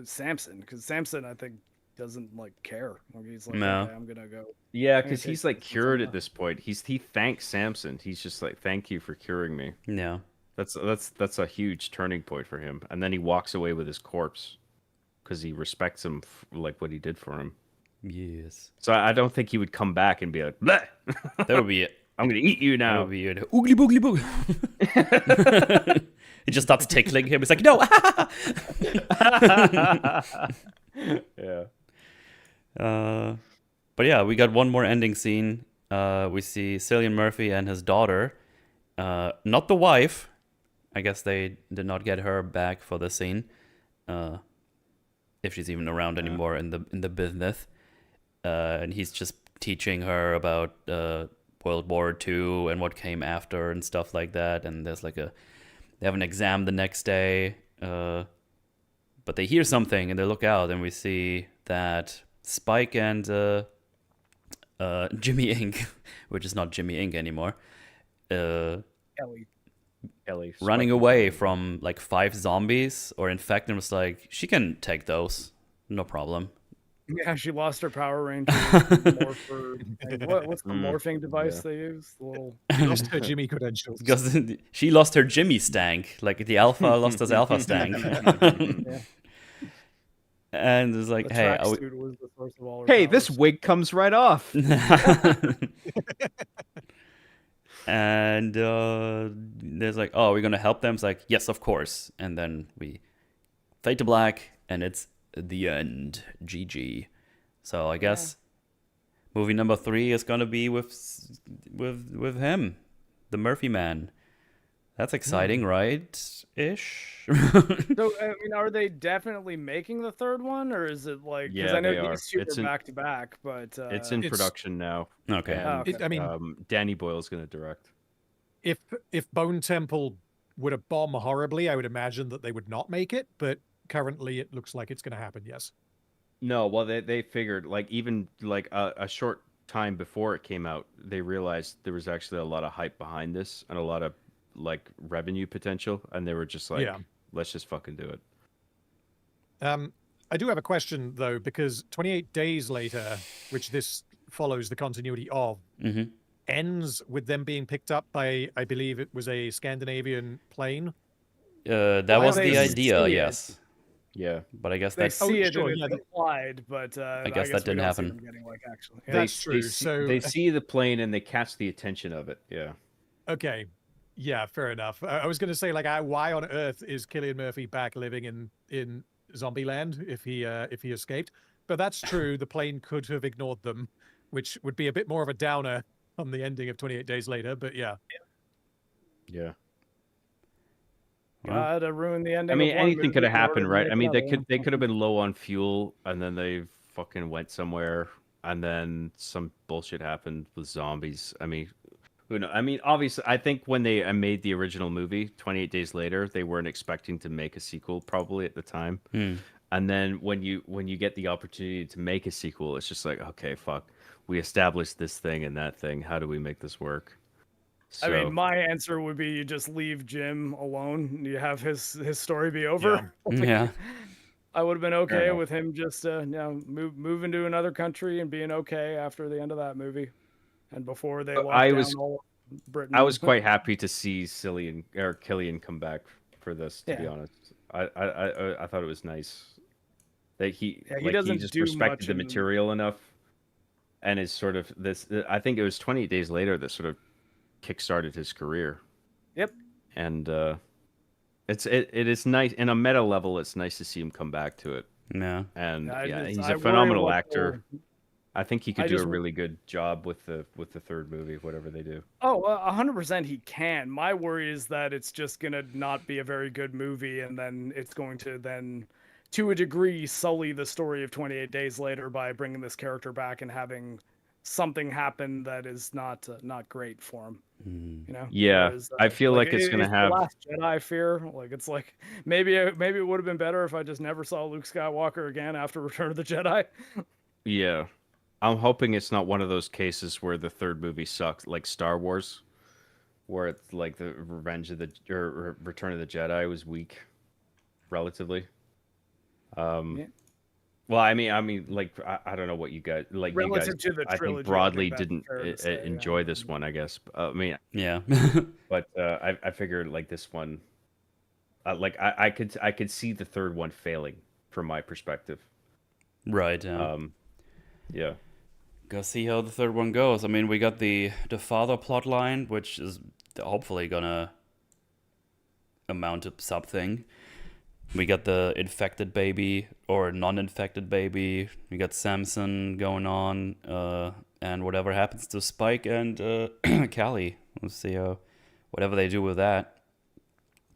Samson, because Samson, I think, doesn't like care. Like, he's like, No. okay, I'm gonna go. Yeah, because he's like cured at this point. He thanks Samson. He's just like, thank you for curing me. Yeah. That's a huge turning point for him. And then he walks away with his corpse because he respects him like what he did for him. Yes. So I don't think he would come back and be like, bleh! That would be it. I'm gonna eat you now. That would be it. Oogly boogly boog. He just starts tickling him. It's like, no. Yeah. But yeah, we got one more ending scene. We see Cillian Murphy and his daughter. Not the wife. I guess they did not get her back for the scene. If she's even around anymore in the business. And he's just teaching her about World War II and what came after and stuff like that. And there's like they have an exam the next day. But they hear something and they look out and we see that Spike and Jimmy Ink, which is not Jimmy Ink anymore, Kelly. running away from like 5 zombies, or in fact, it was like, she can take those, no problem. Yeah, she lost her Power Ranger morpher. What's the morphing device they use? The little... Lost her Jimmy credentials. Because she lost her Jimmy stank, like the Alpha lost his Alpha stank. Yeah. And it's like, hey, was the source of all her powers. This wig comes right off. And there's like, oh, we're gonna help them. It's like, yes, of course. And then we fade to black, and it's the end. GG. So I guess movie number 3 is gonna be with him, the Murphy Man. That's exciting, right? Ish. So I mean, are they definitely making the 3rd one, or is it like? Because I know these 2 are back to back, but it's in production now. Okay. And, I mean, Danny Boyle's going to direct. If Bone Temple were to bomb horribly, I would imagine that they would not make it. But currently, it looks like it's going to happen. Yes. No, well, they figured like even like a short time before it came out, they realized there was actually a lot of hype behind this and a lot of like revenue potential, and they were just like, let's just fucking do it. I do have a question though, because 28 days later, which this follows the continuity of, ends with them being picked up by, I believe it was a Scandinavian plane. That was the idea, yes. Yeah, but I guess they that's see it implied, but I guess that didn't happen. That's true. They see the plane and they catch the attention of it. Yeah. Okay. Yeah, fair enough. I was going to say, like, why on earth is Cillian Murphy back living in Zombieland if he escaped? But that's true. The plane could have ignored them, which would be a bit more of a downer on the ending of 28 Days Later. But yeah. Yeah. To ruin the ending. I mean, anything could have happened, right? I mean, they could have been low on fuel, and then they fucking went somewhere, and then some bullshit happened with zombies. I mean, who knows? I mean, obviously, I think when they made the original movie, 28 Days Later, they weren't expecting to make a sequel probably at the time. And then when you get the opportunity to make a sequel, it's just like, okay, fuck, we established this thing and that thing. How do we make this work? So, I mean, my answer would be you just leave Jim alone. You have his story be over. Yeah. I would have been okay with him just move into another country and being okay after the end of that movie, and before they locked down all of Britain. I was quite happy to see Cillian come back for this. To be honest, I thought it was nice that he just respected the material enough, and is sort of this. I think it was 28 Days Later that sort of kickstarted his career. Yep. And it is nice in a meta level. It's nice to see him come back to it. Yeah. And he's a phenomenal actor. I think he could do a really good job with the 3rd movie, whatever they do. Oh, 100% he can. My worry is that it's just gonna not be a very good movie, and then it's going to then to a degree, sully the story of 28 Days Later by bringing this character back and having something happen that is not great for him. You know? Yeah, Whereas, I feel like it's gonna it's the have. Last Jedi fear. Like it's like maybe it would have been better if I just never saw Luke Skywalker again after Return of the Jedi. Yeah, I'm hoping it's not one of those cases where the third movie sucks, like Star Wars, where it's like the Revenge of the or Return of the Jedi was weak, relatively. Yeah. Well, I mean, like I don't know what you guys like. You guys, Relative to the I think trilogy, I broadly think that's didn't fair to say, enjoy this one. I guess. I mean, Yeah. but I figured like this one, like I could see the third one failing from my perspective. Right. Yeah. Yeah. Go see how the third one goes. I mean, we got the father plot line, which is hopefully gonna amount to something. We got the infected baby or non-infected baby. We got Samson going on, and whatever happens to Spike and Callie. We'll see whatever they do with that.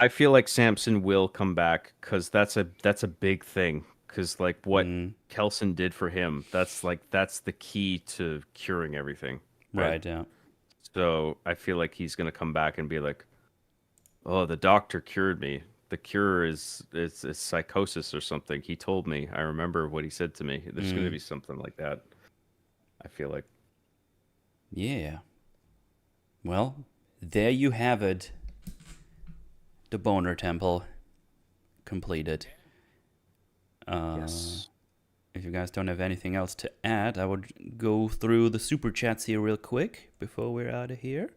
I feel like Samson will come back because that's a big thing. Because like what Kelson did for him, that's the key to curing everything. Right. Yeah. So I feel like he's gonna come back and be like, "Oh, the doctor cured me. The cure is psychosis or something. He told me. I remember what he said to me. There's gonna be something like that. I feel like." Yeah. Well, there you have it. The Boner Temple completed. Yes. If you guys don't have anything else to add, I would go through the super chats here real quick before we're out of here.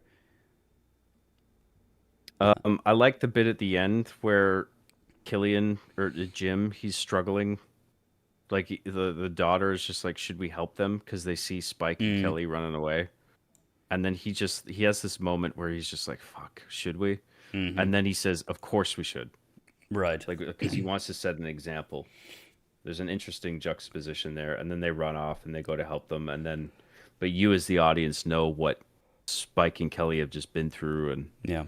I like the bit at the end where Killian or Jim, he's struggling. Like the daughter is just like, should we help them? Because they see Spike and Kelly running away, and then he has this moment where he's just like, fuck, should we? And then he says, of course we should. Right. Like because he wants to set an example. There's an interesting juxtaposition there, and then they run off and they go to help them, and then, but you as the audience know what Spike and Kelly have just been through, and Yeah.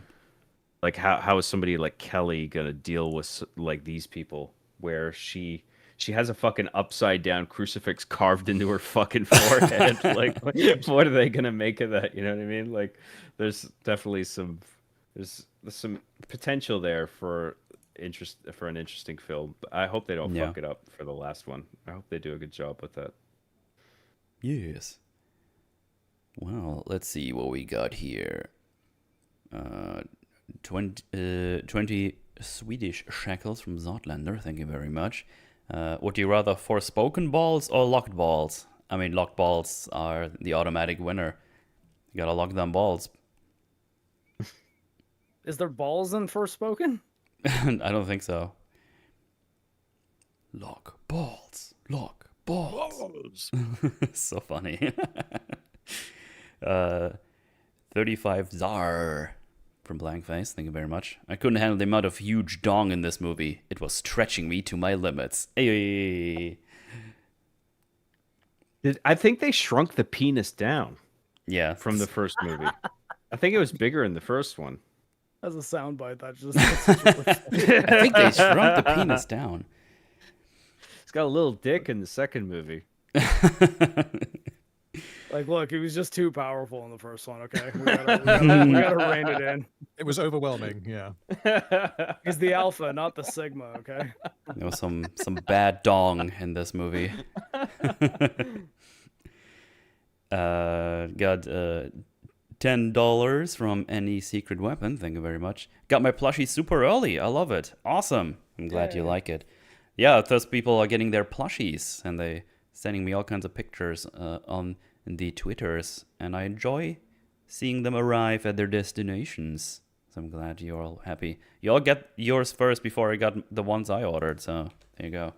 like how is somebody like Kelly gonna deal with like these people where she has a fucking upside down crucifix carved into her fucking forehead? Like what are they gonna make of that? You know what I mean? Like there's definitely some potential there for an interesting film. I hope they don't fuck it up for the last one. I hope they do a good job with that. Yes. Well, let's see what we got here. 20 Swedish shekels from Zotlander. Thank you very much. Would you rather Forspoken balls or locked balls? I mean, locked balls are the automatic winner. You gotta lock them balls. Is there balls in Forspoken? I don't think so. Lock balls. Lock balls. So funny. 35 Zar from Blankface. Thank you very much. I couldn't handle the amount of huge dong in this movie. It was stretching me to my limits. Hey. I think they shrunk the penis down. Yeah. From the first movie. I think it was bigger in the first one. As a soundbite, that's just. I think they shrunk the penis down. It's got a little dick in the second movie. Like, look, he was just too powerful in the first one. Okay, we gotta rein it in. It was overwhelming. Yeah. He's the alpha, not the sigma. Okay. There was some bad dong in this movie. Got $10 from Any Secret Weapon. Thank you very much. Got my plushie super early. I love it. Awesome. I'm glad you like it. Yeah, those people are getting their plushies and they sending me all kinds of pictures on the Twitters, and I enjoy seeing them arrive at their destinations. So I'm glad you're all happy. You all get yours first before I got the ones I ordered. So there you go.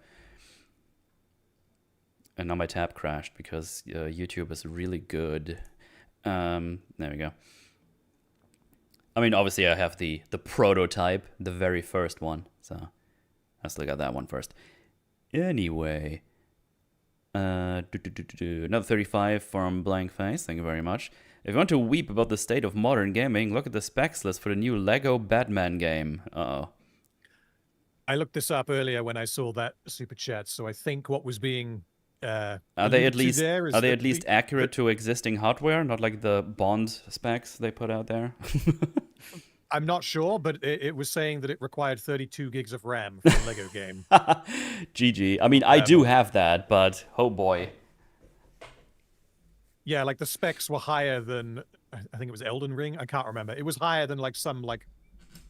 And now my tab crashed because YouTube is really good. There we go. I mean, obviously I have the prototype, the very first one. So I still got that one first. Anyway. Another 35 from Blank Face. Thank you very much. If you want to weep about the state of modern gaming, look at the specs list for the new Lego Batman game. Uh-oh. I looked this up earlier when I saw that super chat. So I think what was being Are they at alluded to least there is are they that at least accurate to existing hardware, not like the Bond specs they put out there? I'm not sure, but it was saying that it required 32 gigs of RAM for the Lego game. GG. I mean, I do have that, but oh boy. Yeah, like the specs were higher than, I think it was Elden Ring. I can't remember. It was higher than like some like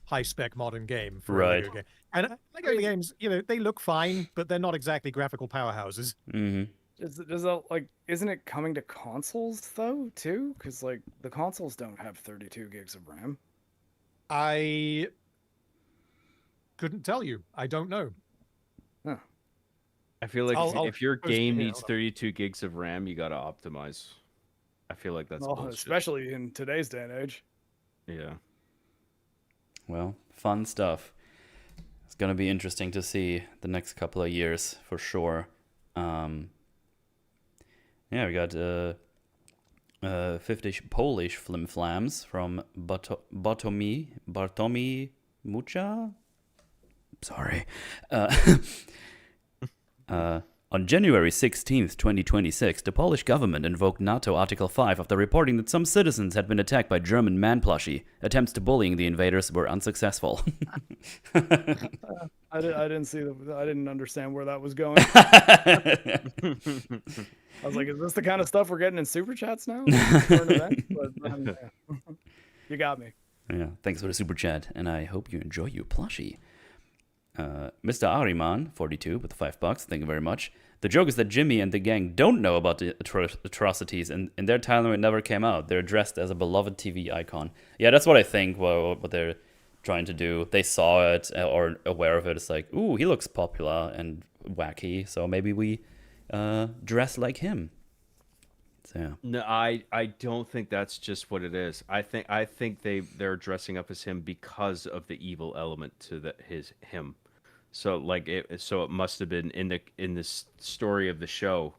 high spec modern game for a Right. Lego game. And Lego games, you know, they look fine, but they're not exactly graphical powerhouses. Mm-hmm. Does that, like, isn't it coming to consoles though too? Because like the consoles don't have 32 gigs of RAM. I couldn't tell you. I don't know. Huh. I feel like I'll if your post it game here, needs hold on. 32 gigs of RAM, you gotta optimize. I feel like that's Well, bullshit. especially in today's day and age. Yeah. Well, fun stuff. It's gonna be interesting to see the next couple of years for sure. Yeah, we got 50 Polish flimflams from Bartomi Mucha. Sorry. On January 16th, 2026, the Polish government invoked NATO Article 5 after reporting that some citizens had been attacked by German man-plushie. Attempts to bullying the invaders were unsuccessful. I didn't see I didn't understand where that was going. I was like, is this the kind of stuff we're getting in super chats now? Current events? But, yeah. You got me. Yeah, thanks for the super chat, and I hope you enjoy your plushie. Mr. Ariman, 42, with $5. Thank you very much. The joke is that Jimmy and the gang don't know about the atrocities, and in their timeline it never came out. They're dressed as a beloved TV icon. Yeah, that's what I think, what they're trying to do. They saw it or aware of it. It's like, ooh, he looks popular and wacky, so maybe we dress like him. So, yeah. No, I don't think that's just what it is. I think they're dressing up as him because of the evil element to him. So like it must have been in this story of the show,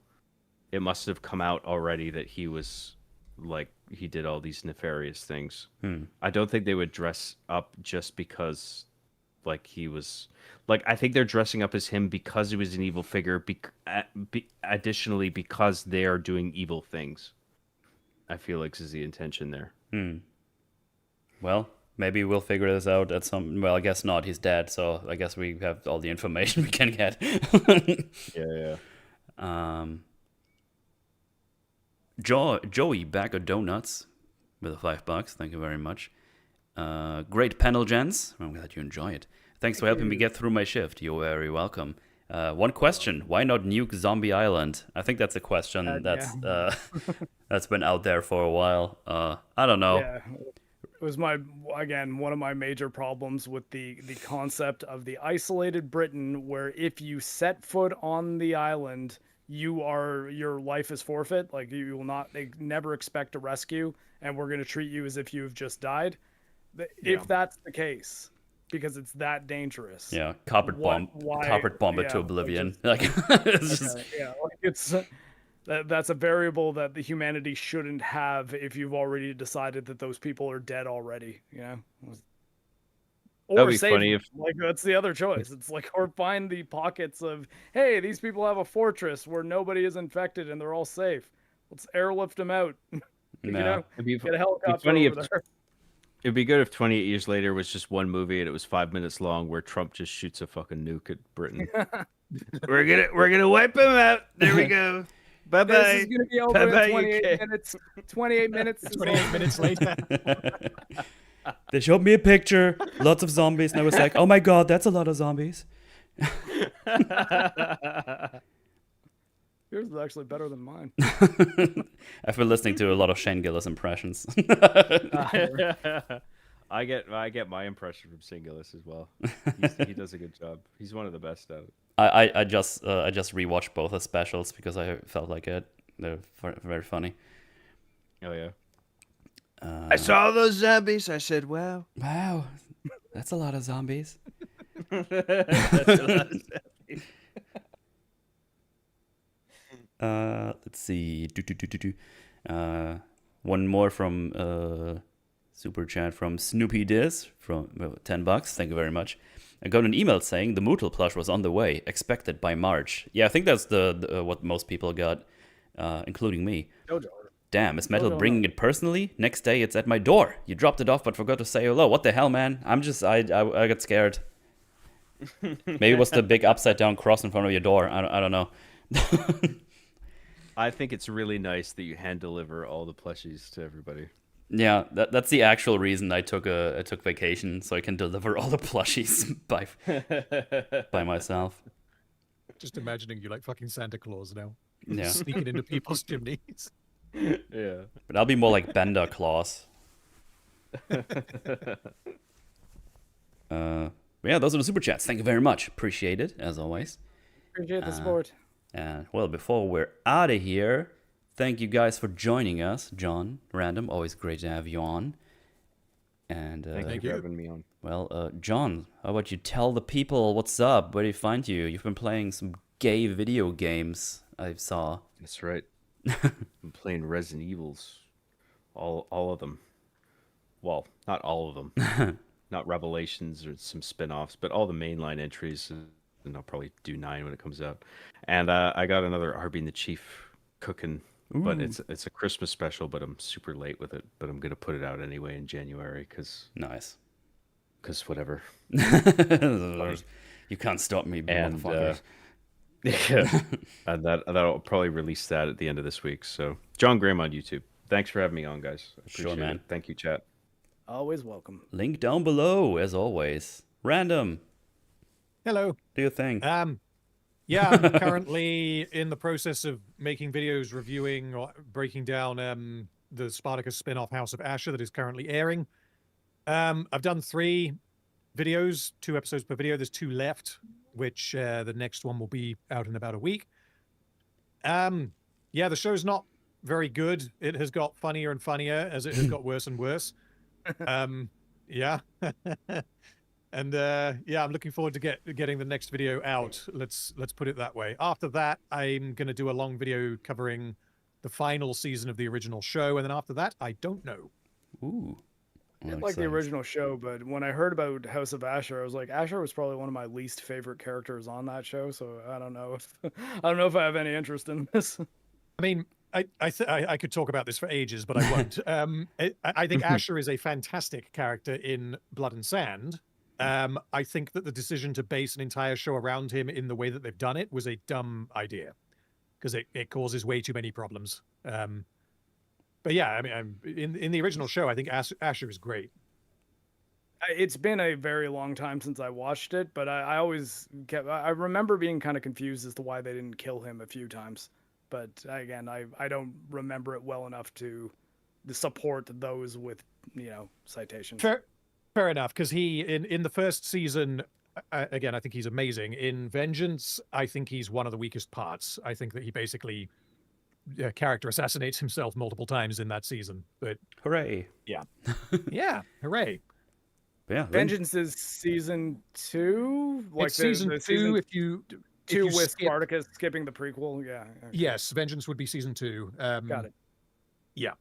it must have come out already that he was like he did all these nefarious things. I don't think they would dress up just because like he was like I think they're dressing up as him because he was an evil figure. Additionally, because they are doing evil things. I feel like this is the intention there. Well, maybe we'll figure this out at some. Well, I guess not. He's dead, so I guess we have all the information we can get. Yeah. Joey, bag of donuts with $5. Thank you very much. Great panel, gents. I'm glad you enjoy it. Thanks for helping me get through my shift. You're very welcome. One question: why not nuke Zombie Island? I think that's a question that's that's been out there for a while. I don't know. Yeah. It was one of my major problems with the concept of the isolated Britain, where if you set foot on the island, your life is forfeit. Like they never expect a rescue, and we're going to treat you as if you've just died. If that's the case, because it's that dangerous. Yeah, carpet bomb it to oblivion. That's a variable that the humanity shouldn't have if you've already decided that those people are dead already, you know? That'd Or be save funny them. Like that's the other choice. It's like, or find the pockets of, hey, these people have a fortress where nobody is infected and they're all safe. Let's airlift them out. You know, get a helicopter over there. It'd be good if 28 years later was just one movie and it was 5 minutes long where Trump just shoots a fucking nuke at Britain. we're gonna wipe him out. There we go. Bye bye. This is gonna be over in 28 minutes. 28 minutes. 28 minutes later. They showed me a picture, lots of zombies, and I was like, oh my god, that's a lot of zombies. Yours is actually better than mine. I've been listening to a lot of Shane Gillis impressions. I get my impression from Shane Gillis as well. He does a good job. He's one of the best out. I just rewatched both the specials because I felt like it. They're very funny. Oh yeah. I saw those zombies. I said, "Wow, that's a lot of zombies." That's a lot of zombies. Let's see. One more from Super chat from Snoopy Diz from $10. Thank you very much. I got an email saying the Mootle plush was on the way, expected by March. Yeah, I think that's the what most people got, including me. Jojo. Damn, is Metal bringing it personally? Next day it's at my door. You dropped it off but forgot to say hello. What the hell, man? I got scared. Maybe it was the big upside down cross in front of your door. I don't know. I think it's really nice that you hand deliver all the plushies to everybody. Yeah, that's the actual reason I took vacation, so I can deliver all the plushies by myself. Just imagining you like fucking Santa Claus now. Yeah. Sneaking into people's chimneys. Yeah. But I'll be more like Bender Claus. Yeah, those are the super chats. Thank you very much. Appreciate it, as always. Appreciate the support. And, well, before we're out of here, thank you guys for joining us. Jon, Random, always great to have you on. And Thank you for having me on. Well, Jon, how about you tell the people what's up? Where do you find you? You've been playing some gay video games, I saw. That's right. I'm playing Resident Evils. All of them. Well, not all of them. Not Revelations or some spin-offs, but all the mainline entries. And I'll probably do 9 when it comes out. And I got another Arby and the Chief cooking, but it's a Christmas special, but I'm super late with it. But I'm going to put it out anyway in January because whatever. You can't stop me, and motherfuckers. yeah, and that'll probably release that at the end of this week. So John Graham on YouTube. Thanks for having me on, guys. I appreciate Sure, man. it. Thank you, chat. Always welcome. Link down below, as always. Random, Hello. do your thing. Yeah, I'm currently in the process of making videos reviewing or breaking down the Spartacus spin-off House of Asher that is currently airing. I've done 3 videos, 2 episodes per video. There's 2 left, which the next one will be out in about a week. Yeah, the show's not very good. It has got funnier and funnier as it has got worse and worse. Yeah. And yeah, I'm looking forward to getting the next video out. Let's put it that way. After that, I'm going to do a long video covering the final season of the original show, and then after that, I don't know. Ooh. I didn't like the original show, but when I heard about House of Asher, I was like, Asher was probably one of my least favorite characters on that show. So I don't know if I have any interest in this. I mean, I could talk about this for ages, but I won't. I think Asher is a fantastic character in Blood and Sand. I think that the decision to base an entire show around him in the way that they've done it was a dumb idea because it causes way too many problems. But yeah, I mean, in the original show, I think Asher is great. It's been a very long time since I watched it, but I remember being kind of confused as to why they didn't kill him a few times. But again, I don't remember it well enough to support those with, citations. Fair enough, because he in the first season, again, I think he's amazing. In Vengeance, I think he's one of the weakest parts. I think that he basically character assassinates himself multiple times in that season. But hooray! Yeah, yeah, hooray! Yeah, Vengeance is season 2. Like it's season 2. If you with Spartacus skipping the prequel, yeah. Okay. Yes, Vengeance would be season 2. Got it. Yeah.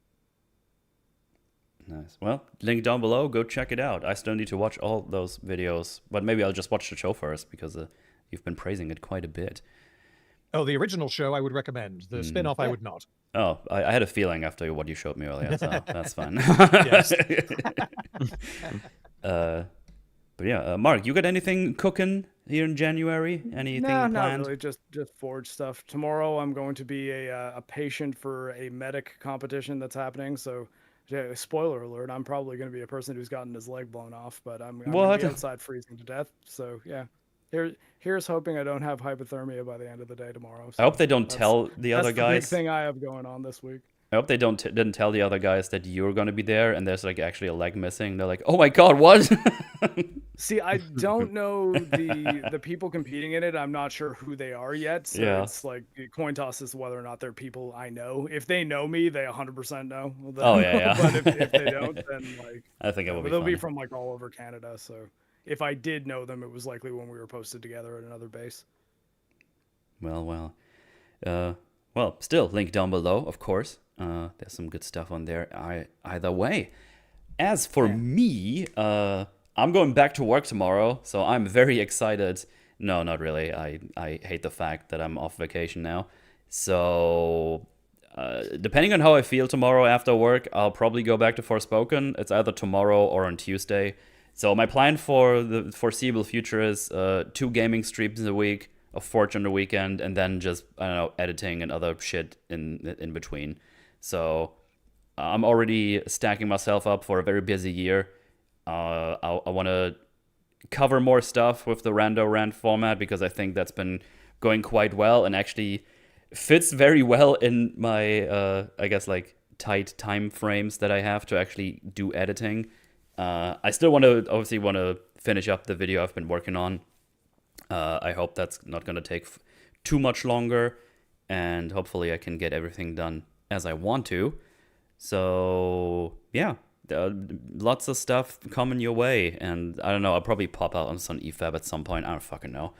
Nice. Well, link down below. Go check it out. I still need to watch all those videos, but maybe I'll just watch the show first because you've been praising it quite a bit. Oh, the original show I would recommend. The spin-off I would not. Oh, I had a feeling after what you showed me earlier, so that's fine. Yes. But yeah, Marc, you got anything cooking here in January? Anything planned? Not really. Just Forge stuff. Tomorrow I'm going to be a patient for a medic competition that's happening. So, yeah, spoiler alert: I'm probably going to be a person who's gotten his leg blown off, but I'm going to be outside freezing to death. So yeah, here's hoping I don't have hypothermia by the end of the day tomorrow. So I hope they don't tell the other guys. That's the big thing I have going on this week. I hope they didn't tell the other guys that you're going to be there and there's like actually a leg missing. They're like, oh my god, what? See, I don't know the people competing in it. I'm not sure who they are yet. So it's like coin toss as to whether or not they're people I know. If they know me, they 100% know. Oh yeah. But if they don't, then like I think it will be. They'll be from like all over Canada. So if I did know them, it was likely when we were posted together at another base. Well. Well, still link down below, of course. There's some good stuff on there either way. as for me, I'm going back to work tomorrow, so I'm very excited. No, not really. I hate the fact that I'm off vacation now. So, depending on how I feel tomorrow after work, I'll probably go back to Forspoken. It's either tomorrow or on Tuesday. So my plan for the foreseeable future is 2 gaming streams a week, a Forge on the weekend, and then just, I don't know, editing and other shit in between. So I'm already stacking myself up for a very busy year. I want to cover more stuff with the Rando Rant format because I think that's been going quite well and actually fits very well in my, I guess, like tight time frames that I have to actually do editing. I still want to finish up the video I've been working on. I hope that's not going to take too much longer, and hopefully I can get everything done as I want to. So, yeah, lots of stuff coming your way, and I don't know, I'll probably pop out on some EFAB at some point. I don't fucking know.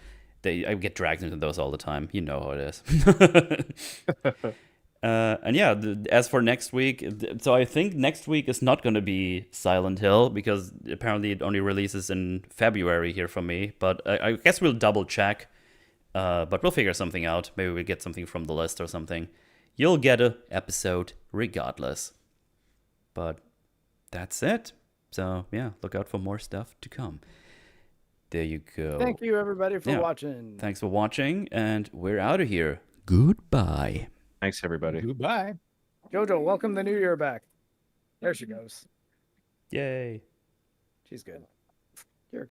I get dragged into those all the time. You know how it is. And yeah, as for next week, so I think next week is not going to be Silent Hill because apparently it only releases in February here for me. But I guess we'll double check. But we'll figure something out. Maybe we'll get something from the list or something. You'll get an episode regardless. But that's it. So yeah, look out for more stuff to come. There you go. Thank you, everybody, for watching. Thanks for watching, and we're out of here. Goodbye. Thanks, everybody. Goodbye. Jojo, welcome the new year back. There she goes. Yay. She's good.